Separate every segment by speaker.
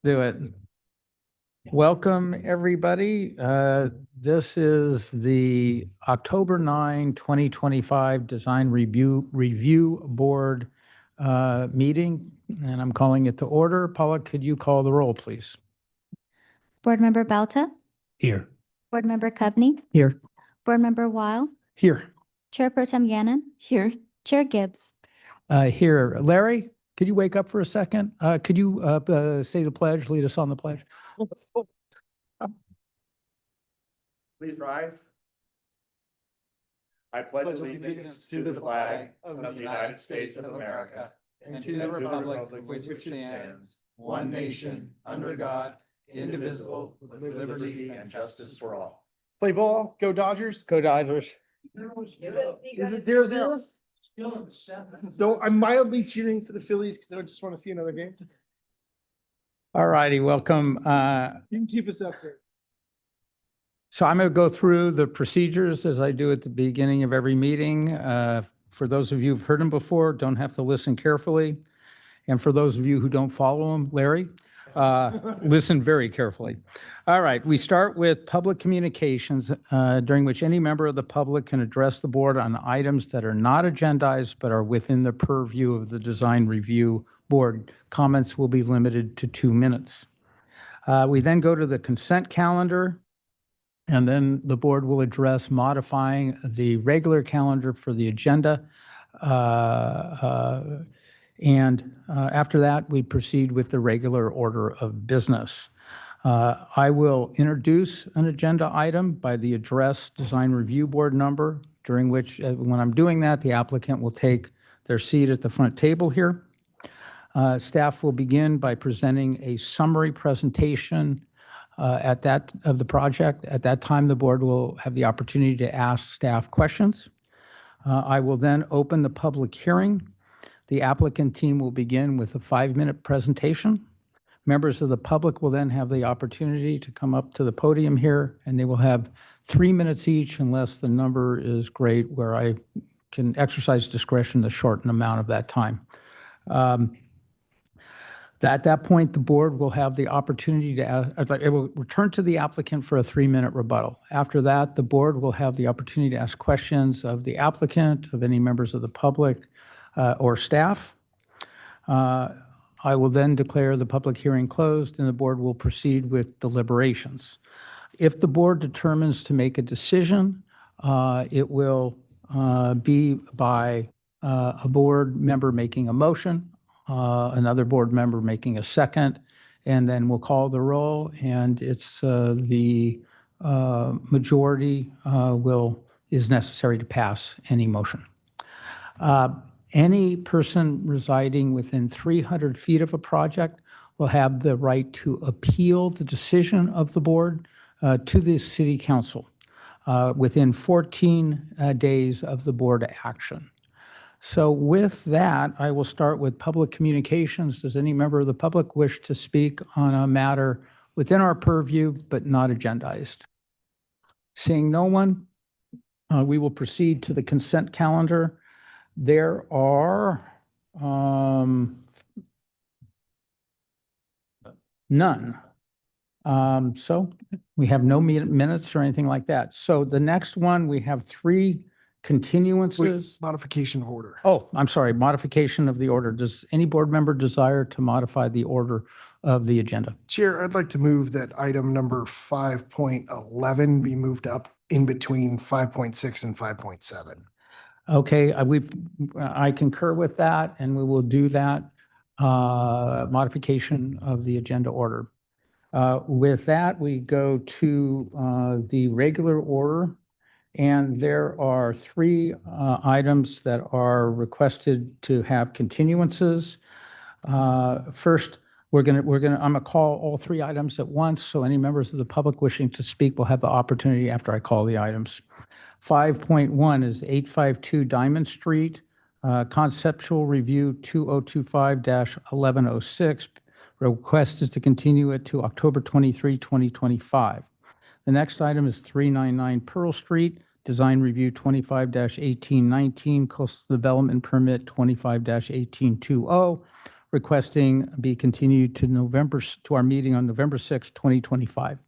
Speaker 1: Do it. Welcome, everybody. This is the October 9, 2025 Design Review Board meeting, and I'm calling it to order. Paula, could you call the roll, please?
Speaker 2: Board Member Balta,
Speaker 1: Here.
Speaker 2: Board Member Cubney,
Speaker 1: Here.
Speaker 2: Board Member Weil,
Speaker 1: Here.
Speaker 2: Chair Pro Tem Gannon, here, Chair Gibbs.
Speaker 1: Here. Larry, could you wake up for a second? Could you say the pledge, lead us on the pledge?
Speaker 3: Please rise. I pledge allegiance to the flag of the United States of America and to the republic for which it stands, one nation, under God, indivisible, with liberty and justice for all.
Speaker 4: Play ball, go Dodgers.
Speaker 1: Go Dodgers.
Speaker 4: Is it 0-0? Don't, I'm mildly cheering for the Phillies because I just want to see another game.
Speaker 1: All righty, welcome.
Speaker 4: You can keep us up there.
Speaker 1: So I'm going to go through the procedures as I do at the beginning of every meeting. For those of you who've heard them before, don't have to listen carefully. And for those of you who don't follow them, Larry, listen very carefully. All right, we start with public communications, during which any member of the public can address the board on items that are not agendized but are within the purview of the Design Review Board. Comments will be limited to 2 minutes. We then go to the consent calendar. And then the board will address modifying the regular calendar for the agenda. After that, we proceed with the regular order of business. I will introduce an agenda item by the address Design Review Board number, during which, when I'm doing that, the applicant will take their seat at the front table here. Staff will begin by presenting a summary presentation of the project. At that time, the board will have the opportunity to ask staff questions. I will then open the public hearing. The applicant team will begin with a 5-minute presentation. Members of the public will then have the opportunity to come up to the podium here, and they will have 3 minutes each unless the number is great where I can exercise discretion to shorten amount of that time. At that point, the board will have the opportunity to it will return to the applicant for a 3-minute rebuttal. After that, the board will have the opportunity to ask questions of the applicant, of any members of the public, or staff. I will then declare the public hearing closed, and the board will proceed with deliberations. If the board determines to make a decision, it will be by a board member making a motion, another board member making a second, and then we'll call the roll, and it's the majority is necessary to pass any motion. Any person residing within 300 feet of a project will have the right to appeal the decision of the board to the city council within 14 days of the board action. So with that, I will start with public communications. Does any member of the public wish to speak on a matter within our purview but not agendized? Seeing no one, we will proceed to the consent calendar. There are none. So we have no minutes or anything like that. So the next one, we have 3 continuances.
Speaker 4: Modification order.
Speaker 1: Oh, I'm sorry, modification of the order. Does any board member desire to modify the order of the agenda?
Speaker 4: Chair, I'd like to move that item number 5.11 be moved up in between 5.6 and 5.7.
Speaker 1: Okay, I concur with that, and we will do that modification of the agenda order. With that, we go to the regular order, and there are 3 items that are requested to have continuances. First, I'm gonna call all 3 items at once, so any members of the public wishing to speak will have the opportunity after I call the items. 5.1 is 852 Diamond Street, conceptual review 2025-1106. Request is to continue it to October 23, 2025. The next item is 399 Pearl Street, Design Review 25-1819, Coastal Development Permit 25-1820, requesting be continued to our meeting on November 6, 2025.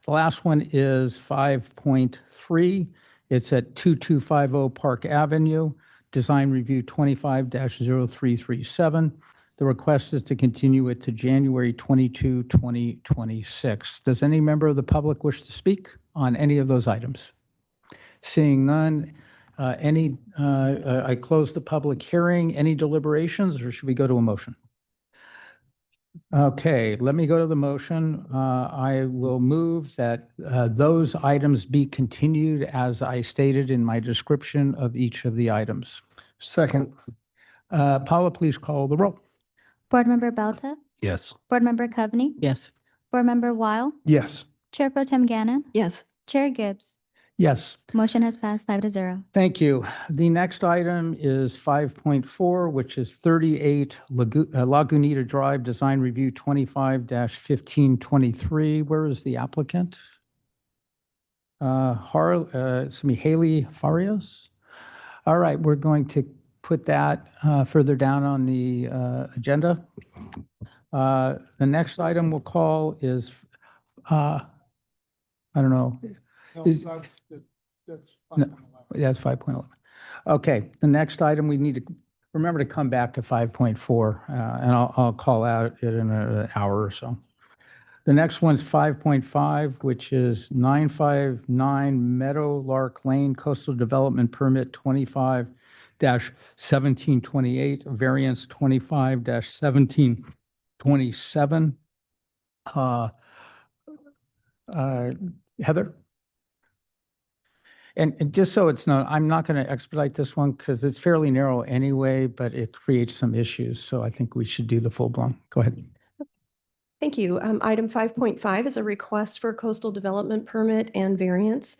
Speaker 1: The last one is 5.3. It's at 2250 Park Avenue, Design Review 25-0337. The request is to continue it to January 22, 2026. Does any member of the public wish to speak on any of those items? Seeing none, I close the public hearing. Any deliberations, or should we go to a motion? Okay, let me go to the motion. I will move that those items be continued as I stated in my description of each of the items.
Speaker 4: Second.
Speaker 1: Paula, please call the roll.
Speaker 2: Board Member Belta,
Speaker 3: Yes.
Speaker 2: Board Member Coveney,
Speaker 5: Yes.
Speaker 2: Board Member Weil,
Speaker 4: Yes.
Speaker 2: Chair Pro Tem Gannon,
Speaker 5: Yes.
Speaker 2: Chair Gibbs.
Speaker 1: Yes.
Speaker 2: Motion has passed 5-0.
Speaker 1: Thank you. The next item is 5.4, which is 38 Lagunita Drive, Design Review 25-1523. Where is the applicant? It's me, Haley Farias. All right, we're going to put that further down on the agenda. The next item we'll call is, I don't know. Is-
Speaker 4: That's
Speaker 1: No. That's 5.11. Okay, the next item, we need to remember to come back to 5.4, and I'll call out it in an hour or so. The next one's 5.5, which is 959 Meadowlark Lane Coastal Development Permit 25-1728, variance 25-1727. Heather? And just so it's known, I'm not going to expedite this one because it's fairly narrow anyway, but it creates some issues. So I think we should do the full blown. Go ahead.
Speaker 6: Thank you. Item 5.5 is a request for coastal development permit and variance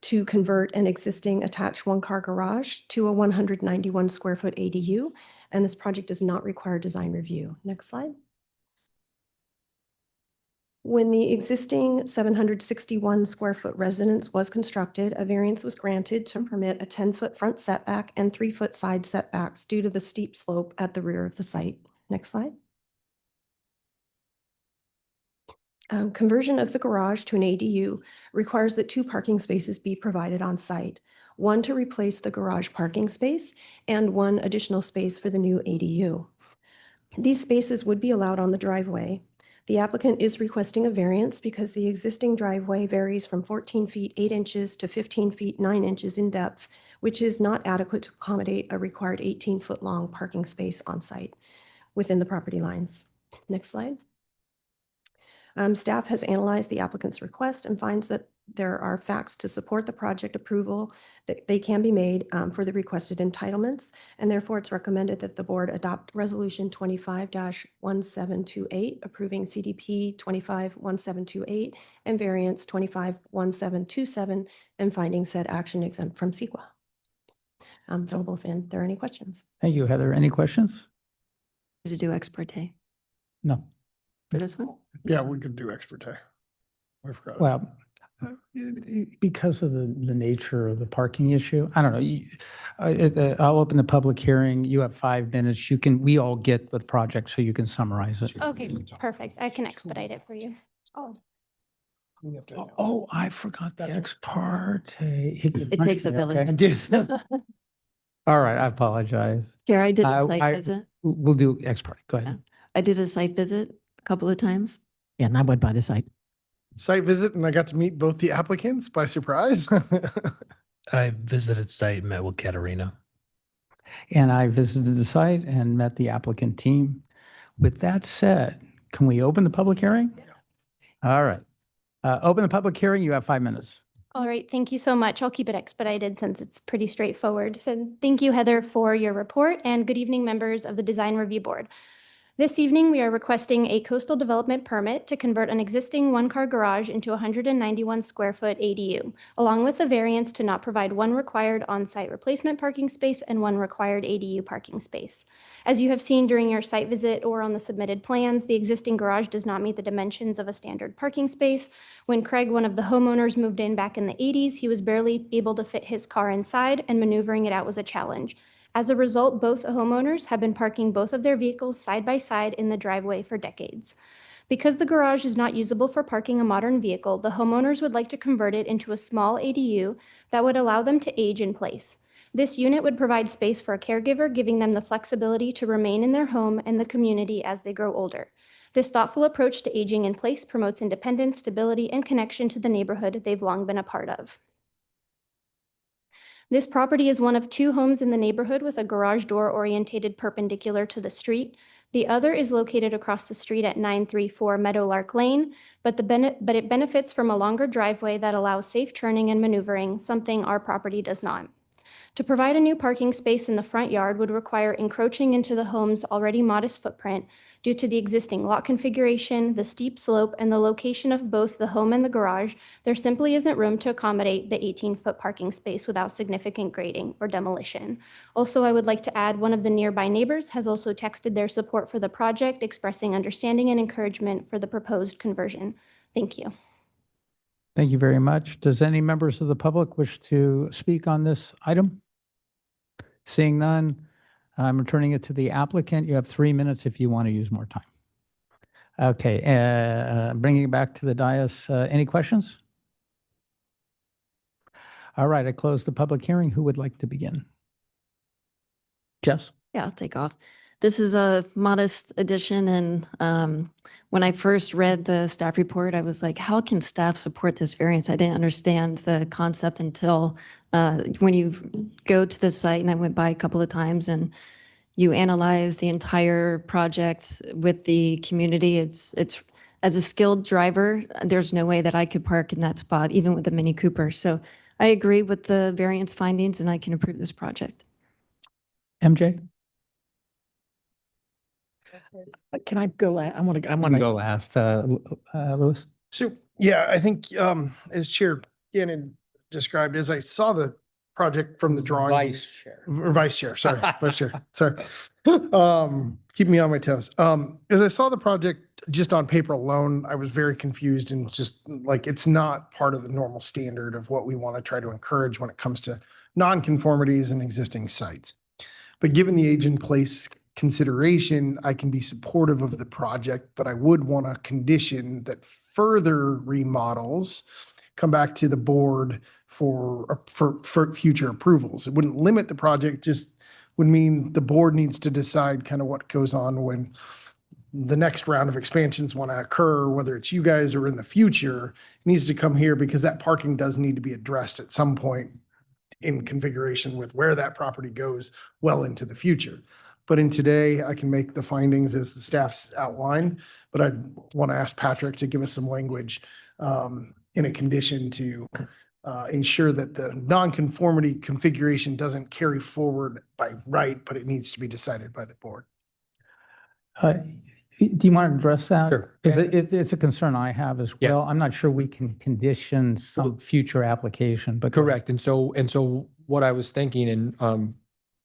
Speaker 6: to convert an existing attached one-car garage to a 191 square foot ADU. And this project does not require design review. Next slide. When the existing 761 square foot residence was constructed, a variance was granted to permit a 10-foot front setback and 3-foot side setbacks due to the steep slope at the rear of the site. Next slide. Conversion of the garage to an ADU requires that 2 parking spaces be provided on site, one to replace the garage parking space and 1 additional space for the new ADU. These spaces would be allowed on the driveway. The applicant is requesting a variance because the existing driveway varies from 14 feet 8 inches to 15 feet 9 inches in depth, which is not adequate to accommodate a required 18-foot long parking space on site within the property lines. Next slide. Staff has analyzed the applicant's request and finds that there are facts to support the project approval that they can be made for the requested entitlements, and therefore it's recommended that the board adopt Resolution 25-1728, approving CDP 25-1728 and variance 25-1727, and finding said action exempt from CEQA. Available if there are any questions.
Speaker 1: Thank you, Heather. Any questions?
Speaker 5: Does it do ex parte
Speaker 1: No.
Speaker 5: for this one?
Speaker 4: Yeah, we could do ex parte. I forgot.
Speaker 1: Well, because of the nature of the parking issue, I don't know. I'll open the public hearing. You have 5 minutes. We all get the project, so you can summarize it.
Speaker 7: Okay, perfect. I can expedite it for you. Oh,
Speaker 1: Oh, I forgot the ex parte.
Speaker 5: It takes a village.
Speaker 1: I did. All right, I apologize.
Speaker 5: Chair, I did
Speaker 1: I-
Speaker 5: a site
Speaker 1: I-
Speaker 5: visit.
Speaker 1: We'll do ex parte. Go ahead.
Speaker 5: I did a site visit a couple of times.
Speaker 8: Yeah, and I went by the site.
Speaker 4: Site visit, and I got to meet both the applicants by surprise.
Speaker 3: I visited site and met with Katerina.
Speaker 1: And I visited the site and met the applicant team. With that said, can we open the public hearing? All right. Open the public hearing. You have 5 minutes.
Speaker 7: all right. Thank you so much. I'll keep it expedited since it's pretty straightforward. So thank you, Heather, for your report, and good evening, members of the Design Review Board. This evening, we are requesting a coastal development permit to convert an existing one-car garage into a 191 square foot ADU, along with a variance to not provide one required on-site replacement parking space and one required ADU parking space. As you have seen during your site visit or on the submitted plans, the existing garage does not meet the dimensions of a standard parking space. When Craig, one of the homeowners, moved in back in the 80s, he was barely able to fit his car inside, and maneuvering it out was a challenge. As a result, both homeowners have been parking both of their vehicles side by side in the driveway for decades. Because the garage is not usable for parking a modern vehicle, the homeowners would like to convert it into a small ADU that would allow them to age in place. This unit would provide space for a caregiver, giving them the flexibility to remain in their home and the community as they grow older. This thoughtful approach to aging in place promotes independence, stability, and connection to the neighborhood they've long been a part of. This property is one of 2 homes in the neighborhood with a garage door orientated perpendicular to the street. The other is located across the street at 934 Meadowlark Lane, but it benefits from a longer driveway that allows safe turning and maneuvering, something our property does not. To provide a new parking space in the front yard would require encroaching into the home's already modest footprint due to the existing lot configuration, the steep slope, and the location of both the home and the garage. There simply isn't room to accommodate the 18-foot parking space without significant grading or demolition. Also, I would like to add one of the nearby neighbors has also texted their support for the project, expressing understanding and encouragement for the proposed conversion. Thank you.
Speaker 1: Thank you very much. Does any members of the public wish to speak on this item? Seeing none, I'm returning it to the applicant. You have 3 minutes if you want to use more time. Okay, bringing it back to the dais. Any questions? All right, I close the public hearing. Who would like to begin? Jess?
Speaker 5: Yeah, I'll take off. This is a modest addition, and when I first read the staff report, I was like, how can staff support this variance? I didn't understand the concept until when you go to the site, and I went by a couple of times, and you analyze the entire project with the community. It's as a skilled driver, there's no way that I could park in that spot, even with a Mini Cooper. So I agree with the variance findings, and I can approve this project.
Speaker 1: MJ?
Speaker 8: Can I go? I want to. I
Speaker 1: You
Speaker 8: want
Speaker 1: can
Speaker 8: to
Speaker 1: go last. Lewis?
Speaker 4: So, yeah, I think as Chair Gannon described, as I saw the project from the drawing.
Speaker 1: Chair.
Speaker 4: Or Vice Chair, sorry, Vice Chair, sorry. Keep me on my toes. As I saw the project just on paper alone, I was very confused and just like, it's not part of the normal standard of what we want to try to encourage when it comes to nonconformities and existing sites. But given the age in place consideration, I can be supportive of the project, but I would want a condition that further remodels come back to the board for future approvals. It wouldn't limit the project, just would mean the board needs to decide kind of what goes on when the next round of expansions want to occur, whether it's you guys or in the future, it needs to come here because that parking does need to be addressed at some point in configuration with where that property goes well into the future. But in today, I can make the findings as the staff's outlined, but I'd want to ask Patrick to give us some language in a condition to ensure that the nonconformity configuration doesn't carry forward by right, but it needs to be decided by the board.
Speaker 1: Do you want to address that?
Speaker 3: Sure.
Speaker 1: Because it's a concern I have as
Speaker 3: Yeah.
Speaker 1: well. I'm not sure we can condition some future application, but.
Speaker 3: Correct. And so what I was thinking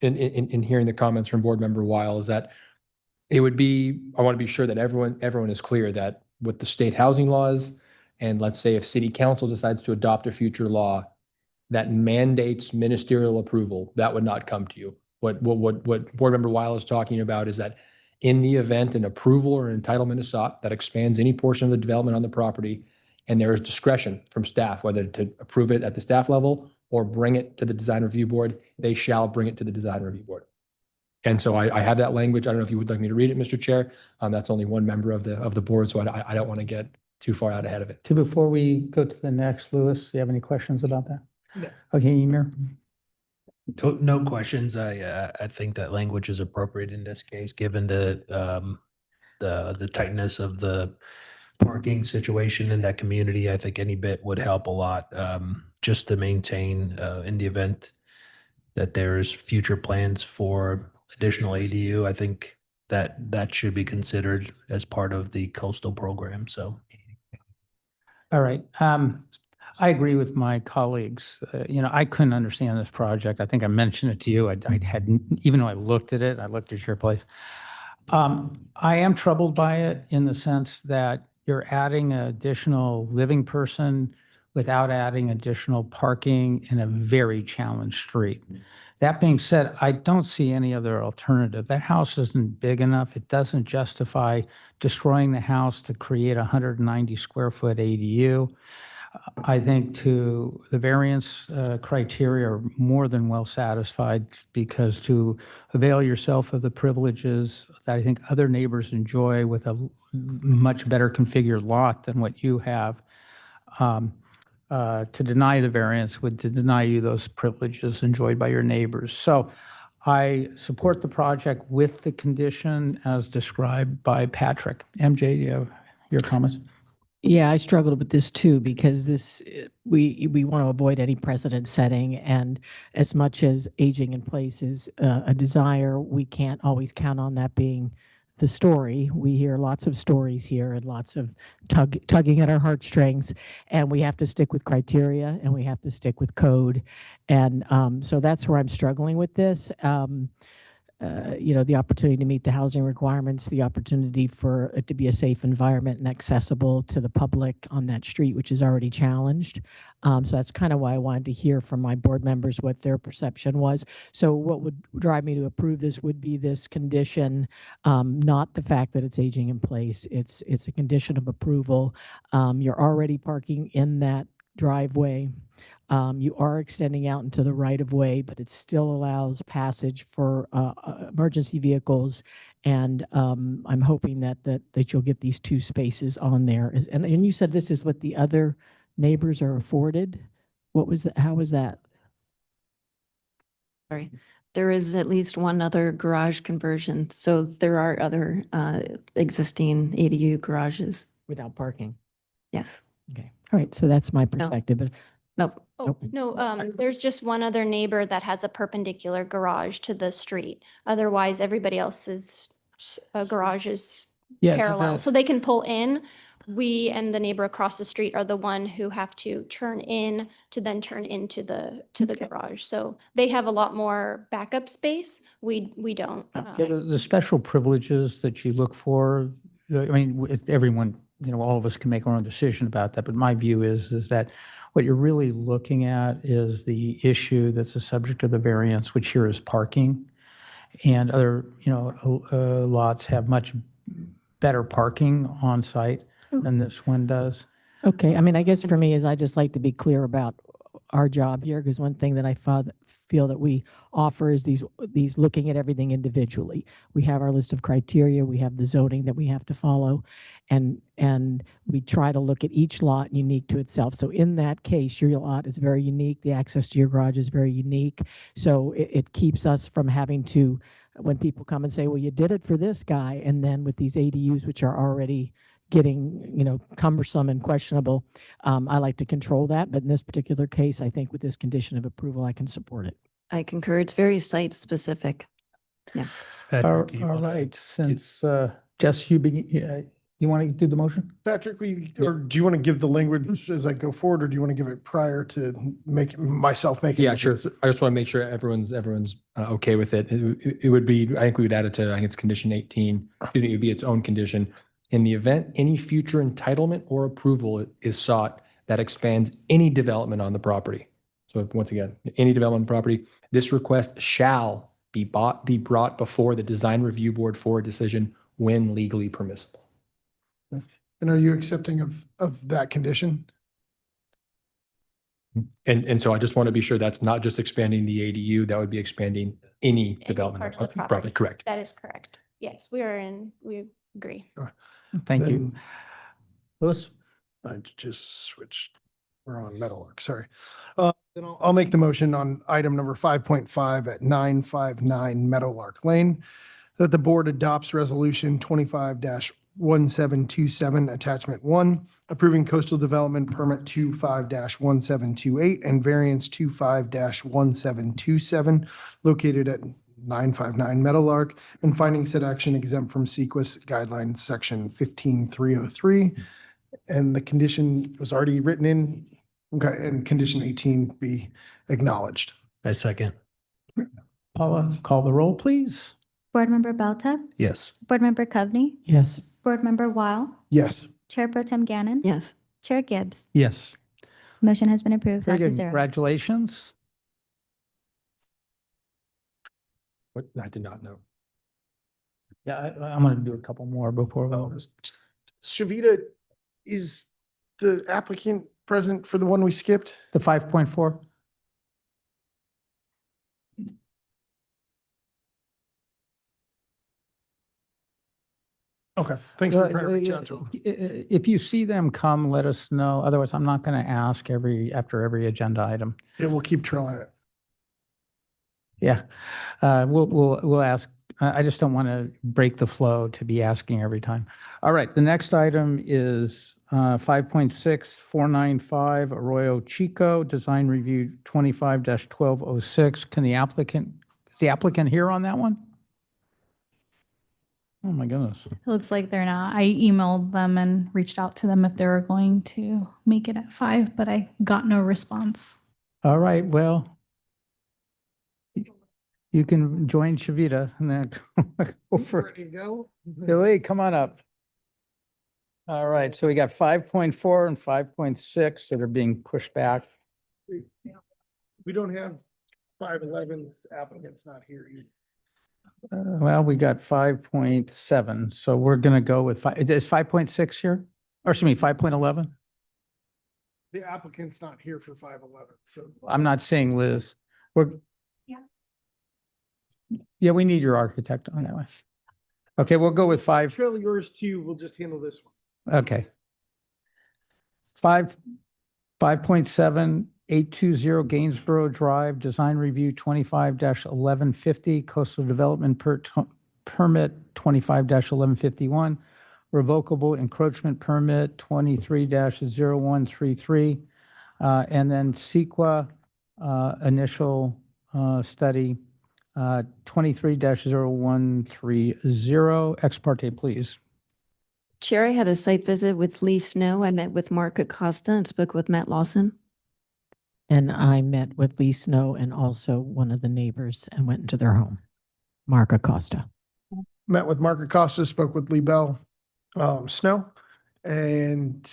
Speaker 3: in hearing the comments from Board Member Weil is that it would be, I want to be sure that everyone is clear that with the state housing laws, and let's say if city council decides to adopt a future law that mandates ministerial approval, that would not come to you. What Board Member Weil is talking about is that in the event an approval or an entitlement is sought that expands any portion of the development on the property, and there is discretion from staff, whether to approve it at the staff level or bring it to the design review board, they shall bring it to the design review board. And so I have that language. I don't know if you would like me to read it, Mr. Chair. That's only one member of the board, so I don't want to get too far out ahead of it.
Speaker 1: Before we go to the next, Louis, do you have any questions about that?
Speaker 8: No.
Speaker 1: Okay, Emir?
Speaker 9: No questions. I think that language is appropriate in this case, given the tightness of the parking situation in that community. I think any bit would help a lot, just to maintain, in the event that there's future plans for additional ADU. I think that should be considered as part of the coastal program. So
Speaker 1: All right. I agree with my colleagues. I couldn't understand this project. I think I mentioned it to you. I hadn't, even though I looked at it, I looked at your place. I am troubled by it in the sense that you're adding an additional living person without adding additional parking in a very challenged street. That being said, I don't see any other alternative. That house isn't big enough. It doesn't justify destroying the house to create a 190 square foot ADU. I think to the variance criteria are more than well satisfied, because to avail yourself of the privileges that I think other neighbors enjoy with a much better configured lot than what you have, to deny the variance would to deny you those privileges enjoyed by your neighbors. So I support the project with the condition as described by Patrick. MJ, do you have your comments?
Speaker 8: Yeah, I struggled with this too, because this, we want to avoid any precedent setting. And as much as aging in place is a desire, we can't always count on that being the story. We hear lots of stories here and lots of tugging at our heartstrings, and we have to stick with criteria and we have to stick with code. And so that's where I'm struggling with this. The opportunity to meet the housing requirements, the opportunity for it to be a safe environment and accessible to the public on that street, which is already challenged. So that's kind of why I wanted to hear from my board members what their perception was. So what would drive me to approve this would be this condition, not the fact that it's aging in place. It's a condition of approval. You're already parking in that driveway. You are extending out into the right of way, but it still allows passage for emergency vehicles. And I'm hoping that you'll get these 2 spaces on there. And you said this is what the other neighbors are afforded? What was that? How was that?
Speaker 5: Sorry. There is at least one other garage conversion. So there are other existing ADU garages.
Speaker 8: Without parking?
Speaker 5: Yes.
Speaker 8: Okay. All right. So that's my perspective. But
Speaker 5: Nope.
Speaker 7: Oh,
Speaker 8: Nope.
Speaker 7: no, there's just one other neighbor that has a perpendicular garage to the street. Otherwise, everybody else's garage is
Speaker 1: Yeah,
Speaker 7: parallel. So they can pull in. We and the neighbor across the street are the one who have to turn in to then turn into the garage. So they have a lot more backup space. We don't.
Speaker 1: The special privileges that you look for, I mean, everyone, all of us can make our own decision about that, but my view is that what you're really looking at is the issue that's the subject of the variance, which here is parking. And other, lots have much better parking on site than this one does.
Speaker 8: okay. I mean, I guess for me is I just like to be clear about our job here, because one thing that I feel that we offer is these looking at everything individually. We have our list of criteria, we have the zoning that we have to follow, and we try to look at each lot unique to itself. So in that case, your lot is very unique. The access to your garage is very unique. So it keeps us from having to, when people come and say, well, you did it for this guy, and then with these ADUs, which are already getting, cumbersome and questionable, I like to control that. But in this particular case, I think with this condition of approval, I can support it.
Speaker 5: I concur. It's very site specific.
Speaker 1: All
Speaker 9: Patrick, you wanna-
Speaker 1: right, since, Jess, you want to do the motion?
Speaker 4: Patrick, or do you want to give the language as I go forward, or do you want to give it prior to making?
Speaker 10: Yeah, sure. I just want to make sure everyone's okay with it. It would be, I think we would add it to, I think it's condition 18. It would be its own condition. In the event any future entitlement or approval is sought that expands any development on the property. So once again, any development on the property, this request shall be brought before the design review board for a decision when legally permissible.
Speaker 4: And are you accepting of that condition?
Speaker 10: And so I just want to be sure that's not just expanding the ADU, that would be expanding any
Speaker 7: Any
Speaker 10: development
Speaker 7: part of the
Speaker 10: on the property, correct?
Speaker 7: That is correct. Yes, we agree.
Speaker 1: Thank you.
Speaker 4: Then
Speaker 1: Louis?
Speaker 4: I just switched. We're on Meadowlark, sorry. Then I'll make the motion on item number 5.5 at 959 Meadowlark Lane, that the board adopts resolution 25-1727, attachment 1, approving coastal development permit 25-1728 and variance 25-1727, located at 959 Meadowlark, and finding said action exempt from Sequest Guidelines, Section 15303. And the condition was already written in, okay, and condition 18 be acknowledged.
Speaker 9: I second.
Speaker 1: Paula, call the roll, please.
Speaker 2: Board Member Beltuck,
Speaker 9: Yes.
Speaker 2: Board Member Coveney,
Speaker 8: Yes.
Speaker 2: Board Member Weil,
Speaker 4: Yes.
Speaker 2: Chair Pro Tem Gannon,
Speaker 5: Yes.
Speaker 2: Chair Gibbs.
Speaker 1: Yes.
Speaker 2: Motion has been approved,
Speaker 1: Very
Speaker 2: 5 to
Speaker 1: good.
Speaker 2: 0.
Speaker 1: Congratulations.
Speaker 10: What? I did not know.
Speaker 1: Yeah, I'm going to do a couple more before we.
Speaker 4: Shavita, is the applicant present for the one we skipped?
Speaker 1: The 5.4?
Speaker 4: Okay, thanks for trying to reach out to him.
Speaker 1: If you see them come, let us know. Otherwise, I'm not going to ask after every agenda item.
Speaker 4: Yeah, we'll keep trying it.
Speaker 1: Yeah, we'll ask. I just don't want to break the flow to be asking every time. All right, the next item is 5.6495 Arroyo Chico Design Review 25-1206. Is the applicant here on that one? Oh my goodness.
Speaker 11: It looks like they're not. I emailed them and reached out to them if they were going to make it at 5, but I got no response.
Speaker 1: All right, well, you can join Shavita and then over.
Speaker 4: Ready to go?
Speaker 1: Billy, come on up. All right, so we got 5.4 and 5.6 that are being pushed back.
Speaker 4: We don't have 511's applicants not here either.
Speaker 1: Well, we got 5.7, so we're gonna go with is 5.6 here? Or excuse me, 5.11?
Speaker 4: The applicant's not here for 511, so.
Speaker 1: I'm not seeing Liz. Yeah, we need your architect on that one. Okay, we'll go with 5.
Speaker 4: Trail yours too, we'll just handle this one.
Speaker 1: Okay. 5.7, 820 Gainsborough Drive, Design Review 25-1150, Coastal Development Permit 25-1151, Revocable Encroachment Permit 23-0133, and then CEQA Initial Study 23-0130. Ex parte, please.
Speaker 5: Chair, I had a site visit with Lee Snow. I met with Mark Acosta and spoke with Matt Lawson.
Speaker 8: And I met with Lee Snow and also one of the neighbors and went into their home, Mark Acosta.
Speaker 4: Met with Mark Acosta, spoke with Lee Bell, Snow, and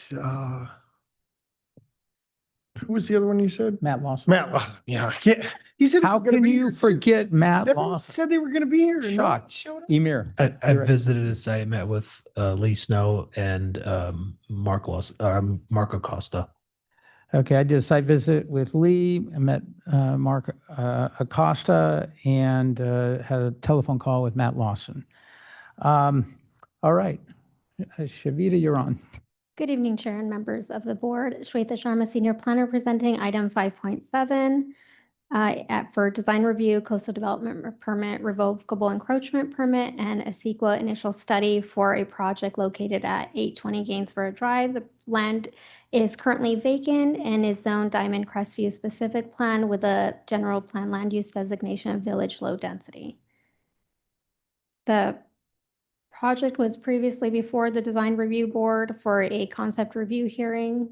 Speaker 4: who was the other one you said?
Speaker 1: Matt Lawson.
Speaker 4: Matt Lawson. Yeah, I can't. He said he
Speaker 1: How
Speaker 4: was gonna
Speaker 1: can
Speaker 4: be
Speaker 1: you
Speaker 4: here.
Speaker 1: forget Matt
Speaker 4: Everyone
Speaker 1: Lawson?
Speaker 4: said they were going to be here. and no one
Speaker 1: Shocked.
Speaker 4: showed up.
Speaker 1: Emir.
Speaker 9: I visited a site, met with Lee Snow and Mark Acosta.
Speaker 1: Okay, I did a site visit with Lee, I met Mark Acosta, and had a telephone call with Matt Lawson. All right, Shavita, you're on.
Speaker 7: Good evening, Chair and members of the board. Shweta Sharma, Senior Planner, presenting item 5.7 for design review, coastal development permit, revocable encroachment permit, and a CEQA initial study for a project located at 820 Gainsborough Drive. The land is currently vacant and is zoned Diamond Crestview specific plan with a general plan land use designation of village low density. The project was previously before the design review board for a concept review hearing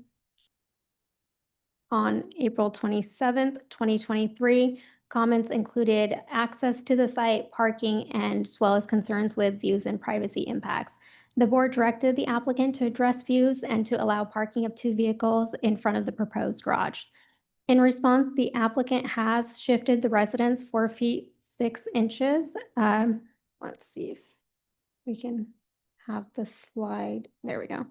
Speaker 7: on April 27th, 2023. Comments included access to the site, parking, and as well as concerns with views and privacy impacts. The board directed the applicant to address views and to allow parking of 2 vehicles in front of the proposed garage. In response, the applicant has shifted the residence 4 feet 6 inches. Let's see if we can have the slide. There we go.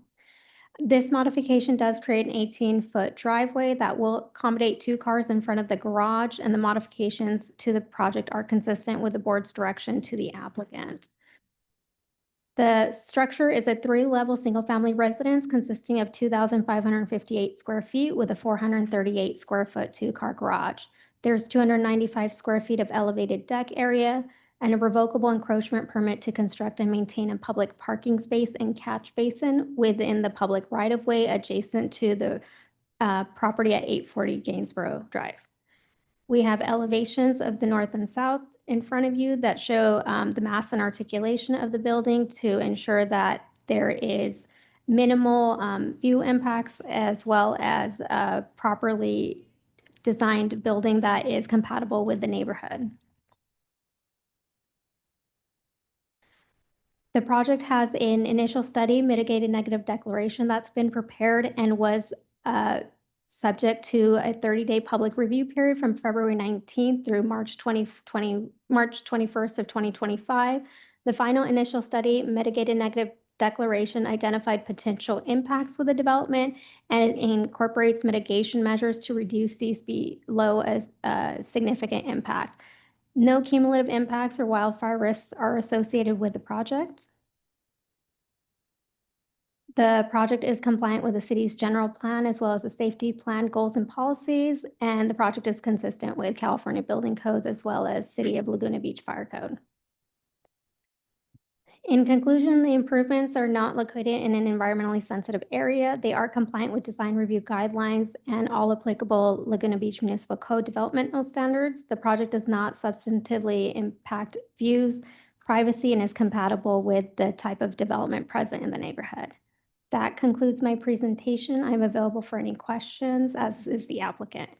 Speaker 7: This modification does create an 18-foot driveway that will accommodate 2 cars in front of the garage, and the modifications to the project are consistent with the board's direction to the applicant. The structure is a 3-level single-family residence consisting of 2,558 square feet with a 438 square foot 2-car garage. There's 295 square feet of elevated deck area and a revocable encroachment permit to construct and maintain a public parking space and catch basin within the public right-of-way adjacent to the property at 840 Gainsborough Drive. We have elevations of the north and south in front of you that show the mass and articulation of the building to ensure that there is minimal view impacts as well as a properly designed building that is compatible with the neighborhood. The project has an initial study, mitigated negative declaration, that's been prepared and was subject to a 30-day public review period from February 19th through March 21st of 2025. The final initial study, mitigated negative declaration, identified potential impacts with the development and it incorporates mitigation measures to reduce these below a significant impact. No cumulative impacts or wildfire risks are associated with the project. The project is compliant with the city's general plan as well as the safety plan goals and policies, and the project is consistent with California building codes as well as City of Laguna Beach Fire Code. In conclusion, the improvements are not located in an environmentally sensitive area. They are compliant with design review guidelines and all applicable Laguna Beach Municipal Code developmental standards. The project does not substantively impact views, privacy, and is compatible with the type of development present in the neighborhood. That concludes my presentation. I'm available for any questions, as is the applicant.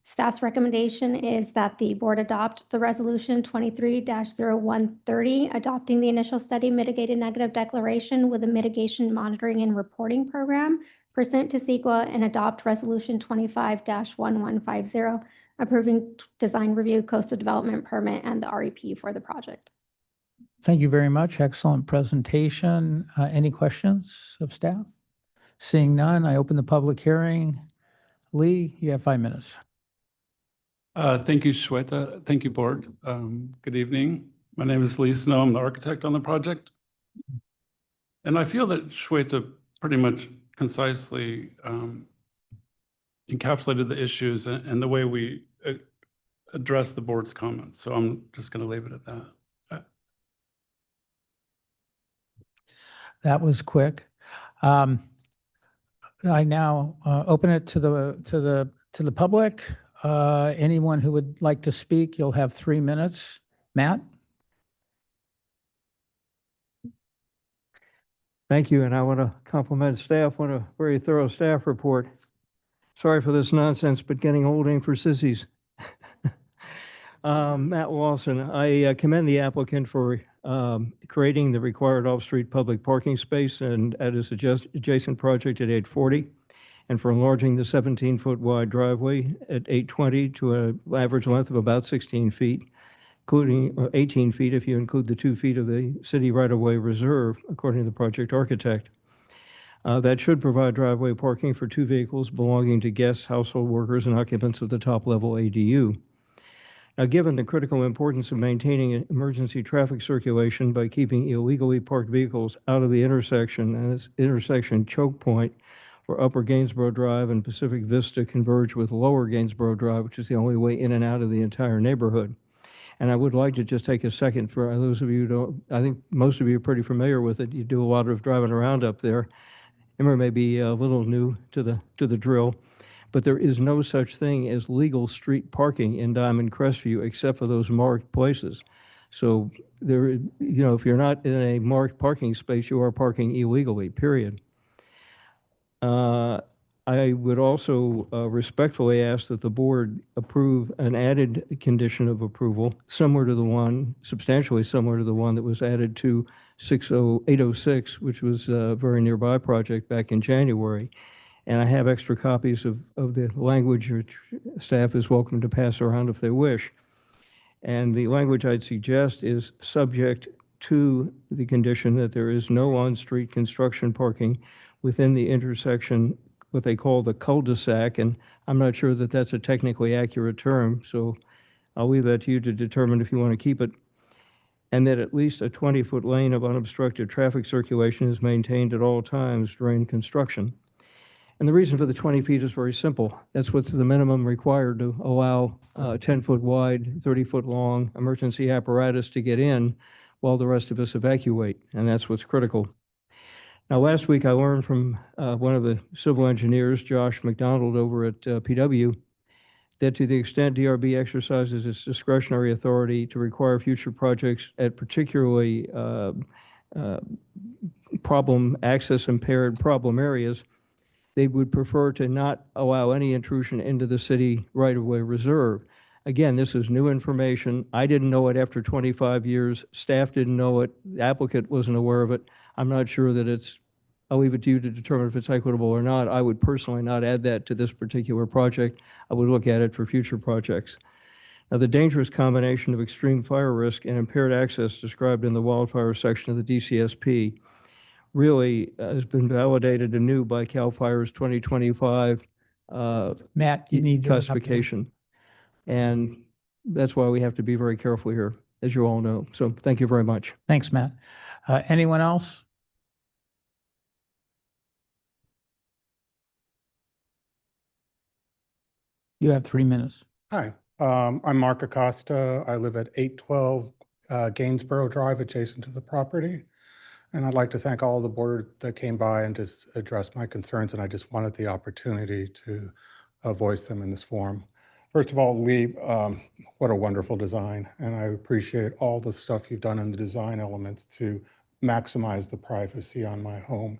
Speaker 7: Staff's recommendation is that the board adopt the resolution 23-0130, adopting the initial study mitigated negative declaration with a mitigation monitoring and reporting program pursuant to CEQA, and adopt resolution 25-1150, approving design review, coastal development permit, and the REP for the project.
Speaker 1: Thank you very much. Excellent presentation. Any questions of staff? Seeing none, I open the public hearing. Lee, you have 5 minutes.
Speaker 12: Thank you, Shweta. Thank you, board. Good evening. My name is Lee Snow. I'm the architect on the project. And I feel that Shweta pretty much concisely encapsulated the issues and the way we address the board's comments. So I'm just going to leave it at that.
Speaker 1: That was quick. I now open it to the public. Anyone who would like to speak, you'll have 3 minutes. Matt?
Speaker 13: Thank you, and I want to compliment staff on a very thorough staff report. Sorry for this nonsense, but getting old ain't for sissies. Matt Lawson, I commend the applicant for creating the required off-street public parking space and at his adjacent project at 840, and for enlarging the 17-foot wide driveway at 820 to an average length of about 16 feet, including 18 feet if you include the 2 feet of the city right-of-way reserve, according to the project architect. That should provide driveway parking for 2 vehicles belonging to guests, household workers, and occupants of the top-level ADU. Now, given the critical importance of maintaining emergency traffic circulation by keeping illegally parked vehicles out of the intersection, and this intersection choke point where Upper Gainsborough Drive and Pacific Vista converge with Lower Gainsborough Drive, which is the only way in and out of the entire neighborhood. And I would like to just take a second for those of you who don't, I think most of you are pretty familiar with it. You do a lot of driving around up there. Emmer may be a little new to the drill, but there is no such thing as legal street parking in Diamond Crestview except for those marked places. So there, you know, if you're not in a marked parking space, you are parking illegally, period. I would also respectfully ask that the board approve an added condition of approval similar to the one, substantially similar to the one that was added to 806, which was a very nearby project back in January. And I have extra copies of the language which staff is welcome to pass around if they wish. And the language I'd suggest is subject to the condition that there is no on-street construction parking within the intersection, what they call the cul-de-sac, and I'm not sure that that's a technically accurate term, so I'll leave that to you to determine if you want to keep it, and that at least a 20-foot lane of unobstructed traffic circulation is maintained at all times during construction. And the reason for the 20 feet is very simple. That's what's the minimum required to allow 10-foot wide, 30-foot long emergency apparatus to get in while the rest of us evacuate, and that's what's critical. Now, last week I learned from one of the civil engineers, Josh McDonald over at PW, that to the extent DRB exercises its discretionary authority to require future projects at particularly access impaired problem areas, they would prefer to not allow any intrusion into the city right-of-way reserve. Again, this is new information. I didn't know it after 25 years. Staff didn't know it. The applicant wasn't aware of it. I'm not sure that it's, I'll leave it to you to determine if it's equitable or not. I would personally not add that to this particular project. I would look at it for future projects. Now, the dangerous combination of extreme fire risk and impaired access described in the wildfire section of the DCSP really has been validated anew by CAL FIRE's 2025
Speaker 1: Matt, you need to wrap up.
Speaker 13: classification. And that's why we have to be very careful here, as you all know. So thank you very much.
Speaker 1: Thanks, Matt. Anyone else? You have 3 minutes.
Speaker 14: Hi, I'm Mark Acosta. I live at 812 Gainsborough Drive, adjacent to the property. And I'd like to thank all the board that came by and just addressed my concerns, and I just wanted the opportunity to voice them in this forum. First of all, Lee, what a wonderful design, and I appreciate all the stuff you've done in the design elements to maximize the privacy on my home.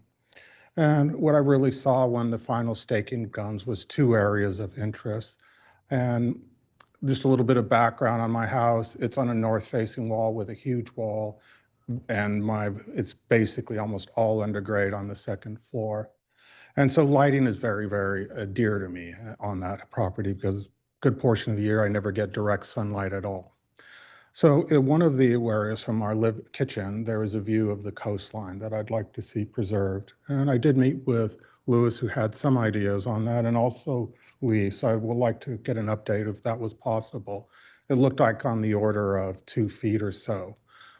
Speaker 14: And what I really saw when the final staking guns was 2 areas of interest. And just a little bit of background on my house. It's on a north-facing wall with a huge wall, and it's basically almost all undergrade on the 2nd floor. And so lighting is very, very dear to me on that property because a good portion of the year I never get direct sunlight at all. So in one of the areas from our kitchen, there is a view of the coastline that I'd like to see preserved. And I did meet with Lewis, who had some ideas on that, and also Lee. So I would like to get an update if that was possible. It looked like on the order of 2 feet or so.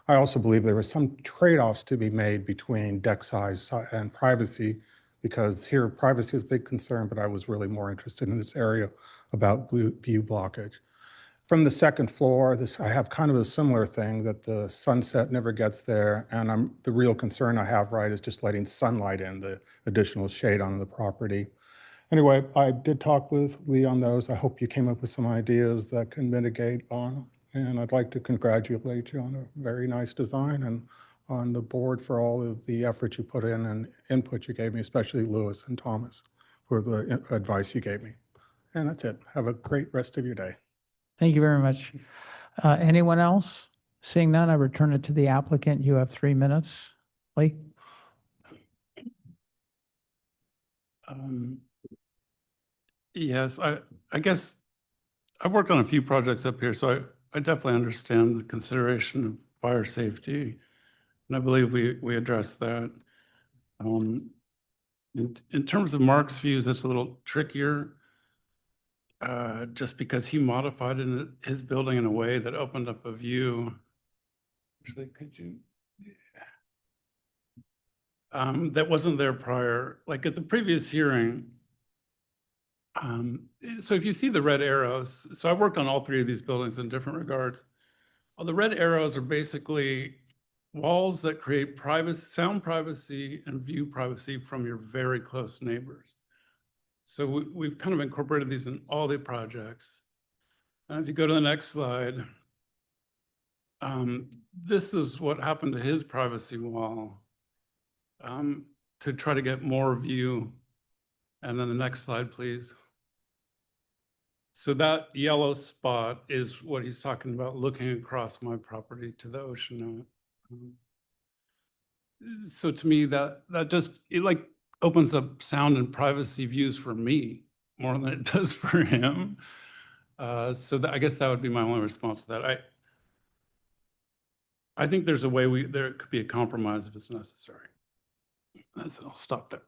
Speaker 14: I also believe there were some trade-offs to be made between deck size and privacy, because here privacy is a big concern, but I was really more interested in this area about view blockage. From the 2nd floor, I have kind of a similar thing that the sunset never gets there, and the real concern I have, right, is just letting sunlight in, the additional shade on the property. Anyway, I did talk with Lee on those. I hope you came up with some ideas that can mitigate on, and I'd like to congratulate you on a very nice design and on the board for all of the effort you put in and input you gave me, especially Lewis and Thomas for the advice you gave me. And that's it. Have a great rest of your day.
Speaker 1: Thank you very much. Anyone else? Seeing none, I return it to the applicant. You have 3 minutes. Lee?
Speaker 12: Yes, I guess I've worked on a few projects up here, so I definitely understand the consideration of fire safety, and I believe we addressed that. In terms of Mark's views, that's a little trickier, just because he modified his building in a way that opened up a view. Actually, could you? That wasn't there prior. Like at the previous hearing, so if you see the red arrows, so I worked on all 3 of these buildings in different regards. Well, the red arrows are basically walls that create sound privacy and view privacy from your very close neighbors. So we've kind of incorporated these in all the projects. And if you go to the next slide, this is what happened to his privacy wall to try to get more view. And then the next slide, please. So that yellow spot is what he's talking about, looking across my property to the ocean. So to me, that just, it like opens up sound and privacy views for me more than it does for him. So I guess that would be my only response to that. I think there's a way there could be a compromise if it's necessary. I'll stop there.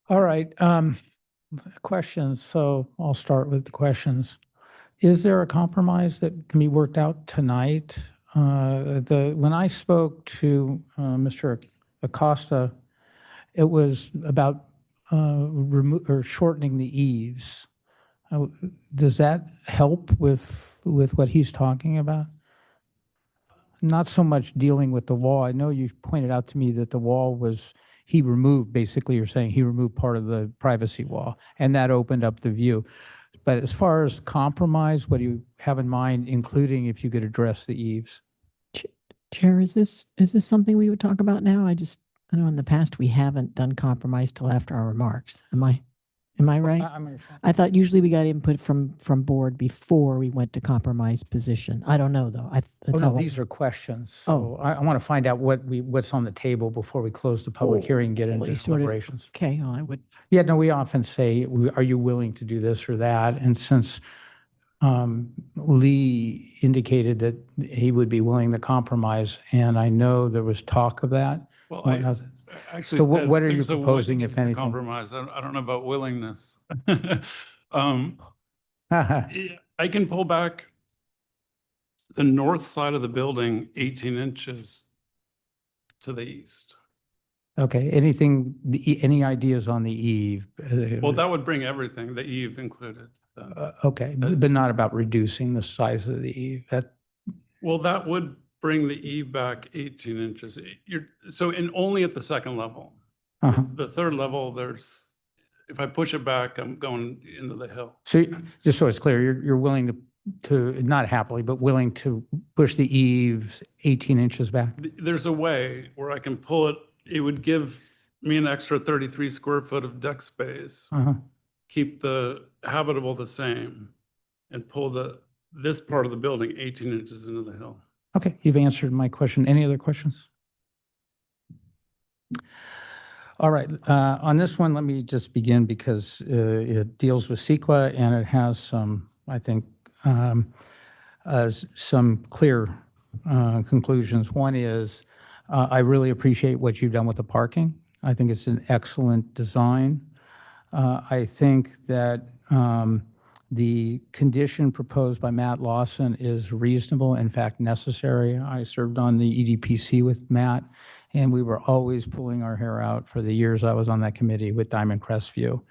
Speaker 1: All right. Questions. So I'll start with the questions. Is there a compromise that can be worked out tonight? When I spoke to Mr. Acosta, it was about shortening the eaves. Does that help with what he's talking about? Not so much dealing with the wall. I know you pointed out to me that the wall was he removed, basically you're saying he removed part of the privacy wall, and that opened up the view. But as far as compromise, what do you have in mind, including if you could address the eaves?
Speaker 8: Chair, is this something we would talk about now? I know in the past we haven't done compromise till after our remarks. Am I right? I thought usually we got input from board before we went to compromise position. I don't know, though.
Speaker 1: Oh,
Speaker 8: That's
Speaker 1: no,
Speaker 8: all.
Speaker 1: these are questions.
Speaker 8: Oh.
Speaker 1: So I want to find out what's on the table before we close the public
Speaker 8: Oh,
Speaker 1: hearing and get
Speaker 8: well,
Speaker 1: into
Speaker 8: you sort of-
Speaker 1: deliberations.
Speaker 8: Okay, well, I would,
Speaker 1: Yeah, no, we often say, are you willing to do this or that? And since Lee indicated that he would be willing to compromise, and I know there was talk of that.
Speaker 12: Well,
Speaker 1: What else?
Speaker 12: actually,
Speaker 1: So what are you
Speaker 12: there's a
Speaker 1: proposing,
Speaker 12: willingness
Speaker 1: if
Speaker 12: to
Speaker 1: anything?
Speaker 12: compromise. I don't know about willingness. I can pull back the north side of the building 18 inches to the east.
Speaker 1: Okay, any ideas on the eve?
Speaker 12: Well, that would bring everything, the eave included.
Speaker 1: Okay, but not about reducing the size of the eve.
Speaker 12: Well, that would bring the eave back 18 inches. Only at the second level.
Speaker 1: Uh-huh.
Speaker 12: The third level, if I push it back, I'm going into the hill.
Speaker 1: So just so it's clear, you're willing to, not happily, but willing to push the eaves 18 inches back?
Speaker 12: There's a way where I can pull it. It would give me an extra 33 square foot of deck space,
Speaker 1: Uh-huh.
Speaker 12: keep the habitable the same, and pull this part of the building 18 inches into the hill.
Speaker 1: Okay, you've answered my question. Any other questions? All right, on this one, let me just begin because it deals with CEQA and it has some, I think, some clear conclusions. One is, I really appreciate what you've done with the parking. I think it's an excellent design. I think that the condition proposed by Matt Lawson is reasonable, in fact, necessary. I served on the EDPC with Matt, and we were always pulling our hair out for the years I was on that committee with Diamond Crestview.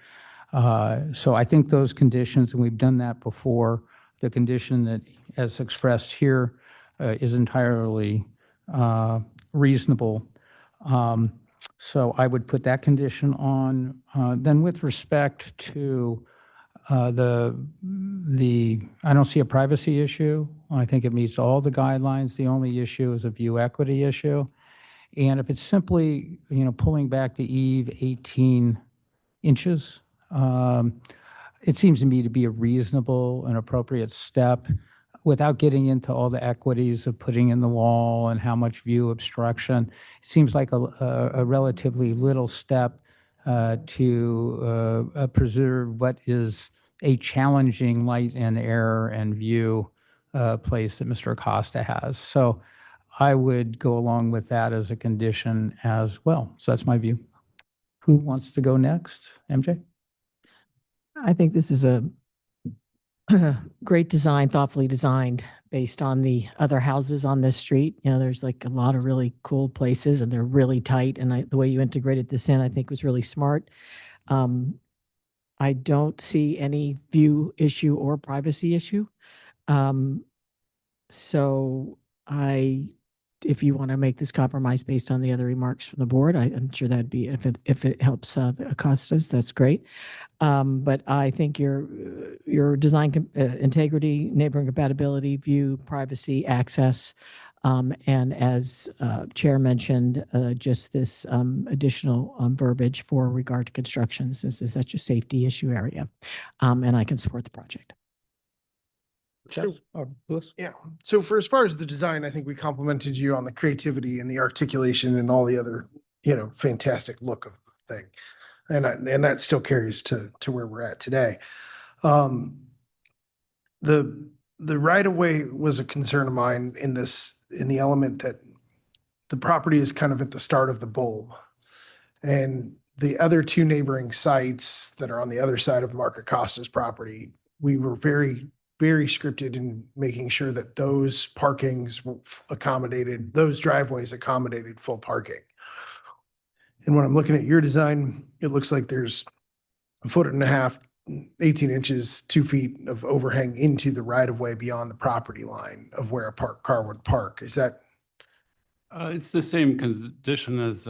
Speaker 1: So I think those conditions, and we've done that before, the condition that, as expressed here, is entirely reasonable. So I would put that condition on. Then with respect to I don't see a privacy issue. I think it meets all the guidelines. The only issue is a view equity issue. And if it's simply, pulling back the eave 18 inches, it seems to me to be a reasonable and appropriate step without getting into all the equities of putting in the wall and how much view obstruction. It seems like a relatively little step to preserve what is a challenging light and air and view place that Mr. Acosta has. So I would go along with that as a condition as well. So that's my view. Who wants to go next? MJ?
Speaker 8: I think this is a great design, thoughtfully designed based on the other houses on this street. There's like a lot of really cool places and they're really tight. And the way you integrated this in, I think was really smart. I don't see any view issue or privacy issue. So if you want to make this compromise based on the other remarks from the board, I'm sure that'd be, if it helps the Acostas, that's great. But I think your design integrity, neighboring compatibility, view, privacy, access, and as Chair mentioned, just this additional verbiage for regard to construction, since it's such a safety issue area, and I can support the project.
Speaker 4: Yeah. So for as far as the design, I think we complimented you on the creativity and the articulation and all the other, fantastic look of the thing. And that still carries to where we're at today. The right of way was a concern of mine in the element that the property is kind of at the start of the bulb. And the other two neighboring sites that are on the other side of Mark Acosta's property, we were very scripted in making sure that those parkings were accommodated, those driveways accommodated full parking. And when I'm looking at your design, it looks like there's 1.5 feet, 18 inches, 2 feet of overhang into the right of way beyond the property line of where a car would park. Is that?
Speaker 12: It's the same condition as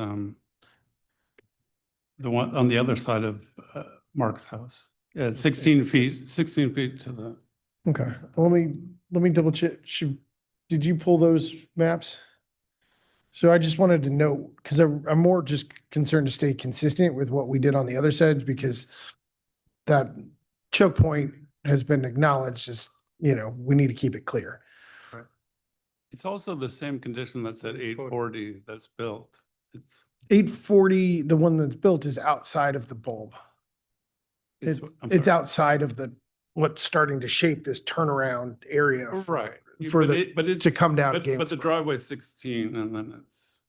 Speaker 12: the one on the other side of Mark's house. Yeah, 16 feet to the,
Speaker 4: Okay, let me double check. Did you pull those maps? So I just wanted to know, because I'm more just concerned to stay consistent with what we did on the other sides, because that choke point has been acknowledged as, we need to keep it clear.
Speaker 12: it's also the same condition that's at 840 that's built. It's,
Speaker 4: 840, the one that's built is outside of the bulb. It's
Speaker 12: sorry.
Speaker 4: outside of what's starting to shape this turnaround area.
Speaker 12: Right.
Speaker 4: For
Speaker 12: But it's
Speaker 4: to come down.
Speaker 12: But the
Speaker 4: Gainesville.
Speaker 12: driveway's 16 and then it's,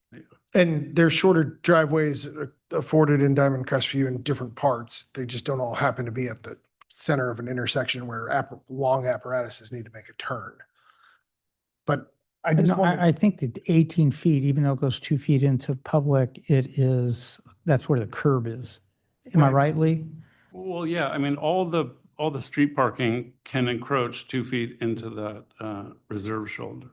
Speaker 4: And there's shorter driveways afforded in Diamond Crest View in different parts. They just don't all happen to be at the center of an intersection where long apparatuses need to make a turn. But I just
Speaker 1: No,
Speaker 4: want
Speaker 1: I think that 18 feet, even though it goes 2 feet into public, that's where the curb is. Am I right, Lee?
Speaker 12: well, yeah, I mean, all the street parking can encroach 2 feet into that reserve shoulder.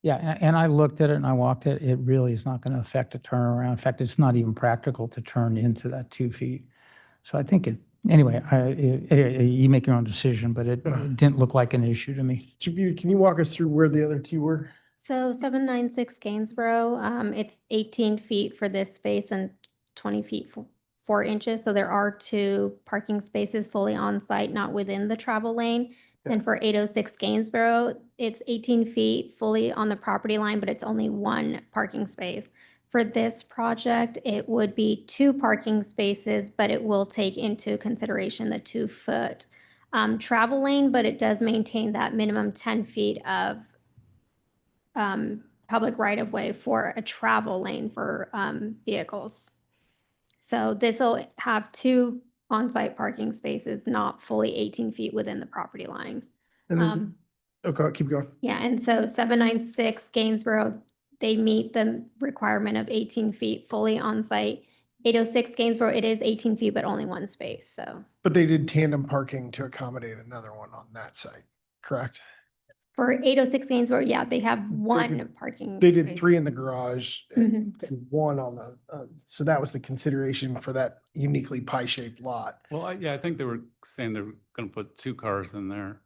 Speaker 1: Yeah, and I looked at it and I walked it. It really is not going to affect a turnaround. In fact, it's not even practical to turn into that 2 feet. So I think anyway, you make your own decision, but it didn't look like an issue to me.
Speaker 4: to, can you walk us through where the other two were?
Speaker 15: So 796 Gainsborough, it's 18 feet for this space and 20 feet 4 inches. So there are 2 parking spaces fully on site, not within the travel lane. And for 806 Gainsborough, it's 18 feet fully on the property line, but it's only 1 parking space. For this project, it would be 2 parking spaces, but it will take into consideration the 2-foot travel lane, but it does maintain that minimum 10 feet of public right-of-way for a travel lane for vehicles. So this will have 2 on-site parking spaces, not fully 18 feet within the property line.
Speaker 4: And then, okay, keep going.
Speaker 15: Yeah, and so 796 Gainsborough, they meet the requirement of 18 feet fully on-site. 806 Gainsborough, it is 18 feet, but only 1 space, so.
Speaker 4: But they did tandem parking to accommodate another one on that site, correct?
Speaker 15: For 806 Gainsborough, yeah, they have 1 parking.
Speaker 4: They did
Speaker 15: space.
Speaker 4: 3 in the garage and 1 on the, so that was the consideration for that uniquely pie-shaped lot.
Speaker 12: Well, I think they were saying they were going to put 2 cars in there.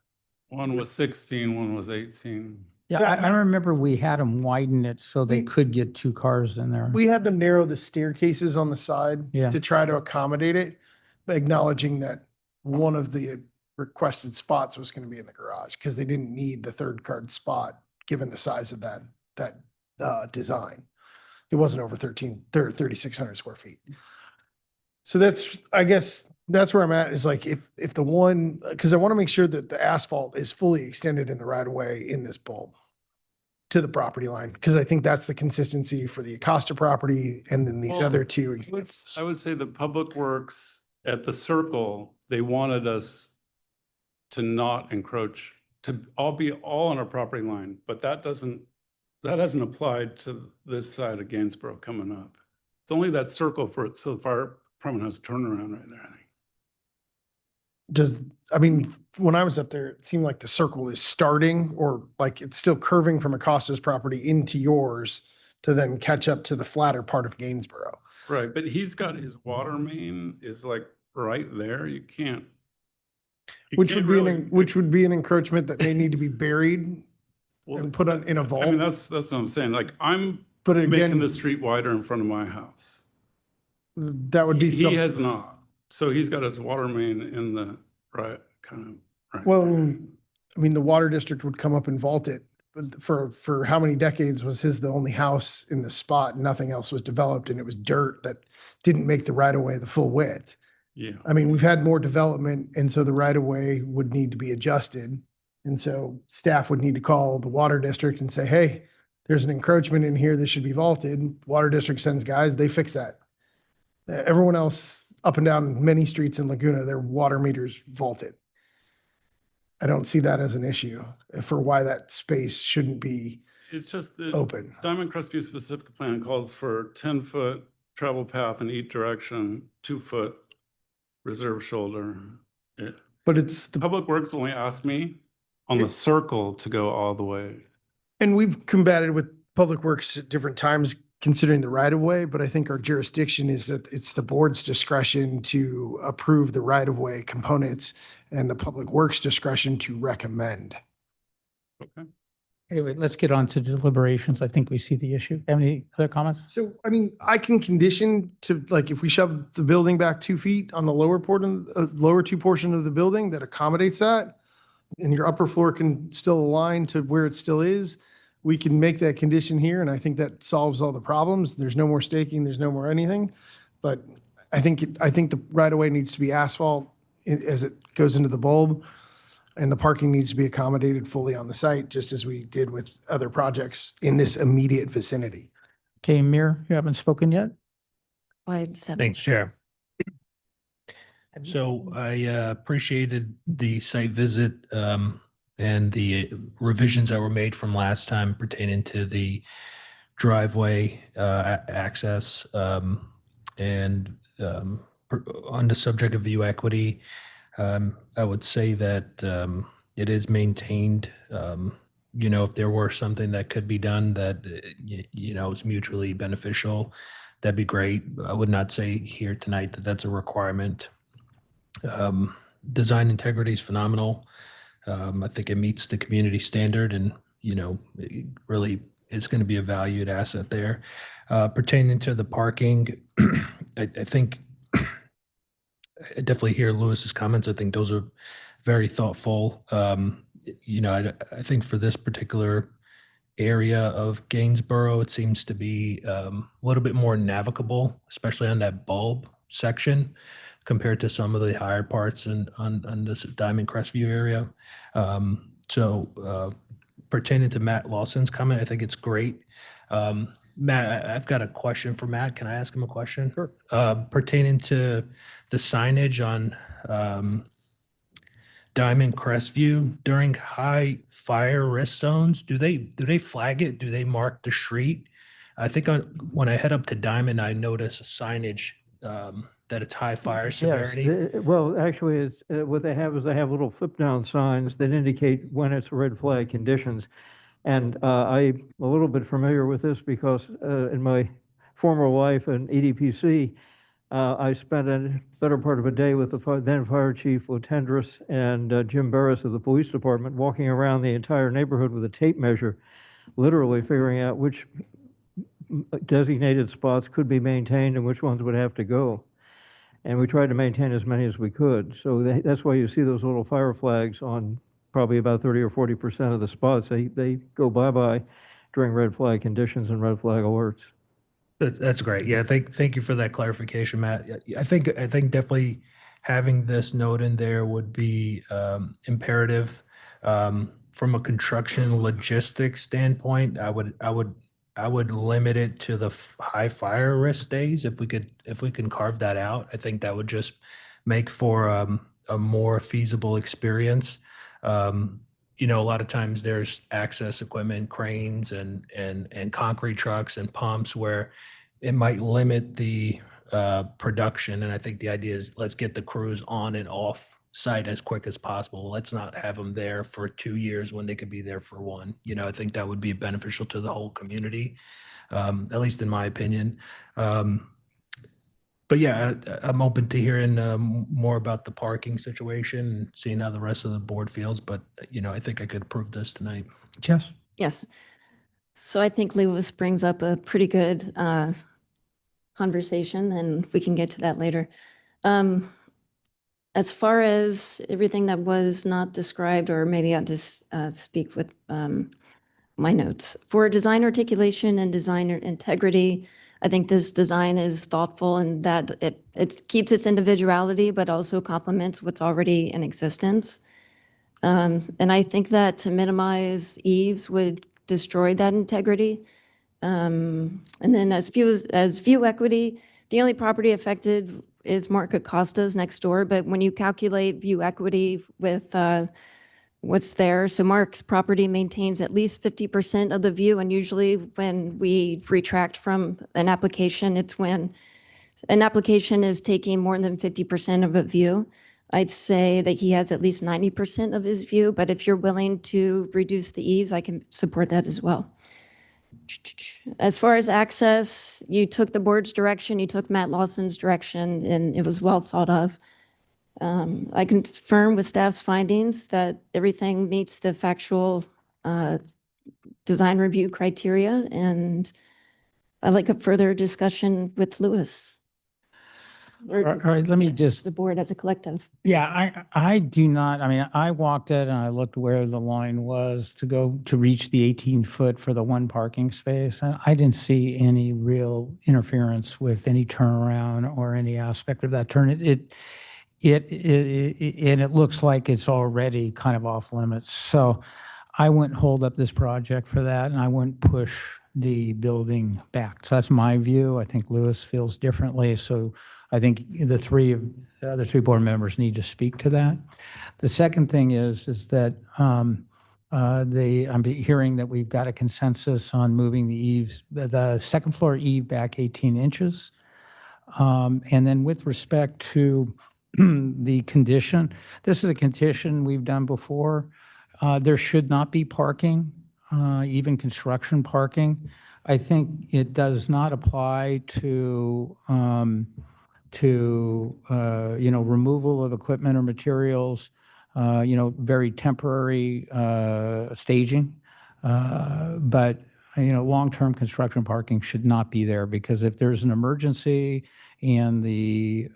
Speaker 12: One was 16, one was 18.
Speaker 1: Yeah, I remember we had them widen it so they could get 2 cars in there.
Speaker 4: We had them narrow the staircases on the side
Speaker 1: Yeah.
Speaker 4: to try to accommodate it, acknowledging that one of the requested spots was going to be in the garage because they didn't need the 3rd card spot, given the size of that design. It wasn't over 3,600 square feet. So I guess that's where I'm at, is like, if the one, because I want to make sure that the asphalt is fully extended in the right of way in this bulb to the property line, because I think that's the consistency for the Acosta property and then these
Speaker 12: Well,
Speaker 4: other 2 examples.
Speaker 12: I would say the Public Works at the circle, they wanted us to not encroach, to be all on our property line, but that hasn't applied to this side of Gainsborough coming up. It's only that circle so the fire department has a turnaround right there, I think.
Speaker 4: When I was up there, it seemed like the circle is starting, or like it's still curving from Acosta's property into yours to then catch up to the flatter part of Gainsborough.
Speaker 12: Right, but he's got his water main is like right there. You can't.
Speaker 4: Which would be an encroachment that may need to be buried and put in a vault.
Speaker 12: I mean, that's what I'm saying. Like, I'm
Speaker 4: But
Speaker 12: making
Speaker 4: again,
Speaker 12: the street wider in front of my house.
Speaker 4: that would be
Speaker 12: He
Speaker 4: something.
Speaker 12: has not. So he's got his water main in the right kind of. Right
Speaker 4: Well,
Speaker 12: there.
Speaker 4: the water district would come up and vault it. But for how many decades was his the only house in the spot? Nothing else was developed, and it was dirt that didn't make the right of way the full width.
Speaker 12: Yeah.
Speaker 4: We've had more development, and so the right of way would need to be adjusted. And so staff would need to call the water district and say, hey, there's an encroachment in here. This should be vaulted. Water district sends guys, they fix that. Everyone else up and down many streets in Laguna, their water meters vaulted. I don't see that as an issue for why that space shouldn't be
Speaker 12: It's just that
Speaker 4: open.
Speaker 12: Diamond Crest View specific plan calls for 10-foot travel path in each direction, 2-foot reserve shoulder.
Speaker 4: But it's
Speaker 12: Public Works only asked me on the circle to go all the way.
Speaker 4: And we've combated with Public Works at different times, considering the right of way, but I think our jurisdiction is that it's the board's discretion to approve the right of way components and the public works discretion to recommend.
Speaker 12: Okay.
Speaker 1: Anyway, let's get on to deliberations. I think we see the issue. Have any other comments?
Speaker 4: So, I mean, I can condition to, like, if we shove the building back 2 feet on the lower lower two portion of the building that accommodates that, and your upper floor can still align to where it still is, we can make that condition here, and I think that solves all the problems. There's no more staking, there's no more anything. But I think the right-of-way needs to be asphalt as it goes into the bulb, and the parking needs to be accommodated fully on the site, just as we did with other projects in this immediate vicinity.
Speaker 1: Okay, Amir, you haven't spoken yet?
Speaker 5: I just have.
Speaker 9: Thanks, Chair. So I appreciated the site visit and the revisions that were made from last time pertaining to the driveway access and on the subject of view equity. I would say that it is maintained. If there were something that could be done that, is mutually beneficial, that'd be great. I would not say here tonight that that's a requirement. Design integrity is phenomenal. I think it meets the community standard and, it really is going to be a valued asset there. Pertaining to the parking, I think I definitely hear Lewis's comments. I think those are very thoughtful. I think for this particular area of Gainsborough, it seems to be a little bit more navigable, especially on that bulb section compared to some of the higher parts on this Diamond Crestview area. Pertaining to Matt Lawson's comment, I think it's great. Matt, I've got a question for Matt. Can I ask him a question?
Speaker 4: Sure.
Speaker 9: Pertaining to the signage on Diamond Crestview during high fire risk zones, do they flag it? Do they mark the street? I think when I head up to Diamond, I notice a signage that it's high fire severity.
Speaker 13: Yes, well, actually, it's, what they have is they have little flip down signs that indicate when it's red flag conditions. And I'm a little bit familiar with this because in my former life in EDPC, I spent a better part of a day with the then Fire Chief Latendress and Jim Barris of the Police Department, walking around the entire neighborhood with a tape measure, literally figuring out which designated spots could be maintained and which ones would have to go. And we tried to maintain as many as we could. So that's why you see those little fire flags on probably about 30 or 40% of the spots. They go bye-bye during red flag conditions and red flag alerts.
Speaker 9: That's great. Yeah, thank you for that clarification, Matt. I think definitely having this note in there would be imperative. From a construction logistics standpoint, I would limit it to the high fire risk days. If we can carve that out, I think that would just make for a more feasible experience. A lot of times there's access equipment, cranes and concrete trucks and pumps where it might limit the production. And I think the idea is let's get the crews on and off site as quick as possible. Let's not have them there for 2 years when they could be there for 1. I think that would be beneficial to the whole community, at least in my opinion. But yeah, I'm open to hearing more about the parking situation and seeing how the rest of the board feels. But, I think I could approve this tonight.
Speaker 1: Yes.
Speaker 5: Yes. So I think Lewis brings up a pretty good conversation, and we can get to that later. As far as everything that was not described, or maybe I'll just speak with my notes. For design articulation and design integrity, I think this design is thoughtful and that it keeps its individuality, but also complements what's already in existence. And I think that to minimize eaves would destroy that integrity. And then as view equity, the only property affected is Mark Acosta's next door. But when you calculate view equity with what's there, so Mark's property maintains at least 50% of the view. And usually when we retract from an application, it's when an application is taking more than 50% of a view. I'd say that he has at least 90% of his view, but if you're willing to reduce the eaves, I can support that as well. As far as access, you took the board's direction, you took Matt Lawson's direction, and it was well thought of. I confirm with staff's findings that everything meets the factual design review criteria, and I'd like a further discussion with Louis.
Speaker 1: All right, let me just,
Speaker 5: The board as a collective.
Speaker 1: yeah, I do not, I mean, I walked it and I looked where the line was to go to reach the 18-foot for the one parking space. And I didn't see any real interference with any turnaround or any aspect of that turn. And it looks like it's already kind of off limits. So I wouldn't hold up this project for that, and I wouldn't push the building back. So that's my view. I think Louis feels differently. So I think the other three board members need to speak to that. The second thing is that I'm hearing that we've got a consensus on moving the second floor eave back 18 inches. And then with respect to the condition, this is a condition we've done before. There should not be parking, even construction parking. I think it does not apply to removal of equipment or materials, very temporary staging. But long-term construction parking should not be there, because if there's an emergency and the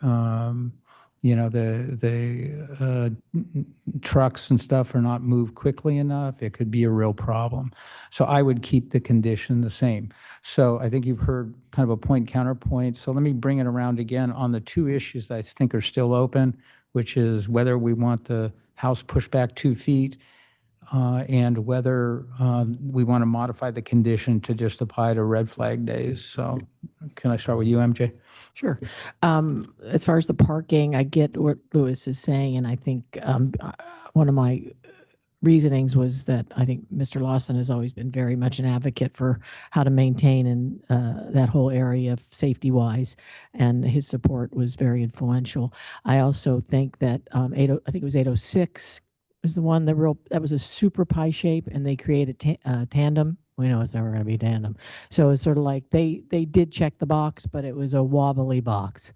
Speaker 1: trucks and stuff are not moved quickly enough, it could be a real problem. So I would keep the condition the same. So I think you've heard kind of a point counterpoint. So let me bring it around again on the two issues that I think are still open, which is whether we want the house pushed back 2 feet and whether we want to modify the condition to just apply to red flag days. So can I start with you, MJ?
Speaker 8: Sure. As far as the parking, I get what Louis is saying, and I think one of my reasonings was that I think Mr. Lawson has always been very much an advocate for how to maintain and that whole area safety-wise, and his support was very influential. I also think that I think it was 806 was the one that was a super pie shape, and they created tandem. We know it's never going to be tandem. So it's sort of like they did check the box, but it was a wobbly box.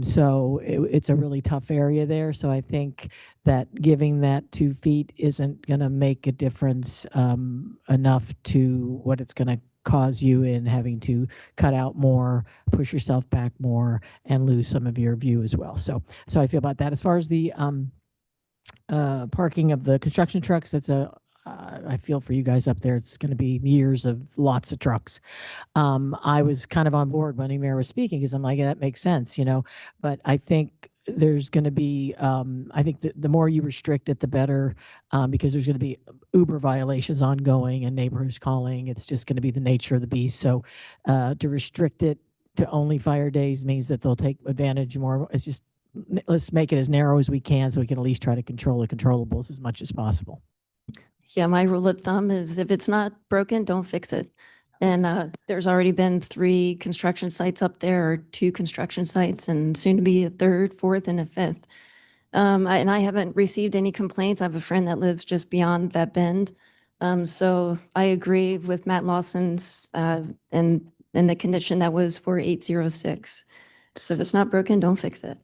Speaker 8: So it's a really tough area there. So I think that giving that 2 feet isn't going to make a difference enough to what it's going to cause you in having to cut out more, push yourself back more, and lose some of your view as well. So I feel about that. As far as the parking of the construction trucks, I feel for you guys up there, it's going to be years of lots of trucks. I was kind of on board when Emir was speaking, because I'm like, yeah, that makes sense, but I think there's going to be, I think the more you restrict it, the better, because there's going to be Uber violations ongoing and neighbors calling. It's just going to be the nature of the beast. So to restrict it to only fire days means that they'll take advantage more. It's just, let's make it as narrow as we can so we can at least try to control the controllables as much as possible.
Speaker 5: Yeah, my rule of thumb is if it's not broken, don't fix it. And there's already been 3 construction sites up there, or 2 construction sites, and soon to be a 3rd, 4th, and a 5th. And I haven't received any complaints. I have a friend that lives just beyond that bend. So I agree with Matt Lawson's and the condition that was for 806. So if it's not broken, don't fix it.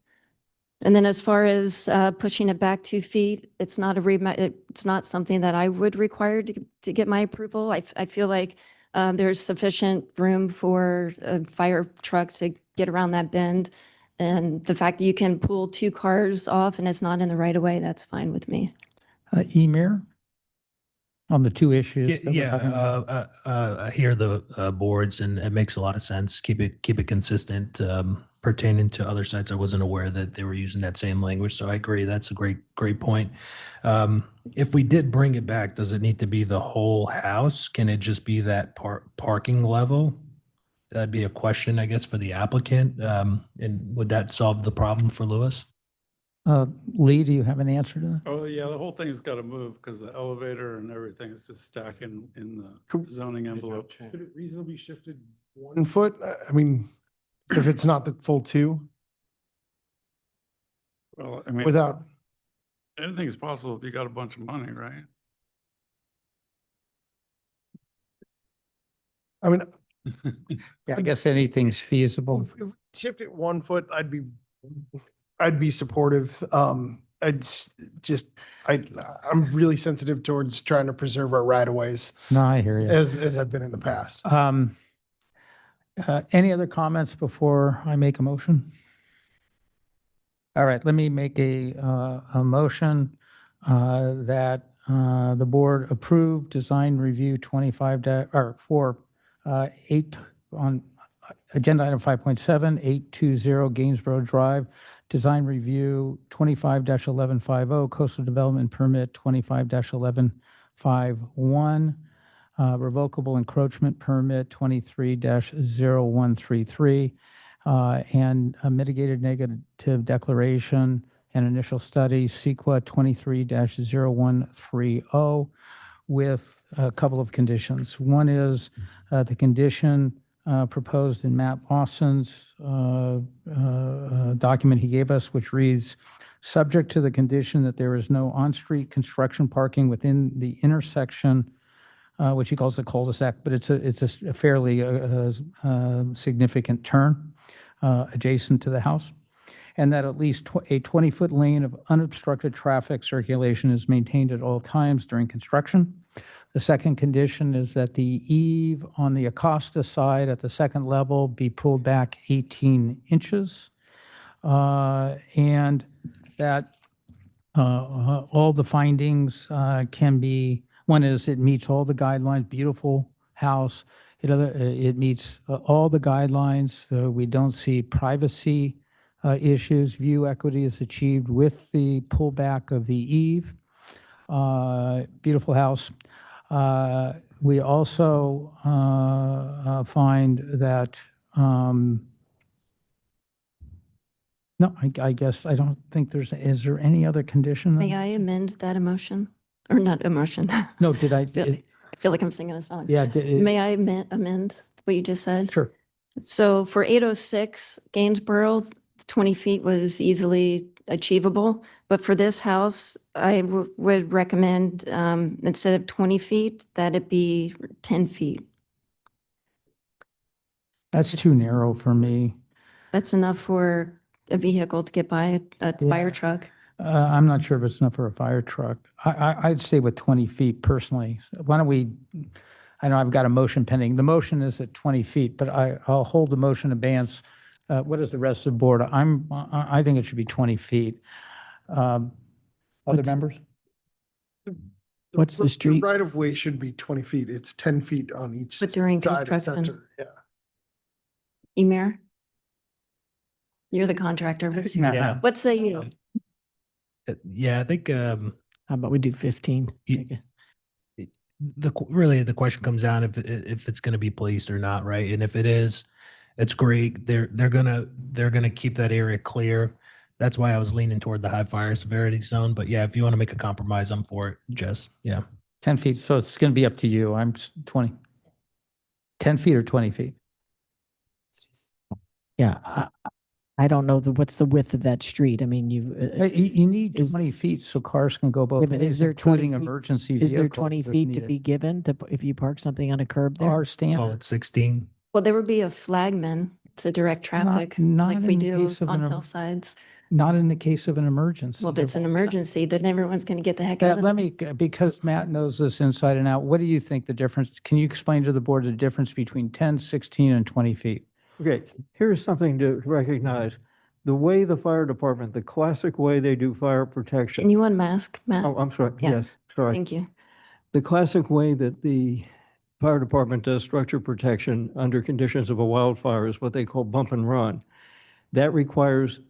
Speaker 5: And then as far as pushing it back 2 feet, it's not it's not something that I would require to get my approval. I feel like there's sufficient room for fire trucks to get around that bend. And the fact that you can pull 2 cars off and it's not in the right of way, that's fine with me.
Speaker 1: Emir, on the 2 issues? that we're talking
Speaker 9: Yeah,
Speaker 1: about?
Speaker 9: I hear the boards, and it makes a lot of sense. Keep it consistent. Pertaining to other sites, I wasn't aware that they were using that same language, so I agree. That's a great point. If we did bring it back, does it need to be the whole house? Can it just be that parking level? That'd be a question, I guess, for the applicant. And would that solve the problem for Louis?
Speaker 1: Lee, do you have an answer to that?
Speaker 12: Oh, yeah, the whole thing's got to move because the elevator and everything is just stacking in the zoning envelope.
Speaker 4: Could it reasonably shifted 1 foot? I mean, if it's not the full 2,
Speaker 12: Well, I mean,
Speaker 4: without,
Speaker 12: anything is possible if you got a bunch of money, right?
Speaker 4: I mean,
Speaker 1: Yeah, I guess anything's feasible.
Speaker 4: if shift it 1 foot, I'd be supportive. I'm really sensitive towards trying to preserve our right of ways
Speaker 1: No, I hear you.
Speaker 4: as I've been in the past.
Speaker 1: Any other comments before I make a motion? All right, let me make a motion that the board approve design review 25 or for 8 on agenda item 5.7, 820 Gainsborough Drive, design review 25-1150, coastal development permit 25-1151, revocable encroachment permit 23-0133, and a mitigated negative declaration and initial study, CEQA 23-0130, with a couple of conditions. One is the condition proposed in Matt Lawson's document he gave us, which reads, subject to the condition that there is no on-street construction parking within the intersection, which he calls a cul-de-sac, but it's a fairly significant turn adjacent to the house, and that at least a 20-foot lane of unobstructed traffic circulation is maintained at all times during construction. The second condition is that the eave on the Acosta side at the second level be pulled back 18 inches, and that all the findings can be, one is it meets all the guidelines, beautiful house. It meets all the guidelines. So we don't see privacy issues. View equity is achieved with the pullback of the eave. Beautiful house. We also find that, no, I guess I don't think is there any other condition?
Speaker 5: May I amend that emotion? Or not emotion?
Speaker 1: No, did I?
Speaker 5: I feel like I'm singing a song.
Speaker 1: Yeah.
Speaker 5: May I amend what you just said?
Speaker 1: Sure.
Speaker 5: So for 806 Gainsborough, 20 feet was easily achievable. But for this house, I would recommend instead of 20 feet, that it be 10 feet.
Speaker 1: That's too narrow for me.
Speaker 5: That's enough for a vehicle to get by, a fire truck.
Speaker 1: I'm not sure if it's enough for a fire truck. I'd say with 20 feet personally. Why don't we, I know I've got a motion pending. The motion is at 20 feet, but I'll hold the motion abeyance. What is the rest of the board? I think it should be 20 feet. Other members?
Speaker 8: What's the street?
Speaker 4: The right of way should be 20 feet. It's 10 feet on each
Speaker 5: But during
Speaker 4: side of
Speaker 5: construction.
Speaker 4: center. Yeah.
Speaker 5: Emir? You're the contractor.
Speaker 9: Yeah.
Speaker 5: What say you?
Speaker 9: Yeah, I think
Speaker 8: How about we do 15?
Speaker 9: really the question comes down if it's going to be policed or not, right? And if it is, it's great. They're gonna keep that area clear. That's why I was leaning toward the high fire severity zone. But yeah, if you want to make a compromise, I'm for it, Jess. Yeah.
Speaker 1: 10 feet. So it's going to be up to you. I'm 20. 10 feet or 20 feet?
Speaker 8: Yeah, I don't know what's the width of that street. I mean,
Speaker 1: You need 20 feet so cars can go both
Speaker 8: Yeah, but
Speaker 1: ways,
Speaker 8: is there 20
Speaker 1: including
Speaker 8: feet?
Speaker 1: emergency
Speaker 8: Is there
Speaker 1: vehicles
Speaker 8: 20
Speaker 1: if
Speaker 8: feet to
Speaker 1: needed.
Speaker 8: be given if you park something on a curb there?
Speaker 1: Our
Speaker 9: Oh,
Speaker 1: standard.
Speaker 9: it's 16.
Speaker 5: Well, there would be a flagman to direct traffic
Speaker 1: not
Speaker 5: like we
Speaker 1: in
Speaker 5: do
Speaker 1: case of
Speaker 5: on
Speaker 1: an
Speaker 5: hillsides.
Speaker 1: Not in the case of an emergency.
Speaker 5: Well, if it's an emergency, then everyone's going to get the heck out of
Speaker 1: Let
Speaker 5: it.
Speaker 1: me, because Matt knows this inside and out, what do you think the difference, can you explain to the board the difference between 10, 16, and 20 feet?
Speaker 13: Okay, here's something to recognize. The way the fire department, the classic way they do fire protection.
Speaker 5: Can you unmask, Matt?
Speaker 13: Oh, I'm sorry.
Speaker 5: Yeah.
Speaker 13: Yes, sorry.
Speaker 5: Thank you.
Speaker 13: The classic way that the fire department does structure protection under conditions of a wildfire is what they call bump and run. That requires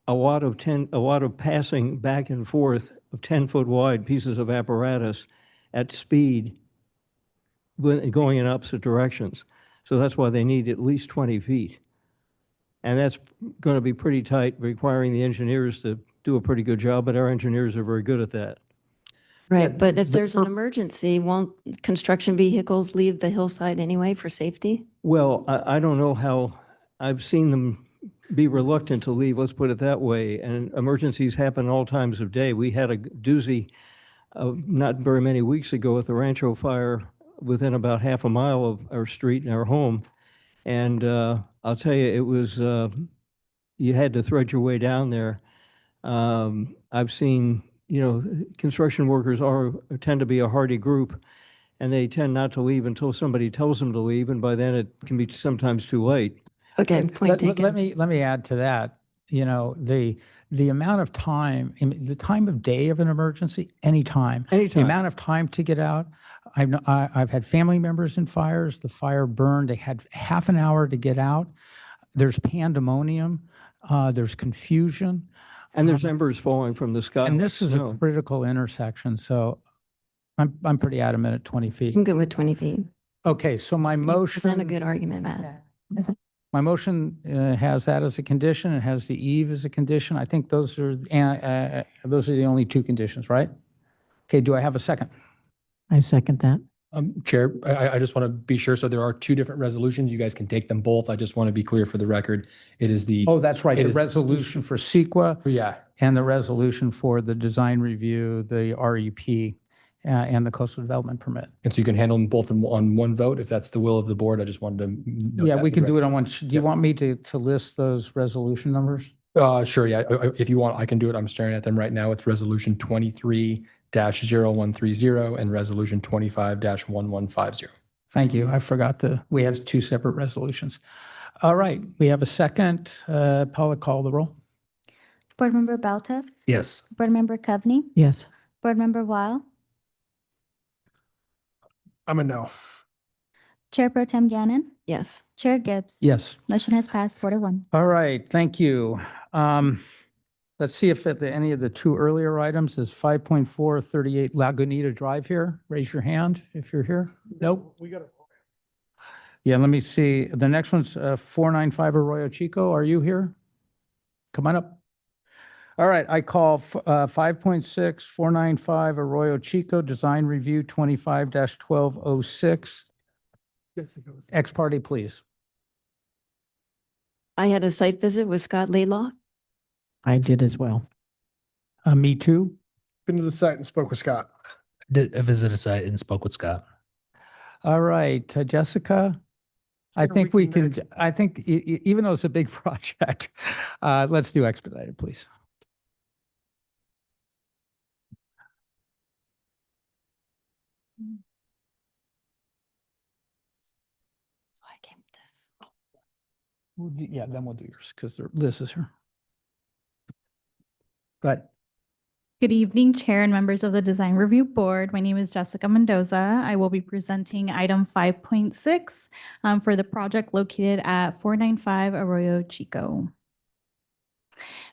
Speaker 13: a lot of passing back and forth of 10-foot wide pieces of apparatus at speed going in opposite directions. So that's why they need at least 20 feet. And that's going to be pretty tight, requiring the engineers to do a pretty good job, but our engineers are very good at that.
Speaker 5: Right, but if there's an emergency, won't construction vehicles leave the hillside anyway for safety?
Speaker 13: Well, I don't know how, I've seen them be reluctant to leave, let's put it that way, and emergencies happen all times of day. We had a doozy not very many weeks ago with the Rancho fire within about half a mile of our street and our home. And I'll tell you, it was, you had to thread your way down there. I've seen, construction workers tend to be a hardy group, and they tend not to leave until somebody tells them to leave, and by then it can be sometimes too late.
Speaker 5: Okay, point
Speaker 1: Let
Speaker 5: taken.
Speaker 1: me add to that, the amount of time, the time of day of an emergency, anytime. The
Speaker 13: Anytime.
Speaker 1: amount of time to get out. I've had family members in fires. The fire burned. They had half an hour to get out. There's pandemonium. There's confusion.
Speaker 13: And there's embers falling from the sky.
Speaker 1: And
Speaker 13: like
Speaker 1: this is a
Speaker 13: snow.
Speaker 1: critical intersection. So I'm pretty adamant at 20 feet.
Speaker 5: I'm good with 20 feet.
Speaker 1: Okay, so my
Speaker 5: You present a
Speaker 1: motion,
Speaker 5: good argument, Matt.
Speaker 1: has that as a condition. It has the eve as a condition. I think those are the only two conditions, right? Okay, do I have a second?
Speaker 8: I second that.
Speaker 10: Chair, I just want to be sure. So there are two different resolutions. You guys can take them both. I just want to be clear for the record. It is the,
Speaker 1: Oh, that's right,
Speaker 10: It
Speaker 1: the
Speaker 10: is-
Speaker 1: resolution for CEQA
Speaker 10: yeah,
Speaker 1: and the resolution for the design review, the REP, and the coastal development permit.
Speaker 10: and so you can handle them both on one vote if that's the will of the board. I just wanted to. note
Speaker 1: Yeah,
Speaker 10: that
Speaker 1: we
Speaker 10: for
Speaker 1: can
Speaker 10: the
Speaker 1: do it
Speaker 10: record.
Speaker 1: on one. Do you want me to list those resolution numbers?
Speaker 10: Sure, yeah. If you want, I can do it. I'm staring at them right now. It's resolution 23-0130 and resolution 25-1150.
Speaker 1: Thank you. I forgot we had two separate resolutions. All right, we have a second. Paula, call the roll.
Speaker 2: Board Member Belta,
Speaker 9: Yes.
Speaker 2: Board Member Coveney,
Speaker 8: Yes.
Speaker 2: Board Member Weil,
Speaker 4: I'm a no.
Speaker 2: Chair Pro Tem Gannon,
Speaker 5: Yes.
Speaker 2: Chair Gibbs.
Speaker 1: Yes.
Speaker 2: Motion has passed 4-1.
Speaker 1: All right, thank you. Let's see if any of the two earlier items is 5.438 Lagunita Drive here. Raise your hand if you're here. Nope.
Speaker 4: We got it.
Speaker 1: Yeah, let me see. The next one's 495 Arroyo Chico. Are you here? Come on up. All right, I call 5.6 495 Arroyo Chico Design Review 25-1206. Ex parte, please.
Speaker 5: I had a site visit with Scott Laidlaw.
Speaker 8: I did as well.
Speaker 1: Me too.
Speaker 4: Been to the site and spoke with Scott.
Speaker 9: Did a visit a site and spoke with Scott.
Speaker 1: All right, Jessica, I
Speaker 4: Sooner
Speaker 1: think
Speaker 4: we
Speaker 1: we
Speaker 4: can
Speaker 1: can, I think even though it's a big project, let's do expedited, please.
Speaker 5: So I came with this.
Speaker 1: Yeah, then we'll do yours because Liz is here. Go ahead.
Speaker 11: Good evening, Chair and members of the Design Review Board. My name is Jessica Mendoza. I will be presenting item 5.6 for the project located at 495 Arroyo Chico.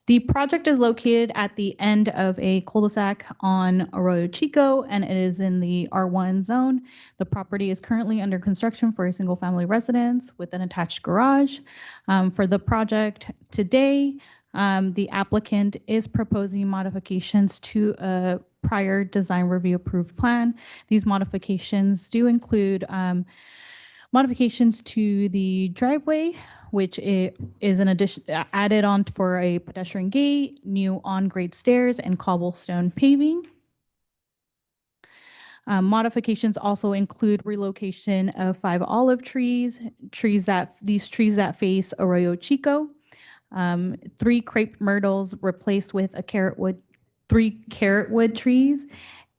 Speaker 11: The project is located at the end of a cul-de-sac on Arroyo Chico, and it is in the R1 zone. The property is currently under construction for a single-family residence with an attached garage. For the project today, the applicant is proposing modifications to a prior design review approved plan. These modifications do include modifications to the driveway, which is an addition added on for a pedestrian gate, new on-grade stairs, and cobblestone paving. Modifications also include relocation of 5 olive trees, these trees that face Arroyo Chico. 3 crepe myrtles replaced with 3 carrotwood trees,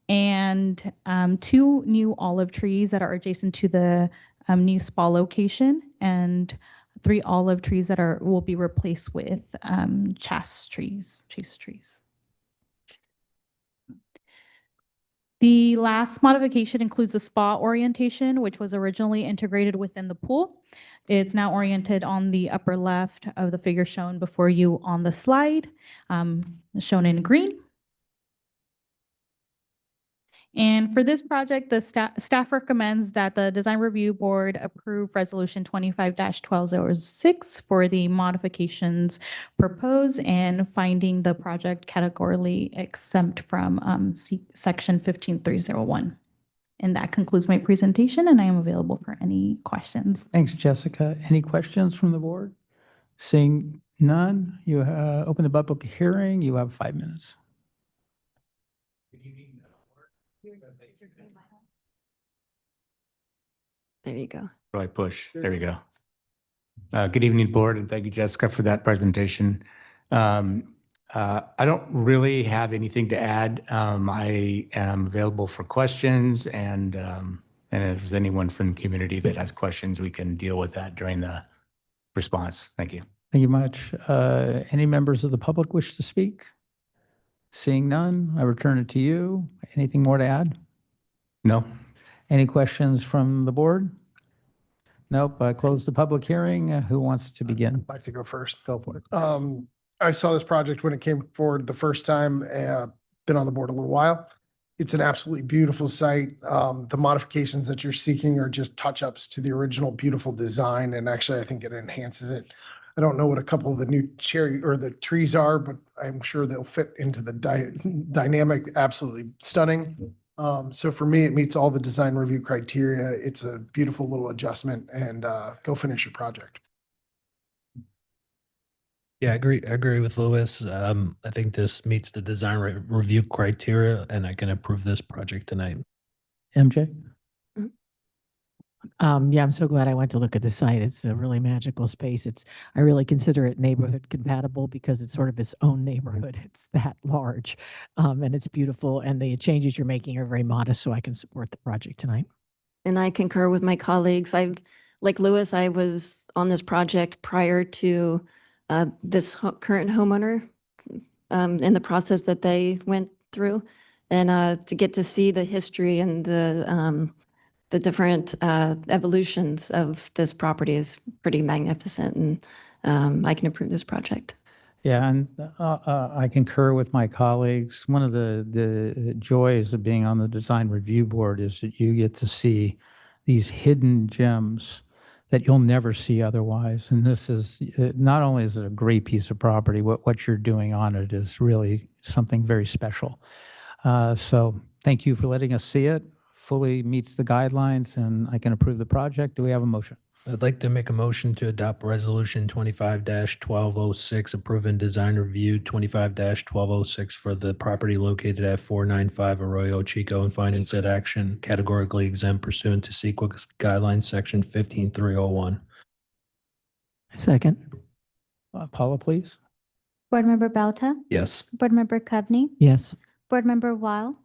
Speaker 11: and 2 new olive trees that are adjacent to the new spa location, and 3 olive trees that will be replaced with chaste trees. The last modification includes a spa orientation, which was originally integrated within the pool. It's now oriented on the upper left of the figure shown before you on the slide, shown in green. And for this project, the staff recommends that the Design Review Board approve Resolution 25-1206 for the modifications proposed and finding the project categorically exempt from Section 15301. And that concludes my presentation, and I am available for any questions.
Speaker 1: Thanks, Jessica. Any questions from the board? Seeing none, you open the public hearing. You have 5 minutes.
Speaker 5: There you go.
Speaker 16: Really push. There you go. Good evening, board, and thank you, Jessica, for that presentation. I don't really have anything to add. I am available for questions, and if there's anyone from the community that has questions, we can deal with that during the response. Thank you.
Speaker 1: Thank you much. Any members of the public wish to speak? Seeing none, I return it to you. Anything more to add?
Speaker 16: No?
Speaker 1: Any questions from the board? Nope, I close the public hearing. Who wants to begin?
Speaker 4: I'd like to go first.
Speaker 1: Go for it.
Speaker 4: I saw this project when it came forward the first time, been on the board a little while. It's an absolutely beautiful site. The modifications that you're seeking are just touch-ups to the original beautiful design, and actually I think it enhances it. I don't know what a couple of the new cherry or the trees are, but I'm sure they'll fit into the dynamic, absolutely stunning. So for me, it meets all the design review criteria. It's a beautiful little adjustment, and go finish your project.
Speaker 9: Yeah, I agree with Louis. I think this meets the design review criteria, and I can approve this project tonight.
Speaker 1: MJ?
Speaker 8: Yeah, I'm so glad I went to look at the site. It's a really magical space. I really consider it neighborhood compatible because it's sort of its own neighborhood. It's that large, and it's beautiful. And the changes you're making are very modest, so I can support the project tonight.
Speaker 5: And I concur with my colleagues. Like Louis, I was on this project prior to this current homeowner in the process that they went through. And to get to see the history and the different evolutions of this property is pretty magnificent, and I can approve this project.
Speaker 1: Yeah, and I concur with my colleagues. One of the joys of being on the design review board is that you get to see these hidden gems that you'll never see otherwise. And this is, not only is it a great piece of property, what you're doing on it is really something very special. So thank you for letting us see it. Fully meets the guidelines, and I can approve the project. Do we have a motion?
Speaker 9: I'd like to make a motion to adopt Resolution 25-1206, approving design review 25-1206 for the property located at 495 Arroyo Chico, and finding said action categorically exempt pursuant to CEQA Guidelines, Section 15301.
Speaker 8: Second.
Speaker 1: Paula, please.
Speaker 2: Board Member Bauta,
Speaker 9: Yes.
Speaker 2: Board Member Coveney,
Speaker 8: Yes.
Speaker 2: Board Member Weil,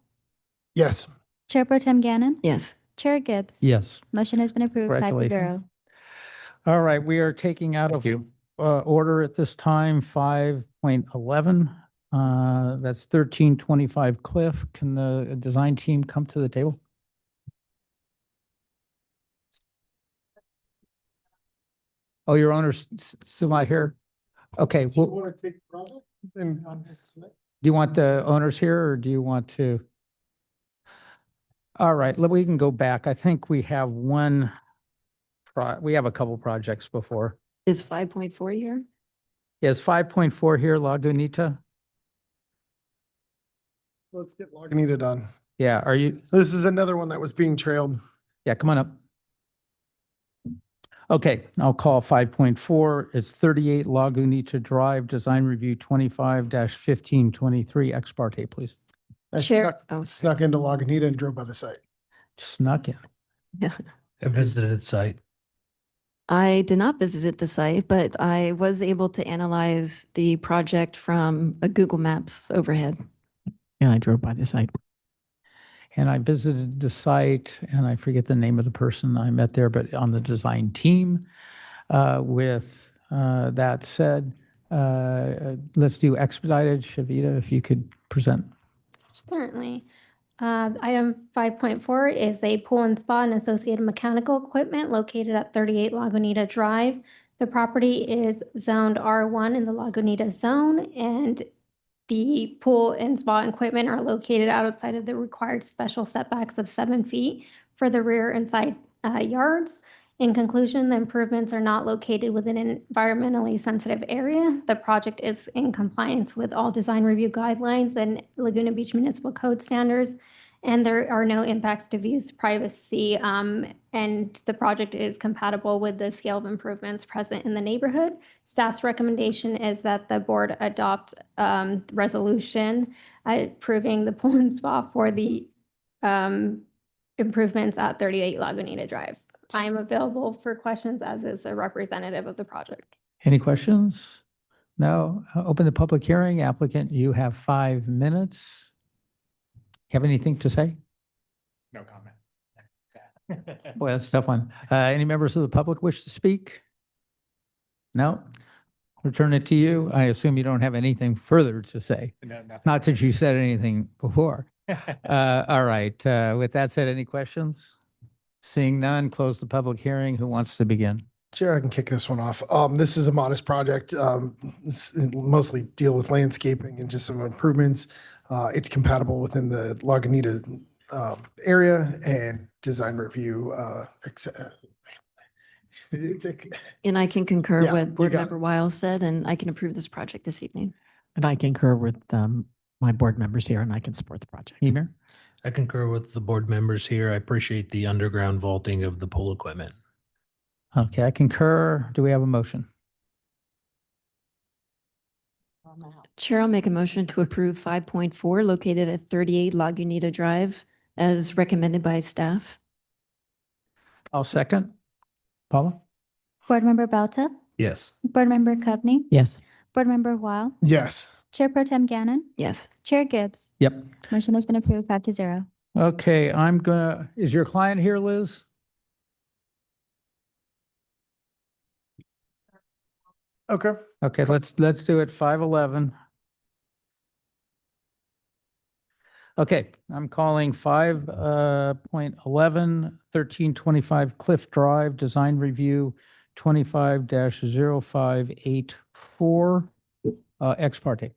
Speaker 4: Yes.
Speaker 2: Chair Pro Tem Gannon,
Speaker 5: Yes.
Speaker 2: Chair Gibbs.
Speaker 1: Yes.
Speaker 2: Motion has been approved 5-0.
Speaker 1: Congratulations. All right, we are taking out of order at this time 5.11. That's 1325 Cliff. Can the design team come to the table? Oh, your owner's still not here? Okay.
Speaker 4: Do you
Speaker 1: Well,
Speaker 4: want to take the project? And
Speaker 1: do you want the owners here, or do you want to? All right, we can go back. I think we have we have a couple projects before.
Speaker 5: Is 5.4 here?
Speaker 1: Is 5.4 here, Lagunita?
Speaker 4: let's get Lagunitas done.
Speaker 1: Yeah, are you?
Speaker 4: This is another one that was being trailed.
Speaker 1: Yeah, come on up. Okay, I'll call 5.4. It's 38 Lagunita Drive, Design Review 25-1523, ex parte, please.
Speaker 4: I
Speaker 5: Chair-
Speaker 4: snuck into Lagunita and drove by the site.
Speaker 1: Snuck in.
Speaker 5: Yeah.
Speaker 9: I visited the site.
Speaker 5: I did not visit the site, but I was able to analyze the project from a Google Maps overhead.
Speaker 8: And I drove by the site.
Speaker 1: And I visited the site, and I forget the name of the person I met there, but on the design team. With that said, let's do expedited. Shavita, if you could present.
Speaker 15: Certainly. Item 5.4 is a pool and spa and associated mechanical equipment located at 38 Lagunita Drive. The property is zoned R1 in the Lagunita zone, and the pool and spa equipment are located outside of the required special setbacks of 7 feet for the rear and side yards. In conclusion, the improvements are not located within an environmentally sensitive area. The project is in compliance with all design review guidelines and Laguna Beach Municipal Code standards, and there are no impacts to views, privacy, and the project is compatible with the scale of improvements present in the neighborhood. Staff's recommendation is that the board adopt resolution approving the pool and spa for the improvements at 38 Lagunita Drive. I am available for questions as is a representative of the project.
Speaker 1: Any questions? No? Open the public hearing. Applicant, you have 5 minutes. Have anything to say?
Speaker 16: No comment.
Speaker 1: Boy, that's a tough one. Any members of the public wish to speak? No? Return it to you. I assume you don't have anything further to say.
Speaker 16: No, nothing.
Speaker 1: Not that you said anything before. All right. With that said, any questions? Seeing none, close the public hearing. Who wants to begin?
Speaker 4: Chair, I can kick this one off. This is a modest project. It'll mostly deal with landscaping and just some improvements. It's compatible within the Lagunitas area and design review.
Speaker 5: And I can concur
Speaker 4: Yeah,
Speaker 5: with
Speaker 4: you
Speaker 5: Board
Speaker 4: got
Speaker 5: Member Weil said, and I can approve this project this evening.
Speaker 8: And I concur with my board members here, and I can support the project.
Speaker 1: Emer?
Speaker 9: I concur with the board members here. I appreciate the underground vaulting of the pool equipment.
Speaker 1: Okay, I concur. Do we have a motion?
Speaker 5: Chair, I'll make a motion to approve 5.4 located at 38 Lagunita Drive as recommended by staff.
Speaker 1: I'll second. Paula?
Speaker 2: Board Member Bauta,
Speaker 9: Yes.
Speaker 2: Board Member Kovney,
Speaker 8: Yes.
Speaker 2: Board Member Weil,
Speaker 4: Yes.
Speaker 2: Chair Pro Tem Gannon,
Speaker 5: Yes.
Speaker 2: Chair Gibbs.
Speaker 1: Yep.
Speaker 2: Motion has been approved 5-0.
Speaker 1: Okay, is your client here, Liz?
Speaker 4: Okay.
Speaker 1: Okay, let's do it 511. Okay, I'm calling 5.11, 1325 Cliff Drive, Design Review 25-0584, ex parte.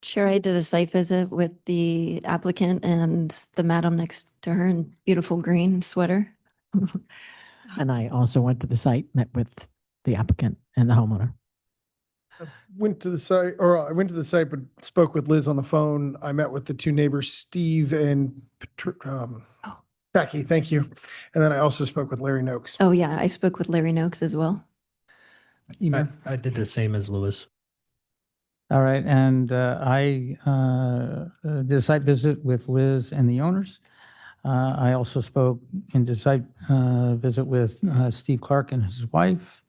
Speaker 5: Chair, I did a site visit with the applicant and the madam next to her in beautiful green sweater.
Speaker 8: And I also went to the site, met with the applicant and the homeowner.
Speaker 4: I went to the site, but spoke with Liz on the phone. I met with the two neighbors, Steve and Becky. Thank you. And then I also spoke with Larry Noakes.
Speaker 5: Oh, yeah, I spoke with Larry Noakes as well.
Speaker 9: I did the same as Lewis.
Speaker 1: All right, and I did a site visit with Liz and the owners. I also spoke and did a site visit with Steve Clark and his wife,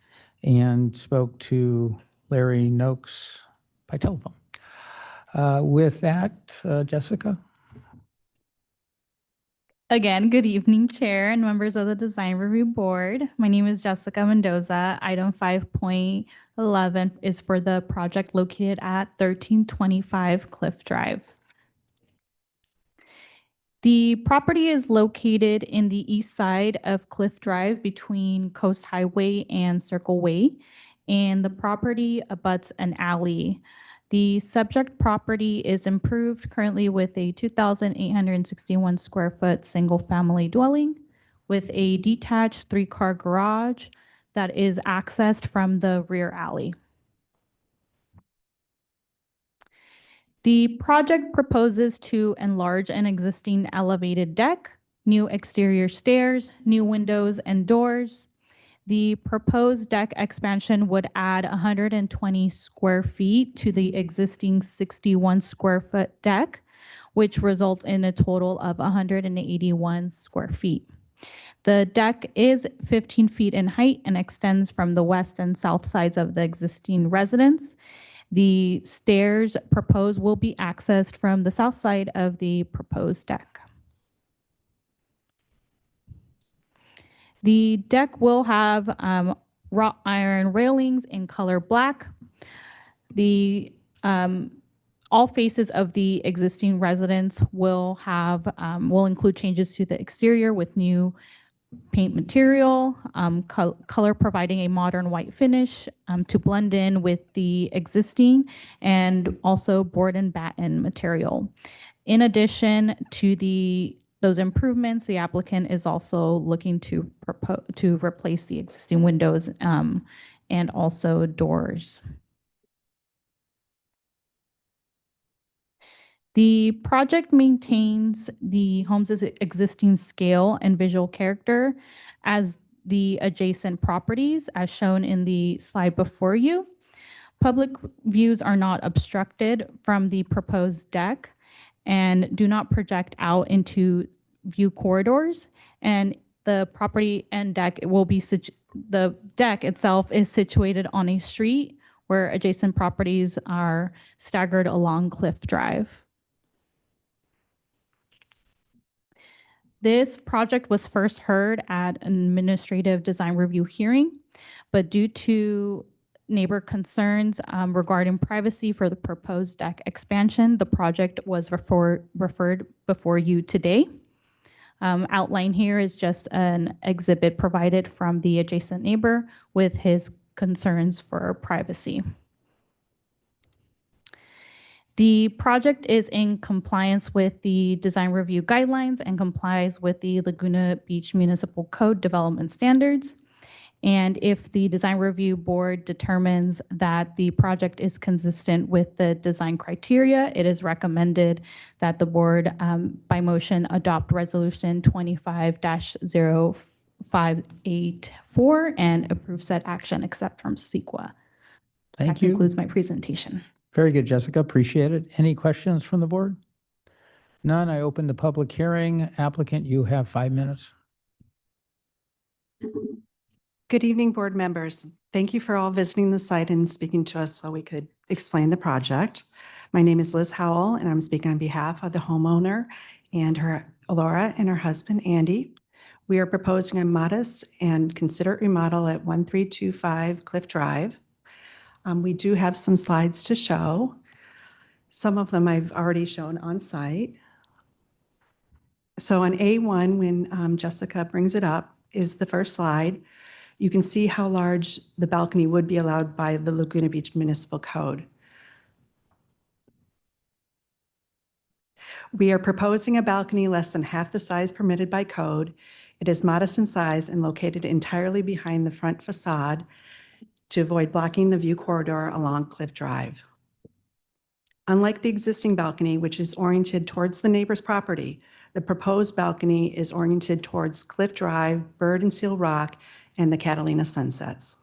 Speaker 1: and spoke to Larry Noakes by telephone. With that, Jessica?
Speaker 11: Again, good evening, Chair and members of the Design Review Board. My name is Jessica Mendoza. Item 5.11 is for the project located at 1325 Cliff Drive. The property is located in the east side of Cliff Drive between Coast Highway and Circle Way, and the property abuts an alley. The subject property is improved currently with a 2,861 square foot single family dwelling with a detached 3-car garage that is accessed from the rear alley. The project proposes to enlarge an existing elevated deck, new exterior stairs, new windows and doors. The proposed deck expansion would add 120 square feet to the existing 61 square foot deck, which results in a total of 181 square feet. The deck is 15 feet in height and extends from the west and south sides of the existing residence. The stairs proposed will be accessed from the south side of the proposed deck. The deck will have wrought iron railings in color black. The all faces of the existing residence will have will include changes to the exterior with new paint material, color providing a modern white finish to blend in with the existing, and also board and batten material. In addition to those improvements, the applicant is also looking to replace the existing windows and also doors. The project maintains the home's existing scale and visual character as the adjacent properties, as shown in the slide before you. Public views are not obstructed from the proposed deck and do not project out into view corridors, and the property and deck will be, the deck itself is situated on a street where adjacent properties are staggered along Cliff Drive. This project was first heard at an administrative design review hearing, but due to neighbor concerns regarding privacy for the proposed deck expansion, the project was referred before you today. Outlined here is just an exhibit provided from the adjacent neighbor with his concerns for privacy. The project is in compliance with the design review guidelines and complies with the Laguna Beach Municipal Code development standards. And if the design review board determines that the project is consistent with the design criteria, it is recommended that the board by motion adopt resolution 25-0584 and approve said action except from CEQA.
Speaker 1: Thank
Speaker 11: That
Speaker 1: you.
Speaker 11: concludes my presentation.
Speaker 1: Very good, Jessica. Appreciate it. Any questions from the board? None. I open the public hearing. Applicant, you have 5 minutes.
Speaker 17: Good evening, board members. Thank you for all visiting the site and speaking to us so we could explain the project. My name is Liz Howell, and I'm speaking on behalf of the homeowner and her Laura and her husband, Andy. We are proposing a modest and considerate remodel at 1325 Cliff Drive. We do have some slides to show. Some of them I've already shown on site. So on A1, when Jessica brings it up, is the first slide. You can see how large the balcony would be allowed by the Laguna Beach Municipal Code. We are proposing a balcony less than half the size permitted by code. It is modest in size and located entirely behind the front facade to avoid blocking the view corridor along Cliff Drive. Unlike the existing balcony, which is oriented towards the neighbor's property, the proposed balcony is oriented towards Cliff Drive, Bird and Seal Rock, and the Catalina Sunsets.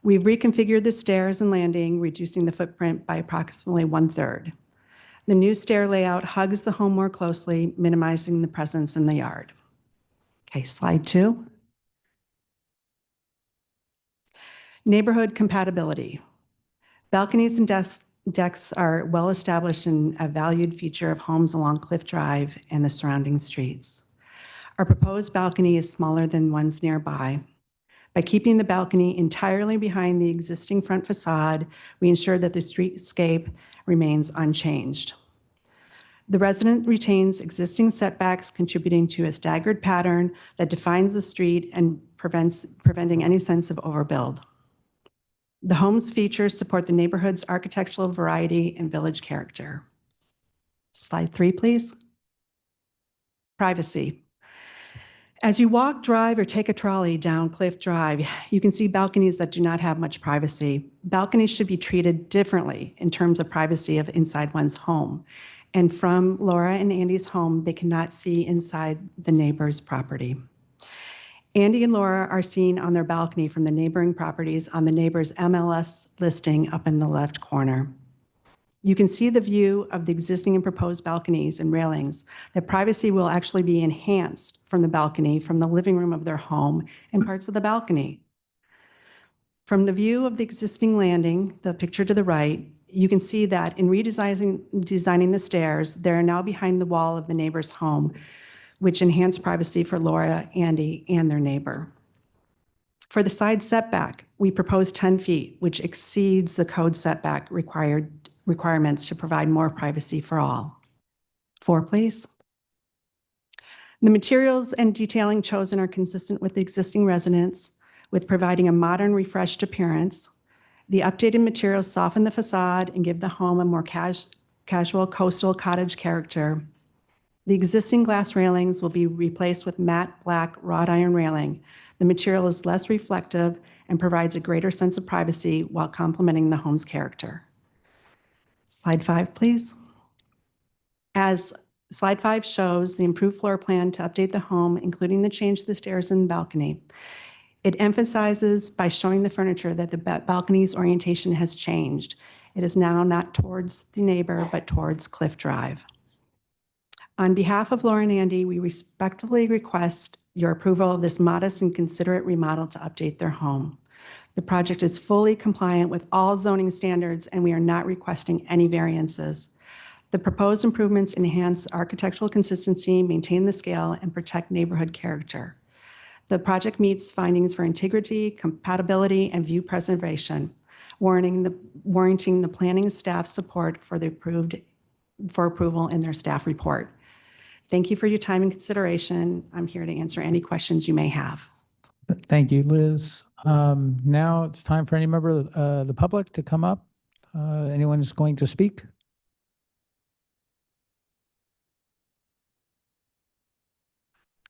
Speaker 17: We've reconfigured the stairs and landing, reducing the footprint by approximately 1/3. The new stair layout hugs the home more closely, minimizing the presence in the yard. Okay, slide 2. Neighborhood compatibility. Balconies and decks are well established and a valued feature of homes along Cliff Drive and the surrounding streets. Our proposed balcony is smaller than ones nearby. By keeping the balcony entirely behind the existing front facade, we ensure that the streetscape remains unchanged. The resident retains existing setbacks, contributing to a staggered pattern that defines the street and preventing any sense of overbuild. The home's features support the neighborhood's architectural variety and village character. Slide 3, please. Privacy. As you walk, drive, or take a trolley down Cliff Drive, you can see balconies that do not have much privacy. Balconies should be treated differently in terms of privacy of inside one's home. And from Laura and Andy's home, they cannot see inside the neighbor's property. Andy and Laura are seen on their balcony from the neighboring properties on the neighbor's MLS listing up in the left corner. You can see the view of the existing and proposed balconies and railings. The privacy will actually be enhanced from the balcony, from the living room of their home and parts of the balcony. From the view of the existing landing, the picture to the right, you can see that in designing the stairs, they're now behind the wall of the neighbor's home, which enhance privacy for Laura, Andy, and their neighbor. For the side setback, we propose 10 feet, which exceeds the code setback requirements to provide more privacy for all. 4, please. The materials and detailing chosen are consistent with the existing residents, with providing a modern, refreshed appearance. The updated materials soften the facade and give the home a more casual coastal cottage character. The existing glass railings will be replaced with matte black wrought iron railing. The material is less reflective and provides a greater sense of privacy while complementing the home's character. Slide 5, please. As slide 5 shows the improved floor plan to update the home, including the change to the stairs and balcony. It emphasizes by showing the furniture that the balcony's orientation has changed. It is now not towards the neighbor, but towards Cliff Drive. On behalf of Laura and Andy, we respectfully request your approval of this modest and considerate remodel to update their home. The project is fully compliant with all zoning standards, and we are not requesting any variances. The proposed improvements enhance architectural consistency, maintain the scale, and protect neighborhood character. The project meets findings for integrity, compatibility, and view preservation, warranting the planning staff's support for approval in their staff report. Thank you for your time and consideration. I'm here to answer any questions you may have.
Speaker 1: Thank you, Liz. Now it's time for any member of the public to come up. Anyone who's going to speak?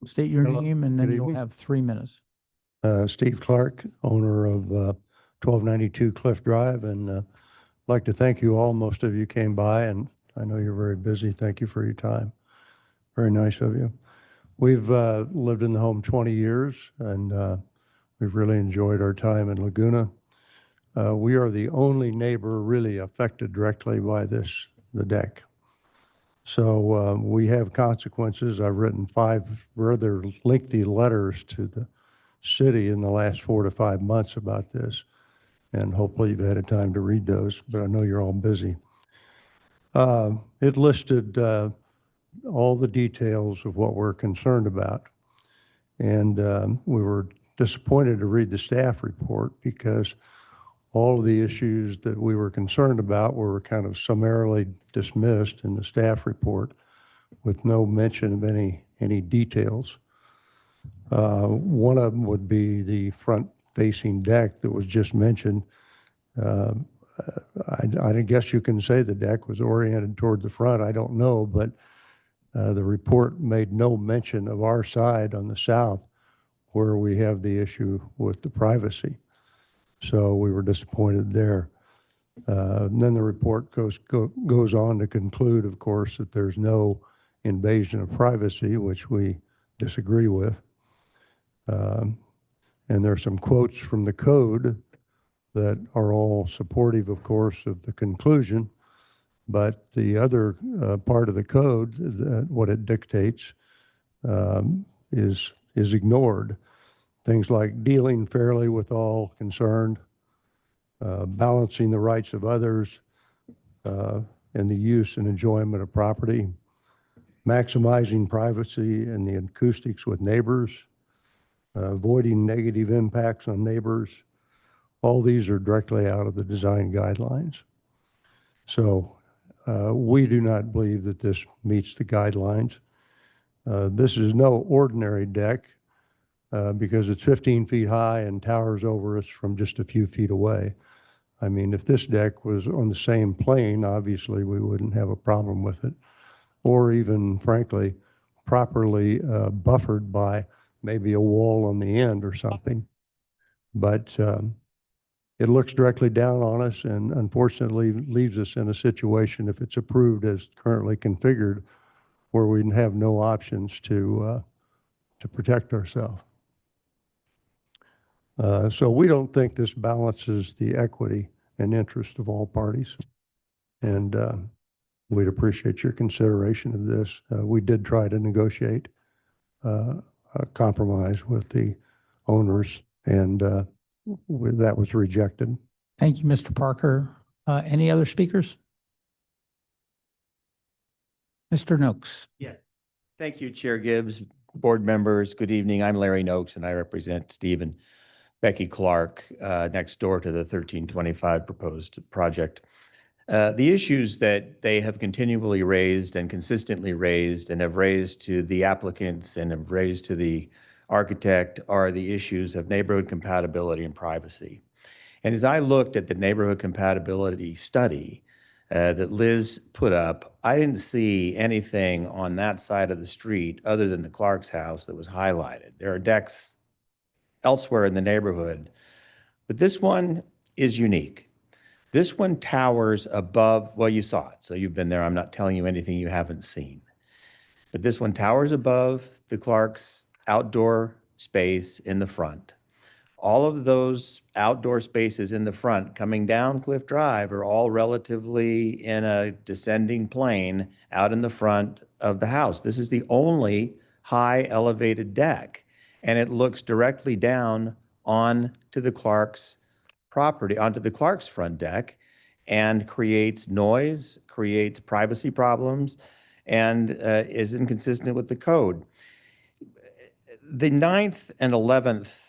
Speaker 1: State your
Speaker 18: Hello.
Speaker 1: name and then
Speaker 18: Good
Speaker 1: you'll
Speaker 18: evening.
Speaker 1: have 3 minutes.
Speaker 18: Steve Clark, owner of 1292 Cliff Drive, and I'd like to thank you all. Most of you came by, and I know you're very busy. Thank you for your time. Very nice of you. We've lived in the home 20 years, and we've really enjoyed our time in Laguna. We are the only neighbor really affected directly by the deck. So we have consequences. I've written 5 rather lengthy letters to the city in the last 4 to 5 months about this, and hopefully you've had a time to read those, but I know you're all busy. It listed all the details of what we're concerned about, and we were disappointed to read the staff report because all of the issues that we were concerned about were kind of summarily dismissed in the staff report with no mention of any details. One of them would be the front-facing deck that was just mentioned. I guess you can say the deck was oriented toward the front. I don't know, but the report made no mention of our side on the south where we have the issue with the privacy. So we were disappointed there. And then the report goes on to conclude, of course, that there's no invasion of privacy, which we disagree with. And there are some quotes from the code that are all supportive, of course, of the conclusion. But the other part of the code, what it dictates, is ignored. Things like dealing fairly with all concerned, balancing the rights of others, and the use and enjoyment of property, maximizing privacy and the acoustics with neighbors, avoiding negative impacts on neighbors. All these are directly out of the design guidelines. So we do not believe that this meets the guidelines. This is no ordinary deck because it's 15 feet high and towers over us from just a few feet away. I mean, if this deck was on the same plane, obviously we wouldn't have a problem with it, or even, frankly, properly buffered by maybe a wall on the end or something. But it looks directly down on us and unfortunately leaves us in a situation, if it's approved as currently configured, where we have no options to protect ourselves. So we don't think this balances the equity and interest of all parties. And we'd appreciate your consideration of this. We did try to negotiate a compromise with the owners, and that was rejected.
Speaker 1: Thank you, Mr. Parker. Any other speakers? Mr. Noakes.
Speaker 19: Yeah. Thank you, Chair Gibbs, board members. Good evening. I'm Larry Noakes, and I represent Steve and Becky Clark next door to the 1325 proposed project. The issues that they have continually raised and consistently raised and have raised to the applicants and have raised to the architect are the issues of neighborhood compatibility and privacy. And as I looked at the neighborhood compatibility study that Liz put up, I didn't see anything on that side of the street other than the Clark's house that was highlighted. There are decks elsewhere in the neighborhood, but this one is unique. This one towers above, well, you saw it, so you've been there. I'm not telling you anything you haven't seen. But this one towers above the Clark's outdoor space in the front. All of those outdoor spaces in the front coming down Cliff Drive are all relatively in a descending plane out in the front of the house. This is the only high elevated deck, and it looks directly down onto the Clark's property, onto the Clark's front deck, and creates noise, creates privacy problems, and is inconsistent with the code. The 9th and 11th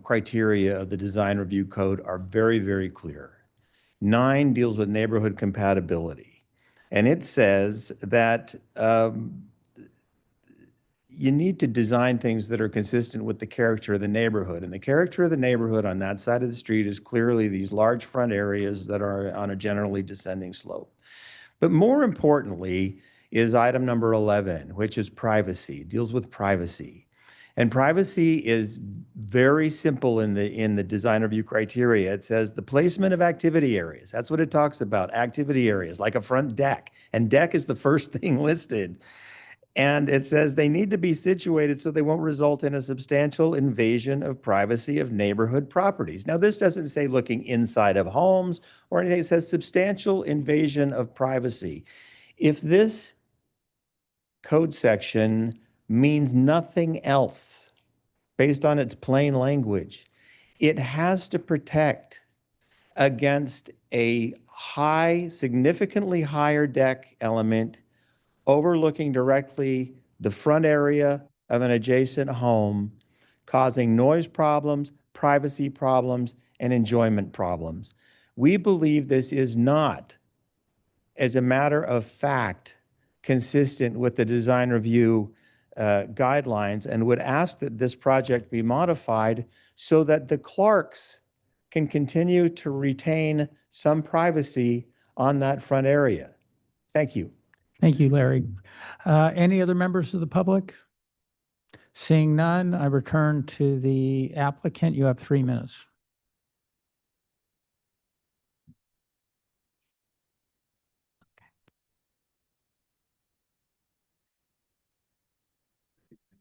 Speaker 19: criteria of the design review code are very, very clear. 9 deals with neighborhood compatibility, and it says that you need to design things that are consistent with the character of the neighborhood. And the character of the neighborhood on that side of the street is clearly these large front areas that are on a generally descending slope. But more importantly is item number 11, which is privacy, deals with privacy. And privacy is very simple in the design review criteria. It says the placement of activity areas. That's what it talks about, activity areas, like a front deck. And deck is the first thing listed. And it says they need to be situated so they won't result in a substantial invasion of privacy of neighborhood properties. Now, this doesn't say looking inside of homes or anything. It says substantial invasion of privacy. If this code section means nothing else based on its plain language, it has to protect against a high, significantly higher deck element overlooking directly the front area of an adjacent home, causing noise problems, privacy problems, and enjoyment problems. We believe this is not, as a matter of fact, consistent with the design review guidelines, and would ask that this project be modified so that the Clarks can continue to retain some privacy on that front area. Thank you.
Speaker 1: Thank you, Larry. Any other members of the public? Seeing none, I return to the applicant. You have 3 minutes.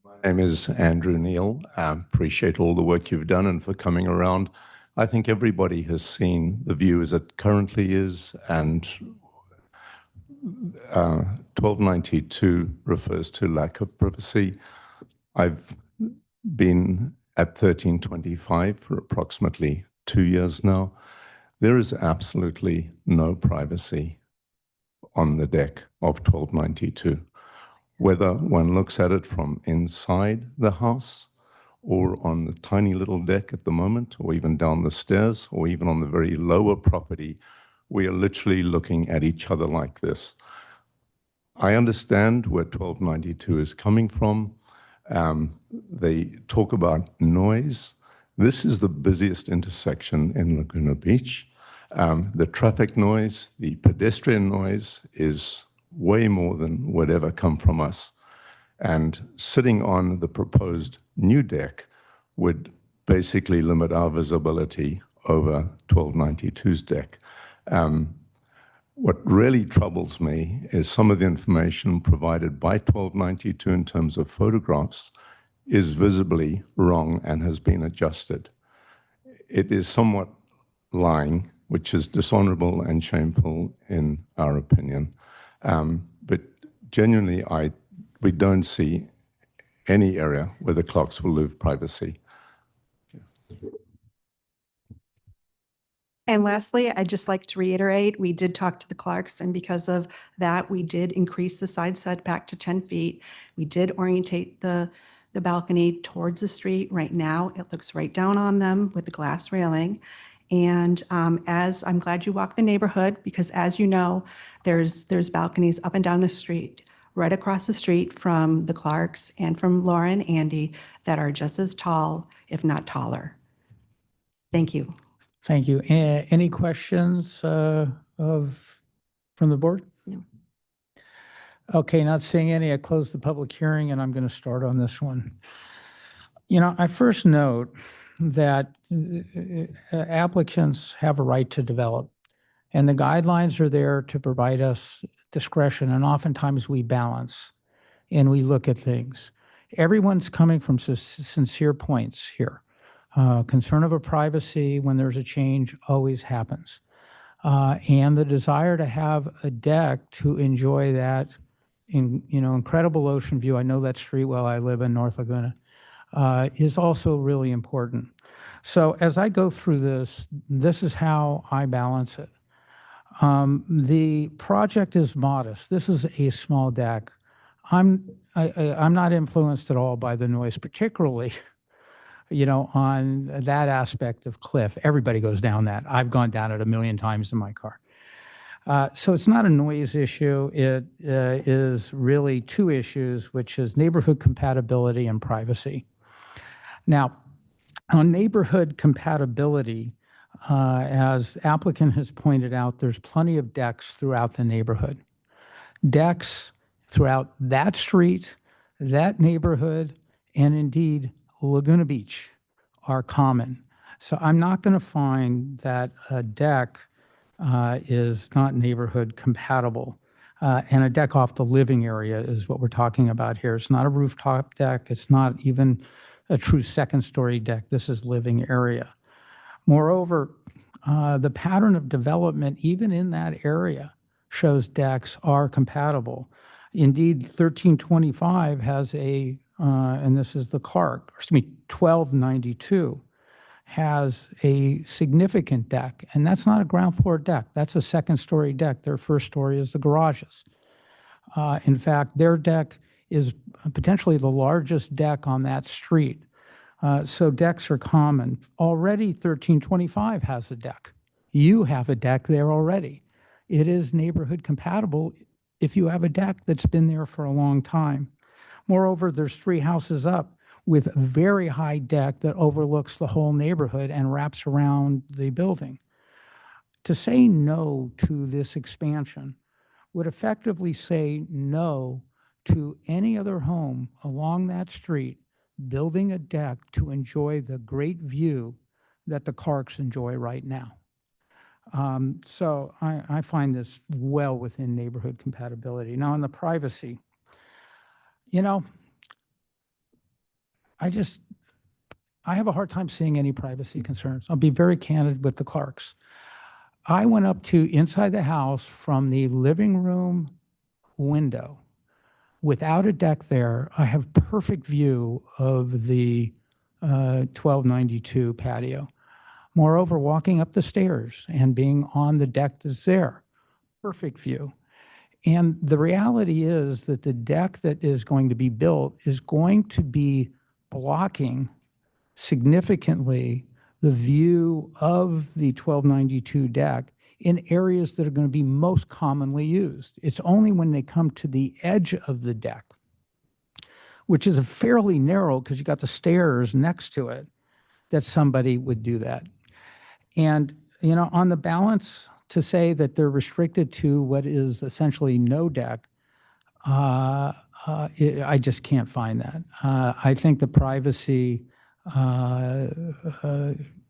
Speaker 20: My name is Andrew Neal. I appreciate all the work you've done and for coming around. I think everybody has seen the view as it currently is, and 1292 refers to lack of privacy. I've been at 1325 for approximately 2 years now. There is absolutely no privacy on the deck of 1292. Whether one looks at it from inside the house or on the tiny little deck at the moment, or even down the stairs, or even on the very lower property, we are literally looking at each other like this. I understand where 1292 is coming from. They talk about noise. This is the busiest intersection in Laguna Beach. The traffic noise, the pedestrian noise is way more than would ever come from us. And sitting on the proposed new deck would basically limit our visibility over 1292's deck. What really troubles me is some of the information provided by 1292 in terms of photographs is visibly wrong and has been adjusted. It is somewhat lying, which is dishonorable and shameful in our opinion. But genuinely, we don't see any area where the Clarks will lose privacy.
Speaker 17: And lastly, I'd just like to reiterate, we did talk to the Clarks, and because of that, we did increase the side setback to 10 feet. We did orientate the balcony towards the street. Right now, it looks right down on them with the glass railing. And as I'm glad you walked the neighborhood, because as you know, there's balconies up and down the street, right across the street from the Clarks and from Laura and Andy that are just as tall, if not taller. Thank you.
Speaker 1: Thank you. Any questions from the board?
Speaker 5: No.
Speaker 1: Okay, not seeing any. I close the public hearing, and I'm going to start on this one. You know, I first note that applicants have a right to develop, and the guidelines are there to provide us discretion, and oftentimes we balance and we look at things. Everyone's coming from sincere points here. Concern over privacy when there's a change always happens. And the desire to have a deck to enjoy that incredible ocean view. I know that street well. I live in North Laguna. Is also really important. So as I go through this, this is how I balance it. The project is modest. This is a small deck. I'm not influenced at all by the noise, particularly, on that aspect of Cliff. Everybody goes down that. I've gone down it 1,000,000 times in my car. So it's not a noise issue. It is really two issues, which is neighborhood compatibility and privacy. Now, on neighborhood compatibility, as applicant has pointed out, there's plenty of decks throughout the neighborhood. Decks throughout that street, that neighborhood, and indeed Laguna Beach are common. So I'm not going to find that a deck is not neighborhood compatible. And a deck off the living area is what we're talking about here. It's not a rooftop deck. It's not even a true second-story deck. This is living area. Moreover, the pattern of development, even in that area, shows decks are compatible. Indeed, 1325 has and this is the Clark, 1292, has a significant deck, and that's not a ground floor deck. That's a second-story deck. Their first story is the garages. In fact, their deck is potentially the largest deck on that street. So decks are common. Already 1325 has a deck. You have a deck there already. It is neighborhood compatible if you have a deck that's been there for a long time. Moreover, there's 3 houses up with a very high deck that overlooks the whole neighborhood and wraps around the building. To say no to this expansion would effectively say no to any other home along that street building a deck to enjoy the great view that the Clarks enjoy right now. So I find this well within neighborhood compatibility. Now, on the privacy, I have a hard time seeing any privacy concerns. I'll be very candid with the Clarks. I went up to inside the house from the living room window. Without a deck there, I have perfect view of the 1292 patio. Moreover, walking up the stairs and being on the deck that's there, perfect view. And the reality is that the deck that is going to be built is going to be blocking significantly the view of the 1292 deck in areas that are going to be most commonly used. It's only when they come to the edge of the deck, which is a fairly narrow because you got the stairs next to it, that somebody would do that. And, on the balance, to say that they're restricted to what is essentially no deck, I just can't find that. I think the privacy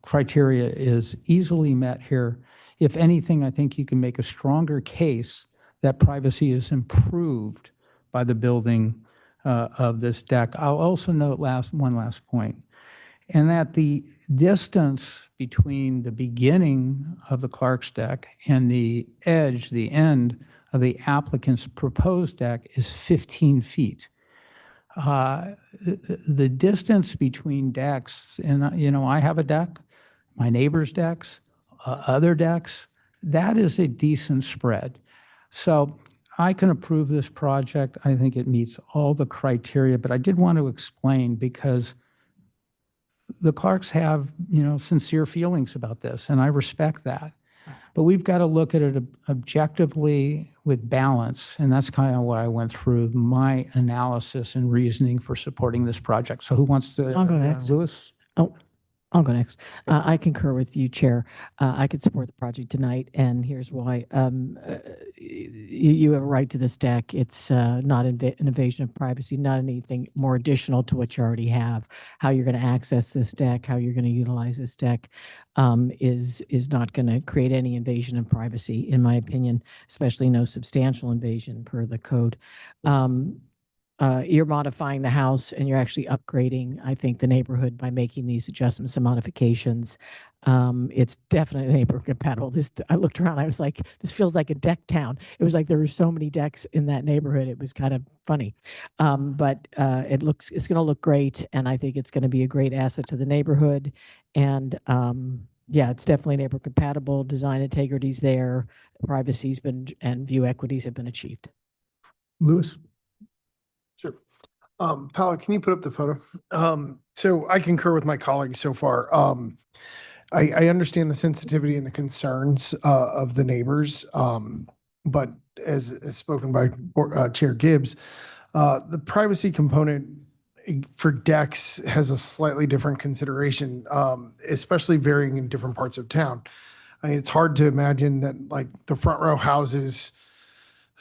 Speaker 1: criteria is easily met here. If anything, I think you can make a stronger case that privacy is improved by the building of this deck. I'll also note one last point, and that the distance between the beginning of the Clark's deck and the edge, the end of the applicant's proposed deck is 15 feet. The distance between decks, and I have a deck, my neighbor's decks, other decks, that is a decent spread. So I can approve this project. I think it meets all the criteria, but I did want to explain because the Clarks have, sincere feelings about this, and I respect that. But we've got to look at it objectively with balance, and that's kind of why I went through my analysis and reasoning for supporting this project. So who wants to?
Speaker 8: I'll go next.
Speaker 1: Louis?
Speaker 8: Oh, I'll go next. I concur with you, Chair. I could support the project tonight, and here's why. You have a right to this deck. It's not an invasion of privacy, not anything more additional to what you already have. How you're going to access this deck, how you're going to utilize this deck is not going to create any invasion of privacy, in my opinion, especially no substantial invasion per the code. you're modifying the house and you're actually upgrading, I think, the neighborhood by making these adjustments and modifications. It's definitely neighborhood compatible. I looked around, I was like, this feels like a deck town. It was like there were so many decks in that neighborhood. It was kind of funny. But it's going to look great. And I think it's going to be a great asset to the neighborhood. And yeah, it's definitely neighborhood compatible. Design integrity's there. Privacy's been, and view equities have been achieved.
Speaker 4: Lewis? Sure. Paolo, can you put up the photo? So I concur with my colleagues so far. I understand the sensitivity and the concerns of the neighbors, but as spoken by Chair Gibbs, the privacy component for decks has a slightly different consideration, especially varying in different parts of town. I mean, it's hard to imagine that like the front row houses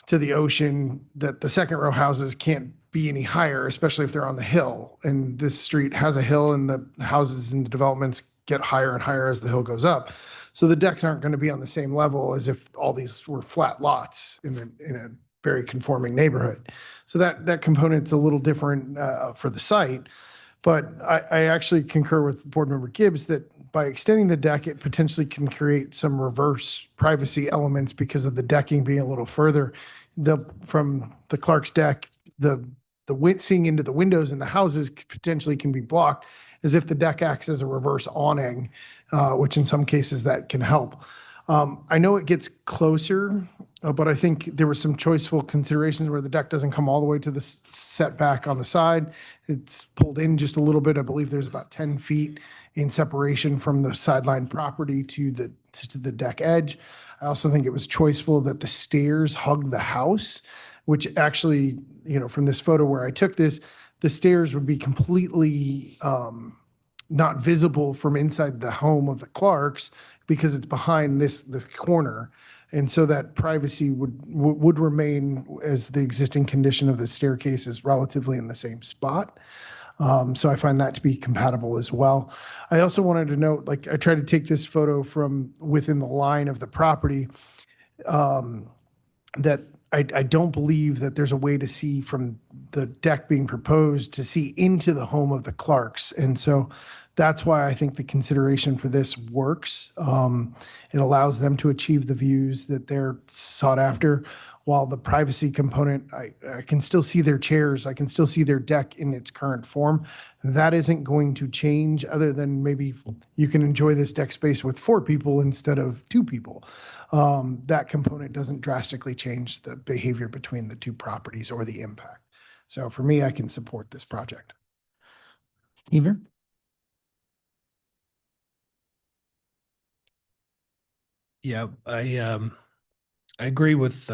Speaker 4: to the ocean, that the second row houses can't be any higher, especially if they're on the hill. And this street has a hill and the houses and the developments get higher and higher as the hill goes up. So the decks aren't going to be on the same level as if all these were flat lots in a very conforming neighborhood. So that component's a little different for the site. But I actually concur with Board Member Gibbs that by extending the deck, it potentially can create some reverse privacy elements because of the decking being a little further. From the Clark's deck, seeing into the windows in the houses potentially can be blocked as if the deck acts as a reverse awning, which in some cases that can help. I know it gets closer, but I think there were some choiceful considerations where the deck doesn't come all the way to the setback on the side. It's pulled in just a little bit. I believe there's about 10 feet in separation from the sideline property to the deck edge. I also think it was choiceful that the stairs hug the house, which actually, from this photo where I took this, the stairs would be completely not visible from inside the home of the Clarks because it's behind this corner. And so that privacy would remain as the existing condition of the staircase is relatively in the same spot. So I find that to be compatible as well. I also wanted to note, like I tried to take this photo from within the line of the property, that I don't believe that there's a way to see from the deck being proposed to see into the home of the Clarks. And so that's why I think the consideration for this works. It allows them to achieve the views that they're sought after, while the privacy component, I can still see their chairs. I can still see their deck in its current form. That isn't going to change other than maybe you can enjoy this deck space with 4 people instead of 2 people. That component doesn't drastically change the behavior between the 2 properties or the impact. So for me, I can support this project.
Speaker 1: Ever?
Speaker 9: Yeah, I agree with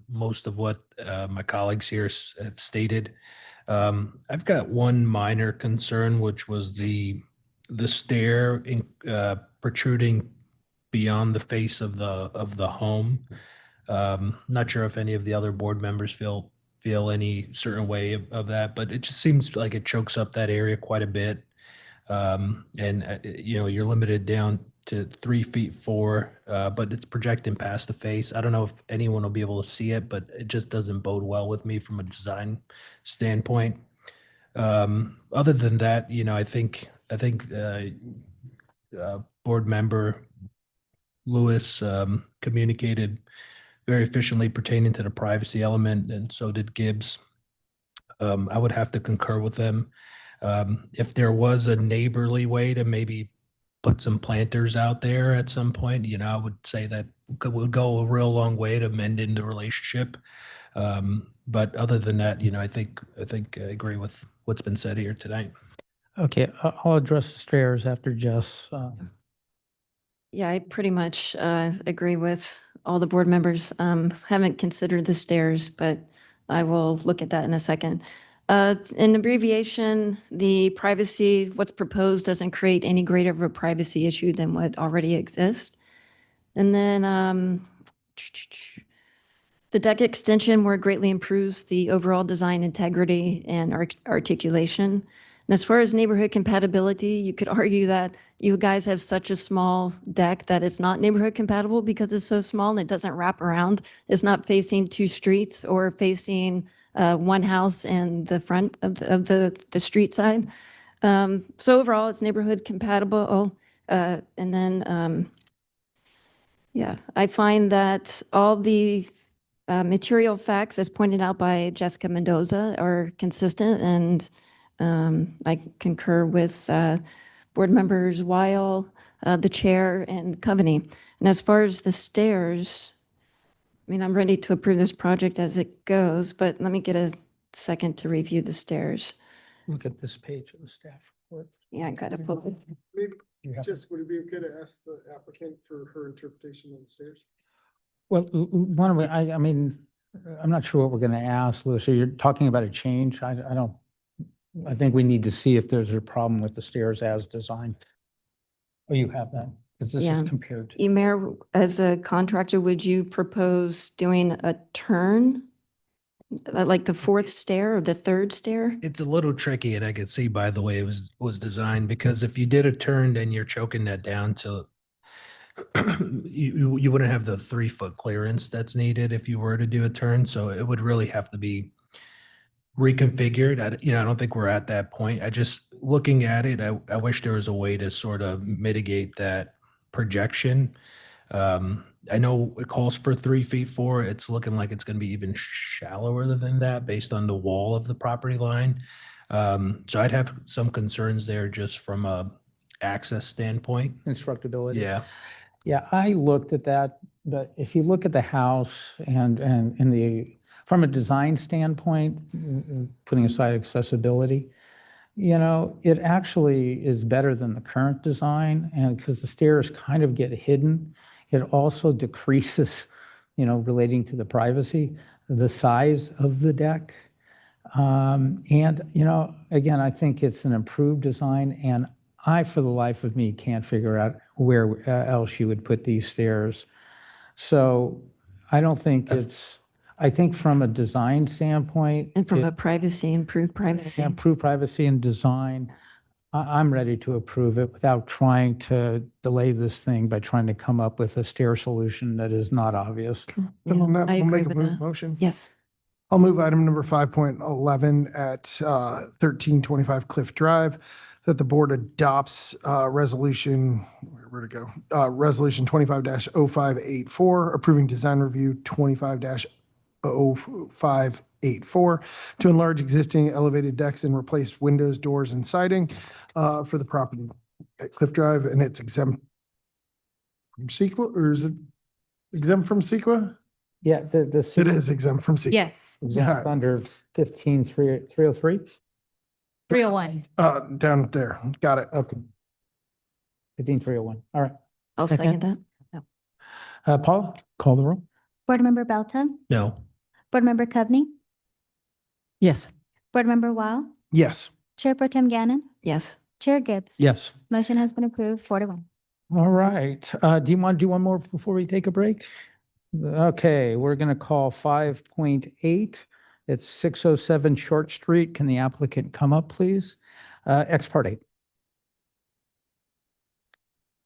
Speaker 9: most of what my colleagues here have stated. I've got one minor concern, which was the stair protruding beyond the face of the home. Not sure if any of the other board members feel any certain way of that, but it just seems like it chokes up that area quite a bit. You're limited down to 3 feet 4, but it's projecting past the face. I don't know if anyone will be able to see it, but it just doesn't bode well with me from a design standpoint. Other than that, I think board member Lewis communicated very efficiently pertaining to the privacy element, and so did Gibbs. I would have to concur with them. If there was a neighborly way to maybe put some planters out there at some point, I would say that would go a real long way to mending the relationship. But other than that, I think I agree with what's been said here tonight.
Speaker 1: Okay, I'll address the stairs after Jess.
Speaker 5: Yeah, I pretty much agree with all the board members. Haven't considered the stairs, but I will look at that in a second. In abbreviation, the privacy, what's proposed doesn't create any greater of a privacy issue than what already exists. And then the deck extension more greatly improves the overall design integrity and articulation. And as far as neighborhood compatibility, you could argue that you guys have such a small deck that it's not neighborhood compatible because it's so small and it doesn't wrap around. It's not facing 2 streets or facing one house in the front of the street side. So overall, it's neighborhood compatible. And then, yeah, I find that all the material facts, as pointed out by Jessica Mendoza, are consistent, and I concur with board members Weil, the chair, and Coveney. And as far as the stairs, I mean, I'm ready to approve this project as it goes, but let me get a second to review the stairs.
Speaker 1: Look at this page of the staff report.
Speaker 5: Yeah, I got to pull it.
Speaker 4: Maybe,
Speaker 1: You have-
Speaker 4: just, would it be okay to ask the applicant for her interpretation on the stairs?
Speaker 1: Well, why don't we, I mean, I'm not sure what we're going to ask, Louis. So you're talking about a change? I don't, I think we need to see if there's a problem with the stairs as designed. Oh, you have that, because this
Speaker 5: Yeah.
Speaker 1: is compared.
Speaker 5: Emer, as a contractor, would you propose doing a turn? Like the fourth stair or the third stair?
Speaker 9: It's a little tricky, and I could see by the way it was designed, because if you did a turn, then you're choking that down to you wouldn't have the 3-foot clearance that's needed if you were to do a turn. So it would really have to be reconfigured. I don't think we're at that point. I just, looking at it, I wish there was a way to sort of mitigate that projection. I know it calls for 3 feet 4. It's looking like it's going to be even shallower than that based on the wall of the property line. So I'd have some concerns there just from a access standpoint.
Speaker 1: Constructability.
Speaker 9: Yeah.
Speaker 1: Yeah, I looked at that, but if you look at the house and in the, from a design standpoint, putting aside accessibility, it actually is better than the current design, and because the stairs kind of get hidden, it also decreases, relating to the privacy, the size of the deck. And, again, I think it's an improved design, and I, for the life of me, can't figure out where else you would put these stairs. So I don't think I think from a design standpoint.
Speaker 5: And from a privacy, improved privacy.
Speaker 1: Improved privacy and design, I'm ready to approve it without trying to delay this thing by trying to come up with a stair solution that is not obvious.
Speaker 4: Then on that,
Speaker 5: I
Speaker 4: we'll
Speaker 5: agree
Speaker 4: make a
Speaker 5: with that.
Speaker 4: motion.
Speaker 5: Yes.
Speaker 4: I'll move item number 5.11 at 1325 Cliff Drive, that the board adopts resolution, where'd it go? Resolution 25-0584, approving design review 25-0584 to enlarge existing elevated decks and replace windows, doors, and siding for the property at Cliff Drive, and it's exempt from CEQA, or is it exempt from CEQA?
Speaker 1: Yeah, the.
Speaker 4: It is exempt from CEQA.
Speaker 11: Yes,
Speaker 1: Exempt under 15-303.
Speaker 11: 301.
Speaker 4: Down there. Got it.
Speaker 1: Okay. 15-301. All right.
Speaker 5: I'll second that. No.
Speaker 1: Paul, call the roll.
Speaker 2: Board Member Belta,
Speaker 9: No.
Speaker 2: Board Member Coveney,
Speaker 8: Yes.
Speaker 2: Board Member Weil,
Speaker 4: Yes.
Speaker 2: Chair Pro Tem Gannon,
Speaker 5: Yes.
Speaker 2: Chair Gibbs.
Speaker 1: Yes.
Speaker 2: Motion has been approved 4-1.
Speaker 1: All right. Do you want to do one more before we take a break? Okay, we're going to call 5.8. It's 607 Short Street. Can the applicant come up, please? Ex parte.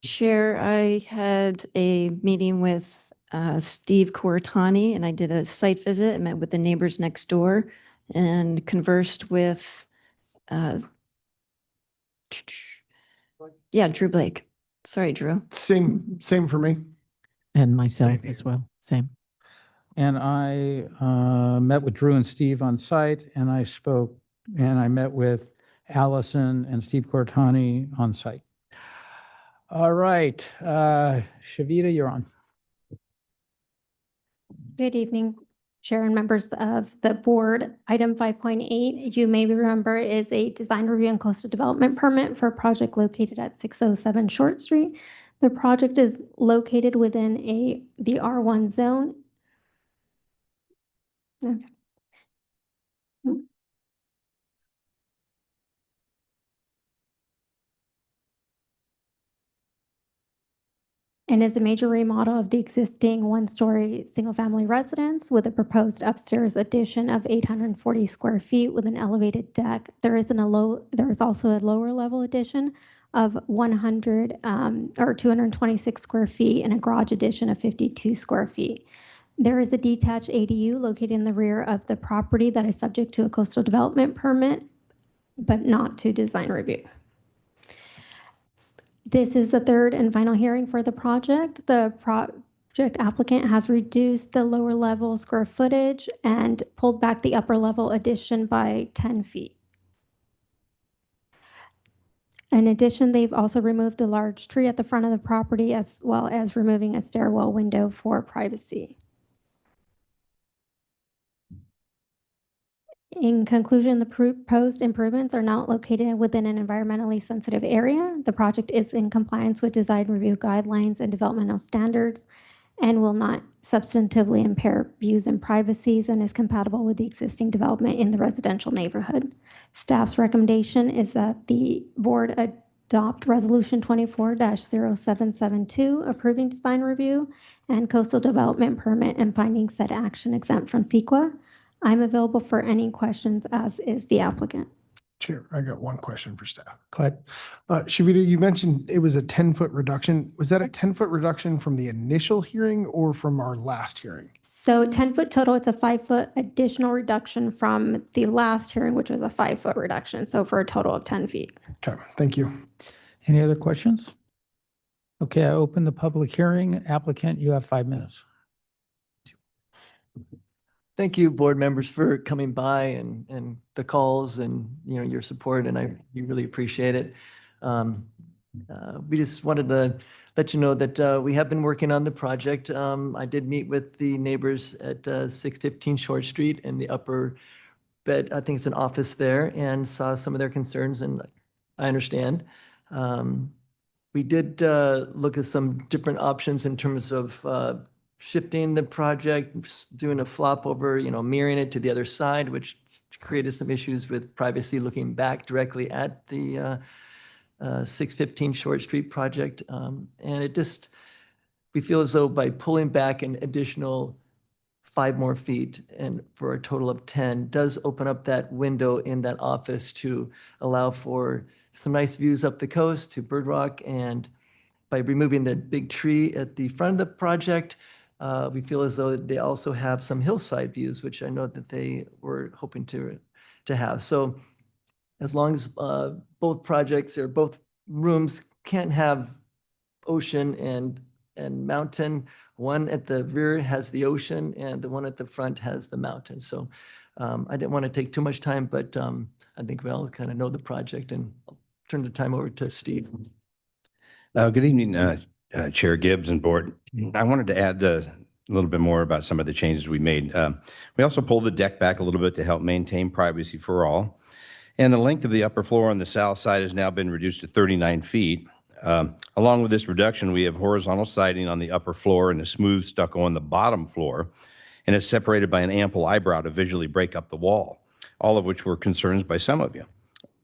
Speaker 5: Chair, I had a meeting with Steve Coratani, and I did a site visit and met with the neighbors next door and conversed with, Drew Blake. Sorry, Drew.
Speaker 4: Same for me.
Speaker 8: And myself as well. Same.
Speaker 1: And I met with Drew and Steve on site, and I met with Allison and Steve Cortani on site. All right, Shavita, you're on.
Speaker 15: Good evening, Chair and members of the board. Item 5.8, you may remember, is a design review and coastal development permit for a project located at 607 Short Street. The project is located within the R1 zone. Okay. And is a major remodel of the existing one-story single-family residence with a proposed upstairs addition of 840 square feet with an elevated deck. There is also a lower level addition of 226 square feet and a garage addition of 52 square feet. There is a detached ADU located in the rear of the property that is subject to a coastal development permit, but not to design review. This is the third and final hearing for the project. The project applicant has reduced the lower level square footage and pulled back the upper level addition by 10 feet. In addition, they've also removed a large tree at the front of the property, as well as removing a stairwell window for privacy. In conclusion, the proposed improvements are not located within an environmentally sensitive area. The project is in compliance with design review guidelines and developmental standards and will not substantively impair views and privacies and is compatible with the existing development in the residential neighborhood. Staff's recommendation is that the board adopt Resolution 24-0772 approving design review and coastal development permit and finding said action exempt from CEQA. I'm available for any questions, as is the applicant.
Speaker 4: Chair, I got one question for staff.
Speaker 1: Go ahead.
Speaker 4: Shavita, you mentioned it was a 10-foot reduction. Was that a 10-foot reduction from the initial hearing or from our last hearing?
Speaker 15: So 10-foot total, it's a 5-foot additional reduction from the last hearing, which was a 5-foot reduction. So for a total of 10 feet.
Speaker 4: Okay, thank you.
Speaker 1: Any other questions? Okay, I open the public hearing. Applicant, you have 5 minutes.
Speaker 21: Thank you, board members, for coming by and the calls and, you know, your support, and we really appreciate it. We just wanted to let you know that we have been working on the project. I did meet with the neighbors at 615 Short Street in the upper bed, I think it's an office there, and saw some of their concerns, and I understand. We did look at some different options in terms of shifting the project, doing a flop over, you know, mirroring it to the other side, which created some issues with privacy looking back directly at the 615 Short Street project. And it just, we feel as though by pulling back an additional 5 more feet and for a total of 10 does open up that window in that office to allow for some nice views up the coast to Bird Rock. And by removing the big tree at the front of the project, we feel as though they also have some hillside views, which I know that they were hoping to have. So as long as both projects or both rooms can't have ocean and mountain, one at the rear has the ocean and the one at the front has the mountain. So I didn't want to take too much time, but I think we all kind of know the project, and I'll turn the time over to Steve.
Speaker 22: Good evening, Chair Gibbs and board. I wanted to add a little bit more about some of the changes we made. We also pulled the deck back a little bit to help maintain privacy for all. And the length of the upper floor on the south side has now been reduced to 39 feet. Along with this reduction, we have horizontal siding on the upper floor and a smooth stucco on the bottom floor, and it's separated by an ample eyebrow to visually break up the wall, all of which were concerns by some of you.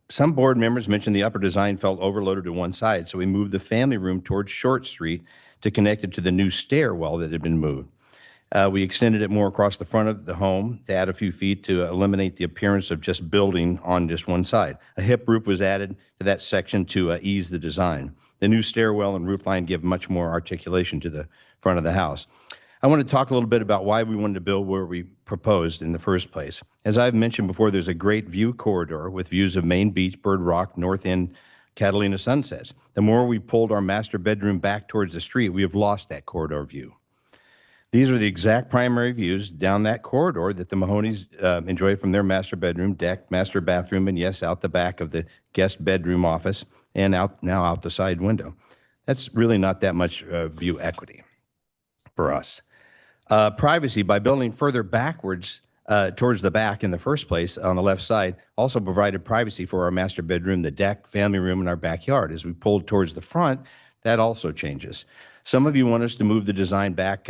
Speaker 22: Some board members mentioned the upper design felt overloaded to one side, so we moved the family room towards Short Street to connect it to the new stairwell that had been moved. We extended it more across the front of the home to add a few feet to eliminate the appearance of just building on just one side. A hip roof was added to that section to ease the design. The new stairwell and roof line give much more articulation to the front of the house. I want to talk a little bit about why we wanted to build where we proposed in the first place. As I've mentioned before, there's a great view corridor with views of Main Beach, Bird Rock, North End, Catalina sunsets. The more we pulled our master bedroom back towards the street, we have lost that corridor view. These are the exact primary views down that corridor that the Mahonies enjoy from their master bedroom, deck, master bathroom, and yes, out the back of the guest bedroom office and now out the side window. That's really not that much view equity for us. Privacy, by building further backwards towards the back in the first place on the left side, also provided privacy for our master bedroom, the deck, family room, and our backyard. As we pulled towards the front, that also changes. Some of you want us to move the design back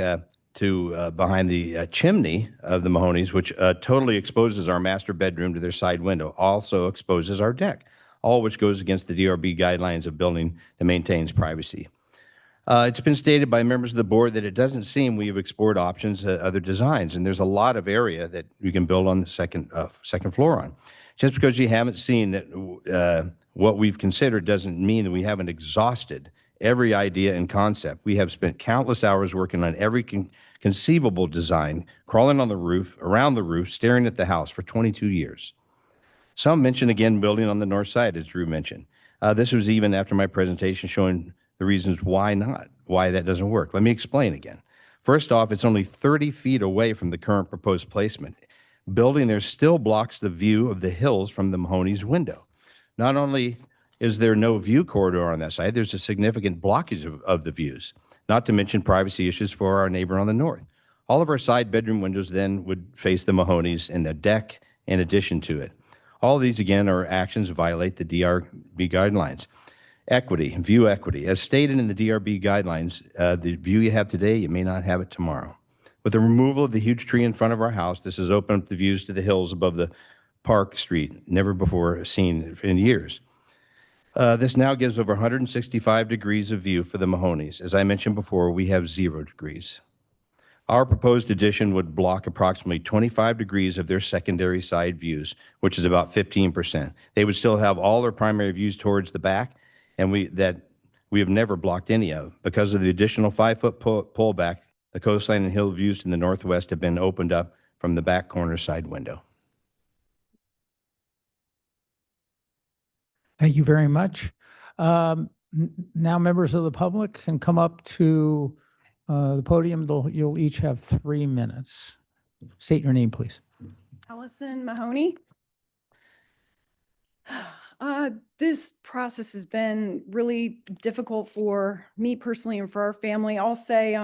Speaker 22: to behind the chimney of the Mahonies, which totally exposes our master bedroom to their side window, also exposes our deck, all which goes against the DRB guidelines of building that maintains privacy. It's been stated by members of the board that it doesn't seem we've explored options, other designs, and there's a lot of area that you can build on the second floor on. Just because you haven't seen that what we've considered doesn't mean that we haven't exhausted every idea and concept. We have spent countless hours working on every conceivable design, crawling on the roof, around the roof, staring at the house for 22 years. Some mention again building on the north side, as Drew mentioned. This was even after my presentation showing the reasons why not, why that doesn't work. Let me explain again. First off, it's only 30 feet away from the current proposed placement. Building there still blocks the view of the hills from the Mahoney's window. Not only is there no view corridor on that side, there's a significant blockage of the views, not to mention privacy issues for our neighbor on the north. All of our side bedroom windows then would face the Mahoney's and the deck in addition to it. All of these, again, are actions that violate the DRB guidelines. Equity, view equity. As stated in the DRB guidelines, the view you have today, you may not have it tomorrow. With the removal of the huge tree in front of our house, this has opened up the views to the hills above the Park Street, never before seen in years. This now gives over 165 degrees of view for the Mahoney's. As I mentioned before, we have 0 degrees. Our proposed addition would block approximately 25 degrees of their secondary side views, which is about 15%. They would still have all their primary views towards the back, and we have never blocked any of. Because of the additional 5-foot pullback, the coastline and hill views in the northwest have been opened up from the back corner side window.
Speaker 1: Thank you very much. Now members of the public can come up to the podium. You'll each have 3 minutes. State your name, please.
Speaker 3: Allison Mahoney. This process has been really difficult for me personally and for our family. I'll say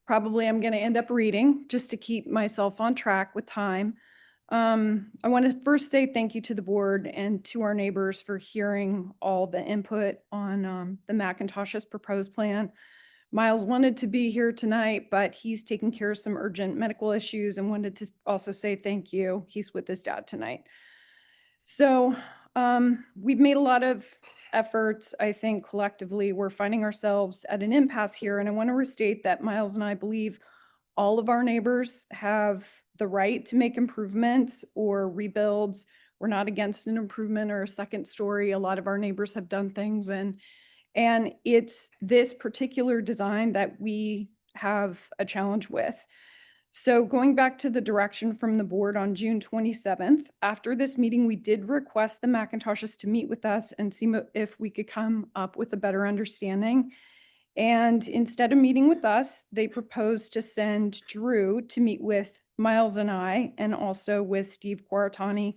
Speaker 3: probably I'm going to end up reading just to keep myself on track with time. I want to first say thank you to the board and to our neighbors for hearing all the input on the McIntosh's proposed plan. Miles wanted to be here tonight, but he's taking care of some urgent medical issues and wanted to also say thank you. He's with his dad tonight. So we've made a lot of efforts. I think collectively we're finding ourselves at an impasse here. And I want to restate that Miles and I believe all of our neighbors have the right to make improvements or rebuilds. We're not against an improvement or a second story. A lot of our neighbors have done things, and it's this particular design that we have a challenge with. So going back to the direction from the board on June 27th, after this meeting, we did request the McIntoshes to meet with us and see if we could come up with a better understanding. And instead of meeting with us, they proposed to send Drew to meet with Miles and I, and also with Steve Quaratani.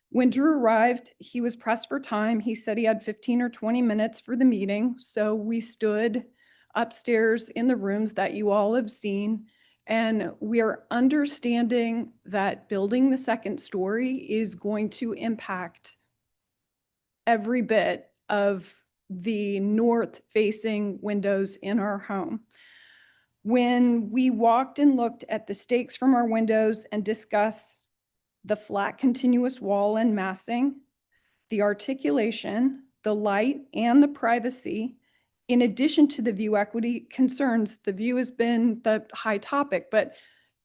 Speaker 3: When Drew arrived, he was pressed for time. He said he had 15 or 20 minutes for the meeting. So we stood upstairs in the rooms that you all have seen. And we are understanding that building the second story is going to impact every bit of the north-facing windows in our home. When we walked and looked at the stakes from our windows and discussed the flat continuous wall and massing, the articulation, the light, and the privacy, in addition to the view equity concerns, the view has been the high topic, but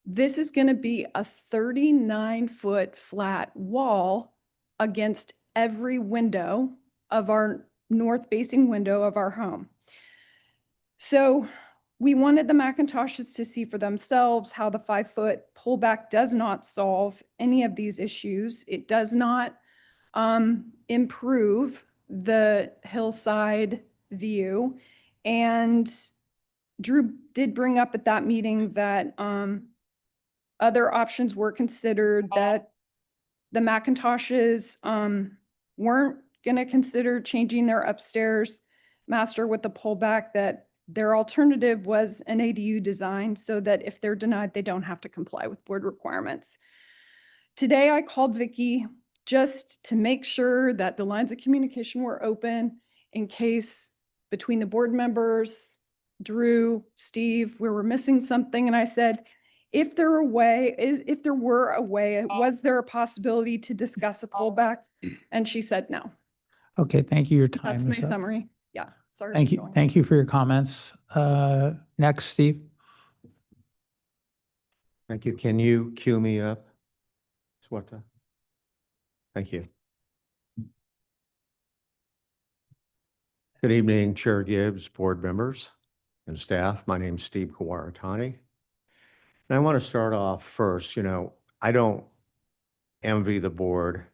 Speaker 3: this is going to be a 39-foot flat wall against every window of our north-facing window of our home. So we wanted the McIntoshes to see for themselves how the 5-foot pullback does not solve any of these issues. It does not improve the hillside view. And Drew did bring up at that meeting that other options were considered, that the McIntoshes weren't going to consider changing their upstairs master with the pullback, that their alternative was an ADU design so that if they're denied, they don't have to comply with board requirements. Today, I called Vicki just to make sure that the lines of communication were open in case between the board members, Drew, Steve, we were missing something. And I said, if there were a way, was there a possibility to discuss a pullback? And she said no.
Speaker 1: Okay, thank you. Your time
Speaker 3: That's
Speaker 1: is
Speaker 3: my
Speaker 1: up.
Speaker 3: summary. Yeah, sorry.
Speaker 1: Thank you. Thank you for your comments. Next, Steve.
Speaker 6: Thank you. Can you cue me up? Sweta? Thank you. Good evening, Chair Gibbs, board members,
Speaker 7: and staff. My name's Steve Kawaratani. And I want to start off first, I don't envy the board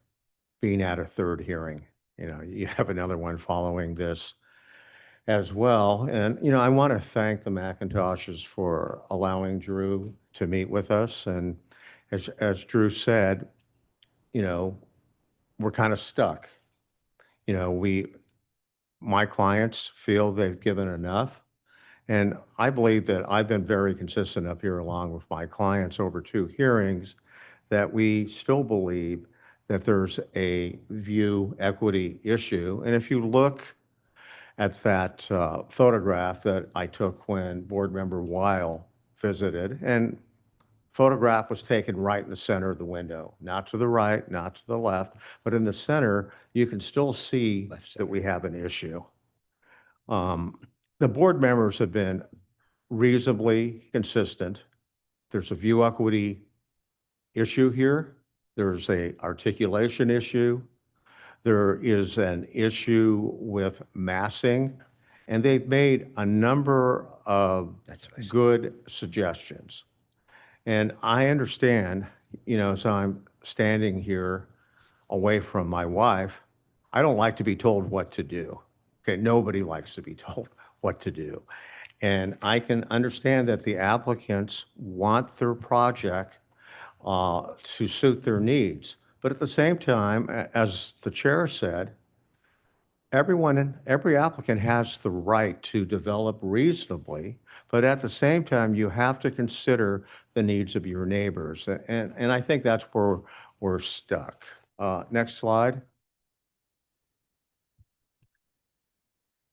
Speaker 7: being at a third hearing. You have another one following this as well. And, I want to thank the McIntoshes for allowing Drew to meet with us. And as Drew said, we're kind of stuck. My clients feel they've given enough. And I believe that I've been very consistent up here along with my clients over 2 hearings that we still believe that there's a view equity issue. And if you look at that photograph that I took when Board Member Weil visited, and photograph was taken right in the center of the window, not to the right, not to the left, but in the center, you can still see that we have an issue. The board members have been reasonably consistent. There's a view equity issue here. There's a articulation issue. There is an issue with massing, and they've made a number of good suggestions. And I understand, as I'm standing here away from my wife, I don't like to be told what to do. Okay, nobody likes to be told what to do. And I can understand that the applicants want their project to suit their needs. But at the same time, as the chair said, every applicant has the right to develop reasonably, but at the same time, you have to consider the needs of your neighbors. And I think that's where we're stuck. Next slide.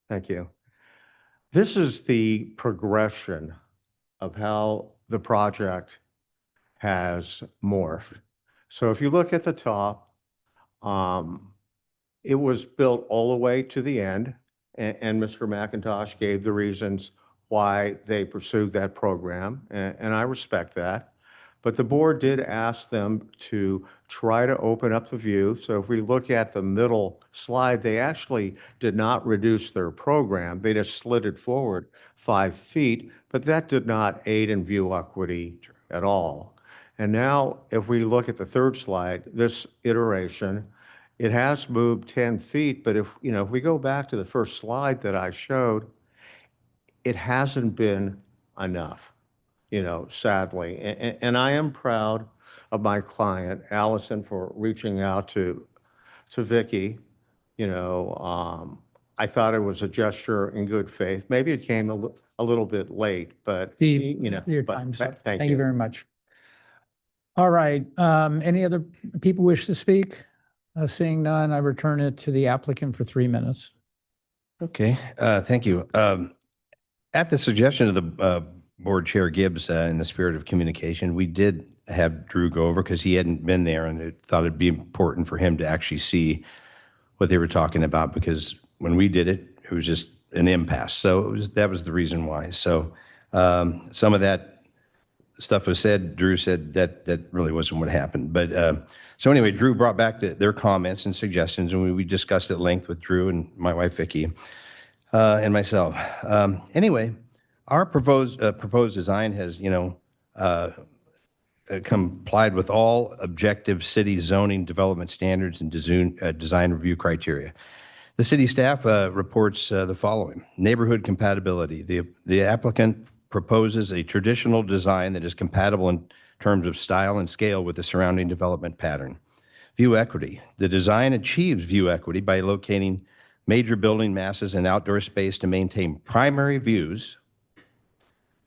Speaker 7: Thank you. This is the progression of how the project has morphed. So if you look at the top, it was built all the way to the end, and Mr. McIntosh gave the reasons why they pursued that program, and I respect that. But the board did ask them to try to open up the view. So if we look at the middle slide, they actually did not reduce their program. They just slid it forward 5 feet, but that did not aid in view equity at all. And now if we look at the third slide, this iteration, it has moved 10 feet, but if we go back to the first slide that I showed, it hasn't been enough. Sadly. And I am proud of my client, Allison, for reaching out to Vicky. I thought it was a gesture in good faith. Maybe it came a little bit late, but,
Speaker 1: Steve, your
Speaker 7: but
Speaker 1: time's up.
Speaker 7: thank
Speaker 1: Thank
Speaker 7: you.
Speaker 1: you very much. All right, any other people wish to speak? Seeing none, I return it to the applicant for 3 minutes.
Speaker 22: Okay, thank you. At the suggestion of the Board Chair Gibbs, in the spirit of communication, we did have Drew go over because he hadn't been there, and it thought it'd be important for him to actually see what they were talking about, because when we did it, it was just an impasse. So that was the reason why. So some of that stuff was said, Drew said that really wasn't what happened. But so anyway, Drew brought back their comments and suggestions, and we discussed at length with Drew and my wife, Vicky, and myself. Anyway, our proposed design has, complied with all objective city zoning development standards and design review criteria. The city staff reports the following: neighborhood compatibility. The applicant proposes a traditional design that is compatible in terms of style and scale with the surrounding development pattern. View equity. The design achieves view equity by locating major building masses and outdoor space to maintain primary views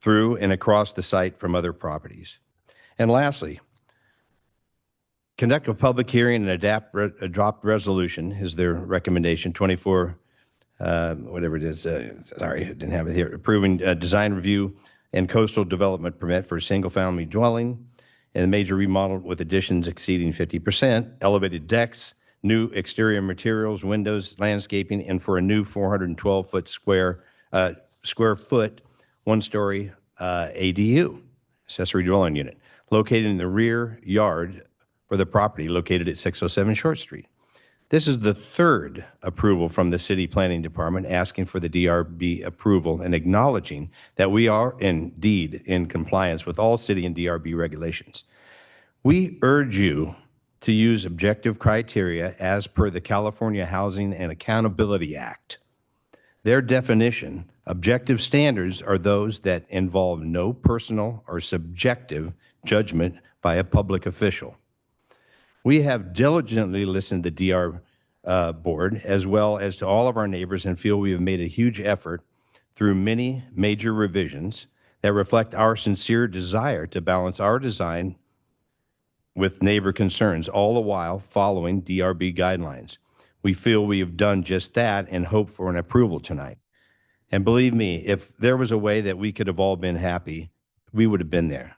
Speaker 22: through and across the site from other properties. And lastly, conduct a public hearing and adopt resolution is their recommendation, 24, whatever it is, sorry, I didn't have it here, approving design review and coastal development permit for a single-family dwelling and a major remodel with additions exceeding 50%, elevated decks, new exterior materials, windows, landscaping, and for a new 412-foot square foot, one-story ADU, accessory dwelling unit, located in the rear yard for the property located at 607 Short Street. This is the third approval from the City Planning Department asking for the DRB approval and acknowledging that we are indeed in compliance with all city and DRB regulations. We urge you to use objective criteria as per the California Housing and Accountability Act. Their definition, objective standards are those that involve no personal or subjective judgment by a public official. We have diligently listened to DR Board as well as to all of our neighbors and feel we have made a huge effort through many major revisions that reflect our sincere desire to balance our design with neighbor concerns, all the while following DRB guidelines. We feel we have done just that and hope for an approval tonight. And believe me, if there was a way that we could have all been happy, we would have been there.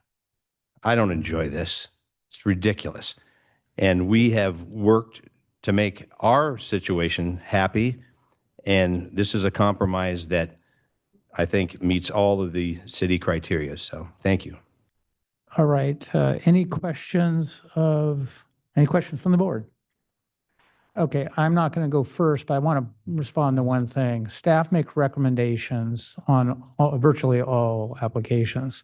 Speaker 22: I don't enjoy this. It's ridiculous. And we have worked to make our situation happy, and this is a compromise that I think meets all of the city criteria. So thank you.
Speaker 1: All right. Any questions from the board? Okay, I'm not going to go first, but I want to respond to one thing. Staff make recommendations on virtually all applications.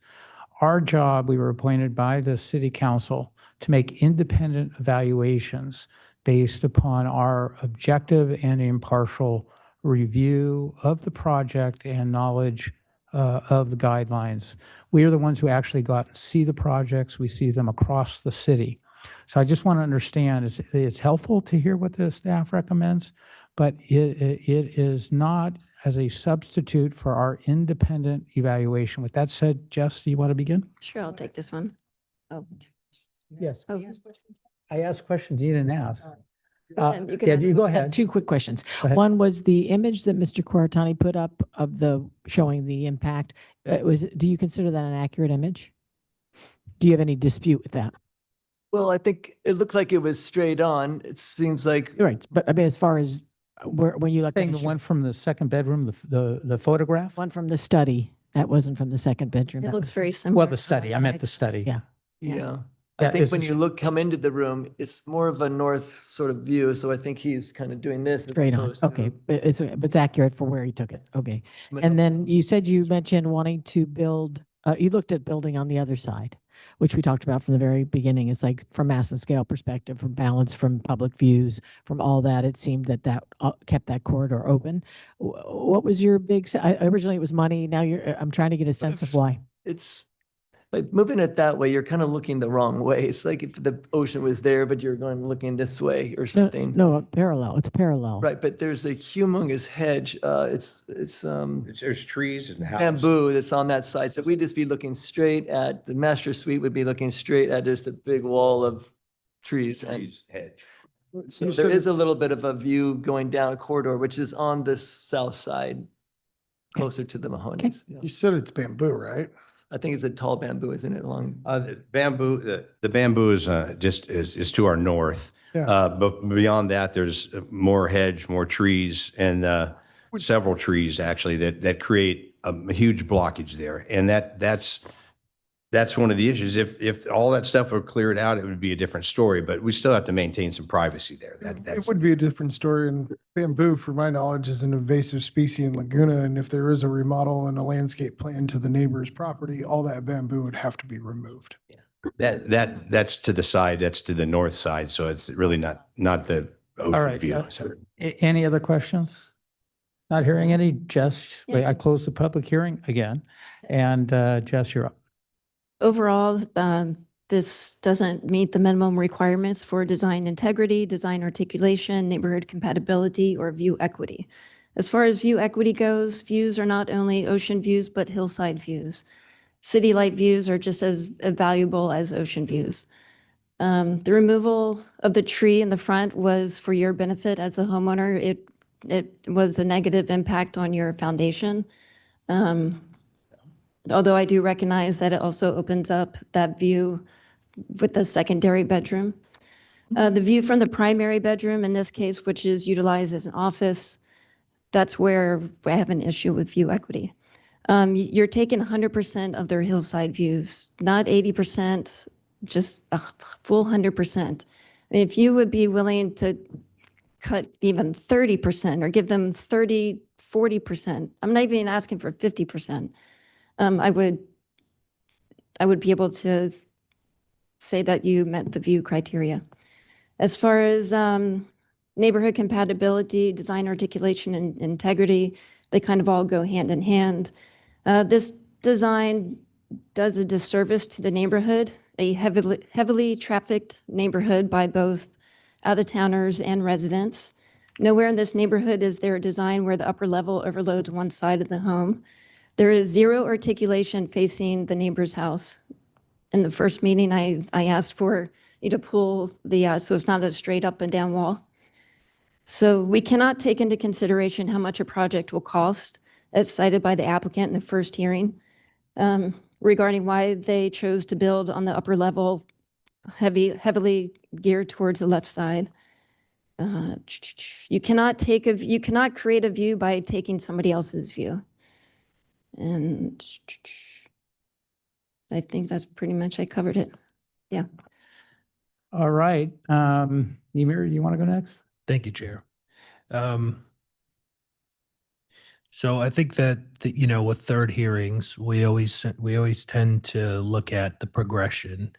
Speaker 1: Our job, we were appointed by the city council to make independent evaluations based upon our objective and impartial review of the project and knowledge of the guidelines. We are the ones who actually go out and see the projects. We see them across the city. So I just want to understand, it's helpful to hear what the staff recommends, but it is not as a substitute for our independent evaluation. With that said, Jess, do you want to begin?
Speaker 5: Sure, I'll take this one. Oh,
Speaker 1: Yes.
Speaker 5: oh.
Speaker 1: I asked questions you didn't ask.
Speaker 5: ahead, you can
Speaker 1: Yeah,
Speaker 5: ask
Speaker 1: you go
Speaker 8: I have
Speaker 1: ahead.
Speaker 8: two quick questions.
Speaker 1: Go ahead.
Speaker 8: One was the image that Mr. Quaratani put up of showing the impact. Do you consider that an accurate image? Do you have any dispute with that?
Speaker 21: Well, I think it looked like it was straight on. It seems like,
Speaker 8: Right, but I mean, as far as when you look
Speaker 1: Saying the one from the second bedroom, the photograph?
Speaker 8: one from the study, that wasn't from the second bedroom.
Speaker 5: It
Speaker 8: that
Speaker 5: looks
Speaker 8: was
Speaker 5: very
Speaker 8: from-
Speaker 5: similar.
Speaker 1: Well, the study, I meant the study.
Speaker 8: Yeah.
Speaker 21: yeah.
Speaker 1: Yeah,
Speaker 21: I think
Speaker 1: it's
Speaker 21: when
Speaker 1: a-
Speaker 21: you come into the room, it's more of a north sort of view. So I think he's kind of doing this. as
Speaker 8: Straight on,
Speaker 21: opposed to-
Speaker 8: okay, but it's accurate for where he took it, okay.
Speaker 21: But-
Speaker 8: And then you said you mentioned wanting to build, you looked at building on the other side, which we talked about from the very beginning. It's like from mass and scale perspective, from balance, from public views, from all that, it seemed that kept that corridor open. What was your originally it was money, now I'm trying to get a sense of why.
Speaker 21: It's like moving it that way, you're kind of looking the wrong way. It's like if the ocean was there, but you're going looking this way or something.
Speaker 8: No, parallel, it's parallel.
Speaker 21: Right, but there's a humongous hedge. It's
Speaker 7: There's trees and houses.
Speaker 21: bamboo that's on that side. So we'd just be looking straight at, the master suite would be looking straight at just a big wall of trees. And
Speaker 7: Hedge.
Speaker 21: so
Speaker 4: You
Speaker 21: there
Speaker 4: said
Speaker 21: is a little bit of a view going down a corridor, which is on this south side, closer to the Mahoney's. Yeah.
Speaker 4: You said it's bamboo, right?
Speaker 21: I think it's a tall bamboo, isn't it, along?
Speaker 22: The bamboo, the bamboo is is to our north.
Speaker 4: Yeah.
Speaker 22: But beyond that, there's more hedge, more trees, and several trees actually that create a huge blockage there. And that's one of the issues. If all that stuff were cleared out, it would be a different story, but we still have to maintain some privacy there.
Speaker 4: It
Speaker 22: That's
Speaker 4: would be a different story, and bamboo, for my knowledge, is an invasive species in Laguna, and if there is a remodel and a landscape plan to the neighbor's property, all that bamboo would have to be removed.
Speaker 22: that's to the side, that's to the north side, so it's really not the
Speaker 1: All
Speaker 22: ocean
Speaker 1: right.
Speaker 22: view. So-
Speaker 1: Any other questions? Not hearing any. Jess, wait,
Speaker 5: Yeah.
Speaker 1: I closed the public hearing again. And Jess, you're up.
Speaker 5: Overall, this doesn't meet the minimum requirements for design integrity, design articulation, neighborhood compatibility, or view equity. As far as view equity goes, views are not only ocean views, but hillside views. City light views are just as valuable as ocean views. The removal of the tree in the front was for your benefit as the homeowner. It was a negative impact on your foundation. Although I do recognize that it also opens up that view with the secondary bedroom. The view from the primary bedroom, in this case, which is utilized as an office, that's where I have an issue with view equity. You're taking 100% of their hillside views, not 80%, just a full 100%. If you would be willing to cut even 30% or give them 30, 40%. I'm not even asking for 50%. I would be able to say that you met the view criteria. As far as neighborhood compatibility, design articulation, and integrity, they kind of all go hand in hand. This design does a disservice to the neighborhood, a heavily trafficked neighborhood by both out-of-towners and residents. Nowhere in this neighborhood is there a design where the upper level overloads one side of the home. There is zero articulation facing the neighbor's house. In the first meeting, I asked for you to pull the, so it's not a straight up and down wall. So we cannot take into consideration how much a project will cost, as cited by the applicant in the first hearing, regarding why they chose to build on the upper level, heavily geared towards the left side. You cannot create a view by taking somebody else's view. And I think that's pretty much, I covered it. Yeah.
Speaker 1: All right. Ymir, you want to go next?
Speaker 9: Thank you, Chair. So I think that, with third hearings, we always tend to look at the progression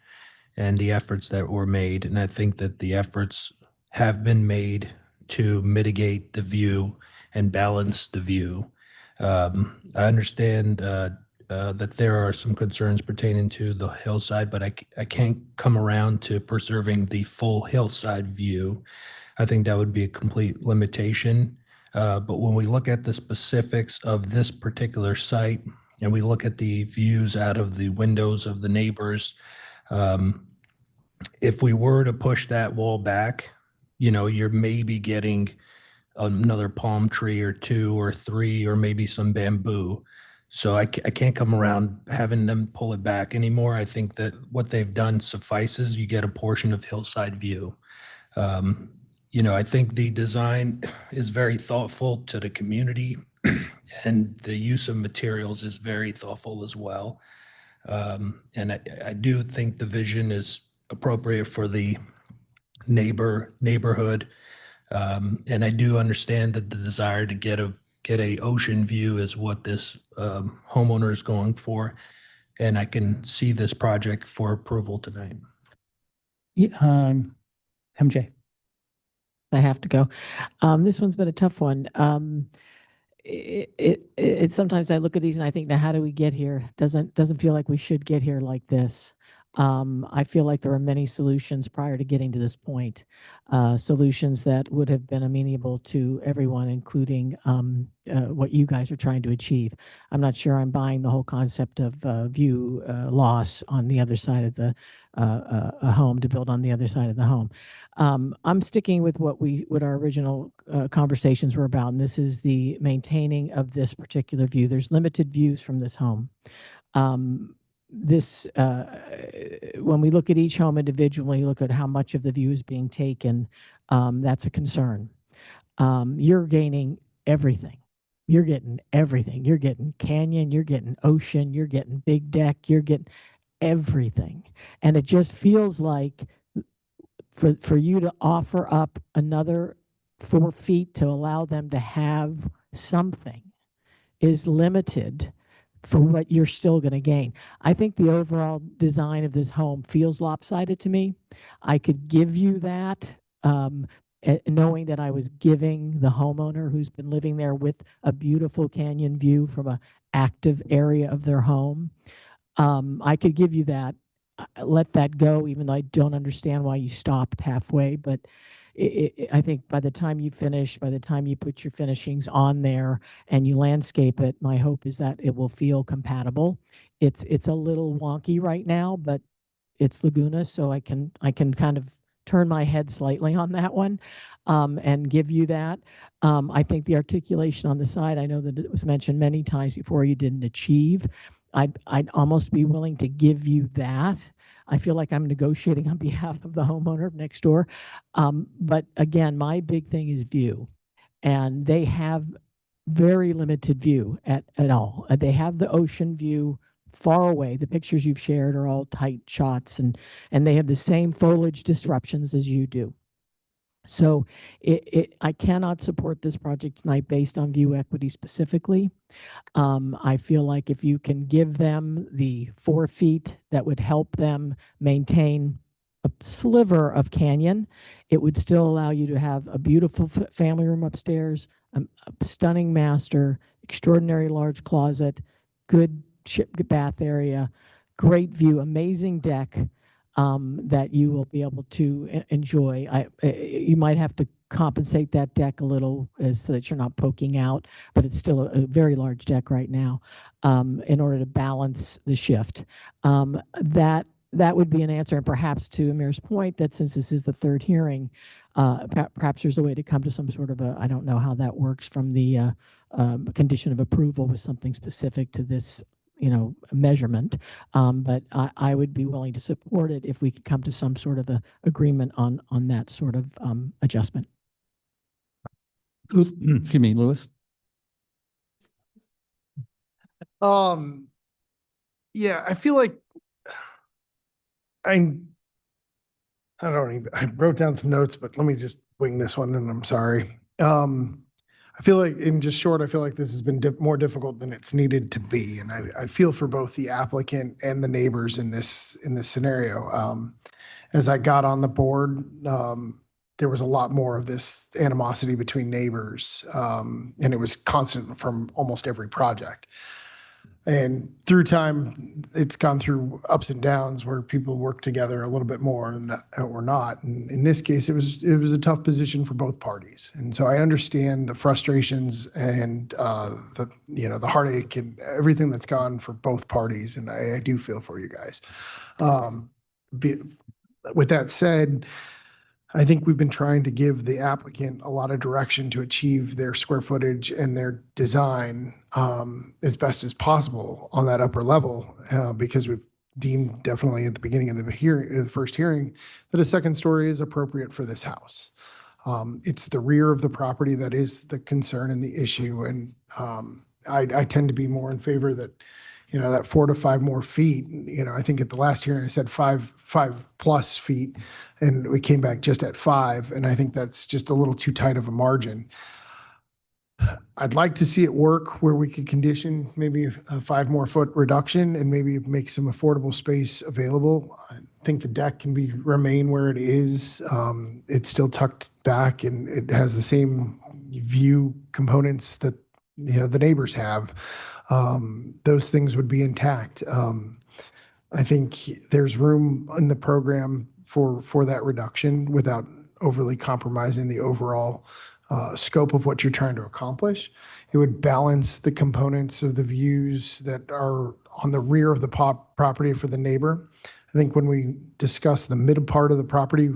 Speaker 9: and the efforts that were made. And I think that the efforts have been made to mitigate the view and balance the view. I understand that there are some concerns pertaining to the hillside, but I can't come around to preserving the full hillside view. I think that would be a complete limitation. But when we look at the specifics of this particular site and we look at the views out of the windows of the neighbors, if we were to push that wall back, you're maybe getting another palm tree or two or three, or maybe some bamboo. So I can't come around having them pull it back anymore. I think that what they've done suffices. You get a portion of hillside view. I think the design is very thoughtful to the community and the use of materials is very thoughtful as well. And I do think the vision is appropriate for the neighborhood. And I do understand that the desire to get a ocean view is what this homeowner is going for. And I can see this project for approval tonight.
Speaker 1: Yeah, MJ.
Speaker 8: I have to go. This one's been a tough one. It's sometimes I look at these and I think, now how do we get here? Doesn't feel like we should get here like this. I feel like there are many solutions prior to getting to this point, solutions that would have been amenable to everyone, including what you guys are trying to achieve. I'm not sure I'm buying the whole concept of view loss on the other side of the a home, to build on the other side of the home. I'm sticking with what our original conversations were about, and this is the maintaining of this particular view. There's limited views from this home. When we look at each home individually, look at how much of the view is being taken, that's a concern. You're gaining everything. You're getting everything. You're getting canyon, you're getting ocean, you're getting big deck, you're getting everything. And it just feels like for you to offer up another 4 feet to allow them to have something is limited for what you're still going to gain. I think the overall design of this home feels lopsided to me. I could give you that, knowing that I was giving the homeowner who's been living there with a beautiful canyon view from an active area of their home. I could give you that, let that go, even though I don't understand why you stopped halfway. But I think by the time you finish, by the time you put your finishings on there and you landscape it, my hope is that it will feel compatible. It's a little wonky right now, but it's Laguna, so I can kind of turn my head slightly on that one, and give you that. I think the articulation on the side, I know that it was mentioned many times before, you didn't achieve. I'd almost be willing to give you that. I feel like I'm negotiating on behalf of the homeowner next door. But again, my big thing is view. And they have very limited view at all. They have the ocean view far away. The pictures you've shared are all tight shots, and they have the same foliage disruptions as you do. So I cannot support this project tonight based on view equity specifically. I feel like if you can give them the 4 feet, that would help them maintain a sliver of canyon. It would still allow you to have a beautiful family room upstairs, a stunning master, extraordinary large closet, good bath area, great view, amazing deck that you will be able to enjoy. You might have to compensate that deck a little so that you're not poking out, but it's still a very large deck right now in order to balance the shift. That would be an answer, and perhaps to Amir's point, that since this is the third hearing, perhaps there's a way to come to some sort of I don't know how that works from the condition of approval with something specific to this measurement. But I would be willing to support it if we could come to some sort of a agreement on that sort of adjustment.
Speaker 1: Excuse me, Louis.
Speaker 4: Yeah, I feel like I wrote down some notes, but let me just wing this one, and I'm sorry. I feel like, in just short, I feel like this has been more difficult than it's needed to be, and I feel for both the applicant and the neighbors in this scenario. As I got on the board, there was a lot more of this animosity between neighbors, and it was constant from almost every project. And through time, it's gone through ups and downs where people work together a little bit more or not. And in this case, it was a tough position for both parties. And so I understand the frustrations and the heartache and everything that's gone for both parties. And I do feel for you guys. With that said, I think we've been trying to give the applicant a lot of direction to achieve their square footage and their design as best as possible on that upper level, because we've deemed definitely at the beginning of the first hearing, that a second story is appropriate for this house. It's the rear of the property that is the concern and the issue. And I tend to be more in favor that, that 4 to 5 more feet. I think at the last hearing I said 5+ feet, and we came back just at 5. And I think that's just a little too tight of a margin. I'd like to see it work where we could condition maybe a 5 more foot reduction and maybe make some affordable space available. I think the deck can remain where it is. It's still tucked back, and it has the same view components that the neighbors have. Those things would be intact. I think there's room in the program for that reduction without overly compromising the overall scope of what you're trying to accomplish. It would balance the components of the views that are on the rear of the property for the neighbor. I think when we discuss the mid part of the property,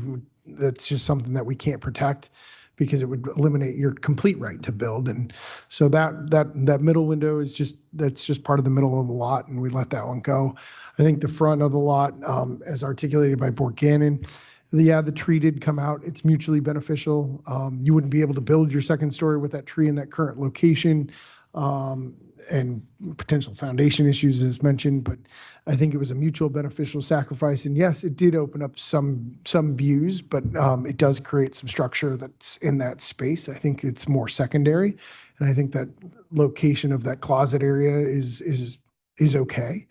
Speaker 4: that's just something that we can't protect, because it would eliminate your complete right to build. And so that middle window is that's just part of the middle of the lot, and we let that one go. I think the front of the lot, as articulated by Board Gannon, the tree did come out. It's mutually beneficial. You wouldn't be able to build your second story with that tree in that current location, and potential foundation issues as mentioned, but I think it was a mutual beneficial sacrifice. And yes, it did open up some views, but it does create some structure that's in that space. I think it's more secondary, and I think that location of that closet area is okay.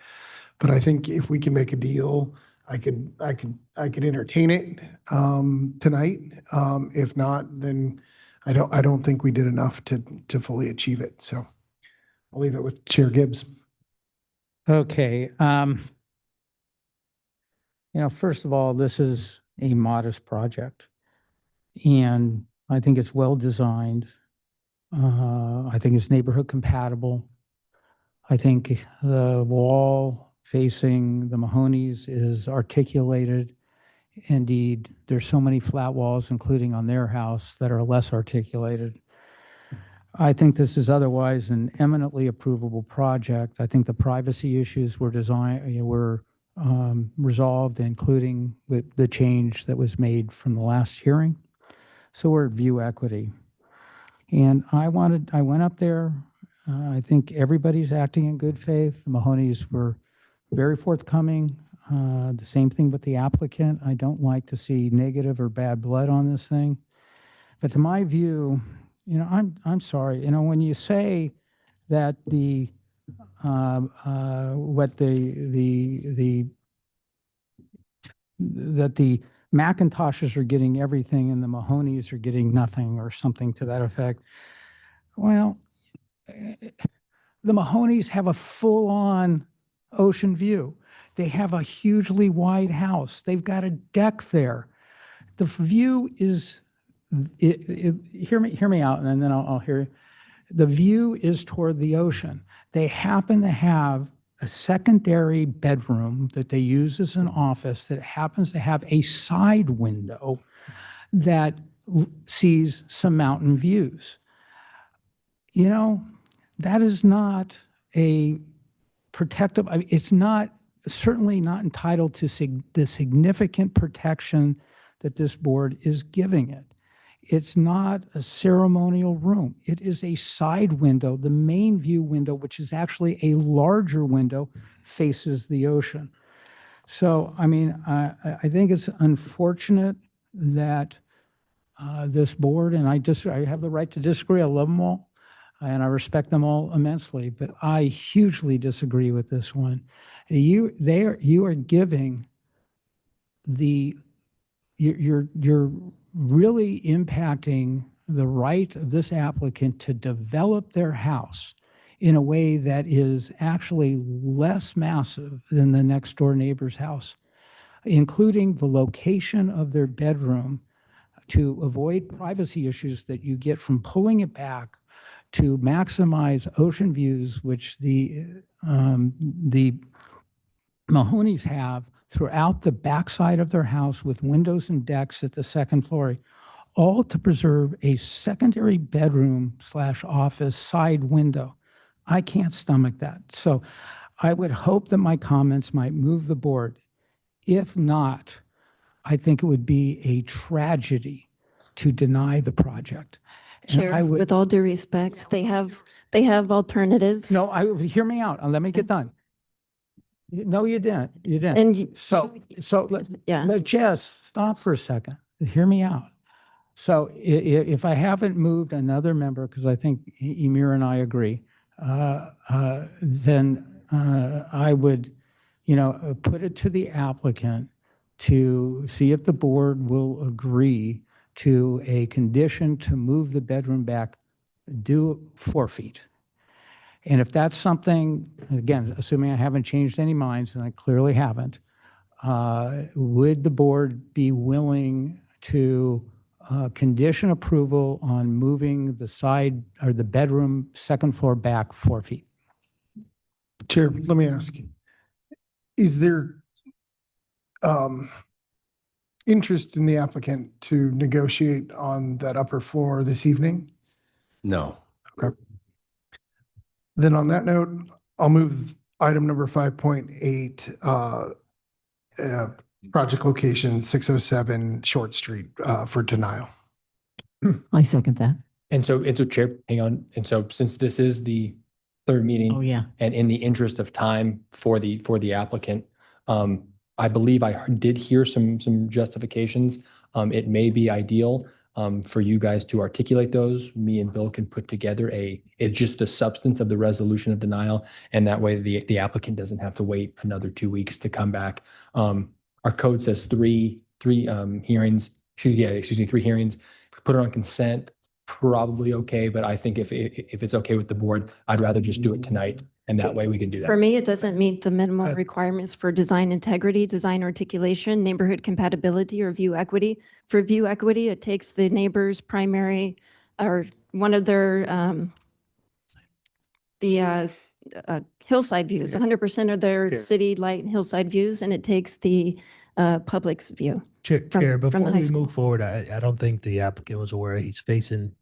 Speaker 4: But I think if we can make a deal, I could entertain it tonight. If not, then I don't think we did enough to fully achieve it. So I'll leave it with Chair Gibbs.
Speaker 1: Okay. First of all, this is a modest project, and I think it's well designed. I think it's neighborhood compatible. I think the wall facing the Mahoney's is articulated. Indeed, there's so many flat walls, including on their house, that are less articulated. I think this is otherwise an eminently approvable project. I think the privacy issues were resolved, including with the change that was made from the last hearing. So we're at view equity. And I went up there. I think everybody's acting in good faith. The Mahoney's were very forthcoming. The same thing with the applicant. I don't like to see negative or bad blood on this thing. But to my view, I'm sorry, when you say that that the McIntoshes are getting everything and the Mahonies are getting nothing or something to that effect. Well, the Mahonies have a full-on ocean view. They have a hugely wide house. They've got a deck there. The view is, hear me out, and then I'll hear you. The view is toward the ocean. They happen to have a secondary bedroom that they use as an office that happens to have a side window that sees some mountain views. That is not a protective, it's certainly not entitled to the significant protection that this board is giving it. It's not a ceremonial room. It is a side window. The main view window, which is actually a larger window, faces the ocean. So, I think it's unfortunate that this board, and I have the right to disagree. I love them all, and I respect them all immensely, but I hugely disagree with this one. You are giving you're really impacting the right of this applicant to develop their house in a way that is actually less massive than the next door neighbor's house, including the location of their bedroom to avoid privacy issues that you get from pulling it back to maximize ocean views, which the Mahonies have throughout the backside of their house with windows and decks at the second floor, all to preserve a secondary bedroom / office side window. I can't stomach that. So I would hope that my comments might move the board. If not, I think it would be a tragedy to deny the project. And
Speaker 5: Chair, with all due respect, they have alternatives.
Speaker 1: No, hear me out. Let me get done. No, you didn't. You didn't.
Speaker 5: And
Speaker 1: But Jess, stop for a second. Hear me out. So if I haven't moved another member, because I think Emir and I agree, then I would, put it to the applicant to see if the board will agree to a condition to move the bedroom back, do 4 feet. And if that's something, again, assuming I haven't changed any minds, and I clearly haven't, would the board be willing to condition approval on moving the side or the bedroom second floor back 4 feet?
Speaker 4: Chair, let me ask you, is there interest in the applicant to negotiate on that upper floor this evening?
Speaker 22: No.
Speaker 4: Okay. Then on that note, I'll move item number 5.8, project location 607 Short Street for denial.
Speaker 8: I second that.
Speaker 10: And so Chair, hang on. And so since this is the third meeting.
Speaker 8: Oh, yeah.
Speaker 10: And in the interest of time for the applicant, I believe I did hear some justifications. It may be ideal for you guys to articulate those. Me and Bill can put together it's just the substance of the resolution of denial. And that way the applicant doesn't have to wait another 2 weeks to come back. Our code says three hearings. Three hearings. If we put it on consent, probably okay. But I think if it's okay with the board, I'd rather just do it tonight. And that way we can do that.
Speaker 5: For me, it doesn't meet the minimum requirements for design integrity, design articulation, neighborhood compatibility, or view equity. For view equity, it takes the neighbor's primary or one of their hillside views, 100% of their city light hillside views, and it takes the public's view.
Speaker 9: Chair,
Speaker 5: from
Speaker 9: before
Speaker 5: the high
Speaker 9: we
Speaker 5: school.
Speaker 9: move forward, I don't think the applicant was aware he's facing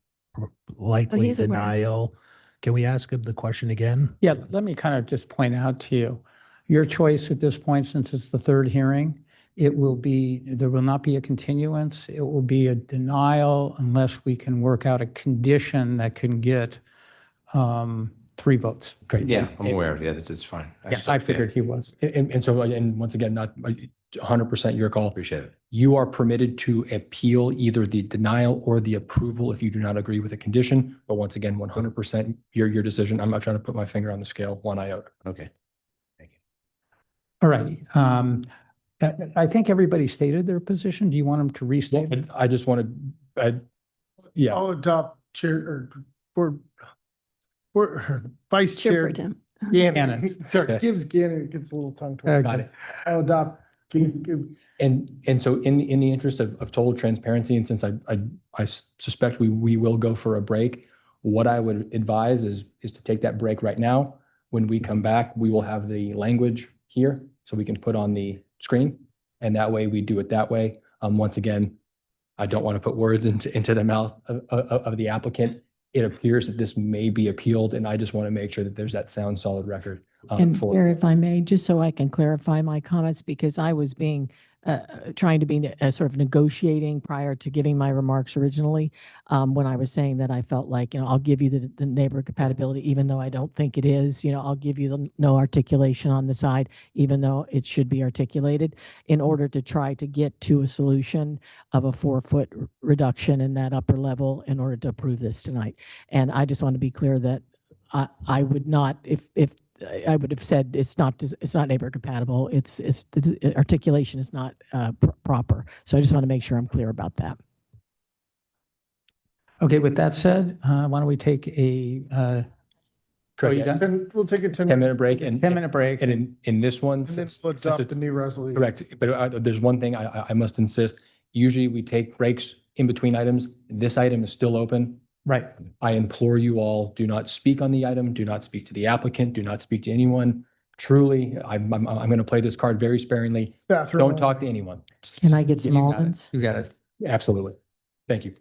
Speaker 9: likely
Speaker 5: he's aware.
Speaker 9: denial. Can we ask him the question again?
Speaker 1: Yeah, let me kind of just point out to you, your choice at this point, since it's the third hearing, there will not be a continuance. It will be a denial unless we can work out a condition that can get 3 votes.
Speaker 10: Great.
Speaker 22: Yeah, I'm aware. Yeah, that's fine.
Speaker 1: Yeah, I figured he was.
Speaker 10: And so, and once again, 100% your call.
Speaker 22: Appreciate it.
Speaker 10: You are permitted to appeal either the denial or the approval if you do not agree with a condition. But once again, 100% your decision. I'm not trying to put my finger on the scale one iota.
Speaker 22: Okay.
Speaker 1: All righty. I think everybody stated their position. Do you want them to restate?
Speaker 10: I just wanted, yeah.
Speaker 4: I'll adopt chair or vice
Speaker 5: Chair
Speaker 4: chair.
Speaker 5: Pro Tem.
Speaker 4: Gannon. Sorry,
Speaker 10: Okay.
Speaker 4: Gibbs Gannon gets a little tongue twisted.
Speaker 10: Got it.
Speaker 4: I'll adopt.
Speaker 10: And so in the interest of total transparency, and since I suspect we will go for a break, what I would advise is to take that break right now. When we come back, we will have the language here so we can put on the screen. And that way we do it that way. Once again, I don't want to put words into the mouth of the applicant. It appears that this may be appealed, and I just want to make sure that there's that sound, solid record.
Speaker 8: And
Speaker 10: for
Speaker 8: Chair, if I may, just so I can clarify my comments, because I was trying to be sort of negotiating prior to giving my remarks originally, when I was saying that I felt like, I'll give you the neighbor compatibility, even though I don't think it is, I'll give you the no articulation on the side, even though it should be articulated, in order to try to get to a solution of a 4-foot reduction in that upper level in order to approve this tonight. And I just want to be clear that I would not, if I would have said it's not neighbor compatible. It's the articulation is not proper. So I just want to make sure I'm clear about that.
Speaker 1: Okay, with that said, why don't we take a,
Speaker 10: Correct.
Speaker 1: you done?
Speaker 4: We'll take a
Speaker 10: 10-minute break. And
Speaker 1: 10-minute break.
Speaker 10: And in this one,
Speaker 4: And then
Speaker 10: since
Speaker 4: we'll
Speaker 10: it's
Speaker 4: adopt the new resolution.
Speaker 10: correct, but there's one thing I must insist. Usually we take breaks in between items. This item is still open.
Speaker 1: Right.
Speaker 10: I implore you all, do not speak on the item, do not speak to the applicant, do not speak to anyone. Truly, I'm going to play this card very sparingly.
Speaker 4: Bathroom.
Speaker 10: Don't talk to anyone.
Speaker 8: Can I get some
Speaker 10: You got it.
Speaker 8: almonds?
Speaker 10: You got it. Absolutely. Thank you.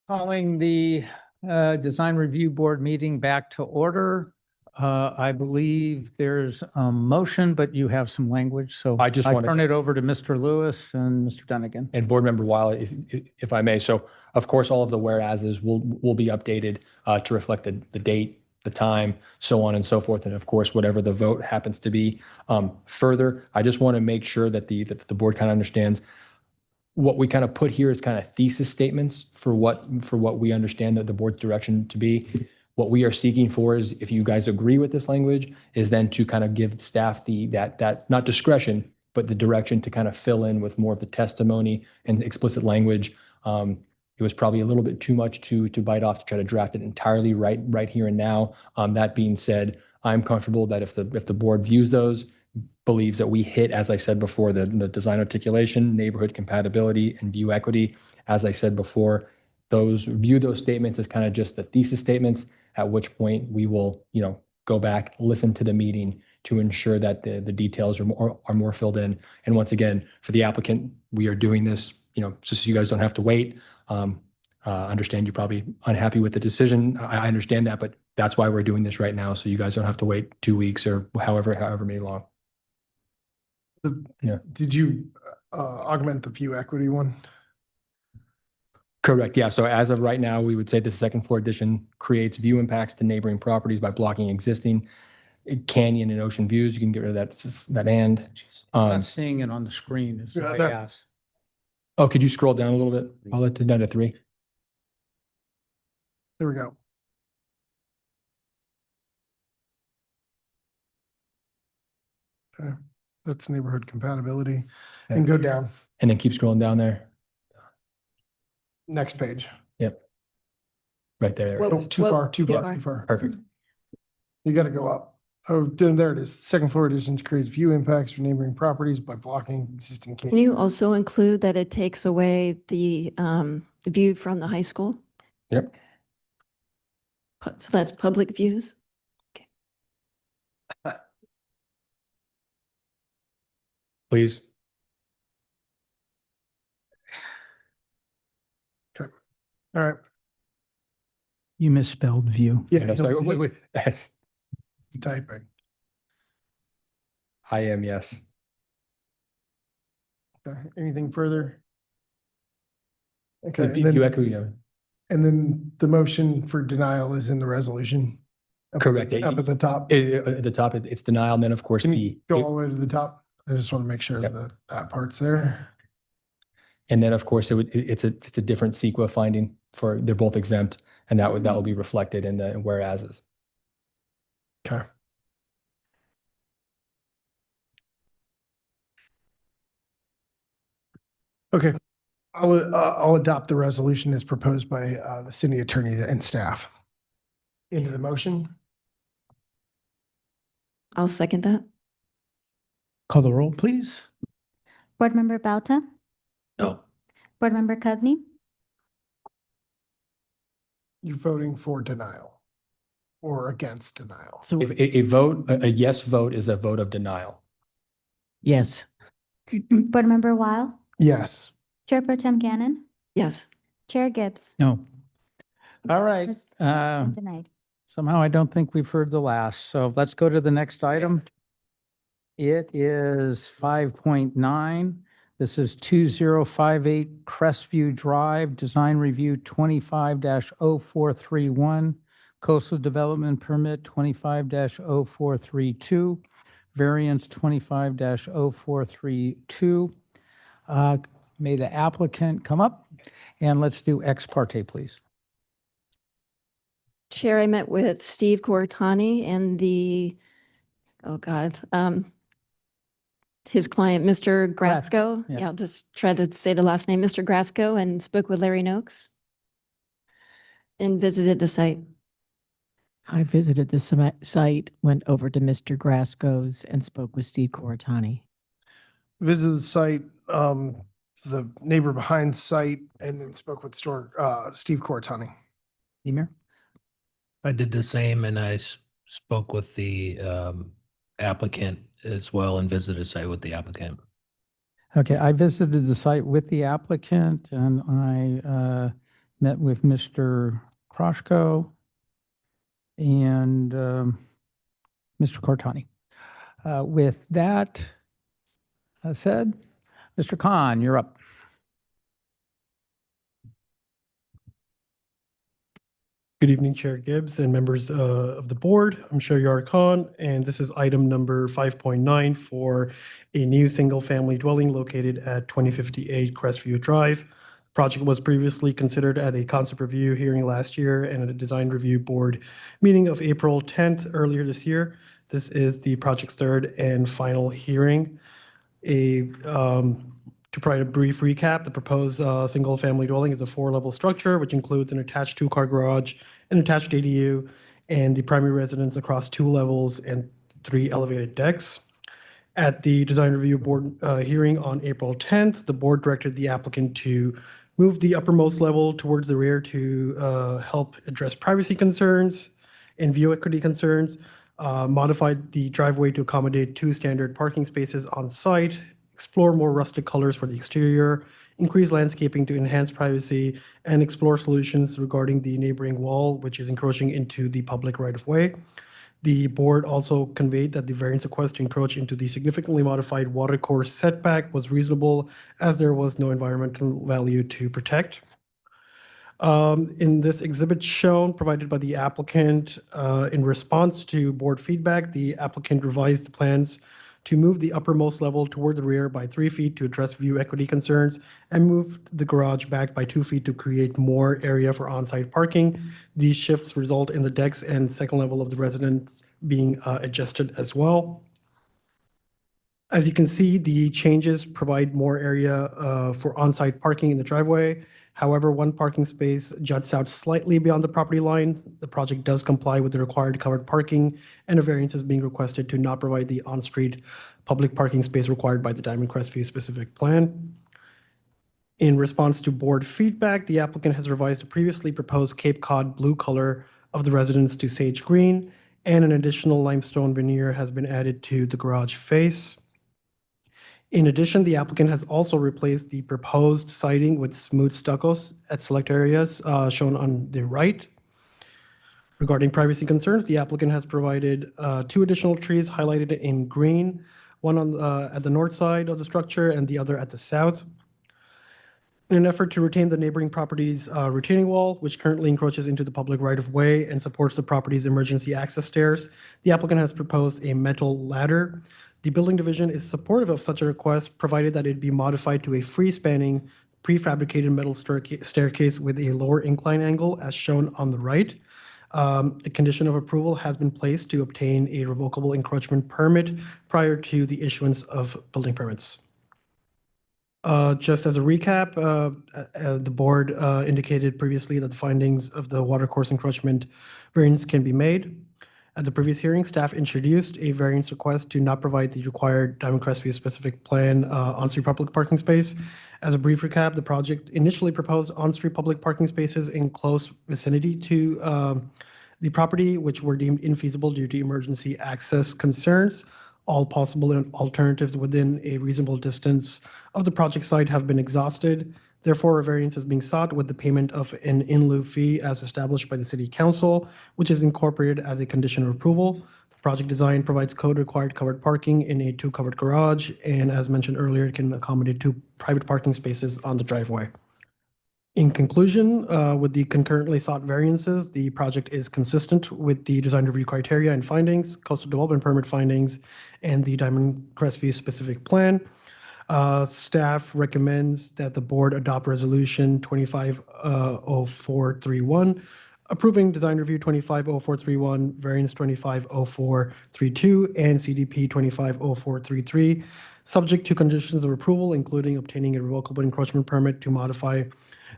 Speaker 1: Calling the Design Review Board meeting back to order. I believe there's a motion, but you have some language, so
Speaker 10: I just
Speaker 1: I
Speaker 10: wanna-
Speaker 1: turn it over to Mr. Lewis and Mr. Dunnigan.
Speaker 10: And Board Member Weil, if I may, so of course, all of the whereases will be updated to reflect the date, the time, so on and so forth, and of course, whatever the vote happens to be. Further, I just want to make sure that the board kind of understands what we kind of put here is kind of thesis statements for what we understand that the board's direction to be. What we are seeking for is, if you guys agree with this language, is then to kind of give staff that not discretion, but the direction to kind of fill in with more of the testimony and explicit language. It was probably a little bit too much to bite off to try to draft it entirely right here and now. That being said, I'm comfortable that if the board views those, believes that we hit, as I said before, the design articulation, neighborhood compatibility, and view equity. As I said before, view those statements as kind of just the thesis statements, at which point we will, go back, listen to the meeting to ensure that the details are more filled in. And once again, for the applicant, we are doing this, just so you guys don't have to wait. Understand you're probably unhappy with the decision. I understand that, but that's why we're doing this right now, so you guys don't have to wait 2 weeks or however many long. Yeah.
Speaker 4: Did you augment the view equity one?
Speaker 10: Correct. Yeah. So as of right now, we would say the second floor addition creates view impacts to neighboring properties by blocking existing canyon and ocean views. You can get rid of that and.
Speaker 1: I'm not seeing it on the screen. Is what I asked.
Speaker 10: Oh, could you scroll down a little bit? I'll let it down to 3.
Speaker 4: There we go. Okay, that's neighborhood compatibility. And go down.
Speaker 10: And then keep scrolling down there.
Speaker 4: Next page.
Speaker 10: Yep. Right there.
Speaker 4: Oh, too far.
Speaker 10: Perfect.
Speaker 4: You got to go up. Oh, there it is. Second floor additions creates view impacts for neighboring properties by blocking existing.
Speaker 5: Can you also include that it takes away the view from the high school?
Speaker 10: Yep.
Speaker 5: So that's public views?
Speaker 10: Please.
Speaker 4: Okay. All right.
Speaker 1: You misspelled view.
Speaker 4: Yeah.
Speaker 10: No, sorry, wait.
Speaker 4: Typing.
Speaker 10: I am, yes.
Speaker 4: Okay. Anything further? Okay.
Speaker 10: You echo, yeah.
Speaker 4: And then the motion for denial is in the resolution.
Speaker 10: Correct.
Speaker 4: Up at the top.
Speaker 10: At the top, it's denial, and then of course
Speaker 4: Can you go all the way to the top? I just want to make sure that that part's there.
Speaker 10: And then, of course, it's a different CEQA finding they're both exempt, and that will be reflected in the whereases.
Speaker 4: Okay. Okay. I'll adopt the resolution as proposed by the city attorney and staff. Into the motion.
Speaker 5: I'll second that.
Speaker 1: Call the roll, please.
Speaker 2: Board Member Bauta,
Speaker 1: No.
Speaker 2: Board Member Coveney,
Speaker 4: You're voting for denial or against denial.
Speaker 8: So
Speaker 10: If a yes vote is a vote of denial.
Speaker 8: yes.
Speaker 2: Board Member Weil,
Speaker 4: Yes.
Speaker 2: Chair Pro Tem Gannon,
Speaker 5: Yes.
Speaker 2: Chair Gibbs.
Speaker 1: No. All right.
Speaker 2: Ms. Denied.
Speaker 1: Somehow I don't think we've heard the last. So let's go to the next item. It is 5.9. This is 2058 Crestview Drive, Design Review 25-0431, Coastal Development Permit 25-0432, Variance 25-0432. May the applicant come up, and let's do ex parte, please.
Speaker 5: Chair, I met with Steve Coratani and his client, Mr. Grasco.
Speaker 1: yeah.
Speaker 5: Yeah, I'll just try to say the last name, Mr. Grasco, and spoke with Larry Noakes and visited the site.
Speaker 8: I visited the site, went over to Mr. Grasco's and spoke with Steve Coratani.
Speaker 4: Visited the site, the neighbor behind site, and then spoke with Steve Coratani.
Speaker 1: Emir?
Speaker 9: I did the same, and I spoke with the applicant as well and visited a site with the applicant.
Speaker 1: Okay, I visited the site with the applicant and I met with Mr. Kroshko and Mr. Cortani. With that said, Mr. Khan, you're up.
Speaker 12: Good evening, Chair Gibbs and members of the board. I'm Sharyar Khan, and this is item number 5.9 for a new single-family dwelling located at 2058 Crestview Drive. The project was previously considered at a concept review hearing last year and at a design review board meeting of April 10th earlier this year. This is the project's third and final hearing. To provide a brief recap, the proposed single-family dwelling is a 4-level structure, which includes an attached 2-car garage, an attached ADU, and the primary residence across 2 levels and 3 elevated decks. At the design review board hearing on April 10th, the board directed the applicant to move the uppermost level towards the rear to help address privacy concerns and view equity concerns, modified the driveway to accommodate 2 standard parking spaces on site, explore more rustic colors for the exterior, increase landscaping to enhance privacy, and explore solutions regarding the neighboring wall, which is encroaching into the public right-of-way. The board also conveyed that the variance request to encroach into the significantly modified watercourse setback was reasonable, as there was no environmental value to protect. In this exhibit shown, provided by the applicant, in response to board feedback, the applicant revised the plans to move the uppermost level toward the rear by 3 feet to address view equity concerns and move the garage back by 2 feet to create more area for on-site parking. These shifts result in the decks and second level of the residence being adjusted as well. As you can see, the changes provide more area for on-site parking in the driveway. However, 1 parking space juts out slightly beyond the property line. The project does comply with the required covered parking, and a variance is being requested to not provide the on-street public parking space required by the Diamond Crestview specific plan. In response to board feedback, the applicant has revised the previously proposed Cape Cod blue color of the residence to sage green, and an additional limestone veneer has been added to the garage face. In addition, the applicant has also replaced the proposed siding with smooth stuccos at select areas shown on the right. Regarding privacy concerns, the applicant has provided 2 additional trees highlighted in green, one at the north side of the structure and the other at the south. In an effort to retain the neighboring property's retaining wall, which currently encroaches into the public right-of-way and supports the property's emergency access stairs, the applicant has proposed a metal ladder. The building division is supportive of such a request, provided that it be modified to a free-spanning, prefabricated metal staircase with a lower incline angle, as shown on the right. A condition of approval has been placed to obtain a revocable encroachment permit prior to the issuance of building permits. Just as a recap, the board indicated previously that the findings of the watercourse encroachment variance can be made. At the previous hearing, staff introduced a variance request to not provide the required Diamond Crestview specific plan on-street public parking space. As a brief recap, the project initially proposed on-street public parking spaces in close vicinity to the property, which were deemed infeasible due to emergency access concerns. All possible alternatives within a reasonable distance of the project site have been exhausted. Therefore, a variance is being sought with the payment of an in lieu fee as established by the City Council, which is incorporated as a condition of approval. The project design provides code-required covered parking in a 2-covered garage, and as mentioned earlier, it can accommodate 2 private parking spaces on the driveway. In conclusion, with the concurrently sought variances, the project is consistent with the design review criteria and findings, coastal development permit findings, and the Diamond Crestview specific plan. Staff recommends that the board adopt resolution 250431, approving design review 250431, variance 250432, and CDP 250433, subject to conditions of approval, including obtaining a revocable encroachment permit to modify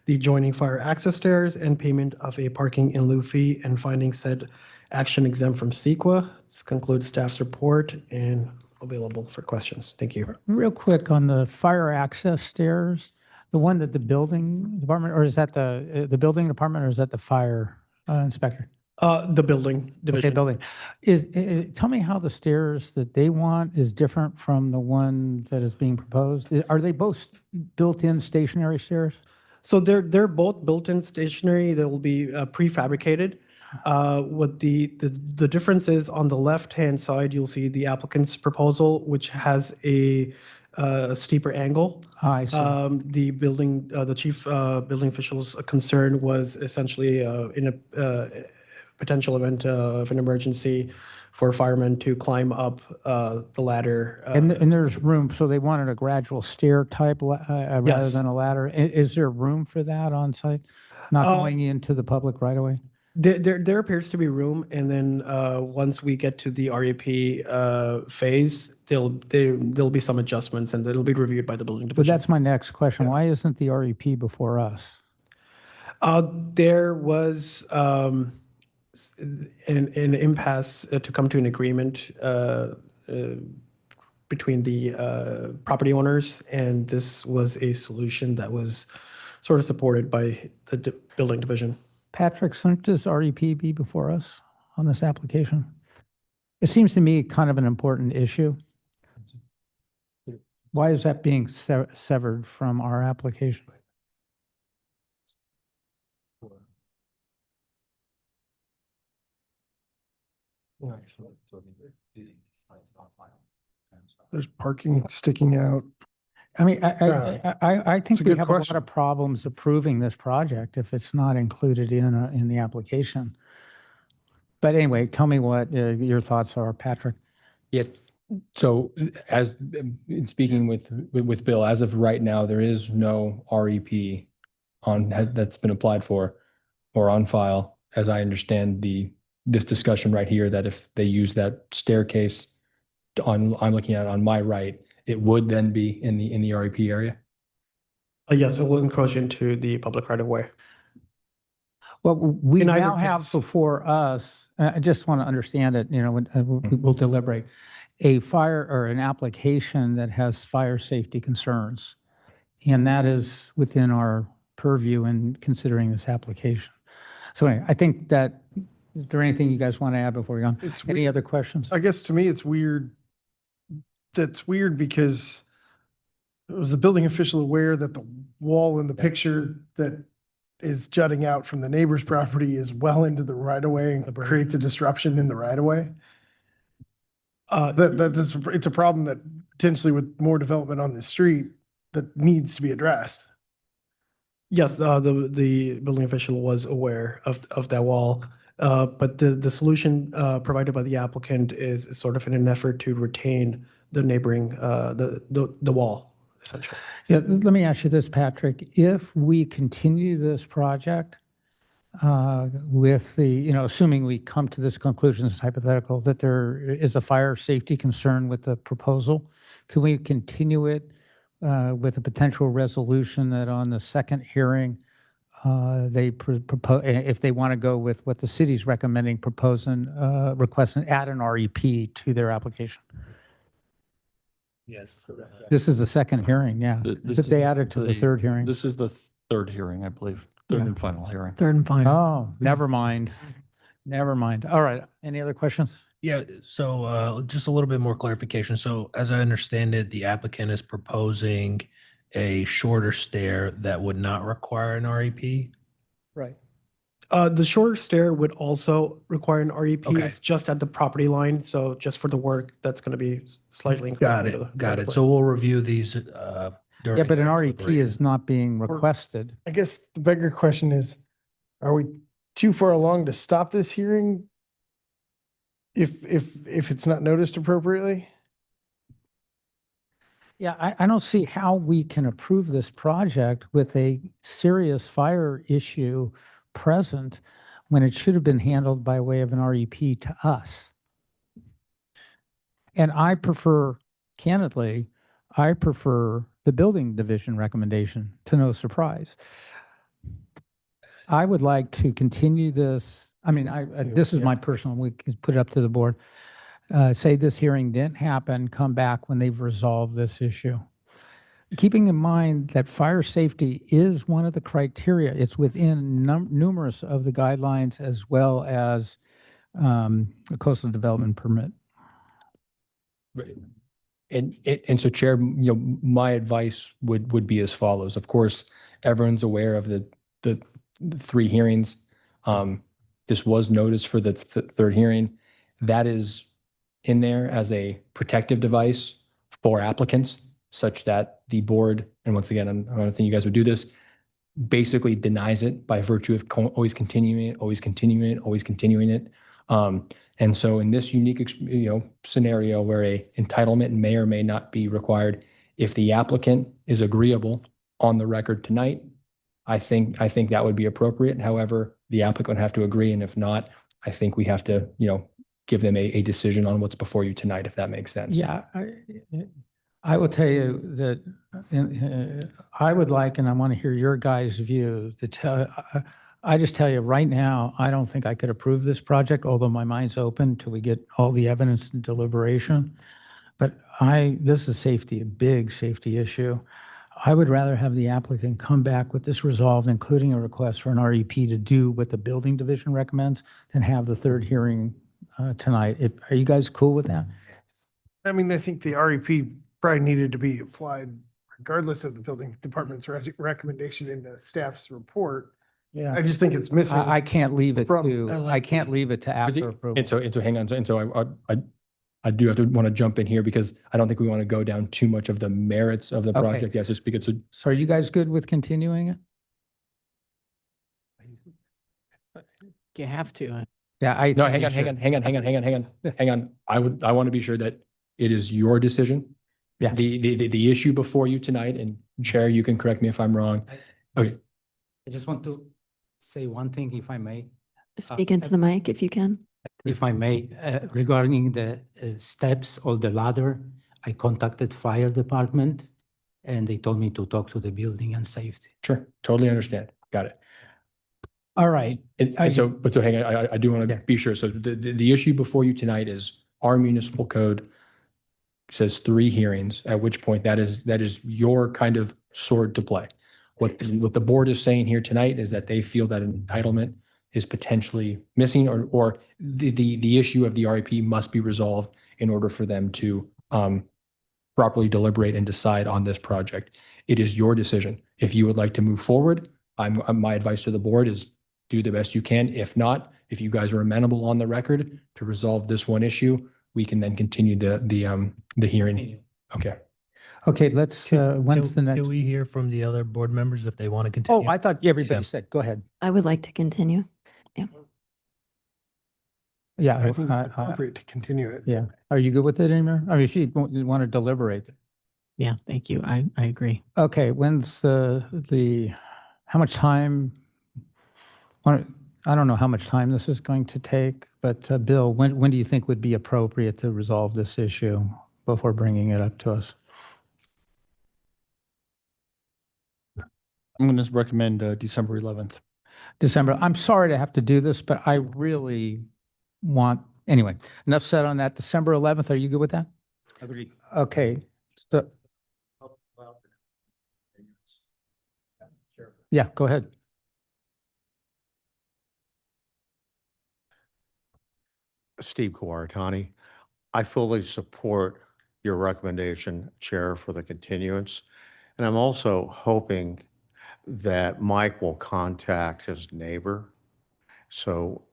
Speaker 12: the adjoining fire access stairs and payment of a parking in lieu fee, and finding said action exempt from CEQA. This concludes staff's report and available for questions. Thank you.
Speaker 1: Real quick on the fire access stairs, the one that the building department, or is that the building department, or is that the fire inspector?
Speaker 12: The building division.
Speaker 1: Okay, building. Tell me how the stairs that they want is different from the one that is being proposed. Are they both built-in stationary stairs?
Speaker 12: So they're both built-in stationary. They will be prefabricated. What the difference is, on the left-hand side, you'll see the applicant's proposal, which has a steeper angle.
Speaker 1: I see.
Speaker 12: The chief building official's concern was essentially in a potential event of an emergency for firemen to climb up the ladder.
Speaker 1: And there's room, so they wanted a gradual stair type rather
Speaker 12: Yes.
Speaker 1: than a ladder. Is there room for that on site? Not going into the public right away?
Speaker 12: There appears to be room, and then once we get to the REP phase, there'll be some adjustments, and it'll be reviewed by the building
Speaker 1: But
Speaker 12: division.
Speaker 1: that's my next question. Why isn't the REP before us?
Speaker 12: There was an impasse to come to an agreement between the property owners, and this was a solution that was sort of supported by the building division.
Speaker 1: Patrick, shouldn't this REP be before us on this application? It seems to me kind of an important issue. Why is that being severed from our application?
Speaker 4: There's parking sticking out.
Speaker 1: I mean,
Speaker 4: Yeah.
Speaker 1: I think
Speaker 4: a
Speaker 1: we
Speaker 4: good
Speaker 1: have
Speaker 4: question.
Speaker 1: a lot of problems approving this project if it's not included in the application. But anyway, tell me what your thoughts are, Patrick.
Speaker 10: Yeah, so as in speaking with Bill, as of right now, there is no REP that's been applied for or on file, as I understand this discussion right here, that if they use that staircase I'm looking at on my right, it would then be in the REP area?
Speaker 12: Yes, it will encroach into the public right of way.
Speaker 1: Well, we
Speaker 12: In either
Speaker 1: now have
Speaker 12: case.
Speaker 1: before us, I just want to understand it, we'll deliberate, a fire or an application that has fire safety concerns. And that is within our purview in considering this application. So anyway, I think that, is there anything you guys want to add before we go on?
Speaker 4: It's
Speaker 1: Any other questions?
Speaker 4: I guess to me, it's weird. That's weird because was the building official aware that the wall in the picture that is jutting out from the neighbor's property is well into the right of way and creates a disruption in the right of way? It's a problem that potentially with more development on the street that needs to be addressed.
Speaker 12: Yes, the building official was aware of that wall, but the solution provided by the applicant is sort of in an effort to retain the neighboring, the wall, essentially.
Speaker 1: Yeah, let me ask you this, Patrick. If we continue this project with the, assuming we come to this conclusion, this is hypothetical, that there is a fire safety concern with the proposal, can we continue it with a potential resolution that on the second hearing, they propose, if they want to go with what the city's recommending, requesting add an REP to their application?
Speaker 13: Yes.
Speaker 1: This is the second hearing, yeah. But they added to the third hearing.
Speaker 13: This is the third hearing, I believe, third and final hearing.
Speaker 8: Third and final.
Speaker 1: Oh, never mind. Never mind. All right. Any other questions?
Speaker 9: Yeah, so just a little bit more clarification. So as I understand it, the applicant is proposing a shorter stair that would not require an REP?
Speaker 1: Right.
Speaker 12: The shorter stair would also require an REP.
Speaker 9: Okay.
Speaker 12: It's just at the property line, so just for the work, that's going to be slightly.
Speaker 9: Got
Speaker 12: increased into the
Speaker 9: it, got
Speaker 12: right
Speaker 9: it.
Speaker 12: of way.
Speaker 9: So we'll review these during.
Speaker 1: Yeah, but an REP
Speaker 9: deliberation.
Speaker 1: is not being requested.
Speaker 4: I guess the bigger question is, are we too far along to stop this hearing if it's not noticed appropriately?
Speaker 1: Yeah, I don't see how we can approve this project with a serious fire issue present when it should have been handled by way of an REP to us. And candidly, I prefer the building division recommendation, to no surprise. I would like to continue this. I mean, this is my personal, we can put it up to the board. Say this hearing didn't happen, come back when they've resolved this issue. Keeping in mind that fire safety is one of the criteria. It's within numerous of the guidelines as well as a coastal development permit.
Speaker 10: Right. And so Chair, my advice would be as follows. Of course, everyone's aware of the 3 hearings. This was noticed for the third hearing. That is in there as a protective device for applicants, such that the board, and once again, I don't think you guys would do this, basically denies it by virtue of always continuing it, always continuing it, always continuing it. And so in this unique, scenario where a entitlement may or may not be required, if the applicant is agreeable on the record tonight, I think that would be appropriate. However, the applicant would have to agree, and if not, I think we have to, give them a decision on what's before you tonight, if that makes sense.
Speaker 1: Yeah, I will tell you that I would like, and I want to hear your guys' view, I just tell you right now, I don't think I could approve this project, although my mind's open till we get all the evidence and deliberation. But this is safety, a big safety issue. I would rather have the applicant come back with this resolved, including a request for an REP to do what the building division recommends, than have the third hearing tonight. Are you guys cool with that?
Speaker 4: I mean, I think the REP probably needed to be applied regardless of the building department's recommendation in the staff's report.
Speaker 1: Yeah.
Speaker 4: I just think it's missing.
Speaker 1: I can't leave it I can't leave it to after approval.
Speaker 10: And so hang on. And so I do have to want to jump in here because I don't think we want to go down too much of the merits of the
Speaker 1: Okay.
Speaker 10: project. Yes, just because.
Speaker 1: So are you guys good with continuing it?
Speaker 8: You have to.
Speaker 1: Yeah,
Speaker 10: No, hang on. I want to be sure that it is your decision.
Speaker 1: Yeah.
Speaker 10: The issue before you tonight, and Chair, you can correct me if I'm wrong. Okay.
Speaker 14: I just want to say one thing, if I may.
Speaker 5: Speak into the mic if you can.
Speaker 14: If I may, regarding the steps or the ladder, I contacted fire department and they told me to talk to the building and safety.
Speaker 10: Sure. Totally understand. Got it.
Speaker 1: All right.
Speaker 10: And so hang on, I do want to be sure. So the issue before you tonight is our municipal code says 3 hearings, at which point that is your kind of sword to play. What the board is saying here tonight is that they feel that an entitlement is potentially missing, or the issue of the REP must be resolved in order for them to properly deliberate and decide on this project. It is your decision. If you would like to move forward, my advice to the board is do the best you can. If not, if you guys are amenable on the record to resolve this one issue, we can then continue the hearing. Okay.
Speaker 1: Okay, let's, when's the next?
Speaker 9: Can we hear from the other board members if they want to continue?
Speaker 1: Oh, I thought everybody
Speaker 9: Yeah.
Speaker 1: said, go ahead.
Speaker 5: I would like to continue.
Speaker 1: Yeah.
Speaker 4: I think it's appropriate to continue it.
Speaker 1: Yeah. Are you good with it, Amir? I mean, if you want to deliberate.
Speaker 8: Yeah, thank you. I agree.
Speaker 1: Okay, when's how much time? I don't know how much time this is going to take, but Bill, when do you think would be appropriate to resolve this issue before bringing it up to us?
Speaker 13: I'm going to recommend December 11th.
Speaker 1: December. I'm sorry to have to do this, but I really anyway, enough said on that. December 11th, are you good with that?
Speaker 14: Agree.
Speaker 1: Okay. So, yeah, go ahead.
Speaker 7: Steve Kawaratani. I fully support your recommendation, Chair, for the continuance. And I'm also hoping that Mike will contact his neighbor. So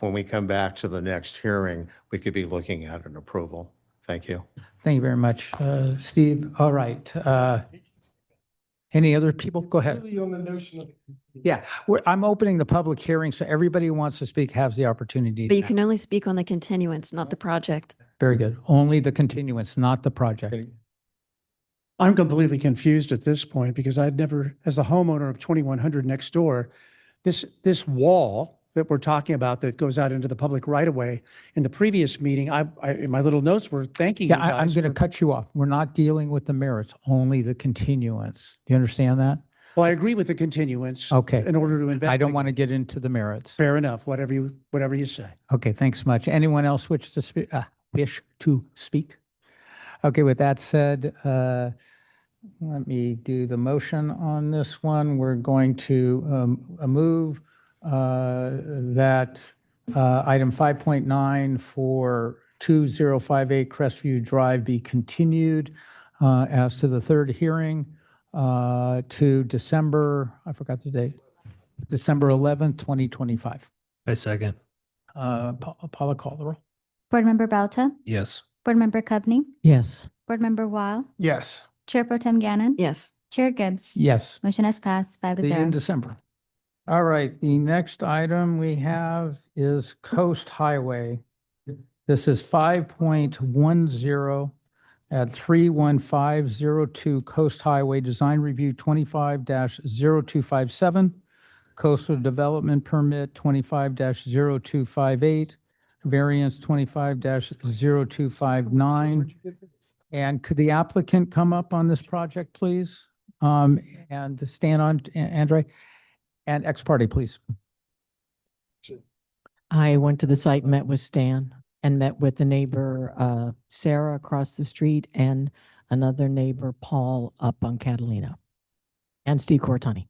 Speaker 7: when we come back to the next hearing, we could be looking at an approval. Thank you.
Speaker 1: Thank you very much, Steve. All right. Any other people? Go ahead.
Speaker 4: Really on the notion of.
Speaker 1: Yeah, I'm opening the public hearing, so everybody who wants to speak has the opportunity.
Speaker 5: But you can only speak on the continuance, not the project.
Speaker 1: Very good. Only the continuance, not the project.
Speaker 16: I'm completely confused at this point because I'd never, as a homeowner of 2100 next door, this wall that we're talking about that goes out into the public right of way, in the previous meeting, I in my little notes were thanking you
Speaker 1: Yeah, I'm
Speaker 16: guys.
Speaker 1: going to cut you off. We're not dealing with the merits, only the continuance. Do you understand that?
Speaker 16: Well, I agree with the continuance.
Speaker 1: Okay.
Speaker 16: In order to investigate.
Speaker 1: I don't want to get into the merits.
Speaker 16: Fair enough, whatever you say.
Speaker 1: Okay, thanks much. Anyone else wish to speak? Okay, with that said, let me do the motion on this one. We're going to move that item 5.9 for 2058 Crestview Drive be continued as to the third hearing to December, I forgot the date, December 11th, 2025.
Speaker 9: I second.
Speaker 1: Paula, call the roll.
Speaker 2: Board Member Belta,
Speaker 9: Yes.
Speaker 2: Board Member Covney,
Speaker 8: Yes.
Speaker 2: Board Member Weil,
Speaker 4: Yes.
Speaker 2: Chair Pro Tem Gannon,
Speaker 5: Yes.
Speaker 2: Chair Gibbs.
Speaker 1: Yes.
Speaker 2: Motion has passed 5-0.
Speaker 1: See you in December. All right, the next item we have is Coast Highway. This is 5.10 at 31502 Coast Highway Design Review 25-0257, Coastal Development Permit 25-0258, Variance 25-0259. And could the applicant come up on this project, please? And stand on, Andre, and ex parte, please.
Speaker 8: I went to the site, met with Stan, and met with the neighbor, Sarah, across the street, and another neighbor, Paul, up on Catalina, and Steve Cortani.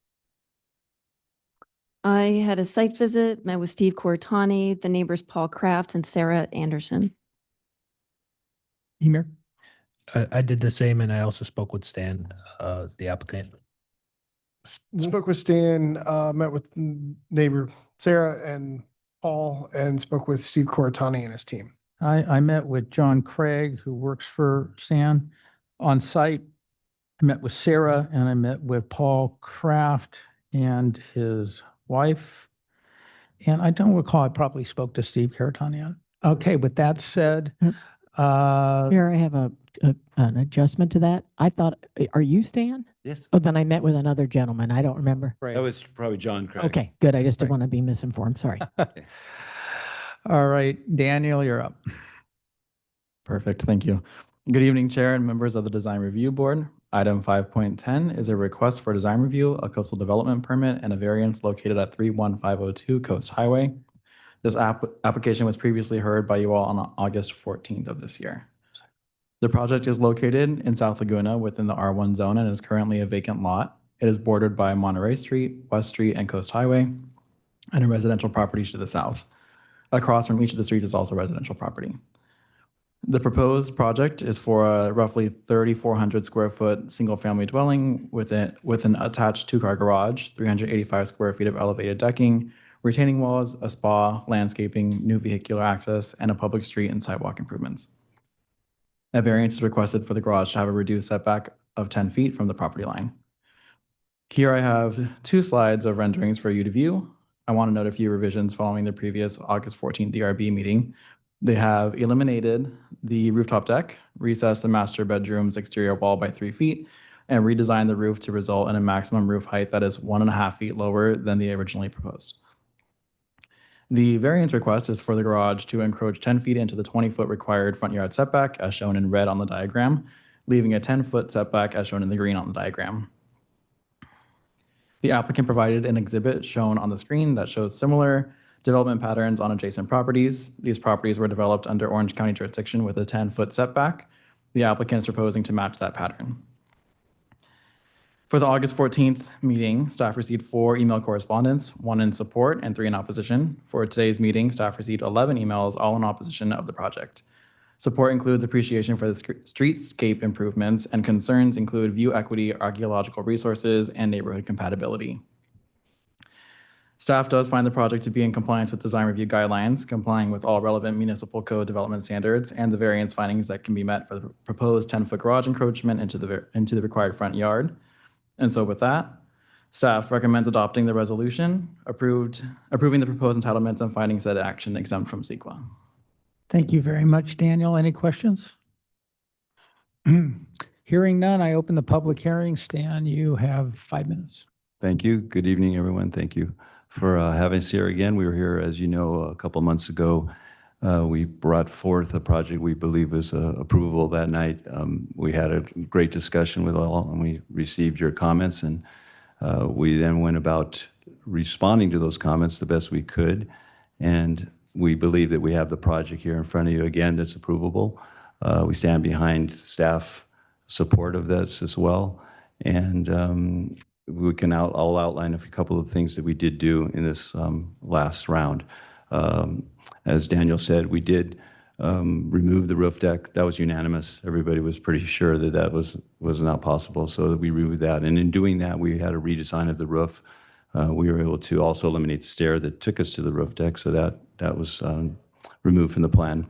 Speaker 5: I had a site visit, met with Steve Cortani, the neighbors Paul Kraft and Sarah Anderson.
Speaker 1: Emir?
Speaker 9: I did the same, and I also spoke with Stan, the applicant.
Speaker 4: Spoke with Stan, met with neighbor Sarah and Paul, and spoke with Steve Cortani and his team.
Speaker 1: I met with John Craig, who works for Stan on site. I met with Sarah and I met with Paul Kraft and his wife. And I don't recall, I probably spoke to Steve Cortani. Okay, with that said,
Speaker 8: Here, I have an adjustment to that. I thought, are you Stan?
Speaker 18: Yes.
Speaker 8: Oh, then I met with another gentleman. I don't remember.
Speaker 18: That was probably John Craig.
Speaker 8: Okay, good. I just didn't want to be misinformed. Sorry.
Speaker 1: All right, Daniel, you're up.
Speaker 19: Perfect. Thank you. Good evening, Chair and members of the Design Review Board. Item 5.10 is a request for design review, a coastal development permit, and a variance located at 31502 Coast Highway. This application was previously heard by you all on August 14th of this year. The project is located in South Laguna within the R1 zone and is currently a vacant lot. It is bordered by Monterey Street, West Street, and Coast Highway, and a residential property to the south. Across from each of the streets is also residential property. The proposed project is for a roughly 3,400 square foot single-family dwelling with an attached two-car garage, 385 square feet of elevated decking, retaining walls, a spa, landscaping, new vehicular access, and a public street and sidewalk improvements. A variance is requested for the garage to have a reduced setback of 10 feet from the property line. Here I have two slides of renderings for you to view. I want to note a few revisions following the previous August 14th DRB meeting. They have eliminated the rooftop deck, recessed the master bedroom's exterior wall by 3 feet, and redesigned the roof to result in a maximum roof height that is 1.5 feet lower than the originally proposed. The variance request is for the garage to encroach 10 feet into the 20-foot required front yard setback as shown in red on the diagram, leaving a 10-foot setback as shown in the green on the diagram. The applicant provided an exhibit shown on the screen that shows similar development patterns on adjacent properties. These properties were developed under Orange County jurisdiction with a 10-foot setback. The applicant is proposing to match that pattern. For the August 14th meeting, staff received 4 email correspondence, 1 in support and 3 in opposition. For today's meeting, staff received 11 emails, all in opposition of the project. Support includes appreciation for the streetscape improvements, and concerns include view equity, archaeological resources, and neighborhood compatibility. Staff does find the project to be in compliance with design review guidelines, complying with all relevant municipal code development standards and the variance findings that can be met for the proposed 10-foot garage encroachment into the required front yard. And so with that, staff recommends adopting the resolution, approving the proposed entitlements and finding said action exempt from CEQA.
Speaker 1: Thank you very much, Daniel. Any questions? Hearing none, I open the public hearing. Stan, you have 5 minutes.
Speaker 23: Thank you. Good evening, everyone. Thank you for having us here again. We were here, as you know, a couple of months ago. We brought forth a project we believe was approvable that night. We had a great discussion with all, and we received your comments, and we then went about responding to those comments the best we could. And we believe that we have the project here in front of you again that's approvable. We stand behind staff support of this as well. And we can I'll outline a couple of things that we did do in this last round. As Daniel said, we did remove the roof deck. That was unanimous. Everybody was pretty sure that that was not possible, so we removed that. And in doing that, we had a redesign of the roof. We were able to also eliminate the stair that took us to the roof deck, so that was removed from the plan.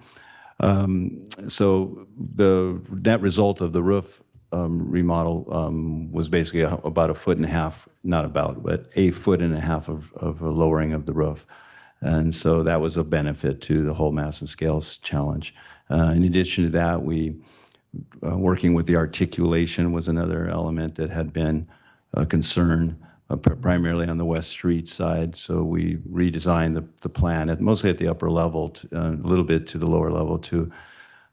Speaker 23: So the net result of the roof remodel was basically about 1.5 foot, not about, but 1.5 foot of a lowering of the roof. And so that was a benefit to the whole mass and scales challenge. In addition to that, working with the articulation was another element that had been a concern, primarily on the West Street side. So we redesigned the plan, mostly at the upper level, a little bit to the lower level, to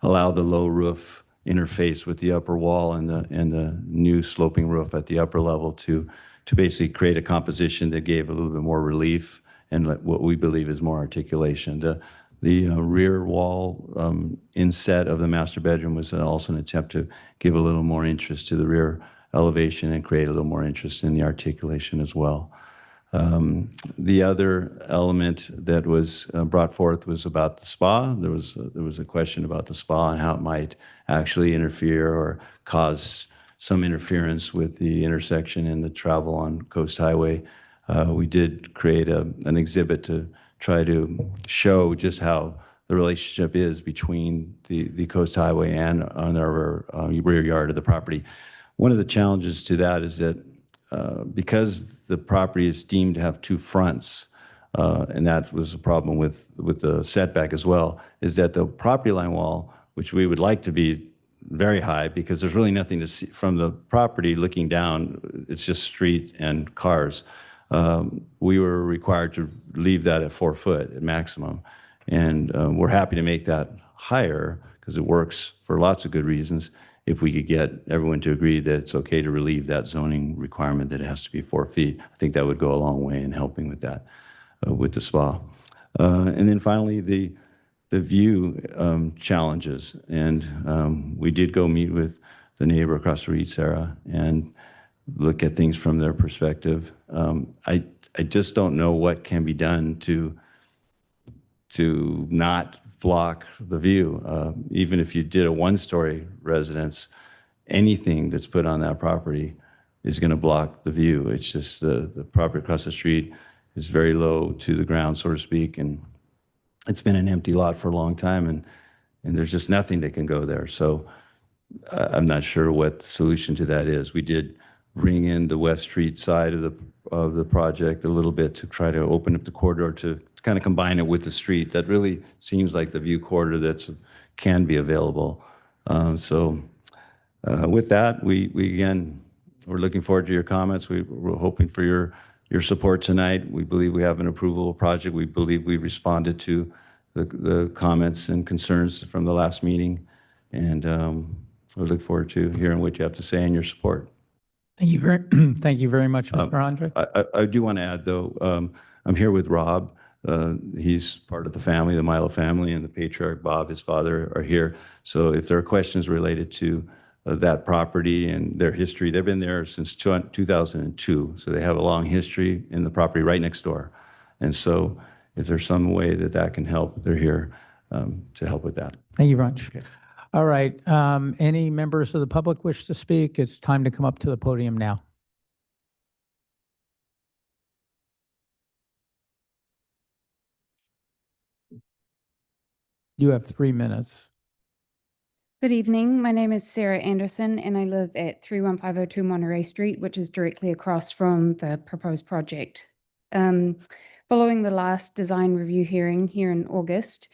Speaker 23: allow the low roof interface with the upper wall and the new sloping roof at the upper level to basically create a composition that gave a little bit more relief and what we believe is more articulation. The rear wall inset of the master bedroom was also an attempt to give a little more interest to the rear elevation and create a little more interest in the articulation as well. The other element that was brought forth was about the spa. There was a question about the spa and how it might actually interfere or cause some interference with the intersection and the travel on Coast Highway. We did create an exhibit to try to show just how the relationship is between the Coast Highway and on our rear yard of the property. One of the challenges to that is that because the property is deemed to have two fronts, and that was a problem with the setback as well, is that the property line wall, which we would like to be very high because there's really nothing to see from the property looking down, it's just street and cars. We were required to leave that at 4 foot at maximum. And we're happy to make that higher because it works for lots of good reasons. If we could get everyone to agree that it's okay to relieve that zoning requirement that it has to be 4 feet, I think that would go a long way in helping with that, with the spa. And then finally, the view challenges. And we did go meet with the neighbor across the street, Sarah, and look at things from their perspective. I just don't know what can be done to not block the view. Even if you did a one-story residence, anything that's put on that property is going to block the view. It's just the property across the street is very low to the ground, so to speak, and it's been an empty lot for a long time, and there's just nothing that can go there. So I'm not sure what the solution to that is. We did bring in the West Street side of the project a little bit to try to open up the corridor to kind of combine it with the street. That really seems like the view corridor that can be available. With that, we again, we're looking forward to your comments. We're hoping for your support tonight. We believe we have an approvable project. We believe we responded to the comments and concerns from the last meeting. And we look forward to hearing what you have to say and your support.
Speaker 1: Thank you very much, Mr. Andre.
Speaker 23: I do want to add, though, I'm here with Rob. He's part of the family, the Milo family, and the patriarch Bob, his father, are here. So if there are questions related to that property and their history, they've been there since 2002. So they have a long history in the property right next door. And so if there's some way that can help, they're here to help with that.
Speaker 1: Thank you very much. Okay. All right. Any members of the public wish to speak? It's time to come up to the podium now. You have 3 minutes.
Speaker 17: Good evening. My name is Sarah Anderson, and I live at 31502 Monterey Street, which is directly across from the proposed project. Following the last design review hearing here in August,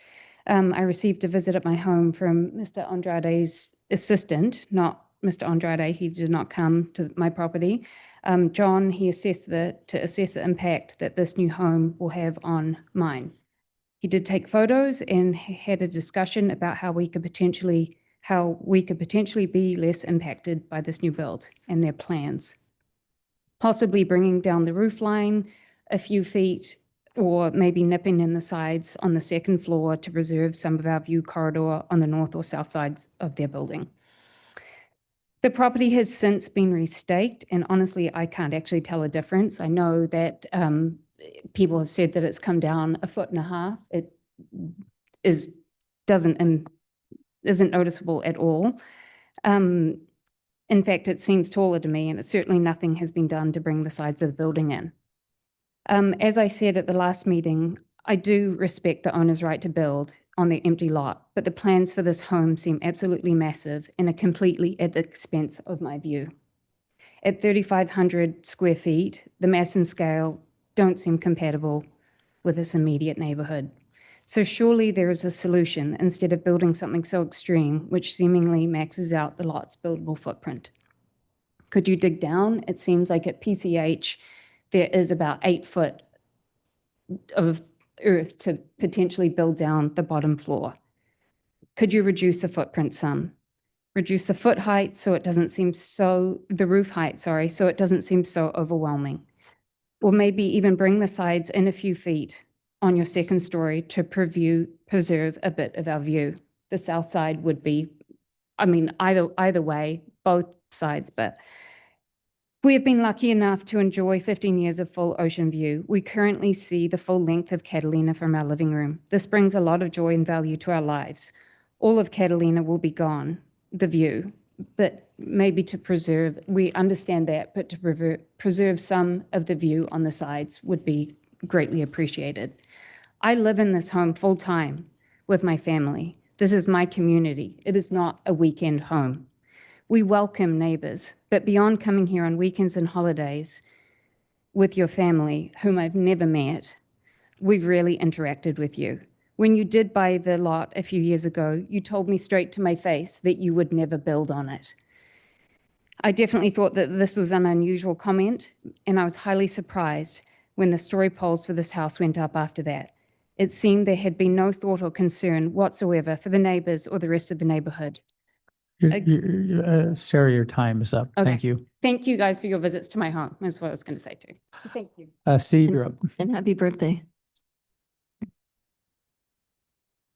Speaker 17: I received a visit at my home from Mr. Andrade's assistant, not Mr. Andrade. He did not come to my property. John, he assessed to assess the impact that this new home will have on mine. He did take photos and had a discussion about how we could potentially be less impacted by this new build and their plans. Possibly bringing down the roof line a few feet, or maybe nipping in the sides on the second floor to preserve some of our view corridor on the north or south sides of their building. The property has since been restaked, and honestly, I can't actually tell a difference. I know that people have said that it's come down 1.5 feet. It isn't noticeable at all. In fact, it seems taller to me, and it certainly nothing has been done to bring the sides of the building in. As I said at the last meeting, I do respect the owner's right to build on the empty lot, but the plans for this home seem absolutely massive and are completely at the expense of my view. At 3,500 square feet, the mass and scale don't seem compatible with this immediate neighborhood. So surely there is a solution instead of building something so extreme, which seemingly maxes out the lot's buildable footprint. Could you dig down? It seems like at PCH, there is about 8 foot of earth to potentially build down the bottom floor. Could you reduce the footprint some? Reduce the foot height so it doesn't seem so, the roof height, sorry, so it doesn't seem so overwhelming. Or maybe even bring the sides in a few feet on your second story to preserve a bit of our view. The south side would be, I mean, either way, both sides, but we have been lucky enough to enjoy 15 years of full ocean view. We currently see the full length of Catalina from our living room. This brings a lot of joy and value to our lives. All of Catalina will be gone, the view, but maybe to preserve, we understand that, but to preserve some of the view on the sides would be greatly appreciated. I live in this home full time with my family. This is my community. It is not a weekend home. We welcome neighbors, but beyond coming here on weekends and holidays with your family, whom I've never met, we've really interacted with you. When you did buy the lot a few years ago, you told me straight to my face that you would never build on it. I definitely thought that this was an unusual comment, and I was highly surprised when the story polls for this house went up after that. It seemed there had been no thought or concern whatsoever for the neighbors or the rest of the neighborhood.
Speaker 1: Sarah, your time is up. Thank you.
Speaker 17: Thank you guys for your visits to my home, is what I was going to say too. Thank you.
Speaker 1: Steve, you're up.
Speaker 5: And happy birthday.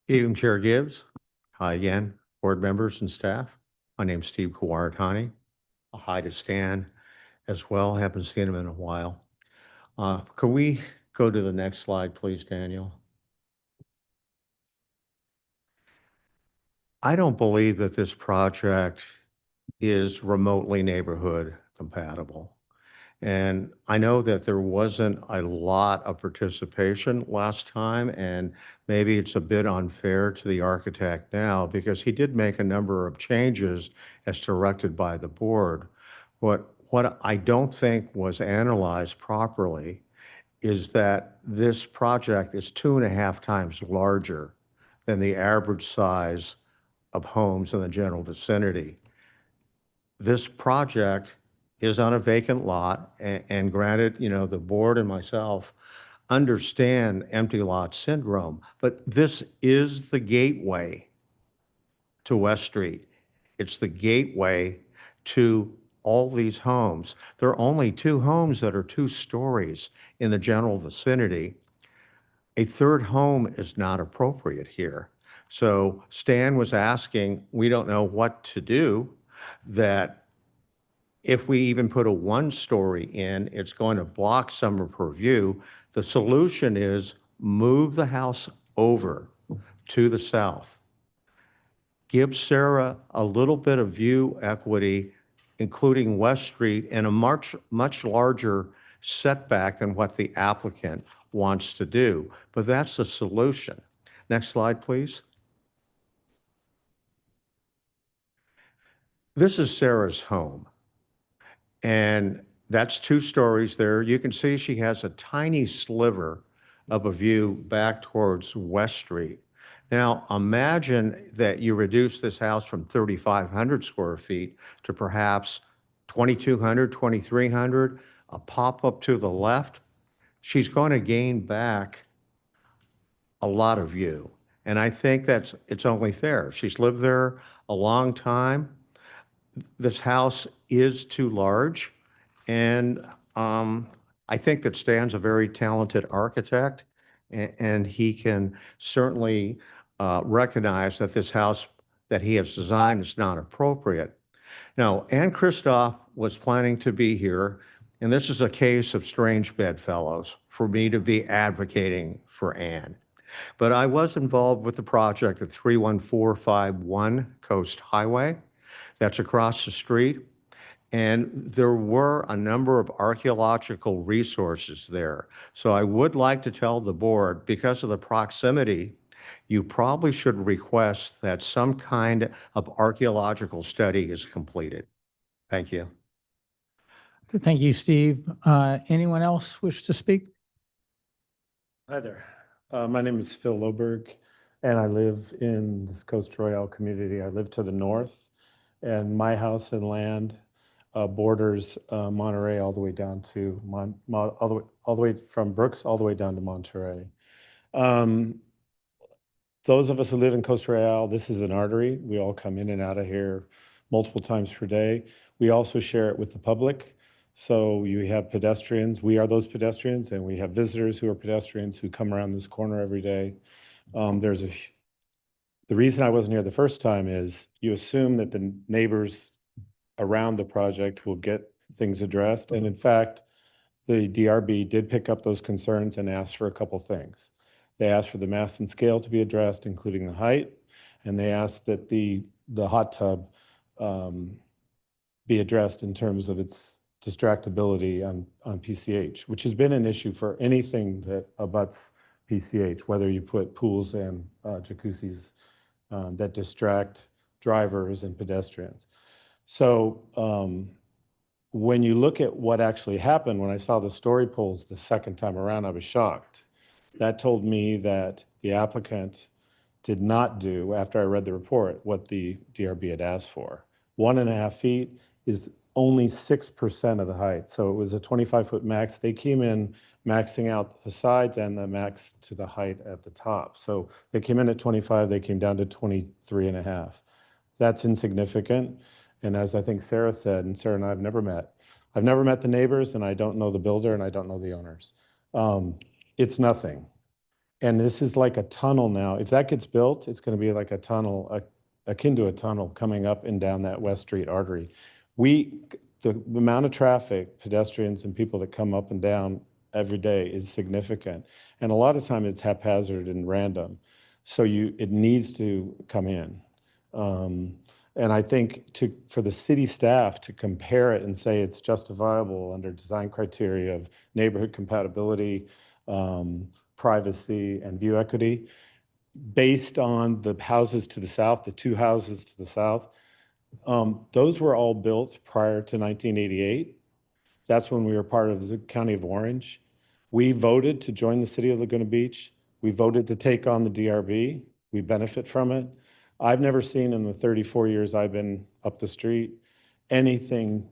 Speaker 7: Evening, Chair Gibbs. Hi again, board members and staff. My name's Steve Kawaratani. Hi to Stan as well. Haven't seen him in a while. Could we go to the next slide, please, Daniel? I don't believe that this project is remotely neighborhood compatible. And I know that there wasn't a lot of participation last time, and maybe it's a bit unfair to the architect now because he did make a number of changes as directed by the board. What I don't think was analyzed properly is that this project is 2.5 times larger than the average size of homes in the general vicinity. This project is on a vacant lot, and granted, you know, the board and myself understand empty lot syndrome, but this is the gateway to West Street. It's the gateway to all these homes. There are only 2 homes that are 2 stories in the general vicinity. A third home is not appropriate here. So Stan was asking, we don't know what to do, that if we even put a 1-story in, it's going to block some of her view. The solution is move the house over to the south. Give Sarah a little bit of view equity, including West Street, and a much larger setback than what the applicant wants to do. But that's the solution. Next slide, please. This is Sarah's home, and that's 2 stories there. You can see she has a tiny sliver of a view back towards West Street. Now, imagine that you reduce this house from 3,500 square feet to perhaps 2,200, 2,300, a pop-up to the left. She's going to gain back a lot of view, and I think it's only fair. She's lived there a long time. This house is too large, and I think that Stan's a very talented architect, and he can certainly recognize that this house that he has designed is not appropriate. Now, Ann Christoph was planning to be here, and this is a case of strange bedfellows for me to be advocating for Ann. But I was involved with the project at 31451 Coast Highway. That's across the street. And there were a number of archaeological resources there. So I would like to tell the board, because of the proximity, you probably should request that some kind of archaeological study is completed. Thank you.
Speaker 1: Thank you, Steve. Anyone else wish to speak?
Speaker 11: Hi there. My name is Phil Loberg, and I live in this Coast Royale community. I live to the north, and my house and land borders Monterey all the way down to all the way from Brooks all the way down to Monterey. Those of us who live in Coast Royale, this is an artery. We all come in and out of here multiple times per day. We also share it with the public. So you have pedestrians, we are those pedestrians, and we have visitors who are pedestrians who come around this corner every day. The reason I wasn't here the first time is you assume that the neighbors around the project will get things addressed. And in fact, the DRB did pick up those concerns and asked for a couple things. They asked for the mass and scale to be addressed, including the height, and they asked that the hot tub be addressed in terms of its distractibility on PCH, which has been an issue for anything that abuts PCH, whether you put pools and jacuzzis that distract drivers and pedestrians. So when you look at what actually happened, when I saw the story polls the second time around, I was shocked. That told me that the applicant did not do, after I read the report, what the DRB had asked for. 1.5 feet is only 6% of the height. So it was a 25-foot max. They came in maxing out the sides and the max to the height at the top. So they came in at 25, they came down to 23.5. That's insignificant. And as I think Sarah said, and Sarah and I have never met. I've never met the neighbors, and I don't know the builder, and I don't know the owners. It's nothing. And this is like a tunnel now. If that gets built, it's going to be like a tunnel, akin to a tunnel coming up and down that West Street artery. The amount of traffic, pedestrians and people that come up and down every day is significant. And a lot of time it's haphazard and random. So it needs to come in. And I think for the city staff to compare it and say it's justifiable under design criteria of neighborhood compatibility, privacy, and view equity, based on the houses to the south, the two houses to the south, those were all built prior to 1988. That's when we were part of the County of Orange. We voted to join the city of Laguna Beach. We voted to take on the DRB. We benefit from it. I've never seen in the 34 years I've been up the street anything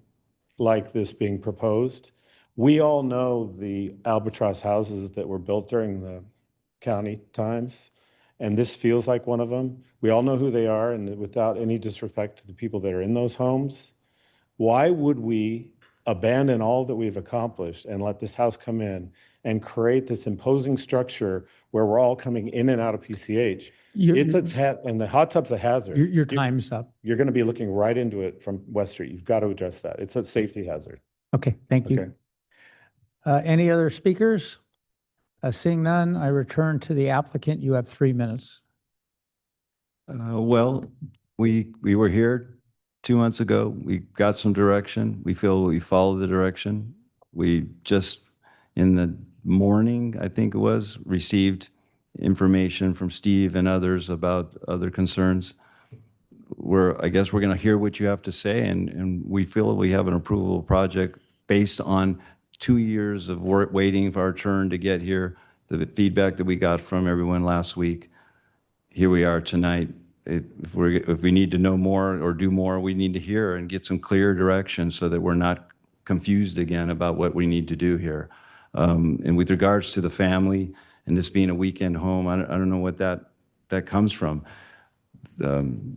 Speaker 11: like this being proposed. We all know the albatross houses that were built during the county times, and this feels like one of them. We all know who they are, and without any disrespect to the people that are in those homes, why would we abandon all that we've accomplished and let this house come in and create this imposing structure where we're all coming in and out of PCH? And the hot tub's a hazard.
Speaker 1: Your time's up.
Speaker 11: You're going to be looking right into it from West Street. You've got to address that. It's a safety hazard.
Speaker 1: Okay, thank you. Any other speakers? Seeing none, I return to the applicant. You have 3 minutes.
Speaker 23: Well, we were here 2 months ago. We got some direction. We feel we followed the direction. We just, in the morning, I think it was, received information from Steve and others about other concerns. I guess we're going to hear what you have to say, and we feel we have an approvable project based on 2 years of work waiting for our turn to get here, the feedback that we got from everyone last week. Here we are tonight. If we need to know more or do more, we need to hear and get some clear direction so that we're not confused again about what we need to do here. And with regards to the family and this being a weekend home, I don't know what that comes from.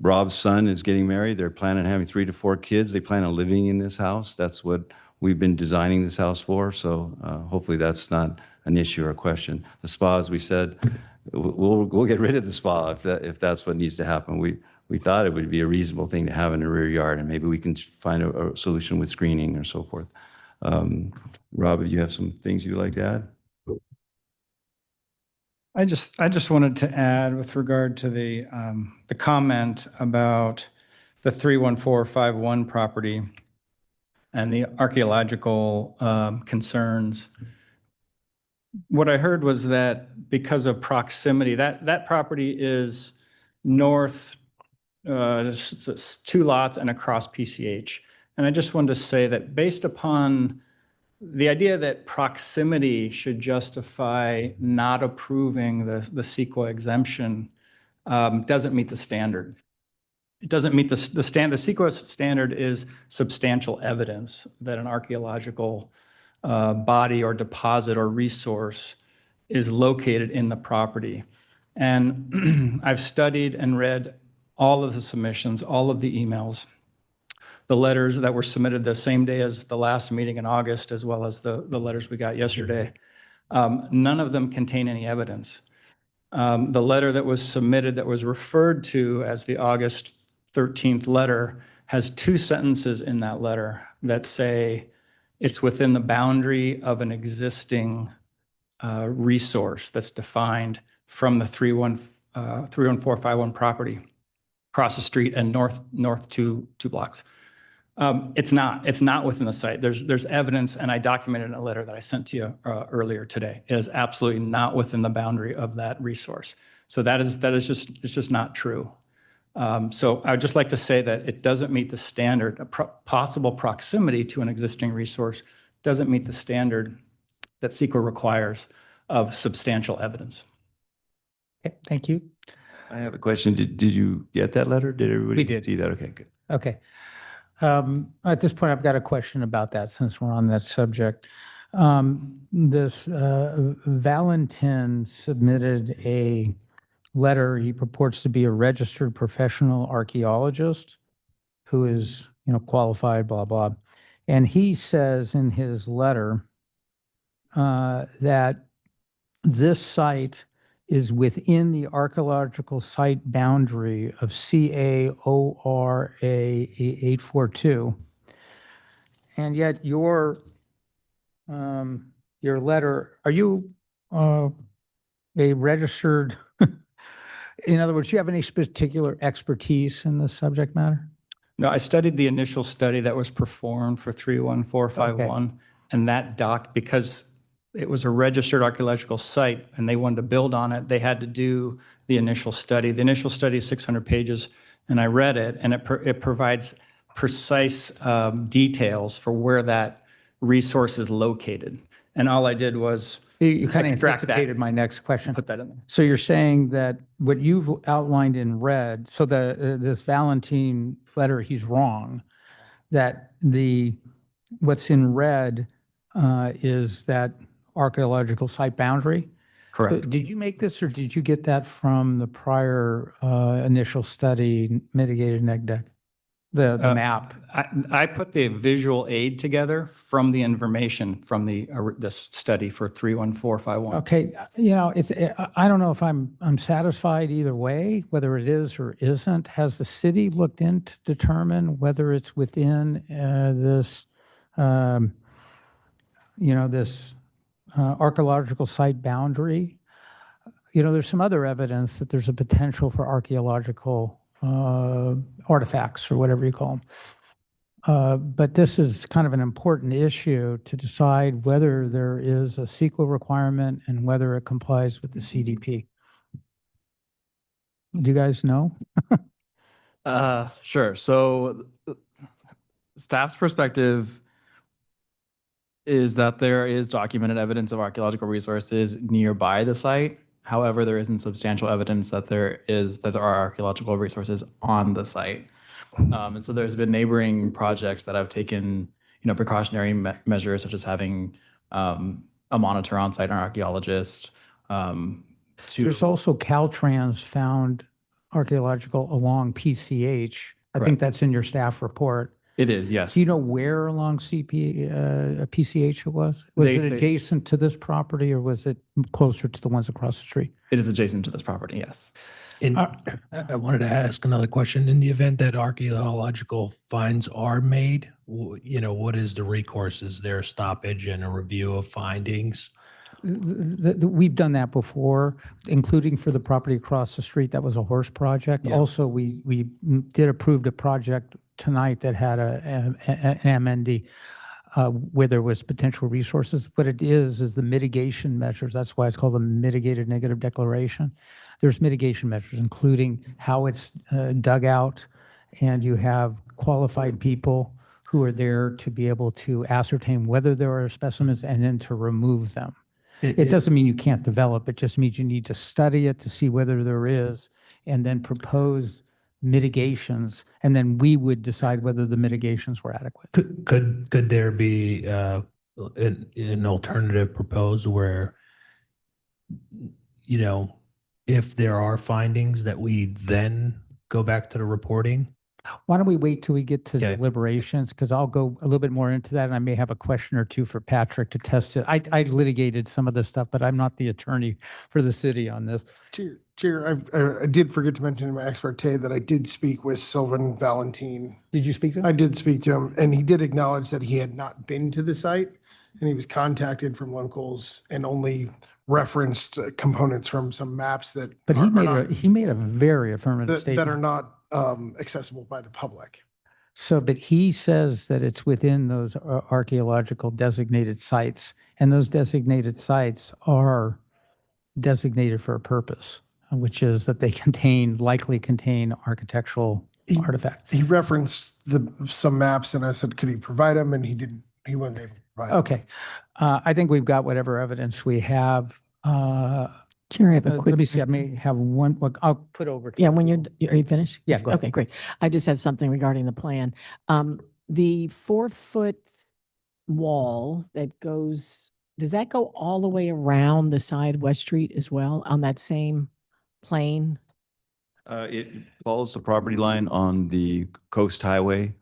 Speaker 23: Rob's son is getting married. They're planning on having 3 to 4 kids. They plan on living in this house. That's what we've been designing this house for. So hopefully that's not an issue or a question. The spa, as we said, we'll get rid of the spa if that's what needs to happen. We thought it would be a reasonable thing to have in the rear yard, and maybe we can find a solution with screening or so forth. Rob, if you have some things you'd like to add?
Speaker 15: I just wanted to add with regard to the comment about the 31451 property and the archaeological concerns. What I heard was that because of proximity, that property is north, it's 2 lots and across PCH. And I just wanted to say that based upon the idea that proximity should justify not approving the CEQA exemption doesn't meet the standard. It doesn't meet the standard. The CEQA standard is substantial evidence that an archaeological body or deposit or resource is located in the property. And I've studied and read all of the submissions, all of the emails, the letters that were submitted the same day as the last meeting in August, as well as the letters we got yesterday. None of them contain any evidence. The letter that was submitted that was referred to as the August 13th letter has 2 sentences in that letter that say it's within the boundary of an existing resource that's defined from the 31451 property across the street and north 2 blocks. It's not within the site. There's evidence, and I documented in a letter that I sent to you earlier today. It is absolutely not within the boundary of that resource. So it's just not true. So I would just like to say that it doesn't meet the standard. Possible proximity to an existing resource doesn't meet the standard that CEQA requires of substantial evidence.
Speaker 1: Okay, thank you.
Speaker 23: I have a question. Did you get that letter? Did everybody
Speaker 1: We did.
Speaker 23: see that? Okay, good.
Speaker 1: Okay. At this point, I've got a question about that since we're on that subject. Valentin submitted a letter. He purports to be a registered professional archaeologist who is, qualified, blah, blah. And he says in his letter that this site is within the archaeological site boundary of CAORA 842. And yet your letter, are you a registered, in other words, do you have any particular expertise in this subject matter?
Speaker 15: No, I studied the initial study that was performed for 31451, and that docked because it was a registered archaeological site and they wanted to build on it. They had to do the initial study. The initial study is 600 pages, and I read it, and it provides precise details for where that resource is located. And all I did was
Speaker 1: You kind of
Speaker 15: extract that.
Speaker 1: anticipated my next question.
Speaker 15: Put that in there.
Speaker 1: So you're saying that what you've outlined in red, so this Valentin letter, he's wrong, that what's in red is that archaeological site boundary?
Speaker 15: Correct.
Speaker 1: Did you make this, or did you get that from the prior initial study, mitigated neg deck, the map?
Speaker 15: I put the visual aid together from the information from this study for 31451.
Speaker 1: Okay, I don't know if I'm satisfied either way, whether it is or isn't. Has the city looked in to determine whether it's within this, this archaeological site boundary? There's some other evidence that there's a potential for archaeological artifacts or whatever you call them. But this is kind of an important issue to decide whether there is a CEQA requirement and whether it complies with the CDP. Do you guys know?
Speaker 19: Sure. So staff's perspective is that there is documented evidence of archaeological resources nearby the site. However, there isn't substantial evidence that there are archaeological resources on the site. And so there's been neighboring projects that have taken, precautionary measures such as having a monitor on site, an archaeologist.
Speaker 1: There's also Caltrans found archaeological along PCH. I think that's in your staff report.
Speaker 19: It is, yes.
Speaker 1: Do you know where along PCH it was? Was it adjacent to this property, or was it closer to the ones across the street?
Speaker 19: It is adjacent to this property, yes.
Speaker 9: And I wanted to ask another question. In the event that archaeological finds are made, what is the recourse? Is there a stoppage and a review of findings?
Speaker 1: We've done that before, including for the property across the street. That was a horse project. Also, we did approved a project tonight that had an MND where there was potential resources. What it is the mitigation measures. That's why it's called a mitigated negative declaration. There's mitigation measures, including how it's dug out, and you have qualified people who are there to be able to ascertain whether there are specimens and then to remove them. It doesn't mean you can't develop. It just means you need to study it to see whether there is, and then propose mitigations, and then we would decide whether the mitigations were adequate.
Speaker 9: Could there be an alternative proposed where, you know, if there are findings that we then go back to the reporting?
Speaker 1: Why don't we wait till we get to deliberations? Because I'll go a little bit more into that, and I may have a question or two for Patrick to test it. I litigated some of this stuff, but I'm not the attorney for the city on this.
Speaker 4: Chair, I did forget to mention in my ex parte that I did speak with Sylvan Valentine.
Speaker 1: Did you speak to him?
Speaker 4: I did speak to him, and he did acknowledge that he had not been to the site, and he was contacted from locals and only referenced components from some maps that
Speaker 1: But he made a very affirmative
Speaker 4: that
Speaker 1: statement.
Speaker 4: are not accessible by the public.
Speaker 1: So, but he says that it's within those archaeological designated sites, and those designated sites are designated for a purpose, which is that they likely contain architectural artifacts.
Speaker 4: He referenced some maps, and I said, could he provide them? And he wasn't able to provide them.
Speaker 1: Okay. I think we've got whatever evidence we have.
Speaker 8: Chair, I have a quick.
Speaker 1: Let me see, I may have one, well, I'll put over. to
Speaker 8: Yeah, when are you finished?
Speaker 1: Yeah, go ahead.
Speaker 8: Okay, great. I just have something regarding the plan. The 4-foot wall that goes, does that go all the way around the side West Street as well on that same plane?
Speaker 23: It follows the property line on the Coast Highway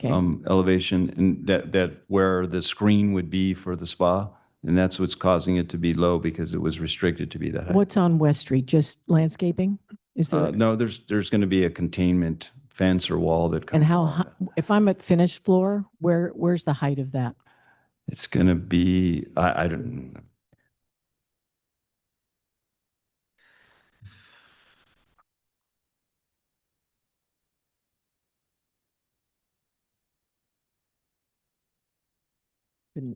Speaker 8: Okay.
Speaker 23: elevation, and that where the screen would be for the spa. And that's what's causing it to be low, because it was restricted to be that high.
Speaker 8: What's on West Street? Just landscaping? Is there?
Speaker 23: No, there's going to be a containment fence or wall that comes.
Speaker 8: And how, if I'm at finished floor, where's the height of that?
Speaker 23: It's going to be, I don't.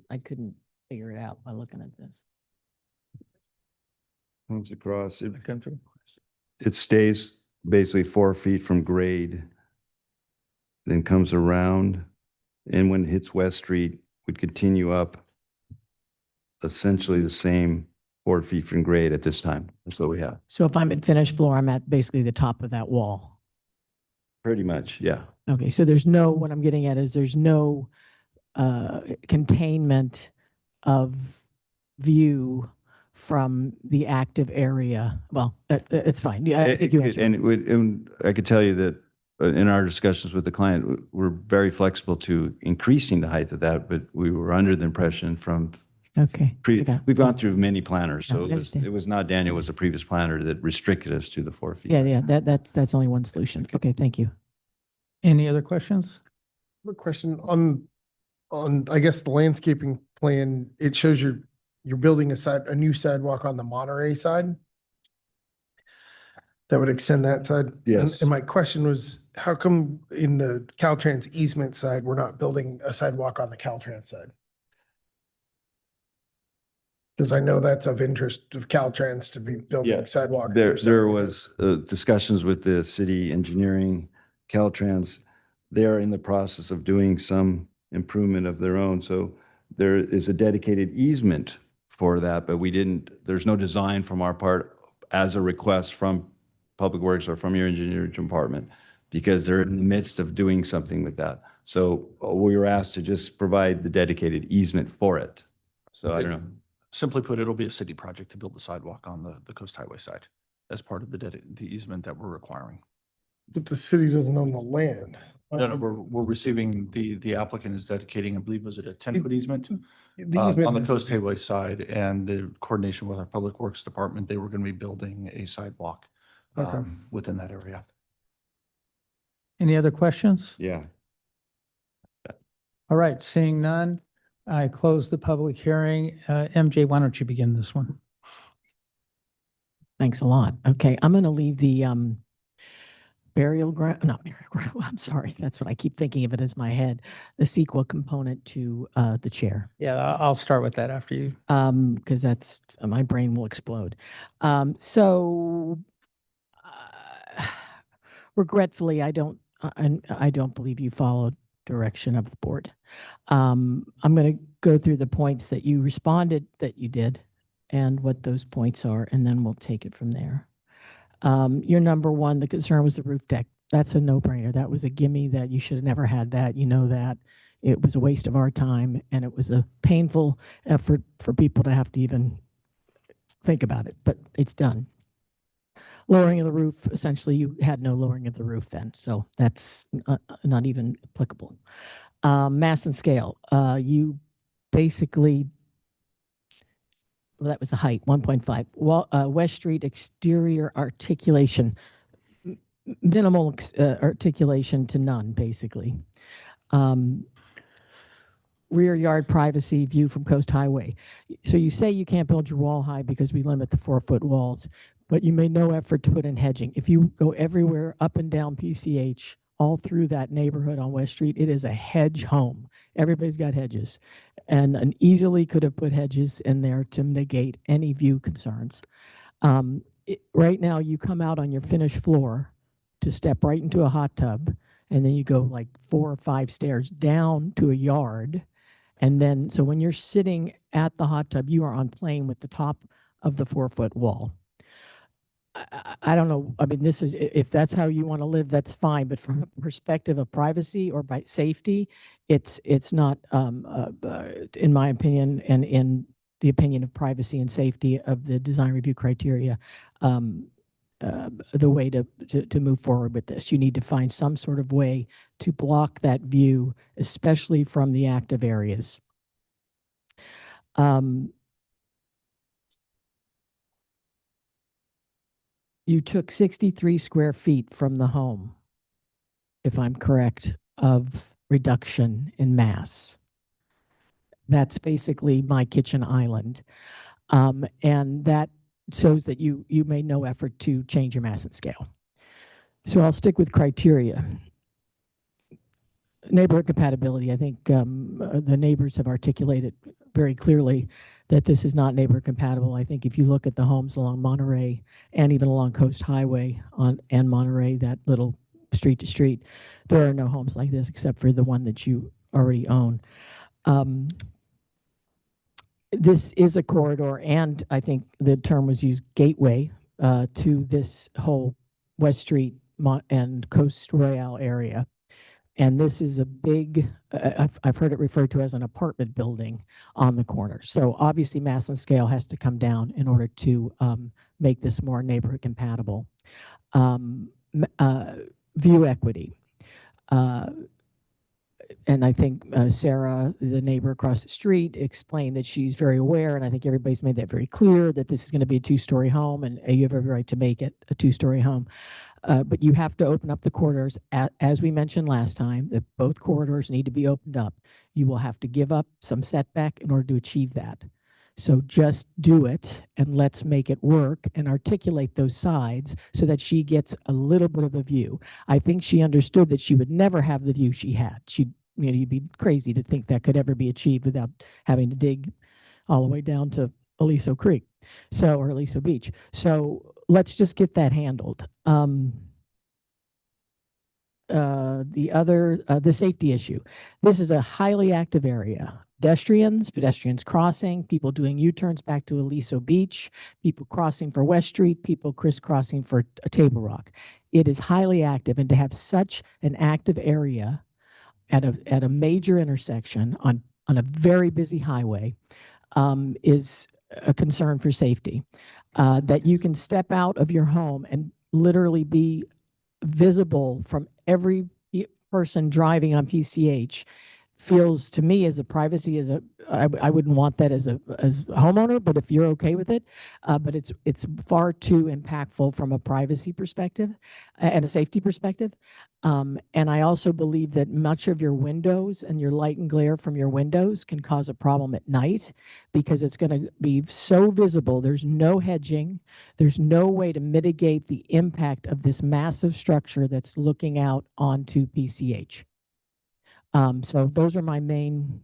Speaker 8: I couldn't figure it out by looking at this.
Speaker 23: Comes across, it stays basically 4 feet from grade, then comes around, and when it hits West Street, would continue up essentially the same 4 feet from grade at this time. That's what we have.
Speaker 8: So if I'm at finished floor, I'm at basically the top of that wall.
Speaker 23: Pretty much, yeah.
Speaker 8: Okay, so there's no, what I'm getting at is there's no containment of view from the active area. Well, it's fine. Yeah, I think you answered.
Speaker 23: And I could tell you that in our discussions with the client, we're very flexible to increasing the height of that, but we were under the impression from
Speaker 8: Okay.
Speaker 23: we've gone through many planners,
Speaker 8: No,
Speaker 23: so
Speaker 8: I understand.
Speaker 23: it was not Daniel, it was the previous planner that restricted us to the 4 feet.
Speaker 8: Yeah, that's only one solution. Okay, thank you.
Speaker 1: Any other questions?
Speaker 4: A question on, I guess, the landscaping plan. It shows you're building a new sidewalk on the Monterey side that would extend that side.
Speaker 23: Yes.
Speaker 4: And my question was, how come in the Caltrans easement side, we're not building a sidewalk on the Caltrans side? Because I know that's of interest of Caltrans to be building sidewalk.
Speaker 23: There was discussions with the city engineering, Caltrans. They're in the process of doing some improvement of their own. So there is a dedicated easement for that, but there's no design from our part as a request from Public Works or from your engineering department, because they're in the midst of doing something with that. So we were asked to just provide the dedicated easement for it. So I don't know.
Speaker 13: Simply put, it'll be a city project to build the sidewalk on the Coast Highway side as part of the easement that we're requiring.
Speaker 4: But the city doesn't own the land.
Speaker 13: No, we're receiving, the applicant is dedicating, I believe, was it a 10-foot easement?
Speaker 4: The
Speaker 13: On
Speaker 4: easement
Speaker 13: the
Speaker 4: is-
Speaker 13: Coast Highway side, and the coordination with our Public Works Department, they were going to be building a sidewalk
Speaker 4: Okay.
Speaker 13: within that area.
Speaker 1: Any other questions?
Speaker 23: Yeah.
Speaker 1: All right, seeing none, I close the public hearing. MJ, why don't you begin this one?
Speaker 8: Thanks a lot. Okay, I'm going to leave the burial ground, not burial ground, I'm sorry, that's what I keep thinking of it as my head, the CEQA component to the chair.
Speaker 1: Yeah, I'll start with that after you.
Speaker 8: Because that's, my brain will explode. So regretfully, I don't believe you followed direction of the board. I'm going to go through the points that you responded that you did and what those points are, and then we'll take it from there. Your number one, the concern was the roof deck. That's a no-brainer. That was a gimme that you should have never had that. You know that. It was a waste of our time, and it was a painful effort for people to have to even think about it, but it's done. Lowering of the roof, essentially, you had no lowering of the roof then, so that's not even applicable. Mass and scale, you basically, well, that was the height, 1.5. West Street exterior articulation, minimal articulation to none, basically. Rear yard privacy view from Coast Highway. So you say you can't build your wall high because we limit the 4-foot walls, but you made no effort to put in hedging. If you go everywhere up and down PCH, all through that neighborhood on West Street, it is a hedge home. Everybody's got hedges, and easily could have put hedges in there to negate any view concerns. Right now, you come out on your finished floor to step right into a hot tub, and then you go like 4 or 5 stairs down to a yard. And then, so when you're sitting at the hot tub, you are on plane with the top of the 4-foot wall. I don't know. I mean, this is, if that's how you want to live, that's fine. But from a perspective of privacy or by safety, it's not, in my opinion, and in the opinion of privacy and safety of the design review criteria, the way to move forward with this. You need to find some sort of way to block that view, especially from the active areas. You took 63 square feet from the home, if I'm correct, of reduction in mass. That's basically my kitchen island. And that shows that you made no effort to change your mass and scale. So I'll stick with criteria. Neighborhood compatibility, I think the neighbors have articulated very clearly that this is not neighborhood compatible. I think if you look at the homes along Monterey and even along Coast Highway and Monterey, that little street to street, there are no homes like this except for the one that you already own. This is a corridor, and I think the term was used, gateway, to this whole West Street and Coast Royale area. And this is a big, I've heard it referred to as an apartment building on the corner. So obviously mass and scale has to come down in order to make this more neighborhood compatible. View equity. And I think Sarah, the neighbor across the street, explained that she's very aware, and I think everybody's made that very clear, that this is going to be a 2-story home, and you have every right to make it a 2-story home. But you have to open up the corridors, as we mentioned last time, that both corridors need to be opened up. You will have to give up some setback in order to achieve that. So just do it, and let's make it work and articulate those sides so that she gets a little bit of a view. I think she understood that she would never have the view she had. You'd be crazy to think that could ever be achieved without having to dig all the way down to Aliso Creek, or Aliso Beach. So let's just get that handled. The safety issue. This is a highly active area. Pedestrians crossing, people doing U-turns back to Aliso Beach, people crossing for West Street, people crisscrossing for Table Rock. It is highly active, and to have such an active area at a major intersection on a very busy highway is a concern for safety. That you can step out of your home and literally be visible from every person driving on PCH feels to me as a privacy as a, I wouldn't want that as a homeowner, but if you're okay with it, but it's far too impactful from a privacy perspective and a safety perspective. And I also believe that much of your windows and your light and glare from your windows can cause a problem at night because it's going to be so visible. There's no hedging. There's no way to mitigate the impact of this massive structure that's looking out onto PCH. So those are my main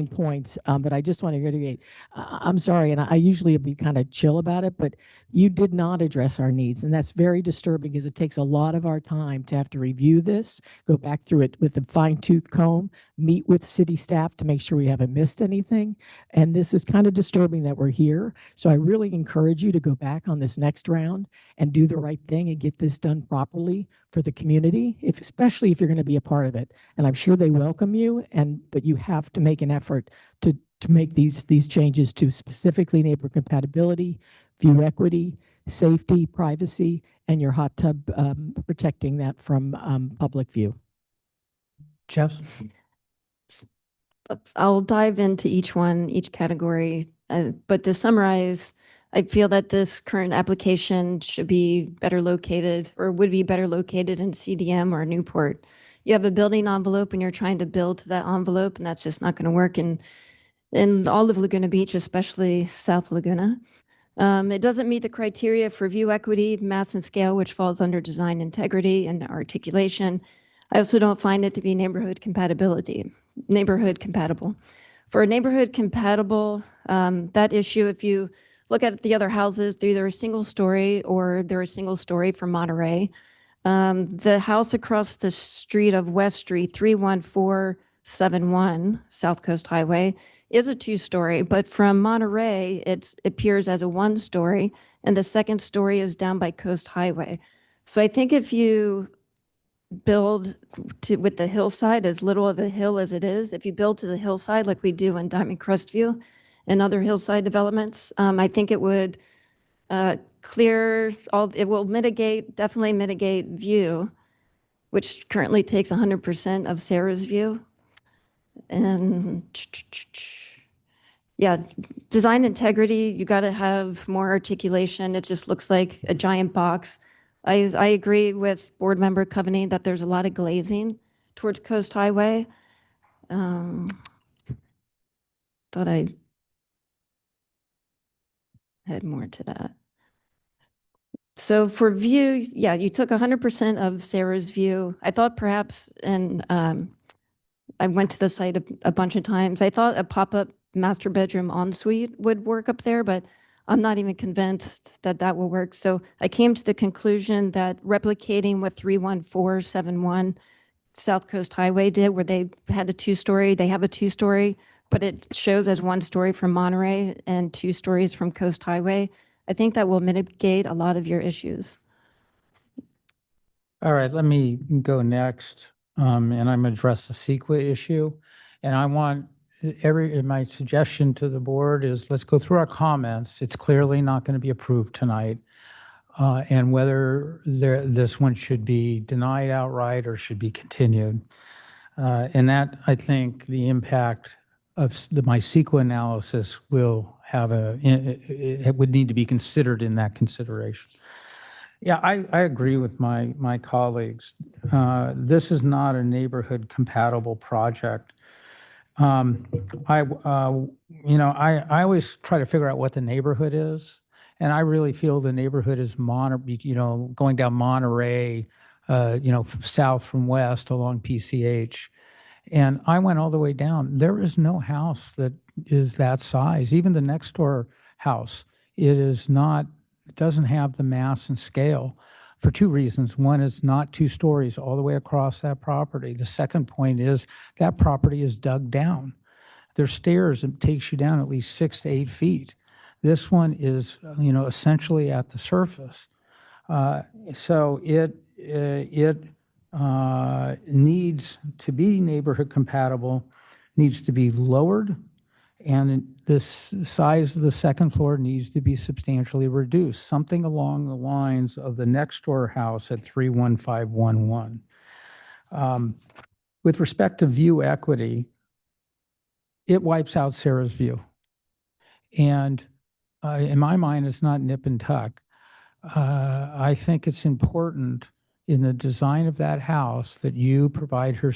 Speaker 8: points. But I just want to reiterate, I'm sorry, and I usually be kind of chill about it, but you did not address our needs. And that's very disturbing because it takes a lot of our time to have to review this, go back through it with a fine tooth comb, meet with city staff to make sure we haven't missed anything. And this is kind of disturbing that we're here. So I really encourage you to go back on this next round and do the right thing and get this done properly for the community, especially if you're going to be a part of it. And I'm sure they welcome you, but you have to make an effort to make these changes to specifically neighborhood compatibility, view equity, safety, privacy, and your hot tub, protecting that from public view.
Speaker 1: Jess?
Speaker 5: I'll dive into each one, each category. But to summarize, I feel that this current application should be better located or would be better located in CDM or Newport. You have a building envelope and you're trying to build to that envelope, and that's just not going to work in all of Laguna Beach, especially South Laguna. It doesn't meet the criteria for view equity, mass and scale, which falls under design integrity and articulation. I also don't find it to be neighborhood compatible. For a neighborhood compatible, that issue, if you look at the other houses, they're either a single story or they're a single story from Monterey. The house across the street of West Street, 31471 South Coast Highway, is a two-story, but from Monterey, it appears as a one-story, and the second story is down by Coast Highway. So I think if you build with the hillside, as little of a hill as it is, if you build to the hillside like we do in Diamond Crest View and other hillside developments, I think it would it will definitely mitigate view, which currently takes 100% of Sarah's view. And yeah, design integrity, you got to have more articulation. It just looks like a giant box. I agree with Board Member Coveney that there's a lot of glazing towards Coast Highway. Thought I had more to that. So for view, yeah, you took 100% of Sarah's view. I thought perhaps, and I went to the site a bunch of times, I thought a pop-up master bedroom ensuite would work up there, but I'm not even convinced that that will work. So I came to the conclusion that replicating what 31471 South Coast Highway did, where they had a two-story, they have a two-story, but it shows as one story from Monterey and two stories from Coast Highway. I think that will mitigate a lot of your issues.
Speaker 1: All right, let me go next, and I'm going to address the CEQA issue. And I want my suggestion to the board is let's go through our comments. It's clearly not going to be approved tonight. And whether this one should be denied outright or should be continued. And that, I think, the impact of my CEQA analysis will have it would need to be considered in that consideration. Yeah, I agree with my colleagues. This is not a neighborhood compatible project. I always try to figure out what the neighborhood is, and I really feel the neighborhood is going down Monterey, south from west along PCH. And I went all the way down. There is no house that is that size. Even the next door house, it doesn't have the mass and scale for two reasons. One is not two stories all the way across that property. The second point is that property is dug down. There's stairs that takes you down at least 6 to 8 feet. This one is, essentially at the surface. So it needs to be neighborhood compatible, needs to be lowered, and the size of the second floor needs to be substantially reduced, something along the lines of the next door house at 31511. with respect to view equity, it wipes out Sarah's view. And in my mind, it's not nip and tuck. I think it's important in the design of that house that you provide her,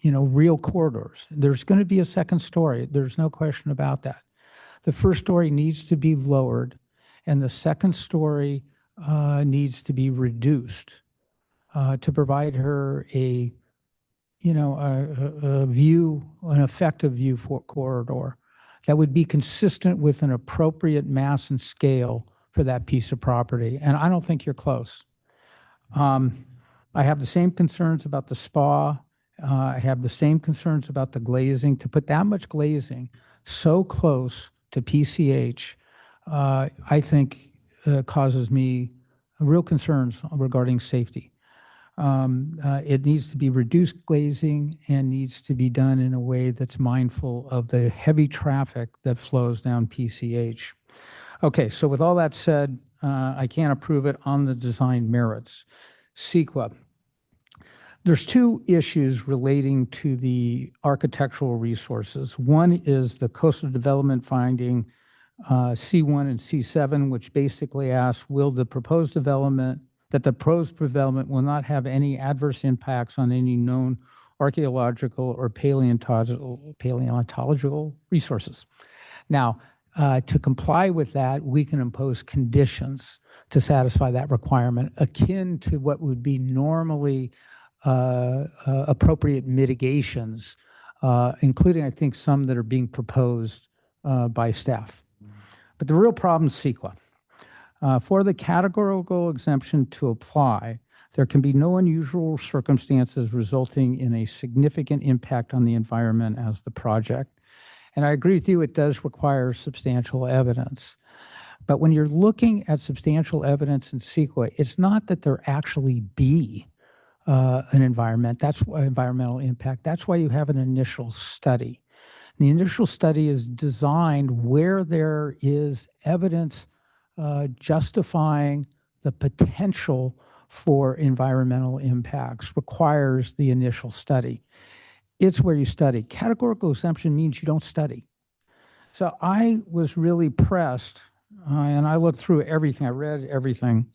Speaker 1: real corridors. There's going to be a second story. There's no question about that. The first story needs to be lowered, and the second story needs to be reduced to provide her a view, an effective view for corridor that would be consistent with an appropriate mass and scale for that piece of property. And I don't think you're close. I have the same concerns about the spa. I have the same concerns about the glazing. To put that much glazing so close to PCH, I think causes me real concerns regarding safety. It needs to be reduced glazing and needs to be done in a way that's mindful of the heavy traffic that flows down PCH. Okay, so with all that said, I can't approve it on the design merits. CEQA. There's two issues relating to the architectural resources. One is the coastal development finding C1 and C7, which basically asks, will the proposed development will not have any adverse impacts on any known archaeological or paleontological resources. Now, to comply with that, we can impose conditions to satisfy that requirement, akin to what would be normally appropriate mitigations, including, I think, some that are being proposed by staff. But the real problem is CEQA. For the categorical exemption to apply, there can be no unusual circumstances resulting in a significant impact on the environment as the project. And I agree with you, it does require substantial evidence. But when you're looking at substantial evidence in CEQA, it's not that there actually be an environmental impact. That's why you have an initial study. The initial study is designed where there is evidence justifying the potential for environmental impacts, requires the initial study. It's where you study. Categorical exemption means you don't study. So I was really pressed, and I looked through everything, I read everything,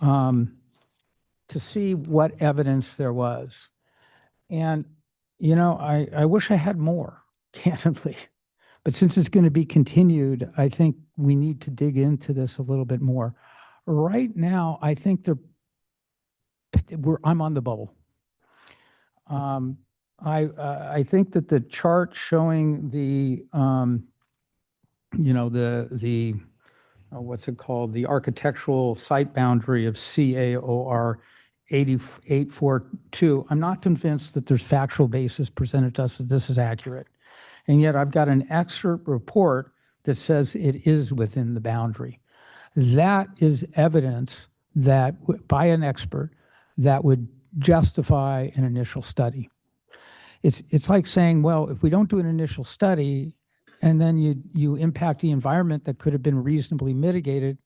Speaker 1: to see what evidence there was. And, I wish I had more, candidly. But since it's going to be continued, I think we need to dig into this a little bit more. Right now, I think I'm on the bubble. I think that the chart showing the what's it called? The architectural site boundary of CAOR 8842, I'm not convinced that there's factual basis presented to us that this is accurate. And yet I've got an excerpt report that says it is within the boundary. That is evidence that by an expert that would justify an initial study. It's like saying, well, if we don't do an initial study and then you impact the environment that could have been reasonably mitigated,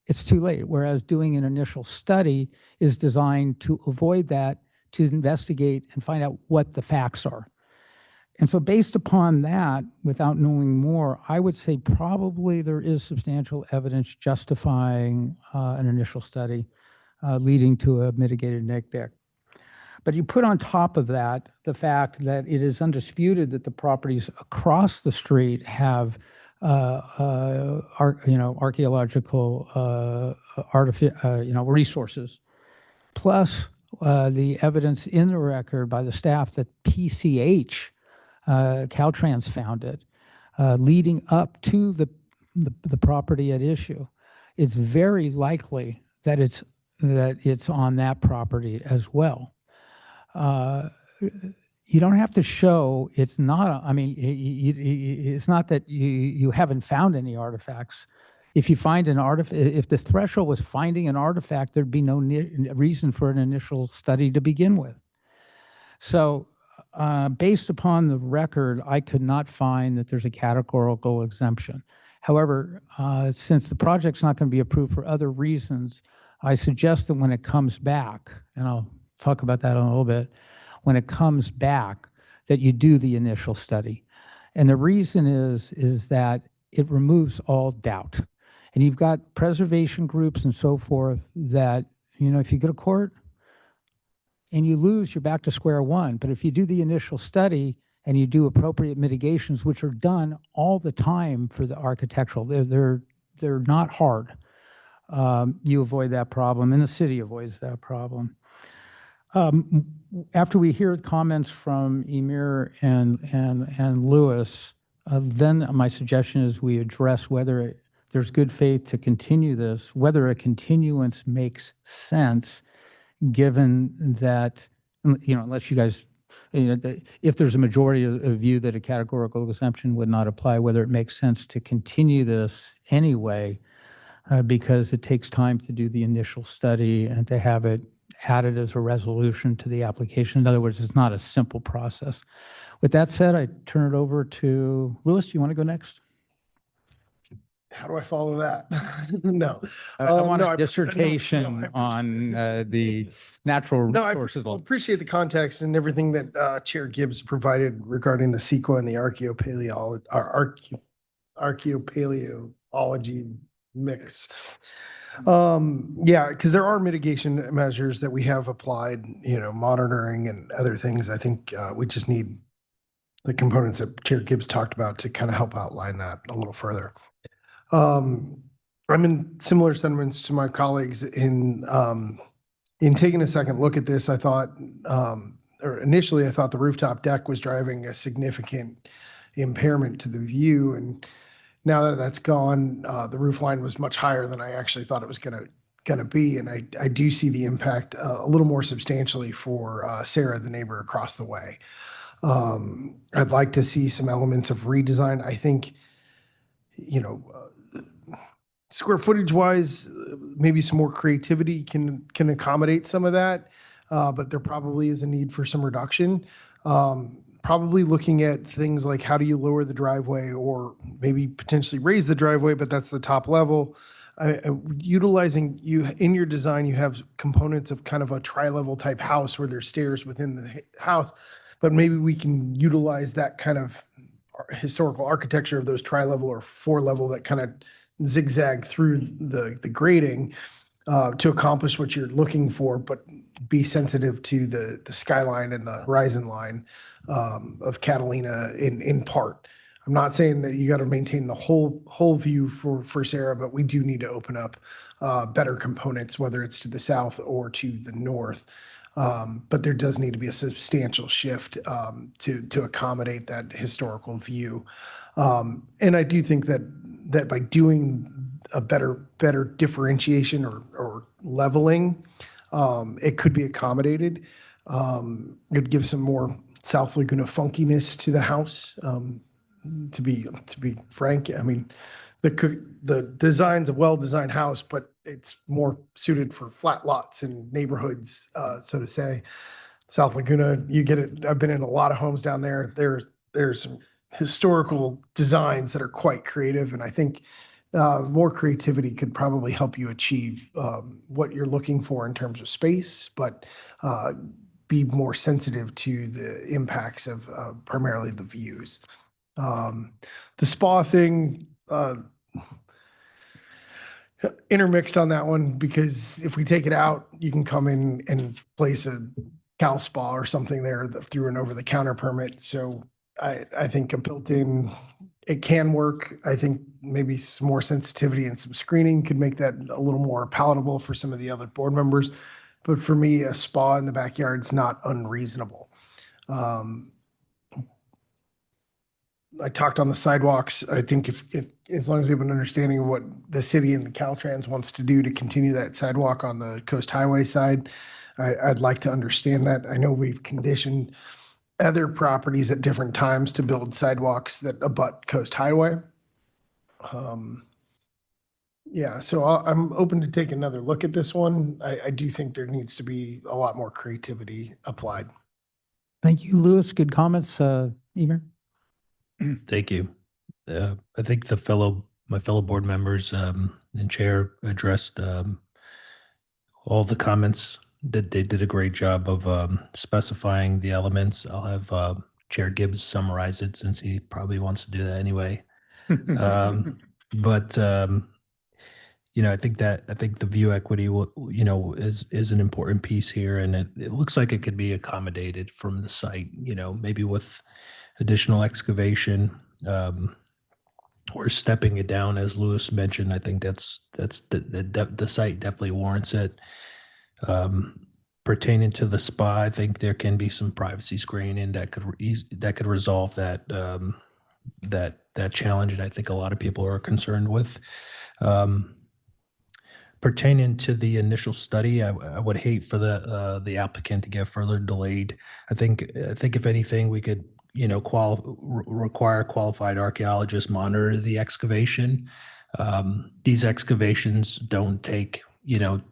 Speaker 1: it's too late. Whereas doing an initial study is designed to avoid that, to investigate and find out what the facts are. And so based upon that, without knowing more, I would say probably there is substantial evidence justifying an initial study leading to a mitigated neg deck. But you put on top of that the fact that it is undisputed that the properties across the street have archaeological resources, plus the evidence in the record by the staff that PCH, Caltrans found it, leading up to the property at issue. It's very likely that it's on that property as well. You don't have to show it's not, it's not that you haven't found any artifacts. If you find an artifact, if the threshold was finding an artifact, there'd be no reason for an initial study to begin with. So based upon the record, I could not find that there's a categorical exemption. However, since the project's not going to be approved for other reasons, I suggest that when it comes back, and I'll talk about that in a little bit, when it comes back that you do the initial study. And the reason is that it removes all doubt. And you've got preservation groups and so forth that, if you go to court and you lose, you're back to square one. But if you do the initial study and you do appropriate mitigations, which are done all the time for the architectural, they're not hard. You avoid that problem, and the city avoids that problem. After we hear comments from Emir and Louis, then my suggestion is we address whether there's good faith to continue this, whether a continuance makes sense, given that, unless you guys, if there's a majority of you that a categorical exemption would not apply, whether it makes sense to continue this anyway, because it takes time to do the initial study and to have it added as a resolution to the application. In other words, it's not a simple process. With that said, I turn it over to Louis. Do you want to go next?
Speaker 4: How do I follow that? No.
Speaker 1: I want
Speaker 4: no,
Speaker 1: a dissertation on the natural resources.
Speaker 4: I appreciate the context and everything that Chair Gibbs provided regarding the CEQA and the archaeopaleology mix. Yeah, because there are mitigation measures that we have applied, monitoring and other things. I think we just need the components that Chair Gibbs talked about to kind of help outline that a little further. I'm in similar sentiments to my colleagues in taking a second look at this. I thought, or initially I thought the rooftop deck was driving a significant impairment to the view. And now that that's gone, the roof line was much higher than I actually thought it was going to be. And I do see the impact a little more substantially for Sarah, the neighbor across the way. I'd like to see some elements of redesign. I think, square footage wise, maybe some more creativity can accommodate some of that. But there probably is a need for some reduction. Probably looking at things like how do you lower the driveway or maybe potentially raise the driveway, but that's the top level. Utilizing in your design, you have components of kind of a tri-level type house where there's stairs within the house, but maybe we can utilize that kind of historical architecture of those tri-level or four-level that kind of zigzag through the grading to accomplish what you're looking for, but be sensitive to the skyline and the horizon line of Catalina in part. I'm not saying that you got to maintain the whole view for Sarah, but we do need to open up better components, whether it's to the south or to the north. But there does need to be a substantial shift to accommodate that historical view. And I do think that by doing a better differentiation or leveling, it could be accommodated. It would give some more South Laguna funkiness to the house. To be frank, I mean, the design's a well-designed house, but it's more suited for flat lots and neighborhoods, so to say. South Laguna, you get it. I've been in a lot of homes down there. There's some historical designs that are quite creative, and I think more creativity could probably help you achieve what you're looking for in terms of space, but be more sensitive to the impacts of primarily the views. The spa thing, intermixed on that one, because if we take it out, you can come in and place a cow spa or something there through an over-the-counter permit. So I think a built-in, it can work. I think maybe some more sensitivity and some screening could make that a little more palatable for some of the other board members. But for me, a spa in the backyard is not unreasonable. I talked on the sidewalks. I think if as long as we have an understanding of what the city and the Caltrans wants to do to continue that sidewalk on the Coast Highway side, I'd like to understand that. I know we've conditioned other properties at different times to build sidewalks that abut Coast Highway. Yeah, so I'm open to take another look at this one. I do think there needs to be a lot more creativity applied.
Speaker 1: Thank you, Louis. Good comments, Emer.
Speaker 9: Thank you. I think my fellow board members and chair addressed all the comments that they did a great job of specifying the elements. I'll have Chair Gibbs summarize it since he probably wants to do that anyway. But I think the view equity is an important piece here, and it looks like it could be accommodated from the site. Maybe with additional excavation. Or stepping it down, as Louis mentioned. I think that's the site definitely warrants it. Pertaining to the spa, I think there can be some privacy screening that could resolve that that challenge, and I think a lot of people are concerned with. Pertaining to the initial study, I would hate for the applicant to get further delayed. I think if anything, we could require qualified archaeologists monitor the excavation. These excavations don't take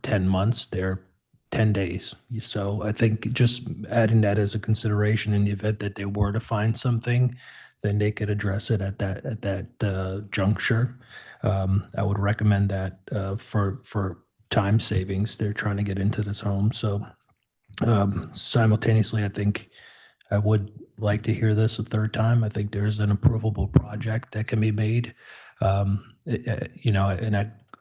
Speaker 9: 10 months; they're 10 days. So I think just adding that as a consideration in the event that they were to find something, then they could address it at that juncture. I would recommend that for time savings. They're trying to get into this home, so simultaneously, I think I would like to hear this a third time. I think there's an approvable project that can be made. And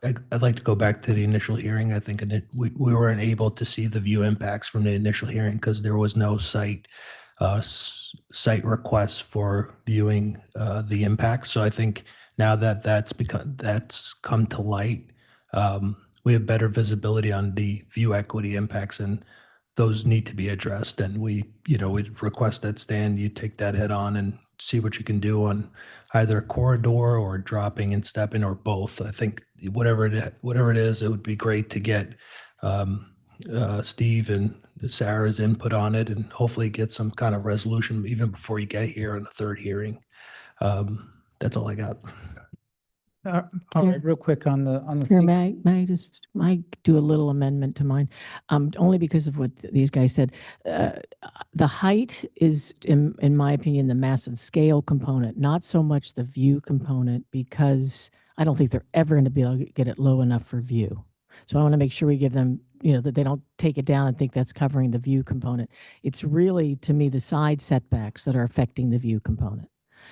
Speaker 9: I'd like to go back to the initial hearing. I think we weren't able to see the view impacts from the initial hearing because there was no site requests for viewing the impacts. So I think now that that's come to light, we have better visibility on the view equity impacts, and those need to be addressed. And we'd request that Stan, you take that head on and see what you can do on either a corridor or dropping and stepping or both. I think whatever it is, it would be great to get Steve and Sarah's input on it, and hopefully get some kind of resolution even before you get here on the third hearing. That's all I got.
Speaker 1: All right, real quick on the
Speaker 8: Chair, may I do a little amendment to mine? Only because of what these guys said. The height is, in my opinion, the mass and scale component, not so much the view component, because I don't think they're ever going to be able to get it low enough for view. So I want to make sure we give them, that they don't take it down and think that's covering the view component. It's really, to me, the side setbacks that are affecting the view component.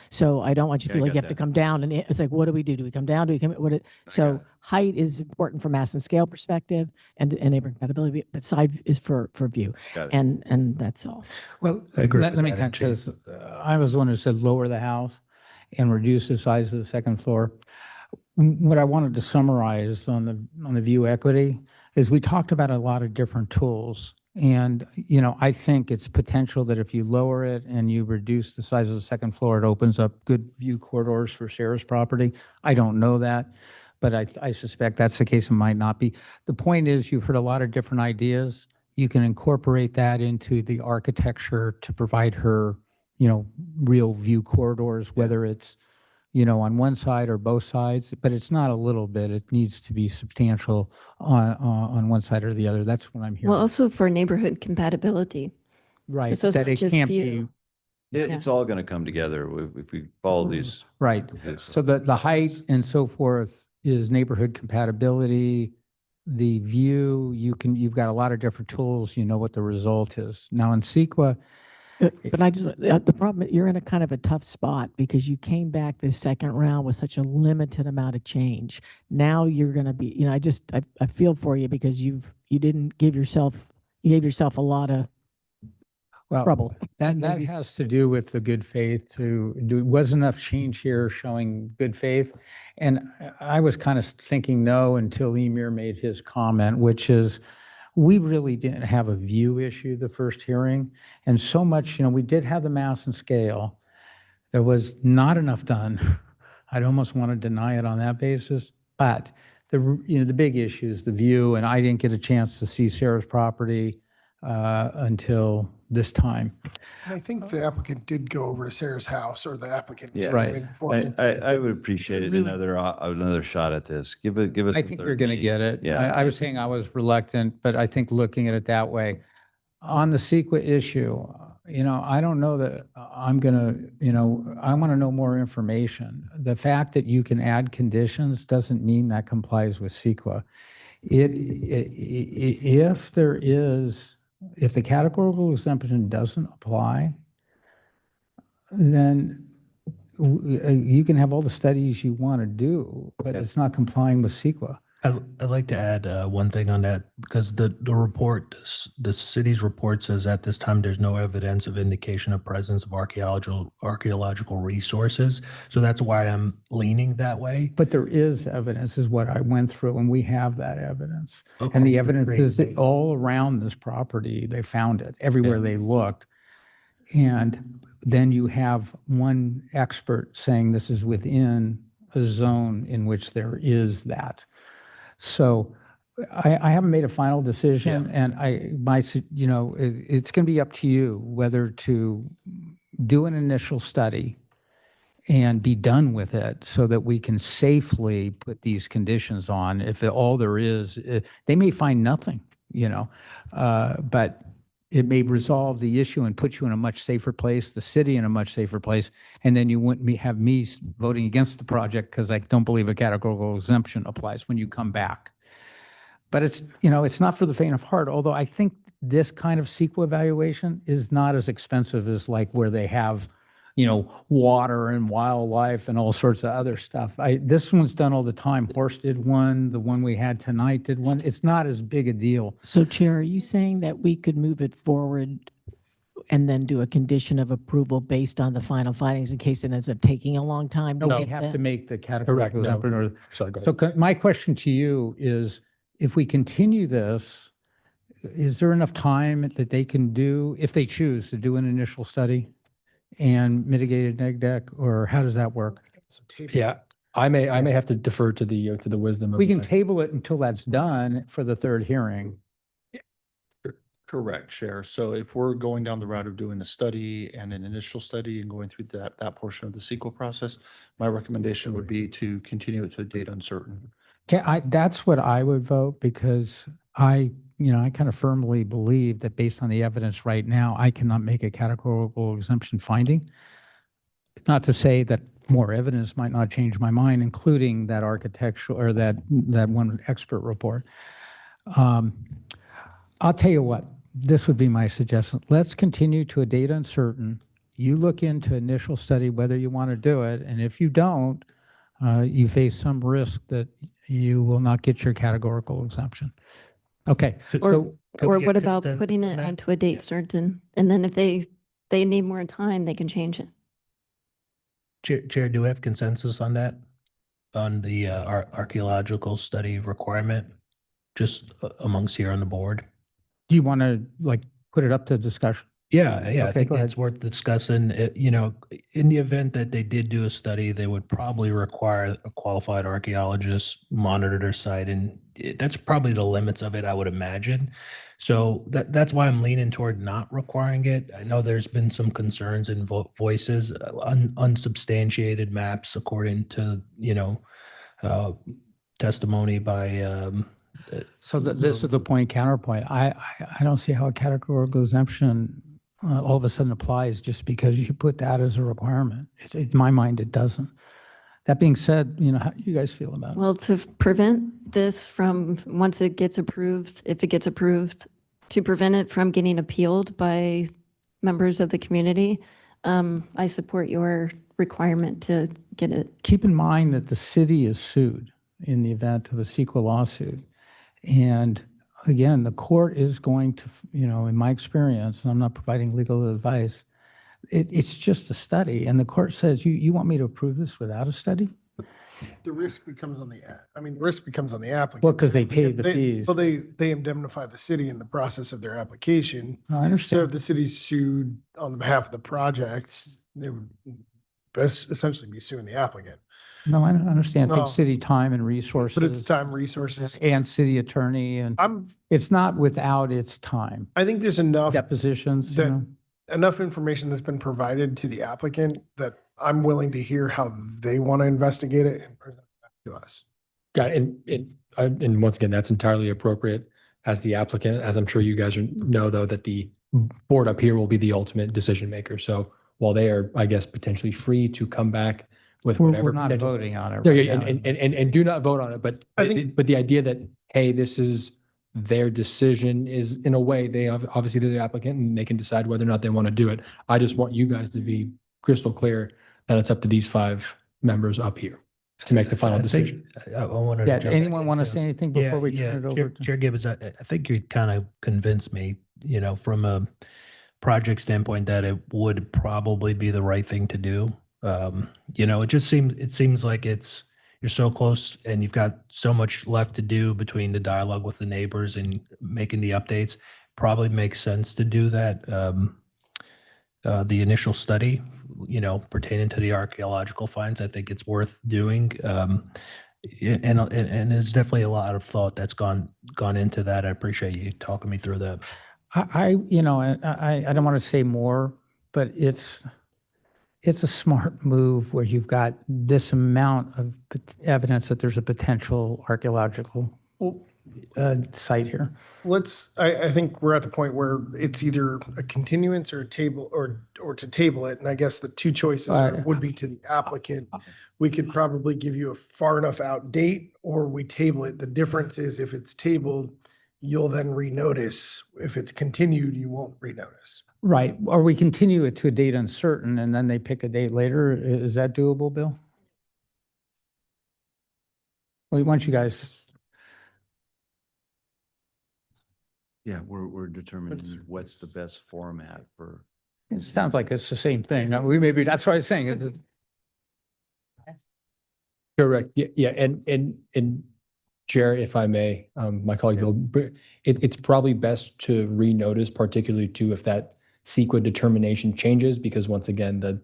Speaker 8: So I don't want you to
Speaker 22: Yeah, I
Speaker 8: feel like you
Speaker 22: got
Speaker 8: have to
Speaker 22: that.
Speaker 8: come down, and it's like, what do we do? Do we come down? Do we come? So height is important from mass and scale perspective and neighborhood compatibility, but side is for view.
Speaker 22: Got it.
Speaker 8: And that's all.
Speaker 1: Well,
Speaker 9: I agree
Speaker 1: let
Speaker 9: with
Speaker 1: me
Speaker 9: that,
Speaker 1: touch this. I was the one who said lower the house and reduce the size of the second floor. What I wanted to summarize on the view equity is we talked about a lot of different tools. And, I think it's potential that if you lower it and you reduce the size of the second floor, it opens up good view corridors for Sarah's property. I don't know that, but I suspect that's the case. It might not be. The point is, you've heard a lot of different ideas. You can incorporate that into the architecture to provide her, real view corridors, whether it's, on one side or both sides, but it's not a little bit. It needs to be substantial on one side or the other. That's what I'm hearing.
Speaker 5: Well, also for neighborhood compatibility.
Speaker 1: Right,
Speaker 5: So it's
Speaker 1: that
Speaker 5: not
Speaker 1: it
Speaker 5: just
Speaker 1: can't
Speaker 5: view.
Speaker 1: be,
Speaker 22: It's all going to come together if we follow these.
Speaker 1: right. So the height and so forth is neighborhood compatibility. The view, you've got a lot of different tools, what the result is. Now in CEQA,
Speaker 8: But the problem, you're in a kind of a tough spot because you came back this second round with such a limited amount of change. Now you're going to be, I feel for you because you gave yourself a lot of trouble.
Speaker 1: That has to do with the good faith was enough change here showing good faith. And I was kind of thinking no until Emir made his comment, which is, we really didn't have a view issue the first hearing. And so much, we did have the mass and scale. There was not enough done. I'd almost want to deny it on that basis. But the big issue is the view, and I didn't get a chance to see Sarah's property until this time.
Speaker 4: And I think the applicant did go over to Sarah's house, or the applicant.
Speaker 22: Yeah,
Speaker 1: Right.
Speaker 22: I would appreciate it. Another shot at this. Give it.
Speaker 1: I think you're going to get it.
Speaker 22: Yeah.
Speaker 1: I was saying I was reluctant, but I think looking at it that way, on the CEQA issue, I don't know that I'm going to, I want to know more information. The fact that you can add conditions doesn't mean that complies with CEQA. If there is, if the categorical exemption doesn't apply, then you can have all the studies you want to do, but it's not complying with CEQA.
Speaker 9: I'd like to add one thing on that, because the report, the city's report says at this time, there's no evidence of indication of presence of archaeological resources. So that's why I'm leaning that way.
Speaker 1: But there is evidence, is what I went through, and we have that evidence.
Speaker 9: Okay,
Speaker 1: And the evidence
Speaker 9: great.
Speaker 1: is that all around this property, they found it, everywhere they looked. And then you have one expert saying this is within a zone in which there is that. So I haven't made a final decision, and it's going to be up to you whether to do an initial study and be done with it so that we can safely put these conditions on. If all there is, they may find nothing, but it may resolve the issue and put you in a much safer place, the city in a much safer place, and then you wouldn't have me voting against the project because I don't believe a categorical exemption applies when you come back. But it's not for the faint of heart, although I think this kind of CEQA evaluation is not as expensive as like where they have, water and wildlife and all sorts of other stuff. This one's done all the time. Horst did one, the one we had tonight did one. It's not as big a deal.
Speaker 8: So Chair, are you saying that we could move it forward and then do a condition of approval based on the final findings in case it ends up taking a long time?
Speaker 1: No,
Speaker 8: to
Speaker 1: we
Speaker 8: get
Speaker 1: have
Speaker 8: that?
Speaker 1: to make the
Speaker 10: Correct,
Speaker 1: categorical
Speaker 10: no.
Speaker 1: exemption.
Speaker 10: Sorry, go
Speaker 1: So
Speaker 10: ahead.
Speaker 1: my question to you is, if we continue this, is there enough time that they can do, if they choose to do an initial study and mitigated neg deck, or how does that work?
Speaker 10: Yeah, I may have to defer to the wisdom of.
Speaker 1: We can table it until that's done for the third hearing.
Speaker 13: Correct, Chair. So if we're going down the route of doing a study and an initial study and going through that portion of the CEQA process, my recommendation would be to continue it to a date uncertain.
Speaker 1: That's what I would vote, because I kind of firmly believe that based on the evidence right now, I cannot make a categorical exemption finding. Not to say that more evidence might not change my mind, including that architectural or that one expert report. I'll tell you what, this would be my suggestion. Let's continue to a date uncertain. You look into initial study whether you want to do it, and if you don't, you face some risk that you will not get your categorical exemption. Okay.
Speaker 5: Or
Speaker 9: we get
Speaker 5: what about
Speaker 9: consent
Speaker 5: putting
Speaker 9: on
Speaker 5: it
Speaker 9: that?
Speaker 5: onto a date certain? And then if they need more time, they can change it.
Speaker 9: Chair, do we have consensus on that? On the archaeological study requirement, just amongst here on the board?
Speaker 1: Do you want to put it up to discussion?
Speaker 9: Yeah, I
Speaker 1: Okay,
Speaker 9: think
Speaker 1: go ahead.
Speaker 9: it's worth discussing. In the event that they did do a study, they would probably require a qualified archaeologist monitor their site, and that's probably the limits of it, I would imagine. So that's why I'm leaning toward not requiring it. I know there's been some concerns and voices, unsubstantiated maps, according to testimony by.
Speaker 1: So this is the point counterpoint. I don't see how a categorical exemption all of a sudden applies just because you put that as a requirement. In my mind, it doesn't. That being said, how do you guys feel about it?
Speaker 5: Well, to prevent this from, once it gets approved, if it gets approved, to prevent it from getting appealed by members of the community, I support your requirement to get it.
Speaker 1: Keep in mind that the city is sued in the event of a CEQA lawsuit. And again, the court is going to, in my experience, and I'm not providing legal advice, it's just a study. And the court says, you want me to approve this without a study?
Speaker 4: The risk becomes on the applicant.
Speaker 1: Well, because they paid the fees.
Speaker 4: Well, they indemnify the city in the process of their application.
Speaker 1: I
Speaker 4: So
Speaker 1: understand.
Speaker 4: if the city's sued on behalf of the project, they would essentially be suing the applicant.
Speaker 1: No, I don't understand. It
Speaker 4: No.
Speaker 1: takes city time and resources.
Speaker 4: But it's time, resources.
Speaker 1: And city attorney, and
Speaker 4: I'm,
Speaker 1: it's not without its time.
Speaker 4: I think there's enough,
Speaker 1: Depositions,
Speaker 4: that enough information that's been provided to the applicant that I'm willing to hear how they want to investigate it and present it back to us.
Speaker 10: Got it. And once again, that's entirely appropriate as the applicant, as I'm sure you guys know, though, that the board up here will be the ultimate decision maker. So while they are, I guess, potentially free to come back with
Speaker 1: We're
Speaker 10: whatever.
Speaker 1: not
Speaker 10: potential-
Speaker 1: voting on it
Speaker 10: Yeah,
Speaker 1: right
Speaker 10: yeah,
Speaker 1: now.
Speaker 10: and do not vote on it, but
Speaker 4: I think-
Speaker 10: but the idea that, hey, this is their decision, is in a way, obviously they're the applicant and they can decide whether or not they want to do it. I just want you guys to be crystal clear that it's up to these 5 members up here to make the final
Speaker 9: I think-
Speaker 10: decision.
Speaker 9: I wanted to
Speaker 1: Yeah,
Speaker 9: jump back
Speaker 1: anyone
Speaker 9: in,
Speaker 1: want to
Speaker 9: too.
Speaker 1: say anything before we turn it over?
Speaker 9: Chair,
Speaker 1: to-
Speaker 9: Chair Gibbons, I think you kind of convinced me, from a project standpoint that it would probably be the right thing to do. It seems like you're so close and you've got so much left to do between the dialogue with the neighbors and making the updates. Probably makes sense to do that. The initial study, pertaining to the archaeological finds, I think it's worth doing. And there's definitely a lot of thought that's gone into that. I appreciate you talking me through that.
Speaker 1: I don't want to say more, but it's a smart move where you've got this amount of evidence that there's a potential archaeological site here.
Speaker 4: I think we're at the point where it's either a continuance or a table or to table it. And I guess the two choices would be to the applicant. We could probably give you a far enough out date or we table it. The difference is if it's tabled, you'll then renotice. If it's continued, you won't renotice.
Speaker 1: Right, or we continue it to a date uncertain and then they pick a date later. Is that doable, Bill? Well, why don't you guys,
Speaker 23: Yeah, we're determining what's the best format for.
Speaker 1: it sounds like it's the same thing. That's what I was saying.
Speaker 10: Correct. Yeah. And Chair, if I may, my colleague Bill, it's probably best to renotice, particularly too, if that CEQA determination changes, because once again, the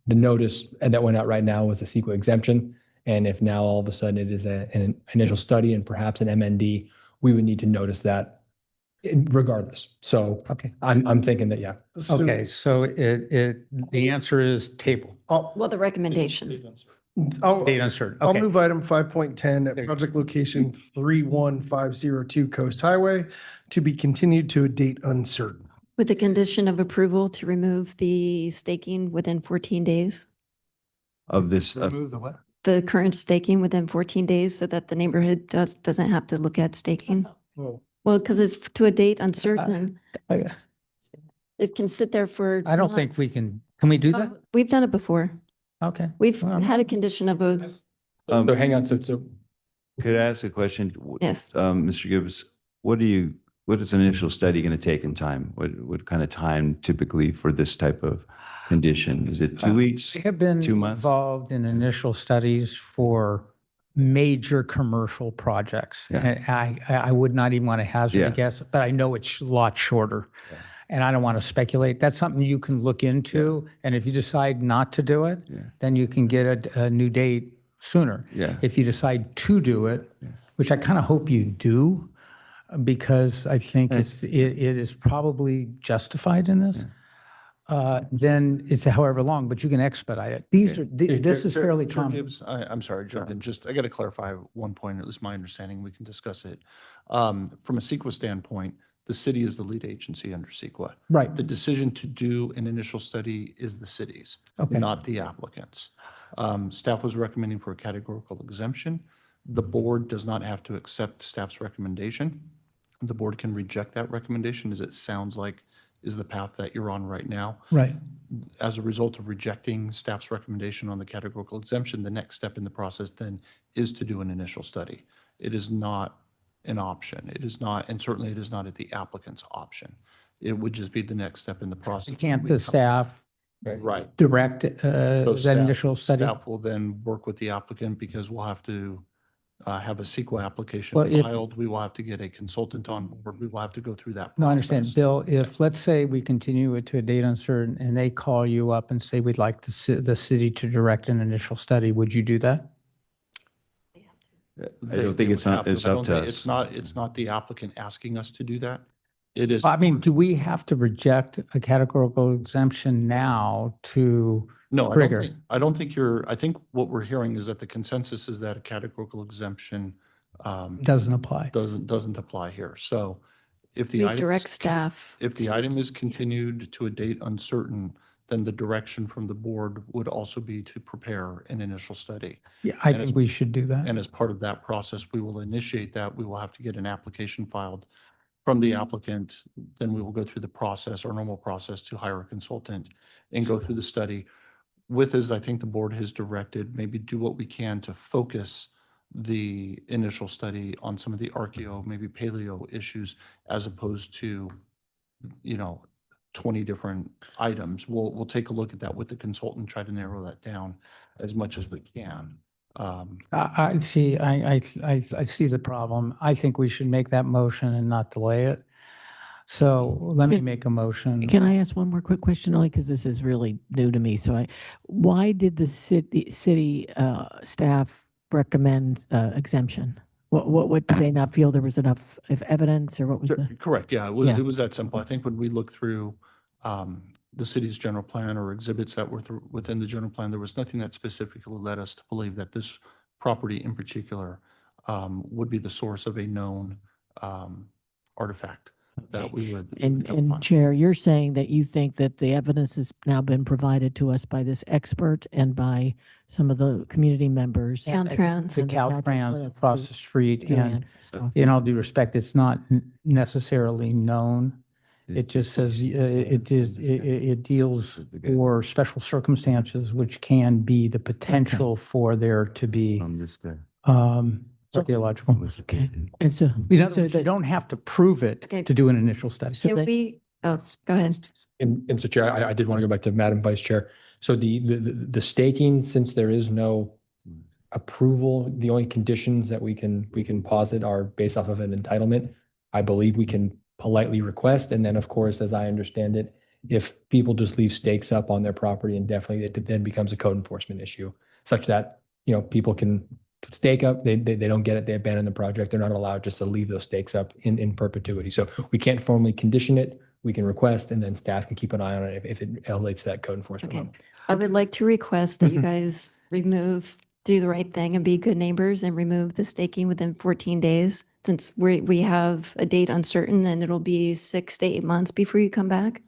Speaker 10: notice that went out right now was a CEQA exemption. And if now all of a sudden it is an initial study and perhaps an MND, we would need to notice that regardless. So
Speaker 1: okay,
Speaker 10: I'm thinking that, yeah.
Speaker 1: Okay, so the answer is table.
Speaker 5: Well, the recommendation.
Speaker 1: Date uncertain.
Speaker 4: I'll
Speaker 1: Okay.
Speaker 4: move item 5.10 at project location 31502 Coast Highway to be continued to a date uncertain.
Speaker 5: With the condition of approval to remove the staking within 14 days,
Speaker 23: Of this,
Speaker 1: Remove the what?
Speaker 5: the current staking within 14 days so that the neighborhood doesn't have to look at staking. Well, because it's to a date uncertain. It can sit there for.
Speaker 1: I don't think
Speaker 5: months.
Speaker 1: we can we do that?
Speaker 5: We've done it before.
Speaker 1: Okay.
Speaker 5: We've
Speaker 1: Well,
Speaker 5: had a condition of a,
Speaker 10: So hang on, so
Speaker 23: could I ask a question?
Speaker 5: Yes.
Speaker 23: Mr. Gibbs, what is an initial study going to take in time? What kind of time typically for this type of condition? Is it 2 weeks?
Speaker 1: We have been
Speaker 23: 2 months?
Speaker 1: involved in initial studies for major commercial projects.
Speaker 23: Yeah.
Speaker 1: And I would not even want to hazard
Speaker 23: Yeah.
Speaker 1: a guess, but I know it's a lot shorter. And I don't want to speculate. That's something you can look into. And if you decide not to do it, then you can get a new date sooner.
Speaker 23: Yeah.
Speaker 1: If you decide to do it, which I kind of hope you do, because I think it is probably justified in this, then it's however long, but you can expedite it. This is fairly
Speaker 13: Chair
Speaker 1: common.
Speaker 13: Gibbs, I'm sorry, jump in. Just, I got to clarify one point, at least my understanding, we can discuss it. From a CEQA standpoint, the city is the lead agency under CEQA.
Speaker 1: Right.
Speaker 13: The decision to do an initial study is the city's,
Speaker 1: Okay.
Speaker 13: not the applicant's. Staff was recommending for a categorical exemption. The board does not have to accept staff's recommendation. The board can reject that recommendation, as it sounds like is the path that you're on right now.
Speaker 1: Right.
Speaker 13: As a result of rejecting staff's recommendation on the categorical exemption, the next step in the process then is to do an initial study. It is not an option. It is not, and certainly it is not at the applicant's option. It would just be the next step in the process.
Speaker 1: Can't the staff
Speaker 13: Right.
Speaker 1: direct
Speaker 13: So
Speaker 1: that
Speaker 13: staff-
Speaker 1: initial study?
Speaker 13: Staff will then work with the applicant because we'll have to have a CEQA application
Speaker 1: Well, if-
Speaker 13: filed. We will have to get a consultant on board. We will have to go through that
Speaker 1: No, I
Speaker 13: process.
Speaker 1: understand. Bill, if, let's say we continue it to a date uncertain and they call you up and say, we'd like the city to direct an initial study, would you do that?
Speaker 23: I don't think it's not, it's
Speaker 13: I
Speaker 23: up
Speaker 13: don't
Speaker 23: to
Speaker 13: think-
Speaker 23: us.
Speaker 13: It's not the applicant asking us to do that. It is.
Speaker 1: I mean, do we have to reject a categorical exemption now to
Speaker 13: No,
Speaker 1: trigger?
Speaker 13: I don't think you're, I think what we're hearing is that the consensus is that a categorical exemption
Speaker 1: Doesn't apply.
Speaker 13: doesn't apply here. So if the
Speaker 5: we
Speaker 13: item.
Speaker 5: direct staff.
Speaker 13: If the item is continued to a date uncertain, then the direction from the board would also be to prepare an initial study.
Speaker 1: Yeah, I
Speaker 13: And as-
Speaker 1: think we should do that.
Speaker 13: And as part of that process, we will initiate that. We will have to get an application filed from the applicant. Then we will go through the process, our normal process, to hire a consultant and go through the study. With, as I think the board has directed, maybe do what we can to focus the initial study on some of the archeo, maybe paleo issues, as opposed to, 20 different items. We'll take a look at that with the consultant, try to narrow that down as much as we can.
Speaker 1: I see, I see the problem. I think we should make that motion and not delay it. So let me make a motion.
Speaker 8: Can I ask one more quick question, only because this is really new to me? Why did the city staff recommend exemption? What did they not feel there was enough of evidence, or what was the?
Speaker 13: Correct, yeah,
Speaker 8: Yeah.
Speaker 13: it was that simple. I think when we look through the city's general plan or exhibits that were within the general plan, there was nothing that specifically led us to believe that this property in particular would be the source of a known artifact that we would.
Speaker 8: And,
Speaker 13: come upon.
Speaker 8: Chair, you're saying that you think that the evidence has now been provided to us by this expert and by some of the community members.
Speaker 5: Caltrans.
Speaker 1: The
Speaker 8: And the
Speaker 1: Caltrans across the street,
Speaker 8: Joanne,
Speaker 1: and
Speaker 8: so-
Speaker 1: in all due respect, it's not necessarily known. It just says, it deals for special circumstances, which can be the potential for there to be
Speaker 23: On this day.
Speaker 1: archaeological.
Speaker 8: Okay, and so.
Speaker 1: In other
Speaker 8: so
Speaker 1: words, you
Speaker 8: that-
Speaker 1: don't have to prove it
Speaker 5: Okay.
Speaker 1: to do an initial study.
Speaker 8: So
Speaker 5: Can
Speaker 8: they-
Speaker 5: we, oh, go ahead.
Speaker 10: And so Chair, I did want to go back to Madam Vice Chair. So the staking, since there is no approval, the only conditions that we can posit are based off of an entitlement. I believe we can politely request, and then of course, as I understand it, if people just leave stakes up on their property indefinitely, it then becomes a code enforcement issue, such that, people can stake up, they don't get it, they abandon the project, they're not allowed just to leave those stakes up in perpetuity. So we can't formally condition it, we can request, and then staff can keep an eye on it if it elevates that code enforcement
Speaker 5: Okay.
Speaker 10: level.
Speaker 5: I would like to request that you guys do the right thing and be good neighbors and remove the staking within 14 days, since we have a date uncertain and it'll be 6 to 8 months before you come back.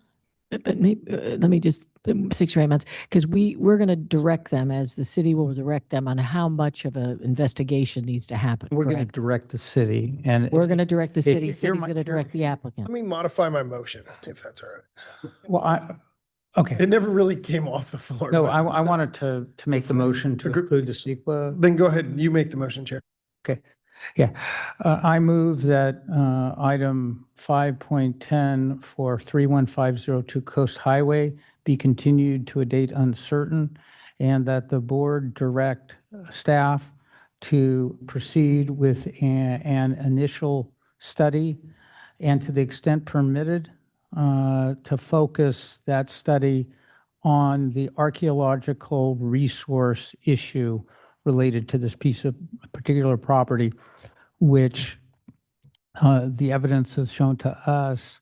Speaker 8: But maybe, let me just, 6 or 8 months, because we're going to direct them, as the city will direct them on how much of an investigation needs to happen.
Speaker 1: We're going to
Speaker 8: correct?
Speaker 1: direct the city, and
Speaker 8: We're going to direct the city,
Speaker 1: you're
Speaker 8: city's
Speaker 1: my-
Speaker 8: going to direct the applicant.
Speaker 4: Let me modify my motion, if that's all right.
Speaker 1: well, okay.
Speaker 4: It never really came off the floor.
Speaker 1: No,
Speaker 4: but-
Speaker 1: I wanted to make the motion to include the CEQA.
Speaker 4: Then go ahead, you make the motion, Chair.
Speaker 1: Okay, yeah. I move that item 5.10 for 31502 Coast Highway be continued to a date uncertain, and that the board direct staff to proceed with an initial study, and to the extent permitted, to focus that study on the archaeological resource issue related to this piece of particular property, which the evidence has shown to us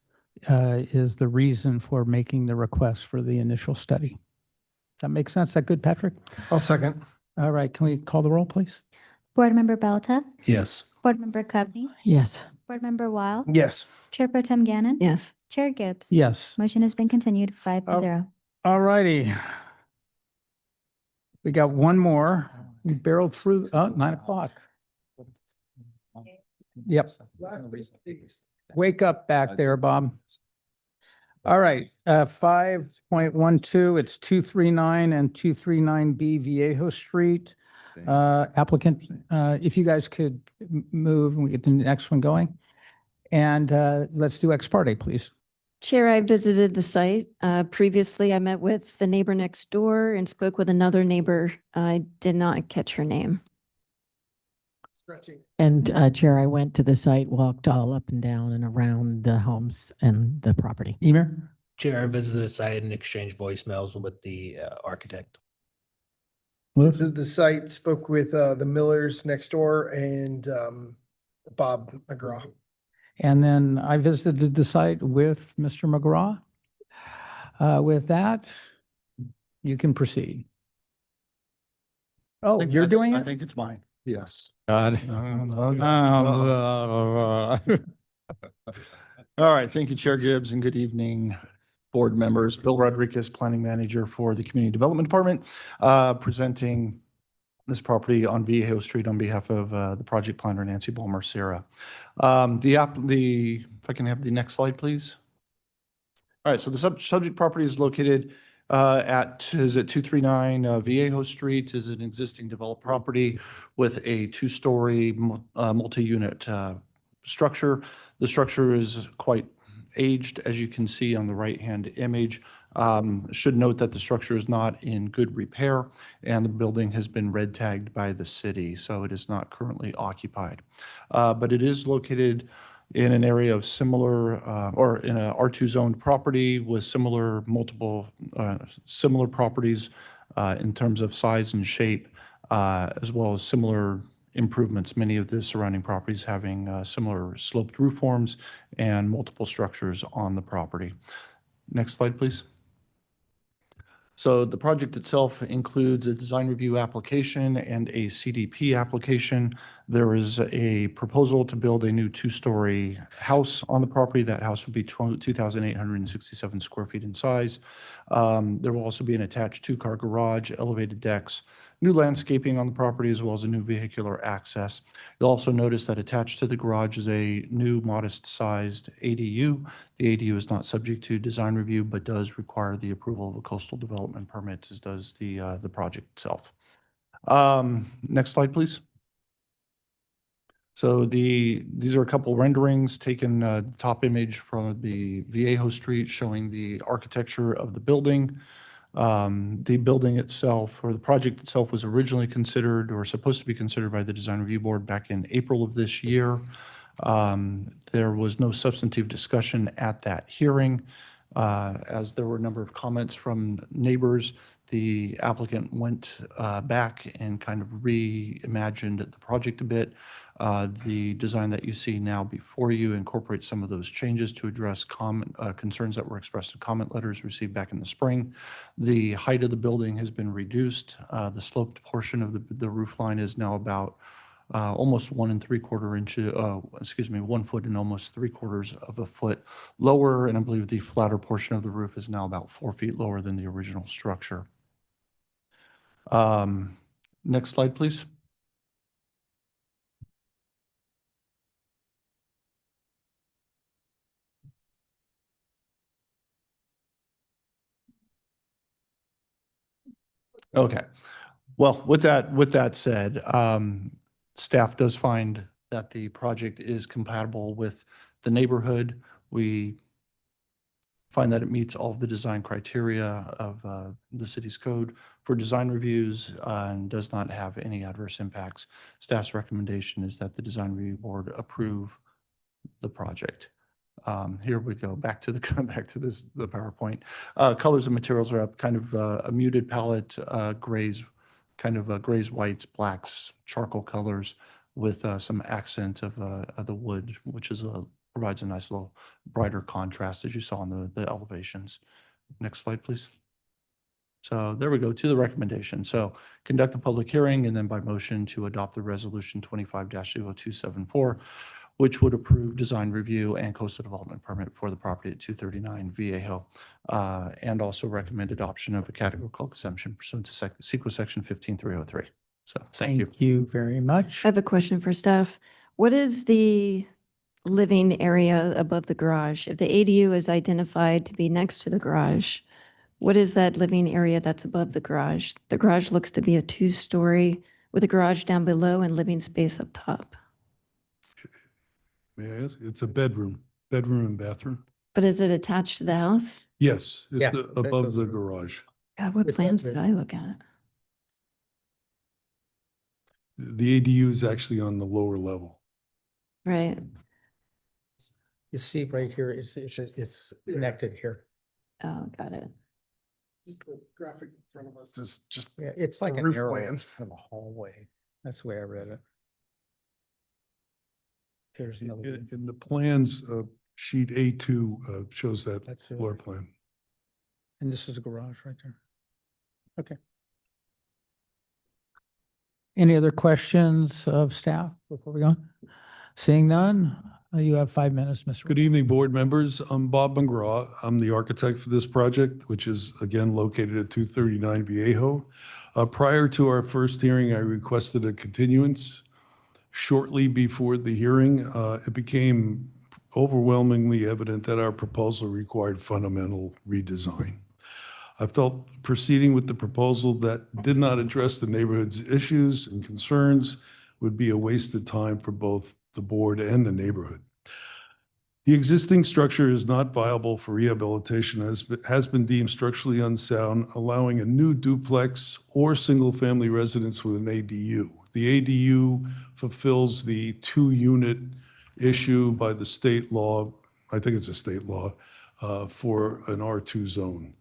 Speaker 1: is the reason for making the request for the initial study. Does that make sense? Is that good, Patrick?
Speaker 4: I'll second.
Speaker 1: All right, can we call the roll, please?
Speaker 2: Board Member Belta,
Speaker 9: Yes.
Speaker 2: Board Member Covey,
Speaker 8: Yes.
Speaker 2: Board Member Weil,
Speaker 4: Yes.
Speaker 2: Chair Pro Tem Gannon,
Speaker 5: Yes.
Speaker 2: Chair Gibbs.
Speaker 1: Yes.
Speaker 2: Motion has been continued 5-0.
Speaker 1: All righty. We got one more. We barreled through, 9 o'clock. Yep. Wake up back there, Bob. All right, 5.12, it's 239 and 239B Viejo Street. Applicant, if you guys could move and we get the next one going. And let's do ex parte, please.
Speaker 5: Chair, I visited the site. Previously, I met with the neighbor next door and spoke with another neighbor. I did not catch her name.
Speaker 8: And Chair, I went to the site, walked all up and down and around the homes and the property.
Speaker 1: Emer?
Speaker 9: Chair, I visited the site and exchanged voicemails with the architect.
Speaker 4: The site spoke with the Millers next door and Bob McGraw.
Speaker 1: And then I visited the site with Mr. McGraw. With that, you can proceed. Oh, you're doing
Speaker 13: I
Speaker 1: it?
Speaker 13: think it's mine. Yes.
Speaker 1: God.
Speaker 13: All right. Thank you, Chair Gibbs, and good evening, board members. Bill Rodriguez, Planning Manager for the Community Development Department, presenting this property on Viejo Street on behalf of the project planner, Nancy Ballmer Sierra. If I can have the next slide, please. All right, so the subject property is located is it 239 Viejo Street, is an existing developed property with a two-story multi-unit structure. The structure is quite aged, as you can see on the right-hand image. Should note that the structure is not in good repair and the building has been red tagged by the city, so it is not currently occupied. But it is located in an area of similar, or in a R2 zoned property with similar properties in terms of size and shape, as well as similar improvements. Many of the surrounding properties having similar sloped roof forms and multiple structures on the property. Next slide, please. So the project itself includes a design review application and a CDP application. There is a proposal to build a new two-story house on the property. That house would be 2,867 square feet in size. There will also be an attached two-car garage, elevated decks, new landscaping on the property, as well as a new vehicular access. You'll also notice that attached to the garage is a new modest-sized ADU. The ADU is not subject to design review, but does require the approval of a coastal development permit, as does the project itself. Next slide, please. So these are a couple renderings taken, the top image from the Viejo Street showing the architecture of the building. The building itself, or the project itself, was originally considered or supposed to be considered by the Design Review Board back in April of this year. There was no substantive discussion at that hearing. As there were a number of comments from neighbors, the applicant went back and kind of reimagined the project a bit. The design that you see now before you incorporates some of those changes to address concerns that were expressed in comment letters received back in the spring. The height of the building has been reduced. The sloped portion of the roof line is now about almost 1 3/4 inches, 1 foot and almost 3/4 of a foot lower. And I believe the flatter portion of the roof is now about 4 feet lower than the original structure. Next slide, please. Okay. Well, with that said, staff does find that the project is compatible with the neighborhood. We find that it meets all of the design criteria of the city's code for design reviews and does not have any adverse impacts. Staff's recommendation is that the Design Review Board approve the project. Here we go, back to the PowerPoint. Colors and materials are up, kind of a muted palette, grays, kind of grays, whites, blacks, charcoal colors with some accent of the wood, which is provides a nice little brighter contrast, as you saw in the elevations. Next slide, please. So there we go to the recommendation. So conduct a public hearing and then by motion to adopt the resolution 25-0274, which would approve design review and coastal development permit for the property at 239 Viejo, and also recommend adoption of a categorical exemption pursuant to CEQA section 15303. So thank you.
Speaker 1: Thank you very much.
Speaker 5: I have a question for staff. What is the living area above the garage? If the ADU is identified to be next to the garage, what is that living area that's above the garage? The garage looks to be a two-story with a garage down below and living space up top.
Speaker 3: May I ask? It's a bedroom and bathroom.
Speaker 5: But is it attached to the house?
Speaker 3: Yes,
Speaker 1: Yeah.
Speaker 3: it's above the garage.
Speaker 5: God, what plans did I look at?
Speaker 3: The ADU is actually on the lower level.
Speaker 5: Right.
Speaker 1: You see right here, it's connected here.
Speaker 5: Oh, got it.
Speaker 4: Just the graphic in front of us is just
Speaker 1: Yeah, it's like
Speaker 4: the
Speaker 1: an
Speaker 4: roof
Speaker 1: arrow
Speaker 4: plan.
Speaker 1: of a hallway. That's the way I read it. Here's another one.
Speaker 3: In the plans, sheet A2 shows that
Speaker 1: That's it.
Speaker 3: floor plan.
Speaker 1: And this is a garage right there. Okay. Any other questions of staff before we go on? Seeing none, You have 5 minutes, Mr.
Speaker 3: Good evening, board members. I'm Bob McGraw. I'm the architect for this project, which is again located at 239 Viejo. Prior to our first hearing, I requested a continuance. Shortly before the hearing, it became overwhelmingly evident that our proposal required fundamental redesign. I felt proceeding with the proposal that did not address the neighborhood's issues and concerns would be a waste of time for both the board and the neighborhood. The existing structure is not viable for rehabilitation as has been deemed structurally unsound, allowing a new duplex or single-family residence with an ADU. The ADU fulfills the 2-unit issue by the state law, I think it's a state law, for an R2 zone.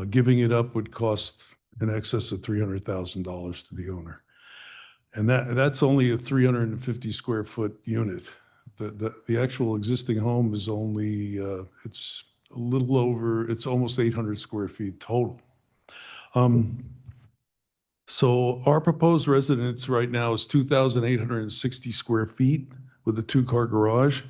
Speaker 3: Giving it up would cost in excess of $300,000 to the owner. And that's only a 350 square foot unit. The actual existing home is only, it's a little over, it's almost 800 square feet total. So our proposed residence right now is 2,860 square feet with a 2-car garage,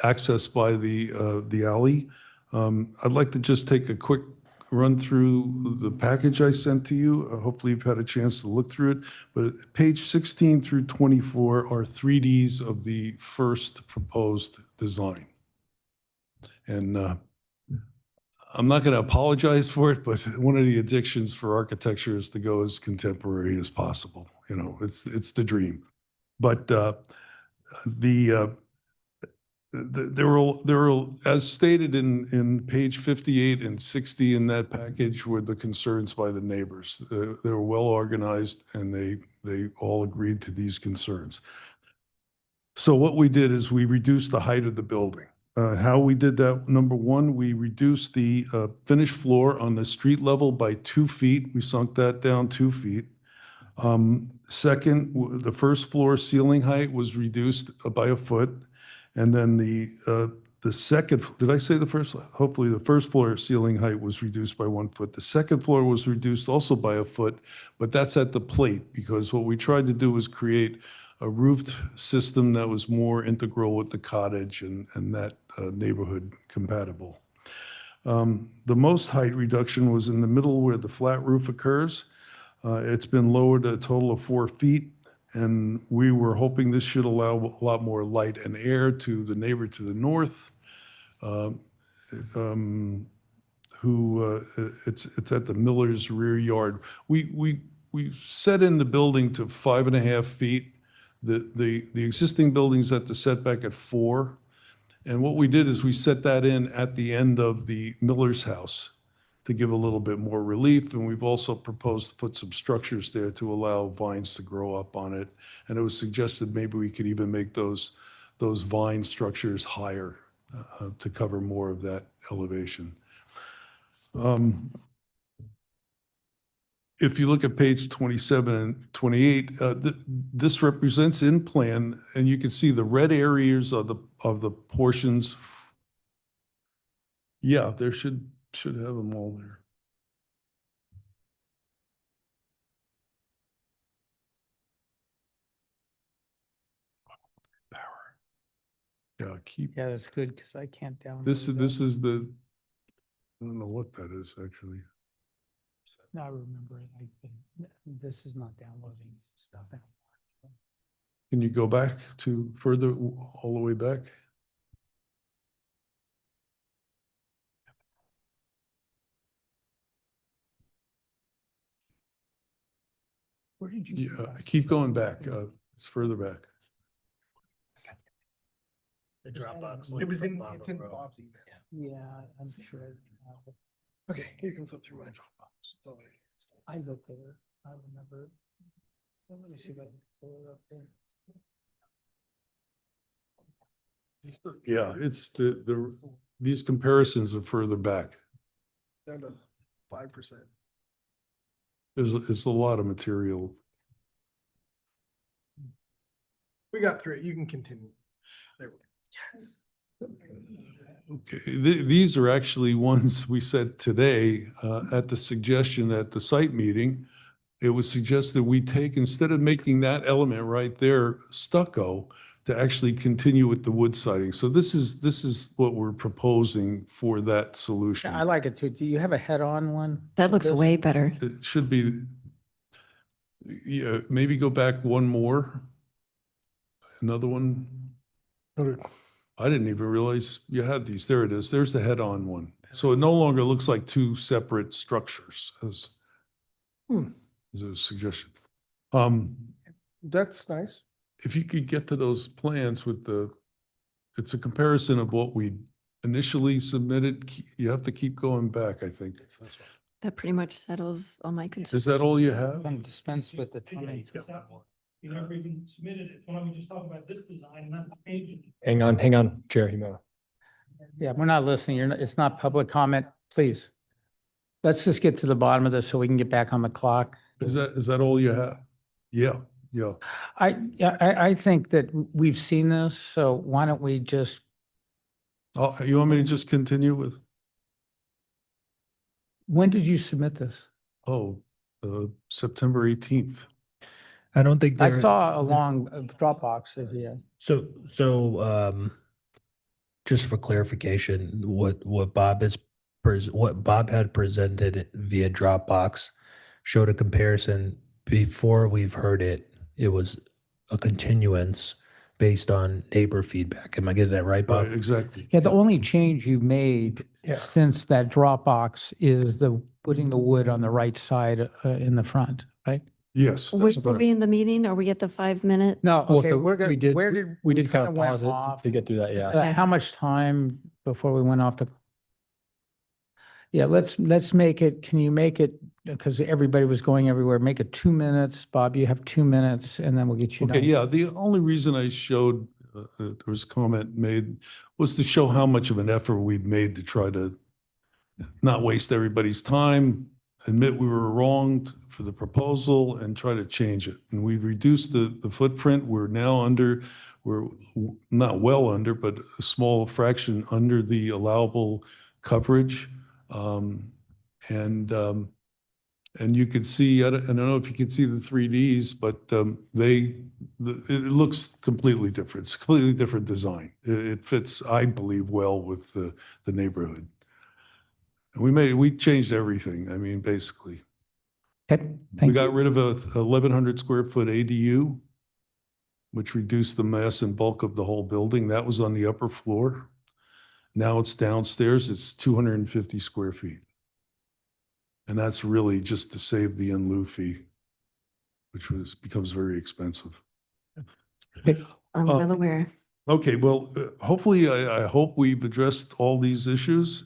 Speaker 3: accessed by the alley. I'd like to just take a quick run through the package I sent to you. Hopefully you've had a chance to look through it. But page 16 through 24 are 3Ds of the first proposed design. And I'm not going to apologize for it, but one of the addictions for architecture is to go as contemporary as possible. You know, it's the dream. But there were, as stated in page 58 and 60 in that package, were the concerns by the neighbors. They were well organized and they all agreed to these concerns. So what we did is we reduced the height of the building. How we did that, number one, we reduced the finished floor on the street level by 2 feet. We sunk that down 2 feet. Second, the first floor ceiling height was reduced by a foot. And then the second, did I say the first? Hopefully the first floor ceiling height was reduced by 1 foot. The second floor was reduced also by a foot, but that's at the plate, because what we tried to do was create a roofed system that was more integral with the cottage and that neighborhood compatible. The most height reduction was in the middle where the flat roof occurs. It's been lowered a total of 4 feet. And we were hoping this should allow a lot more light and air to the neighbor to the north, it's at the Miller's rear yard. We set in the building to 5.5 feet. The existing building's at the setback at 4. And what we did is we set that in at the end of the Miller's house to give a little bit more relief. And we've also proposed to put some structures there to allow vines to grow up on it. And it was suggested maybe we could even make those vine structures higher to cover more of that elevation. If you look at page 27 and 28, this represents in plan, and you can see the red areas of the portions. Yeah, there should have them all there. Yeah,
Speaker 1: Yeah, that's good because I can't download
Speaker 3: this
Speaker 1: that.
Speaker 3: is the, I don't know what that is actually.
Speaker 1: No, I remember it. This is not downloading stuff anymore.
Speaker 3: Can you go back to further, all the way back?
Speaker 1: Where did you?
Speaker 3: Yeah, keep going back. It's further back.
Speaker 4: The Dropbox. It was in, it's in Bob's email.
Speaker 1: Yeah, I'm sure.
Speaker 4: Okay, you can flip through my Dropbox.
Speaker 1: I looked there. I remember. Let me see if I can pull it up there.
Speaker 3: Yeah, it's these comparisons are further back.
Speaker 4: Down to 5%.
Speaker 3: It's a lot of material.
Speaker 4: We got through it. You can continue. There we go. Yes.
Speaker 3: Okay, these are actually ones we said today at the suggestion at the site meeting. It was suggested we take, instead of making that element right there stucco, to actually continue with the wood siding. So this is what we're proposing for that solution.
Speaker 1: I like it too. Do you have a head-on one?
Speaker 5: That
Speaker 1: of
Speaker 5: looks
Speaker 1: this?
Speaker 5: way better.
Speaker 3: It should be, yeah, maybe go back one more. Another one. I didn't even realize you had these. There it is. There's the head-on one. So it no longer looks like two separate structures as a suggestion.
Speaker 4: That's nice.
Speaker 3: If you could get to those plans with it's a comparison of what we initially submitted. You have to keep going back, I think.
Speaker 5: That pretty much settles all my concerns.
Speaker 3: Is that all you have?
Speaker 1: Dispense with the time.
Speaker 6: You never even submitted it. Why don't we just talk about this design, not the pages?
Speaker 10: Hang on, Chair Himo.
Speaker 1: Yeah, we're not listening. It's not public comment, please. Let's just get to the bottom of this so we can get back on the clock.
Speaker 3: Is that all you have? Yeah.
Speaker 1: I think that we've seen this, so why don't we just,
Speaker 3: Oh, you want me to just continue with?
Speaker 1: when did you submit this?
Speaker 3: September 18th.
Speaker 9: I don't think
Speaker 1: I
Speaker 9: there-
Speaker 1: saw a long Dropbox of you.
Speaker 9: So, just for clarification, what Bob had presented via Dropbox showed a comparison before we've heard it. It was a continuance based on neighbor feedback. Am I getting that right, Bob?
Speaker 3: Right, exactly.
Speaker 1: Yeah, the only change you made since that Dropbox is putting the wood on the right side in the front, right?
Speaker 3: Yes.
Speaker 5: Were we in the meeting? Are we at the 5-minute?
Speaker 1: No,
Speaker 10: Well,
Speaker 1: okay,
Speaker 10: so
Speaker 1: we're gonna,
Speaker 10: we did-
Speaker 1: where did?
Speaker 10: We did kind
Speaker 1: kinda
Speaker 10: of
Speaker 1: went
Speaker 10: pause it
Speaker 1: off.
Speaker 10: to get through that, yeah.
Speaker 1: How much time before we went off the? Yeah, let's make it, can you make it, because everybody was going everywhere, make it 2 minutes. Bob, you have 2 minutes and then we'll get you done.
Speaker 3: Okay, yeah, the only reason I showed, there was a comment made, was to show how much of an effort we've made to try to not waste everybody's time, admit we were wrong for the proposal and try to change it. And we've reduced the footprint. We're now we're not well under, but a small fraction under the allowable coverage. And you can see, I don't know if you can see the 3Ds, but it looks completely different. It's a completely different design. It fits, I believe, well with the neighborhood. And we changed everything. I mean, basically.
Speaker 1: Okay,
Speaker 3: We
Speaker 1: thank
Speaker 3: got
Speaker 1: you.
Speaker 3: rid of a 1,100 square foot ADU, which reduced the mass and bulk of the whole building. That was on the upper floor. Now it's downstairs. It's 250 square feet. And that's really just to save the in lieu fee, which becomes very expensive.
Speaker 5: I'm well aware.
Speaker 3: Okay, well, hopefully, I hope we've addressed all these issues.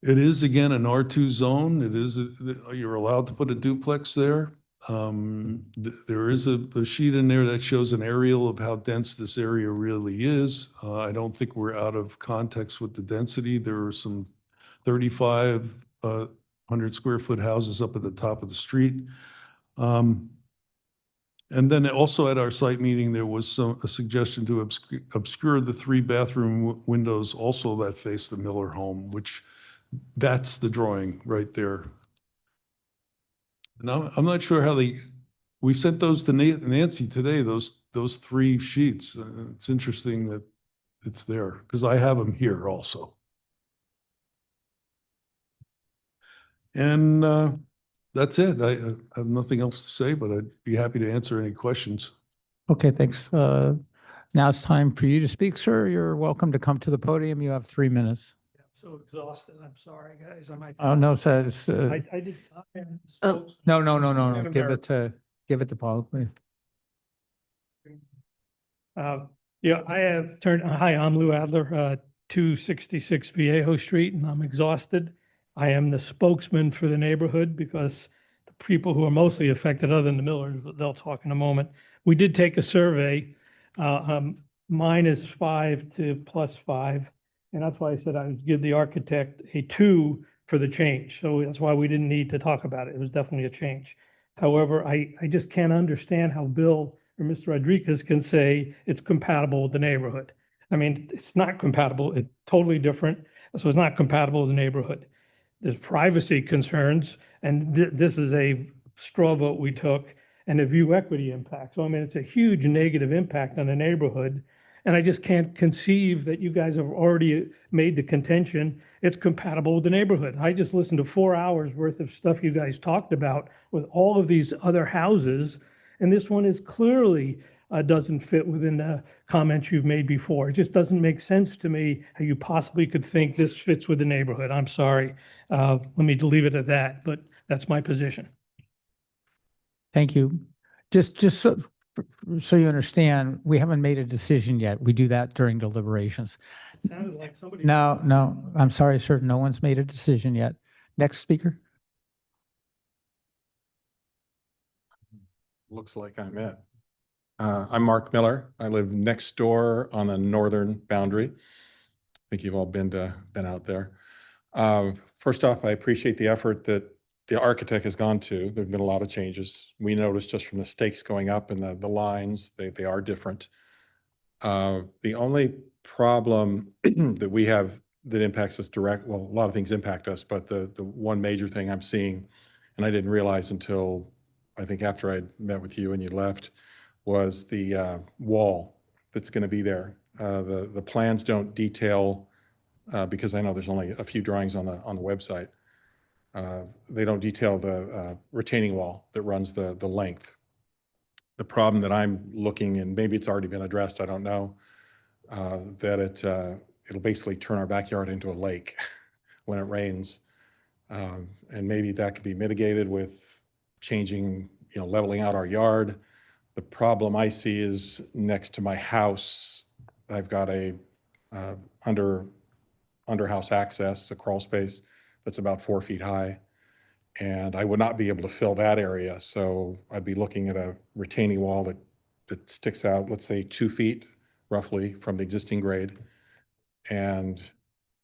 Speaker 3: It is, again, an R2 zone. It is, you're allowed to put a duplex there. There is a sheet in there that shows an aerial of how dense this area really is. I don't think we're out of context with the density. There are some 3,500 square foot houses up at the top of the street. And then also at our site meeting, there was a suggestion to obscure the 3 bathroom windows also that face the Miller home, which that's the drawing right there. Now, I'm not sure how we sent those to Nancy today, those 3 sheets. It's interesting that it's there because I have them here also. And that's it. I have nothing else to say, but I'd be happy to answer any questions.
Speaker 1: Okay, thanks. Now it's time for you to speak, sir. You're welcome to come to the podium. You have 3 minutes.
Speaker 6: So exhausted. I'm sorry, guys. I might.
Speaker 1: Oh, no, so it's,
Speaker 6: I did.
Speaker 1: no. Give it to Paul, please.
Speaker 6: Yeah, I have hi, I'm Lou Adler, 266 Viejo Street, and I'm exhausted. I am the spokesman for the neighborhood because the people who are mostly affected, other than the Millers, they'll talk in a moment. We did take a survey, -5 to +5. And that's why I said I would give the architect a 2 for the change. So that's why we didn't need to talk about it. It was definitely a change. However, I just can't understand how Bill or Mr. Rodriguez can say it's compatible with the neighborhood. I mean, it's not compatible. It's totally different. So it's not compatible with the neighborhood. There's privacy concerns, and this is a straw vote we took. and the view equity impact. So I mean, it's a huge negative impact on the neighborhood. And I just can't conceive that you guys have already made the contention it's compatible with the neighborhood. I just listened to 4 hours worth of stuff you guys talked about with all of these other houses. And this one is clearly doesn't fit within the comments you've made before. It just doesn't make sense to me how you possibly could think this fits with the neighborhood. I'm sorry. Let me leave it at that, but that's my position.
Speaker 1: Thank you. Just so you understand, we haven't made a decision yet. We do that during deliberations.
Speaker 6: It sounded like somebody.
Speaker 1: No, I'm sorry, sir. No one's made a decision yet. Next speaker.
Speaker 18: Looks like I'm it. I'm Mark Miller. I live next door on the northern boundary. I think you've all been out there. First off, I appreciate the effort that the architect has gone to. There've been a lot of changes. We noticed just from the stakes going up and the lines, they are different. The only problem that we have that impacts us well, a lot of things impact us, but the one major thing I'm seeing, and I didn't realize until I think after I met with you and you left, was the wall that's going to be there. The plans don't detail, because I know there's only a few drawings on the website. They don't detail the retaining wall that runs the length. The problem that I'm looking, and maybe it's already been addressed, I don't know, that it'll basically turn our backyard into a lake when it rains. And maybe that could be mitigated with changing, leveling out our yard. The problem I see is next to my house, I've got a under-house access, a crawl space that's about 4 feet high. And I would not be able to fill that area. So I'd be looking at a retaining wall that sticks out, let's say 2 feet roughly from the existing grade. And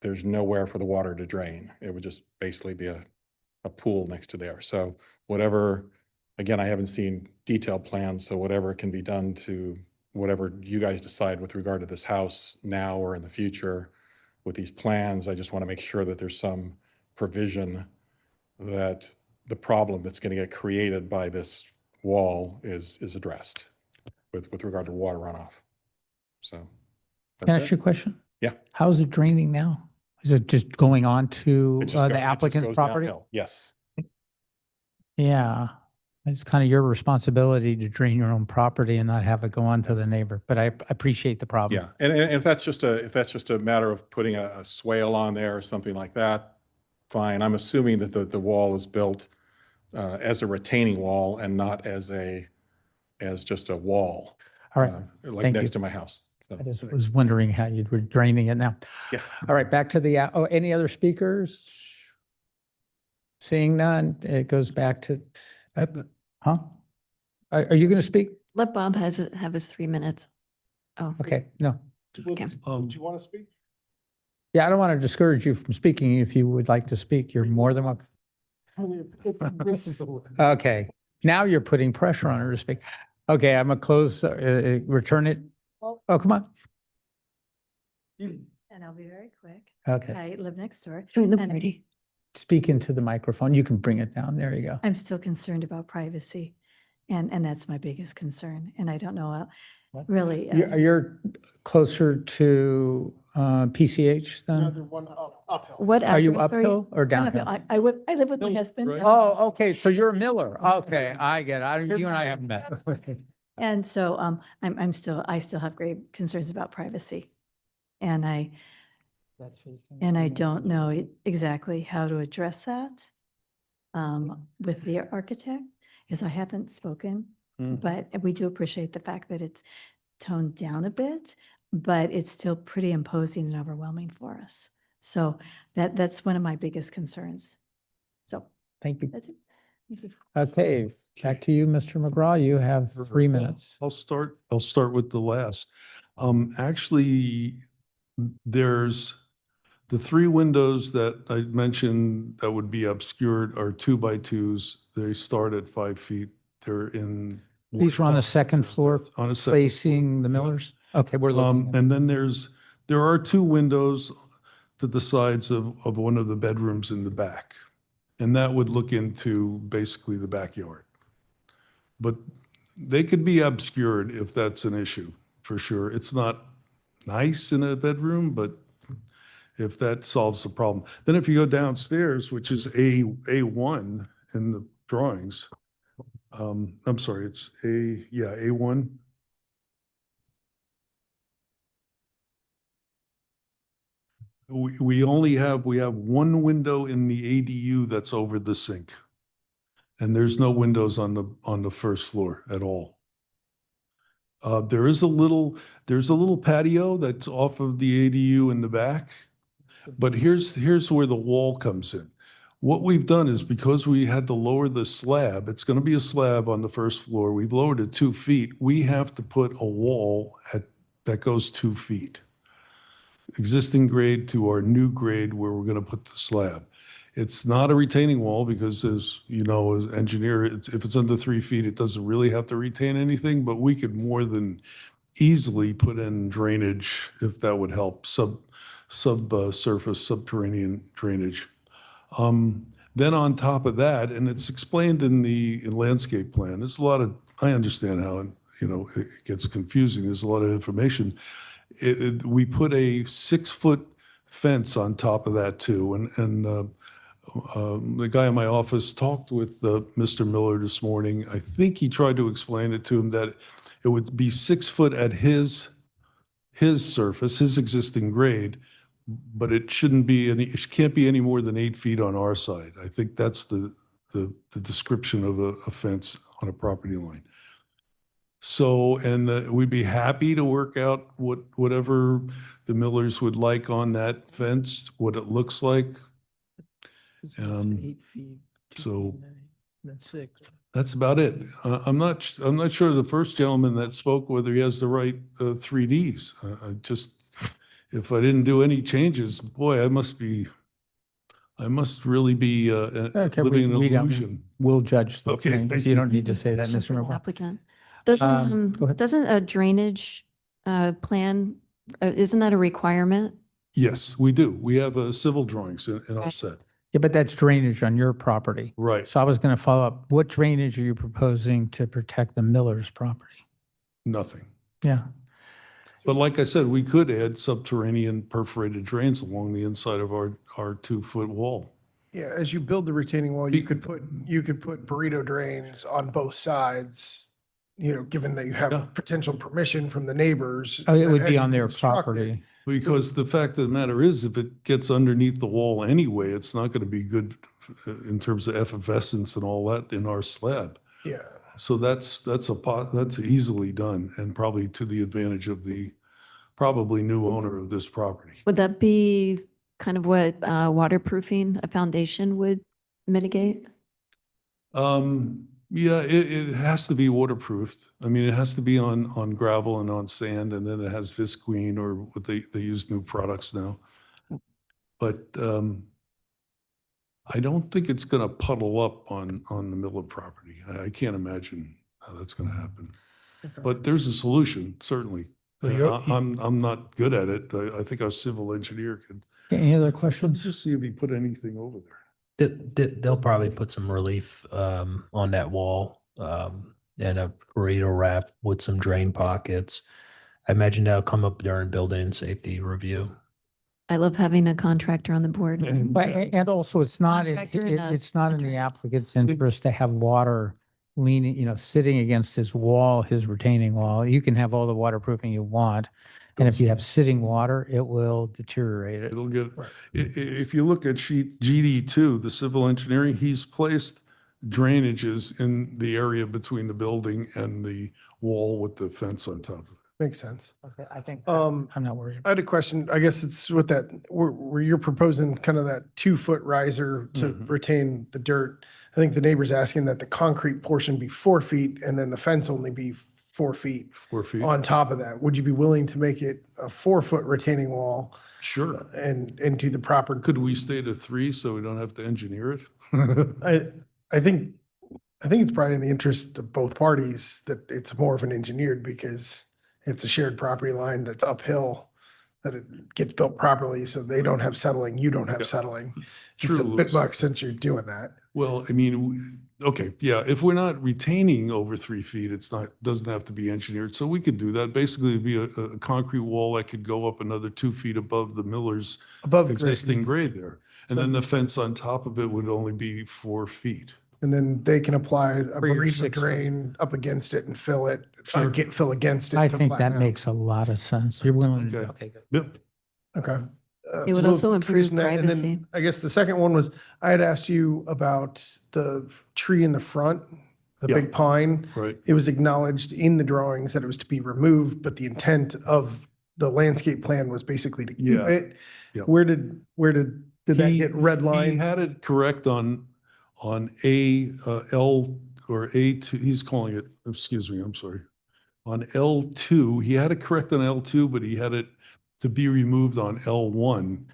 Speaker 18: there's nowhere for the water to drain. It would just basically be a pool next to there. So whatever, again, I haven't seen detailed plans, so whatever can be done to whatever you guys decide with regard to this house now or in the future with these plans, I just want to make sure that there's some provision that the problem that's going to get created by this wall is addressed with regard to water runoff. So.
Speaker 1: Can I ask you a question?
Speaker 18: Yeah.
Speaker 1: How is it draining now? Is it just going on to
Speaker 18: It just
Speaker 1: the
Speaker 18: go- it just
Speaker 1: applicant's
Speaker 18: goes
Speaker 1: property?
Speaker 18: downhill. Yes.
Speaker 1: Yeah, it's kind of your responsibility to drain your own property and not have it go on to the neighbor, but I appreciate the problem.
Speaker 18: Yeah, and if that's just a matter of putting a swale on there or something like that, fine. I'm assuming that the wall is built as a retaining wall and not as just a wall.
Speaker 1: All right,
Speaker 18: like
Speaker 1: thank
Speaker 18: next
Speaker 1: you.
Speaker 18: to my house. So.
Speaker 1: I just was wondering how you were draining it now.
Speaker 18: Yeah.
Speaker 1: All right, back to the, any other speakers? Seeing none, it goes back to, huh? Are you going to speak?
Speaker 5: Let Bob have his 3 minutes. Oh,
Speaker 1: Okay, no.
Speaker 5: okay.
Speaker 4: Do you want to speak?
Speaker 1: Yeah, I don't want to discourage you from speaking. If you would like to speak, you're more than welcome. Okay, now you're putting pressure on her to speak. Okay, I'm gonna close, return it. Oh, come on.
Speaker 20: And I'll be very quick.
Speaker 1: Okay,
Speaker 20: I live next door.
Speaker 5: Join the
Speaker 20: and
Speaker 5: party.
Speaker 1: speak into the microphone. You can bring it down. There you go.
Speaker 20: I'm still concerned about privacy. And that's my biggest concern. And I don't know, really.
Speaker 1: You're closer to PCH then?
Speaker 4: Another one uphill.
Speaker 5: What
Speaker 1: Are you
Speaker 5: address are you?
Speaker 1: uphill or downhill?
Speaker 20: I live with my husband.
Speaker 1: Oh, okay, so you're a Miller. Okay, I get it. You and I haven't met.
Speaker 20: And so I still have grave concerns about privacy. And I don't know exactly how to address that with the architect, because I haven't spoken, but we do appreciate the fact that it's toned down a bit, but it's still pretty imposing and overwhelming for us. So that's one of my biggest concerns. So
Speaker 1: Thank you.
Speaker 20: that's it. Thank you.
Speaker 1: Okay, back to you, Mr. McGraw. You have 3 minutes.
Speaker 3: I'll start with the last. Actually, there's the 3 windows that I mentioned that would be obscured are 2x2s. They start at 5 feet. They're in.
Speaker 1: These are on the second floor
Speaker 3: On a second.
Speaker 1: facing the Millers? Okay, we're looking. at-
Speaker 3: And then there are 2 windows to the sides of one of the bedrooms in the back. And that would look into basically the backyard. but they could be obscured if that's an issue, for sure. It's not nice in a bedroom, but if that solves the problem. Then if you go downstairs, which is A1 in the drawings, I'm sorry, it's A1. We have one window in the ADU that's over the sink. And there's no windows on the first floor at all. There's a little patio that's off of the ADU in the back. But here's where the wall comes in. What we've done is, because we had to lower the slab, it's going to be a slab on the first floor. We've lowered it 2 feet. We have to put a wall that goes 2 feet. Existing grade to our new grade where we're going to put the slab. It's not a retaining wall because, as you know, as engineer, if it's under 3 feet, it doesn't really have to retain anything, but we could more than easily put in drainage if that would help, subsurface, subterranean drainage. Then on top of that, and it's explained in the landscape plan, there's a lot of, I understand how, it gets confusing. There's a lot of information. We put a 6-foot fence on top of that too. And the guy in my office talked with Mr. Miller this morning. I think he tried to explain it to him that it would be 6 foot at his surface, his existing grade, but it can't be any more than 8 feet on our side. I think that's the description of a fence on a property line. So, and we'd be happy to work out whatever the Millers would like on that fence, what it looks like.
Speaker 1: 8 feet.
Speaker 3: So
Speaker 1: That's 6.
Speaker 3: that's about it. I'm not sure the first gentleman that spoke whether he has the right 3Ds. If I didn't do any changes, boy, I must really be living in an illusion.
Speaker 1: We'll judge the
Speaker 3: Okay,
Speaker 1: thing.
Speaker 3: thank
Speaker 1: You don't
Speaker 3: you.
Speaker 1: need to say that, Mr.
Speaker 5: For the
Speaker 1: Miller.
Speaker 5: applicant.
Speaker 1: go ahead.
Speaker 5: Doesn't a drainage plan, isn't that a requirement?
Speaker 3: Yes, we do. We have civil drawings in our set.
Speaker 1: Yeah, but that's drainage on your property.
Speaker 3: Right.
Speaker 1: So I was going to follow up. What drainage are you proposing to protect the Miller's property?
Speaker 3: Nothing.
Speaker 1: Yeah.
Speaker 3: But like I said, we could add subterranean perforated drains along the inside of our 2-foot wall.
Speaker 4: Yeah, as you build the retaining wall, you could put burrito drains on both sides, given that you have potential permission from the neighbors.
Speaker 1: Oh, it would
Speaker 4: as
Speaker 1: be
Speaker 4: you
Speaker 1: on their
Speaker 4: construct it.
Speaker 1: property.
Speaker 3: Because the fact of the matter is, if it gets underneath the wall anyway, it's not going to be good in terms of effervescence and all that in our slab.
Speaker 4: Yeah.
Speaker 3: So that's easily done and probably to the advantage of the probably new owner of this property.
Speaker 5: Would that be kind of what waterproofing a foundation would mitigate?
Speaker 3: Yeah, it has to be waterproofed. I mean, it has to be on gravel and on sand, and then it has visqueen or what they use new products now. But I don't think it's going to puddle up on the Miller property. I can't imagine how that's going to happen. But there's a solution, certainly. I'm not good at it. I think our civil engineer could.
Speaker 1: Any other questions?
Speaker 3: Just see if he put anything over there.
Speaker 9: They'll probably put some relief on that wall and a burrito wrap with some drain pockets. I imagine that'll come up during building and safety review.
Speaker 5: I love having a contractor on the board.
Speaker 1: But, and also it's not,
Speaker 5: Contractor and a
Speaker 1: it's not in the applicant's interest to have water leaning, sitting against his wall, his retaining wall. You can have all the waterproofing you want. And if you have sitting water, it will deteriorate it.
Speaker 3: It'll get, if you look at sheet GD2, the civil engineering, he's placed drainages in the area between the building and the wall with the fence on top of it.
Speaker 4: Makes sense.
Speaker 1: Okay, I think
Speaker 4: I'm
Speaker 1: not worried.
Speaker 4: I had a question. I guess it's with that, where you're proposing kind of that 2-foot riser to retain the dirt. I think the neighbor's asking that the concrete portion be 4 feet and then the fence only be 4 feet.
Speaker 3: 4 feet.
Speaker 4: On top of that. Would you be willing to make it a 4-foot retaining wall?
Speaker 3: Sure.
Speaker 4: And do the proper?
Speaker 3: Could we stay to 3 so we don't have to engineer it?
Speaker 4: I think it's probably in the interest of both parties that it's more of an engineered, because it's a shared property line that's uphill, that it gets built properly so they don't have settling, you don't have settling. It's a
Speaker 3: True.
Speaker 4: bit much since you're doing that.
Speaker 3: Well, I mean, Okay, yeah, if we're not retaining over 3 feet, it's not, doesn't have to be engineered, so we could do that. Basically, it'd be a concrete wall that could go up another 2 feet above the miller's
Speaker 4: Above grade.
Speaker 3: existing grade there. And
Speaker 4: So-
Speaker 3: then the fence on top of it would only be 4 feet.
Speaker 4: And then they can apply a
Speaker 1: For your
Speaker 4: bereavement
Speaker 1: 6 foot.
Speaker 4: drain up against it and fill it,
Speaker 3: Sure.
Speaker 4: fill against it.
Speaker 1: I
Speaker 4: to
Speaker 1: think that
Speaker 4: flatten out.
Speaker 1: makes a lot of sense. You're willing to,
Speaker 3: Okay.
Speaker 1: okay, good.
Speaker 3: Yep.
Speaker 4: Okay.
Speaker 5: It would
Speaker 4: so
Speaker 5: also improve
Speaker 4: condition that, and then
Speaker 5: privacy.
Speaker 4: I guess the second one was, I had asked you about the tree in the front, the
Speaker 3: Yeah.
Speaker 4: big pine.
Speaker 3: Right.
Speaker 4: It was acknowledged in the drawings that it was to be removed, but the intent of the landscape plan was basically to keep
Speaker 3: Yeah.
Speaker 4: it.
Speaker 3: Yeah.
Speaker 4: Where did that
Speaker 3: He-
Speaker 4: get
Speaker 3: He
Speaker 4: redlined?
Speaker 3: had it correct on L or A2, he's calling it, excuse me, I'm sorry. On L2, he had it correct on L2, but he had it to be removed on L1.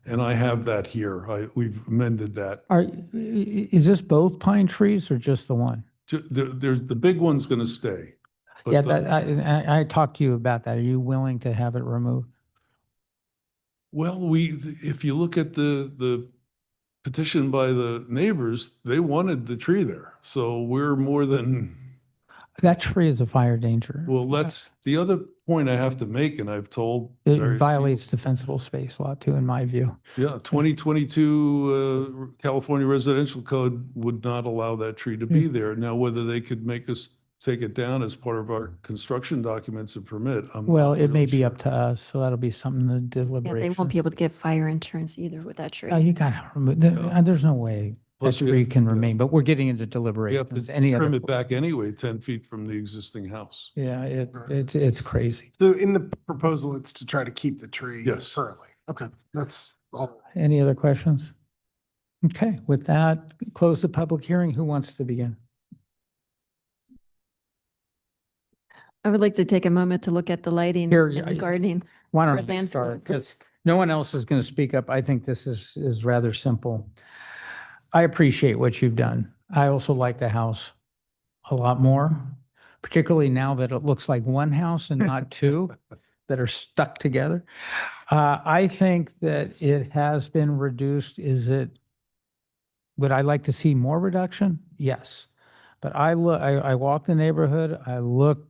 Speaker 3: And I have that here. We've amended that.
Speaker 1: Is this both pine trees or just the one?
Speaker 3: There's, the big one's going to stay. but
Speaker 1: Yeah,
Speaker 3: the-
Speaker 1: I talked to you about that. Are you willing to have it removed?
Speaker 3: Well, if you look at the petition by the neighbors, they wanted the tree there. So we're more than,
Speaker 1: That tree is a fire danger.
Speaker 3: well, that's the other point I have to make, and I've told.
Speaker 1: It
Speaker 3: various
Speaker 1: violates defensible space law too, in my view.
Speaker 3: Yeah, 2022 California Residential Code would not allow that tree to be there. Now, whether they could make us take it down as part of our construction documents and permit, I'm not
Speaker 1: Well, it may
Speaker 3: really
Speaker 1: be
Speaker 3: sure.
Speaker 1: up to us, so that'll be something to
Speaker 5: Yeah,
Speaker 1: deliberate.
Speaker 5: they won't be able to get fire insurance either with that tree.
Speaker 1: Oh, you gotta remove, there's no way that
Speaker 3: Plus, we
Speaker 1: tree
Speaker 3: have-
Speaker 1: can
Speaker 3: yeah.
Speaker 1: remain, but we're getting into
Speaker 3: We have
Speaker 1: deliberations.
Speaker 3: to
Speaker 1: Any
Speaker 3: trim
Speaker 1: other,
Speaker 3: it back anyway, 10 feet from the existing house.
Speaker 1: yeah, it's crazy.
Speaker 4: So in the proposal, it's to try to keep the tree
Speaker 3: Yes.
Speaker 4: currently. Okay, that's all.
Speaker 1: Any other questions? Okay, with that, close the public hearing. Who wants to begin?
Speaker 5: I would like to take a moment to look at the lighting
Speaker 1: Here,
Speaker 5: and the gardening.
Speaker 1: Why
Speaker 5: for
Speaker 1: don't I start?
Speaker 5: landscape.
Speaker 1: Because no one else is going to speak up. I think this is rather simple. I appreciate what you've done. I also like the house a lot more, particularly now that it looks like one house and not two that are stuck together. I think that it has been reduced. Would I like to see more reduction? Yes. But I walk the neighborhood, I look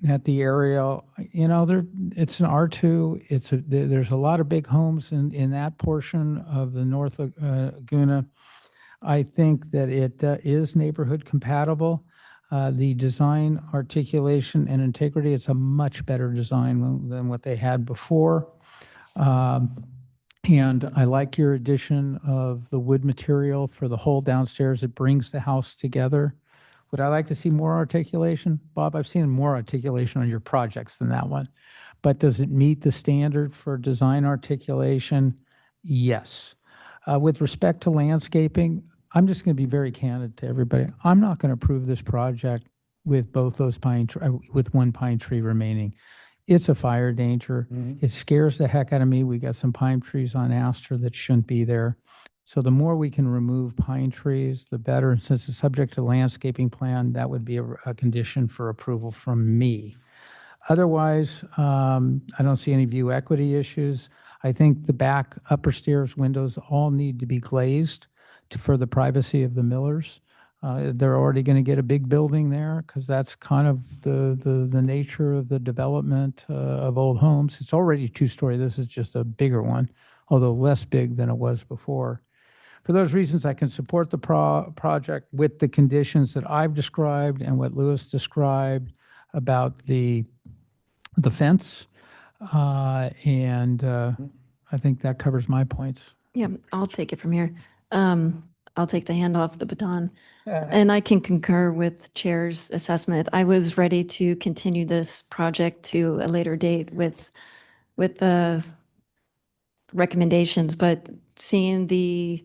Speaker 1: at the area, it's an R2, there's a lot of big homes in that portion of the North Laguna. I think that it is neighborhood compatible. The design, articulation, and integrity, it's a much better design than what they had before. And I like your addition of the wood material for the whole downstairs. It brings the house together. Would I like to see more articulation? Bob, I've seen more articulation on your projects than that one. But does it meet the standard for design articulation? Yes. With respect to landscaping, I'm just going to be very candid to everybody. I'm not going to approve this project with both those with one pine tree remaining. It's a fire danger. It scares the heck out of me. We got some pine trees on Astor that shouldn't be there. So the more we can remove pine trees, the better. And since it's subject to landscaping plan, that would be a condition for approval from me. Otherwise, I don't see any view equity issues. I think the back upper stairs windows all need to be glazed for the privacy of the Millers. They're already going to get a big building there because that's kind of the nature of the development of old homes. It's already two-story. This is just a bigger one, although less big than it was before. For those reasons, I can support the project with the conditions that I've described and what Louis described about the fence. I think that covers my points.
Speaker 5: Yeah, I'll take it from here. I'll take the hand off the baton. And I can concur with Chair's assessment. I was ready to continue this project to a later date with the recommendations, but seeing the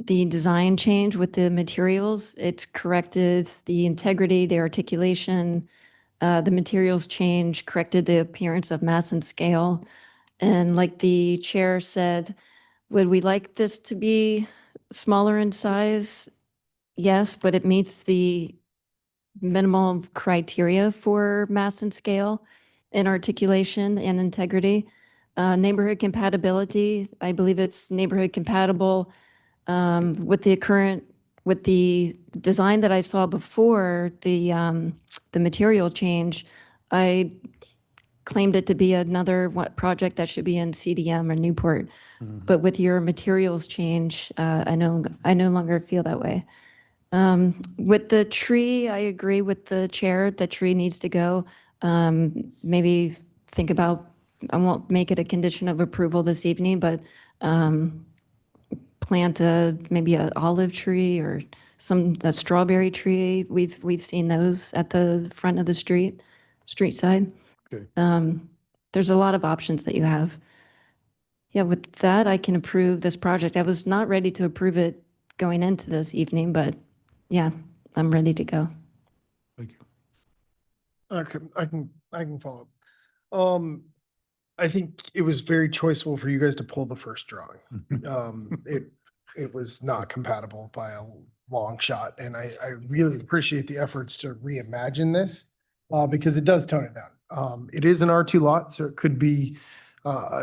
Speaker 5: design change with the materials, it's corrected the integrity, the articulation, the materials change, corrected the appearance of mass and scale. And like the chair said, would we like this to be smaller in size? Yes, but it meets the minimal criteria for mass and scale and articulation and integrity. Neighborhood compatibility, I believe it's neighborhood compatible with the current with the design that I saw before, the material change, I claimed it to be another project that should be in CDM or Newport. But with your materials change, I no longer feel that way. With the tree, I agree with the chair. The tree needs to go. Maybe think about, I won't make it a condition of approval this evening, but plant maybe an olive tree or a strawberry tree. We've seen those at the front of the street side.
Speaker 3: Okay.
Speaker 5: There's a lot of options that you have. Yeah, with that, I can approve this project. I was not ready to approve it going into this evening, but yeah, I'm ready to go.
Speaker 3: Thank you.
Speaker 4: Okay, I can follow up. I think it was very choiceful for you guys to pull the first drawing. It was not compatible by a long shot, and I really appreciate the efforts to reimagine this because it does tone it down. It is an R2 lot, so it could be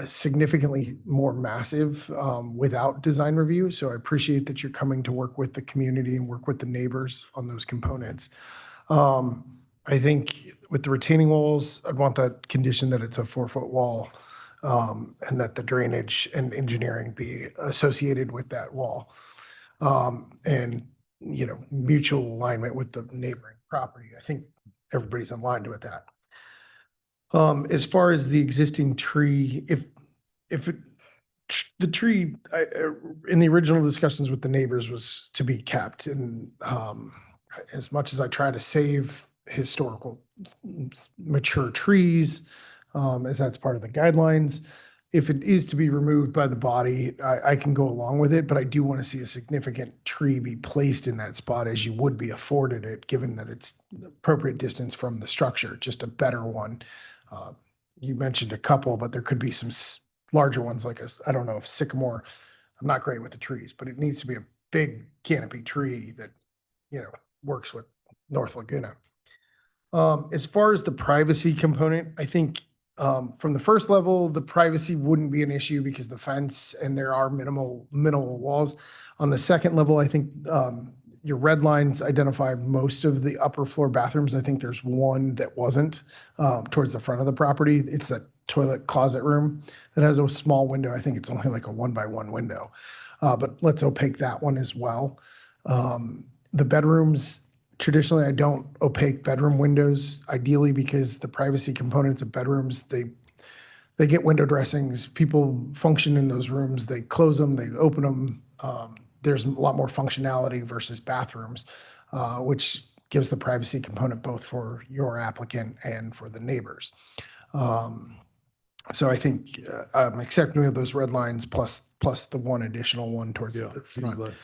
Speaker 4: significantly more massive without design review. So I appreciate that you're coming to work with the community and work with the neighbors on those components. I think with the retaining walls, I'd want that condition that it's a 4-foot wall and that the drainage and engineering be associated with that wall. And, you know, mutual alignment with the neighboring property. I think everybody's in line with that. As far as the existing tree, the tree in the original discussions with the neighbors was to be kept, and as much as I try to save historical mature trees, as that's part of the guidelines, if it is to be removed by the body, I can go along with it, but I do want to see a significant tree be placed in that spot as you would be afforded it, given that it's appropriate distance from the structure, just a better one. You mentioned a couple, but there could be some larger ones like I don't know if sycamore, I'm not great with the trees, but it needs to be a big canopy tree that, you know, works with North Laguna. As far as the privacy component, I think from the first level, the privacy wouldn't be an issue because the fence and there are minimal walls. On the second level, I think your red lines identify most of the upper floor bathrooms. I think there's one that wasn't towards the front of the property. It's that toilet closet room that has a small window. I think it's only like a 1-by-1 window, but let's opaque that one as well. The bedrooms, traditionally, I don't opaque bedroom windows, ideally because the privacy components of bedrooms, they get window dressings. People function in those rooms. They close them, they open them. There's a lot more functionality versus bathrooms, which gives the privacy component both for your applicant and for the neighbors. So I think I'm accepting of those red lines plus the one additional one towards the front.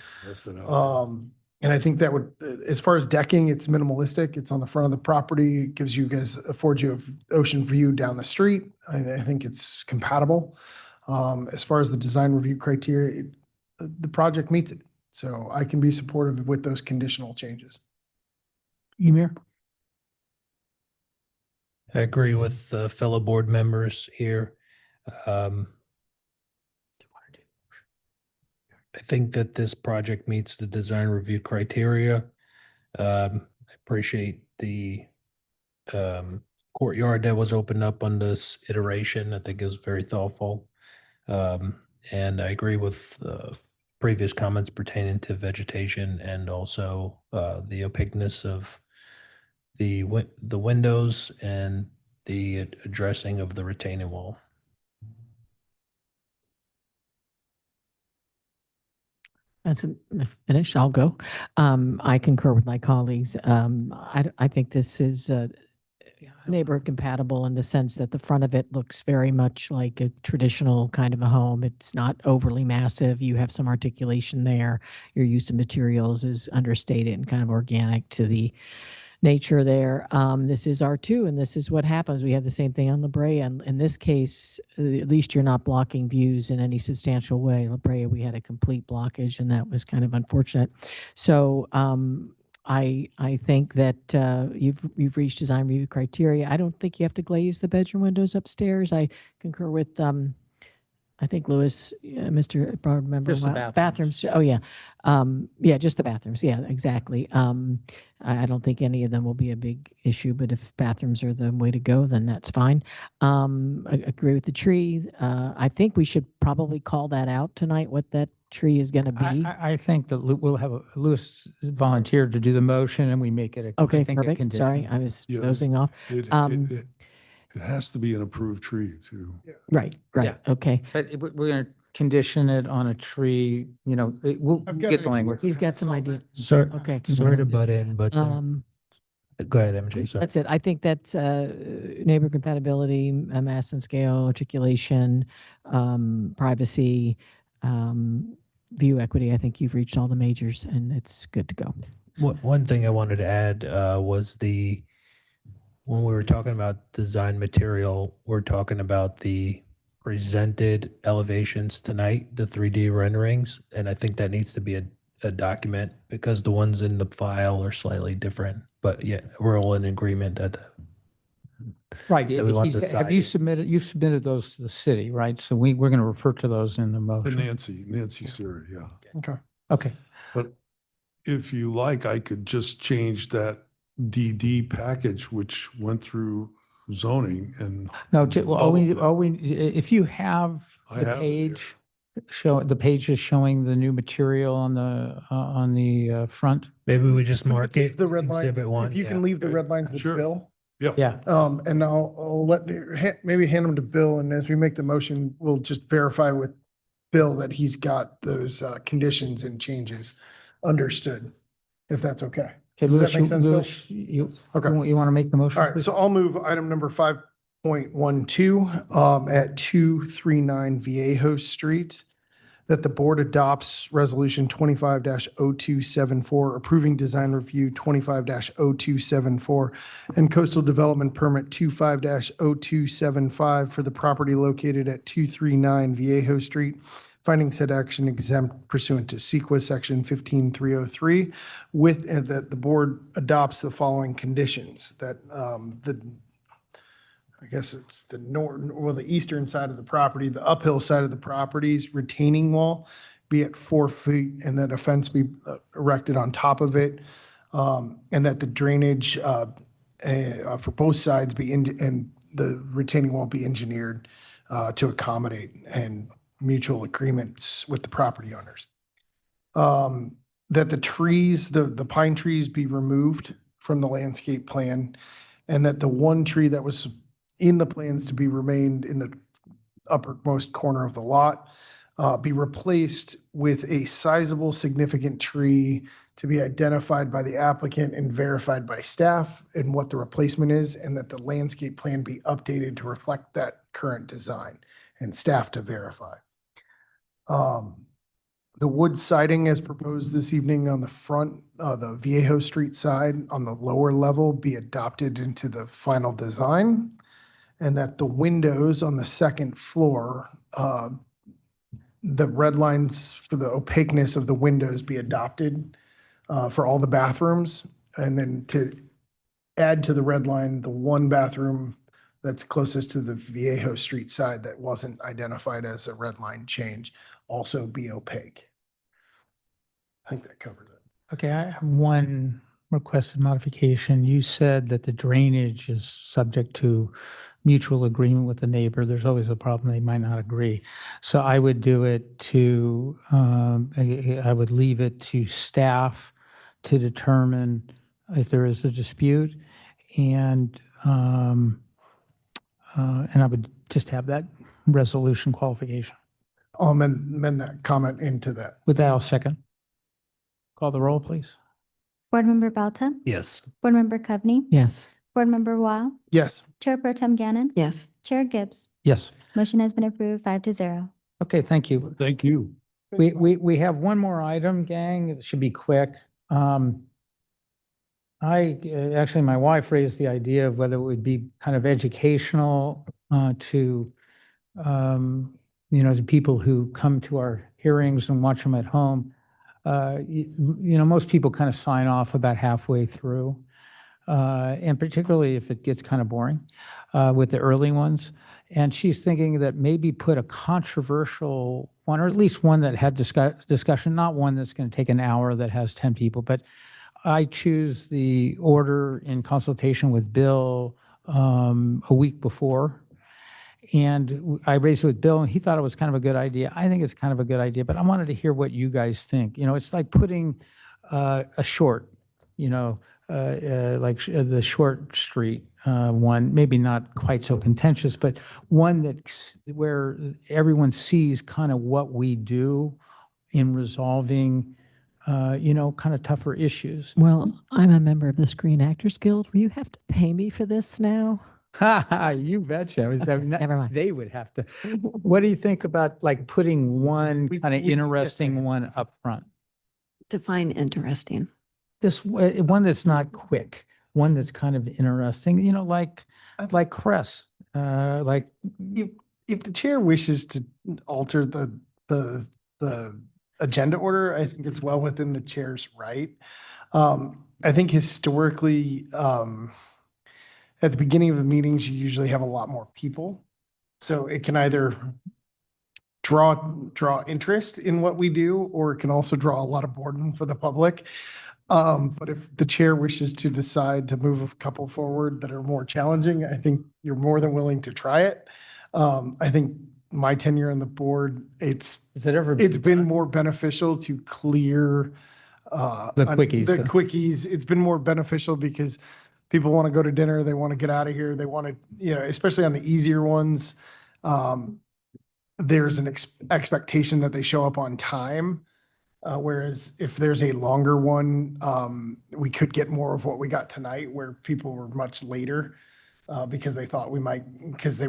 Speaker 4: And I think that would, as far as decking, it's minimalistic. It's on the front of the property. It gives you guys, affords you an ocean view down the street. I think it's compatible. As far as the design review criteria, the project meets it. So I can be supportive with those conditional changes.
Speaker 1: Emir?
Speaker 9: I agree with fellow board members here. I think that this project meets the design review criteria. I appreciate the courtyard that was opened up on this iteration. I think it was very thoughtful. And I agree with previous comments pertaining to vegetation and also the opaqueness of the windows and the addressing of the retaining wall.
Speaker 8: That's finished. I'll go. I concur with my colleagues. I think this is neighborhood compatible in the sense that the front of it looks very much like a traditional kind of a home. It's not overly massive. You have some articulation there. Your use of materials is understated and kind of organic to the nature there. This is R2, and this is what happens. We had the same thing on La Brea. And in this case, at least you're not blocking views in any substantial way. La Brea, we had a complete blockage, and that was kind of unfortunate. So I think that you've reached design review criteria. I don't think you have to glaze the bedroom windows upstairs. I concur with I think Louis, Mr. Board Member.
Speaker 1: Just the
Speaker 8: Wild-
Speaker 1: bathrooms.
Speaker 8: Oh, yeah. Yeah, just the bathrooms. Yeah, exactly. I don't think any of them will be a big issue, but if bathrooms are the way to go, then that's fine. I agree with the tree. I think we should probably call that out tonight, what that tree is going to be.
Speaker 1: I think that we'll have Louis volunteer to do the motion and we make it a,
Speaker 8: Okay,
Speaker 1: I think, a
Speaker 8: perfect.
Speaker 1: condition.
Speaker 8: Sorry, I was
Speaker 3: Yeah.
Speaker 8: dozing off.
Speaker 3: It has to be an approved tree too.
Speaker 8: Right, right. Okay.
Speaker 1: But we're going to condition it on a tree, we'll
Speaker 4: I've got
Speaker 1: get the
Speaker 4: it.
Speaker 1: language.
Speaker 8: He's got some idea.
Speaker 9: Sorry,
Speaker 8: Okay.
Speaker 9: sorry to butt in, but go ahead, MJ. Sorry.
Speaker 8: That's it. I think that's neighbor compatibility, mass and scale, articulation, privacy, view equity. I think you've reached all the majors and it's good to go.
Speaker 9: One thing I wanted to add was when we were talking about design material, we're talking about the presented elevations tonight, the 3D renderings, and I think that needs to be a document because the ones in the file are slightly different. But yeah, we're all in agreement that
Speaker 1: Right.
Speaker 9: that we want the
Speaker 1: Have you
Speaker 9: siding.
Speaker 1: you've submitted those to the city, right? So we're going to refer to those in the
Speaker 3: To
Speaker 1: motion.
Speaker 3: Nancy Sear, yeah.
Speaker 4: Okay.
Speaker 1: Okay.
Speaker 3: But if you like, I could just change that DD package, which went through zoning and.
Speaker 1: No,
Speaker 3: Oh,
Speaker 1: if you have
Speaker 3: I
Speaker 1: the
Speaker 3: have it here.
Speaker 1: page, the pages showing the new material on the front.
Speaker 9: Maybe we just mark it.
Speaker 4: The red lines,
Speaker 9: Exhibit 1.
Speaker 4: if you can leave the red lines with
Speaker 3: Sure.
Speaker 4: Bill.
Speaker 3: Yeah.
Speaker 1: Yeah.
Speaker 4: And I'll maybe hand them to Bill, and as we make the motion, we'll just verify with Bill that he's got those conditions and changes understood, if that's okay.
Speaker 1: Okay,
Speaker 4: Does that
Speaker 1: Louis,
Speaker 4: make sense, Bill? Okay.
Speaker 1: You want to make the motion?
Speaker 4: All right, so I'll move item number 5.12 at 239 Viejo Street, that the board adopts resolution 25-0274, approving design review 25-0274, and coastal development permit 25-0275 for the property located at 239 Viejo Street, finding said action exempt pursuant to CEQA section 15303, with, and that the board adopts the following conditions, that I guess it's the the eastern side of the property, the uphill side of the property's retaining wall be at 4 feet, and that a fence be erected on top of it, and that the drainage for both sides and the retaining wall be engineered to accommodate and mutual agreements with the property owners. That the trees, the pine trees be removed from the landscape plan, and that the one tree that was in the plans to be remained in the uppermost corner of the lot be replaced with a sizable, significant tree to be identified by the applicant and verified by staff and what the replacement is, and that the landscape plan be updated to reflect that current design and staff to verify. The wood siding as proposed this evening on the front, the Viejo Street side on the lower level be adopted into the final design, and that the windows on the second floor, the red lines for the opaqueness of the windows be adopted for all the bathrooms, and then to add to the red line, the one bathroom that's closest to the Viejo Street side that wasn't identified as a red line change also be opaque. I think that covers it.
Speaker 1: Okay, I have one requested modification. You said that the drainage is subject to mutual agreement with the neighbor. There's always a problem. They might not agree. So I would do it to, I would leave it to staff to determine if there is a dispute, and I would just have that resolution qualification.
Speaker 4: I'll amend that comment into that.
Speaker 1: With that, I'll second. Call the roll, please.
Speaker 2: Board Member Balta?
Speaker 9: Yes.
Speaker 2: Board Member Coveney?
Speaker 8: Yes.
Speaker 2: Board Member Weil?
Speaker 4: Yes.
Speaker 2: Chair Pro Tem Gannon?
Speaker 5: Yes.
Speaker 2: Chair Gibbs?
Speaker 1: Yes.
Speaker 2: Motion has been approved 5-0.
Speaker 1: Okay, thank you.
Speaker 3: Thank you.
Speaker 1: We have one more item, gang. It should be quick. Actually, my wife raised the idea of whether it would be kind of educational to to people who come to our hearings and watch them at home. Most people kind of sign off about halfway through, and particularly if it gets kind of boring with the early ones. And she's thinking that maybe put a controversial one, or at least one that had discussion, not one that's going to take an hour that has 10 people, but I choose the order in consultation with Bill a week before. And I raised it with Bill, and he thought it was kind of a good idea. I think it's kind of a good idea, but I wanted to hear what you guys think. You know, it's like putting a short, the short street one, maybe not quite so contentious, but one where everyone sees kind of what we do in resolving, kind of tougher issues.
Speaker 8: Well, I'm a member of the Screen Actors Guild. Will you have to pay me for this now?
Speaker 1: You betcha.
Speaker 8: Never mind.
Speaker 1: They would have to. What do you think about like putting one kind of interesting one up front?
Speaker 5: Define interesting.
Speaker 1: One that's not quick, one that's kind of interesting, like Cress, like.
Speaker 4: If the chair wishes to alter the agenda order, I think it's well within the chair's right. I think historically, at the beginning of the meetings, you usually have a lot more people. So it can either draw interest in what we do, or it can also draw a lot of boredom for the public. But if the chair wishes to decide to move a couple forward that are more challenging, I think you're more than willing to try it. I think my tenure on the board, it's been more beneficial to clear
Speaker 1: The quickies.
Speaker 4: The quickies. It's been more beneficial because people want to go to dinner, they want to get out of here, they want to, especially on the easier ones, there's an expectation that they show up on time. Whereas if there's a longer one, we could get more of what we got tonight, where people were much later because they thought we might, because they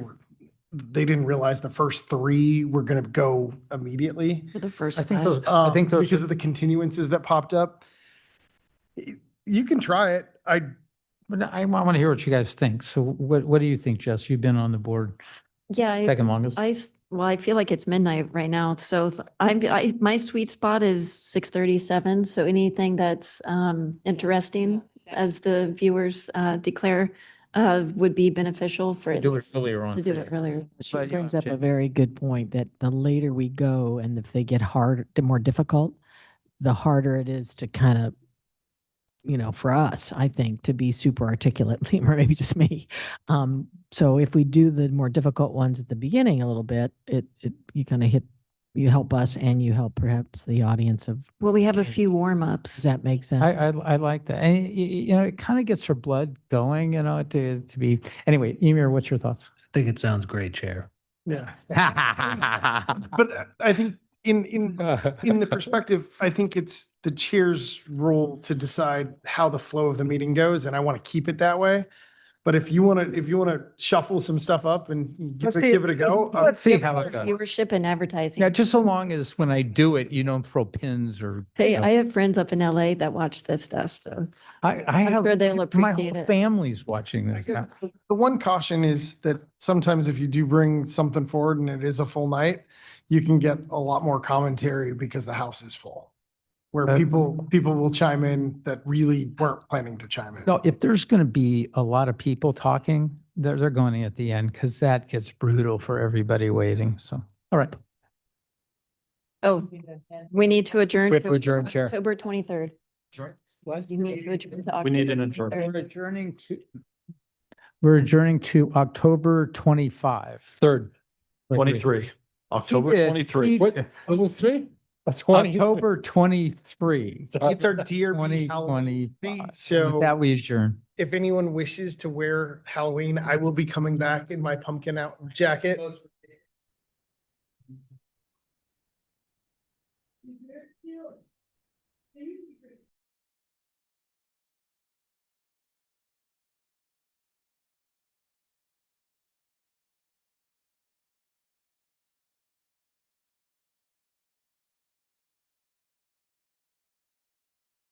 Speaker 4: didn't realize the first three were going to go immediately.
Speaker 5: For the first
Speaker 1: I think
Speaker 5: five.
Speaker 1: those
Speaker 4: Because of the continuances that popped up. You can try it.
Speaker 1: But I want to hear what you guys think. So what do you think, Jess? You've been on the board
Speaker 5: Yeah.
Speaker 1: second longest.
Speaker 5: I feel like it's midnight right now. So my sweet spot is 6:37. So anything that's interesting, as the viewers declare, would be beneficial for
Speaker 1: Do it
Speaker 5: this-
Speaker 1: earlier on.
Speaker 5: to do it earlier.
Speaker 8: She
Speaker 1: But,
Speaker 8: brings up
Speaker 1: Jay-
Speaker 8: a very good point that the later we go and if they get more difficult, the harder it is to kind of, for us, I think, to be super articulate, or maybe just me. So if we do the more difficult ones at the beginning a little bit, you kind of you help us and you help perhaps the audience of,
Speaker 5: Well, we have a few
Speaker 8: does
Speaker 5: warm-ups.
Speaker 8: that make sense?
Speaker 1: I like that. And, it kind of gets her blood going, to be, anyway, Emir, what's your thoughts?
Speaker 9: I think it sounds great, Chair.
Speaker 4: Yeah. But I think in the perspective, I think it's the chair's role to decide how the flow of the meeting goes, and I want to keep it that way. But if you want to shuffle some stuff up and give it a go.
Speaker 1: Let's see how it goes.
Speaker 5: Viewership and advertising.
Speaker 1: Yeah, just so long as when I do it, you don't throw pins or.
Speaker 5: Hey, I have friends up in LA that watch this stuff, so
Speaker 1: I
Speaker 5: I'm
Speaker 1: have,
Speaker 5: sure they'll
Speaker 1: my
Speaker 5: appreciate
Speaker 1: whole
Speaker 5: it.
Speaker 1: family's watching this.
Speaker 4: The one caution is that sometimes if you do bring something forward and it is a full night, you can get a lot more commentary because the house is full. Where people will chime in that really weren't planning to chime in.
Speaker 1: No, if there's going to be a lot of people talking, they're going in at the end because that gets brutal for everybody waiting. So, all right.
Speaker 5: Oh, we need to adjourn.
Speaker 10: We have to adjourn, Chair.
Speaker 5: October 23rd.
Speaker 1: What?
Speaker 5: You need to adjourn to
Speaker 10: We need an
Speaker 5: October
Speaker 10: adjournment.
Speaker 5: 23rd.
Speaker 1: We're adjourning to October 25.
Speaker 10: Third,
Speaker 13: 23. October
Speaker 1: did.
Speaker 13: 23.
Speaker 1: He-
Speaker 10: what, was it 3? That's 20.
Speaker 1: October 23.
Speaker 4: It's our DRB Halloween.
Speaker 1: 2025.
Speaker 4: So
Speaker 1: That we adjourn.
Speaker 4: if anyone wishes to wear Halloween, I will be coming back in my pumpkin out jacket.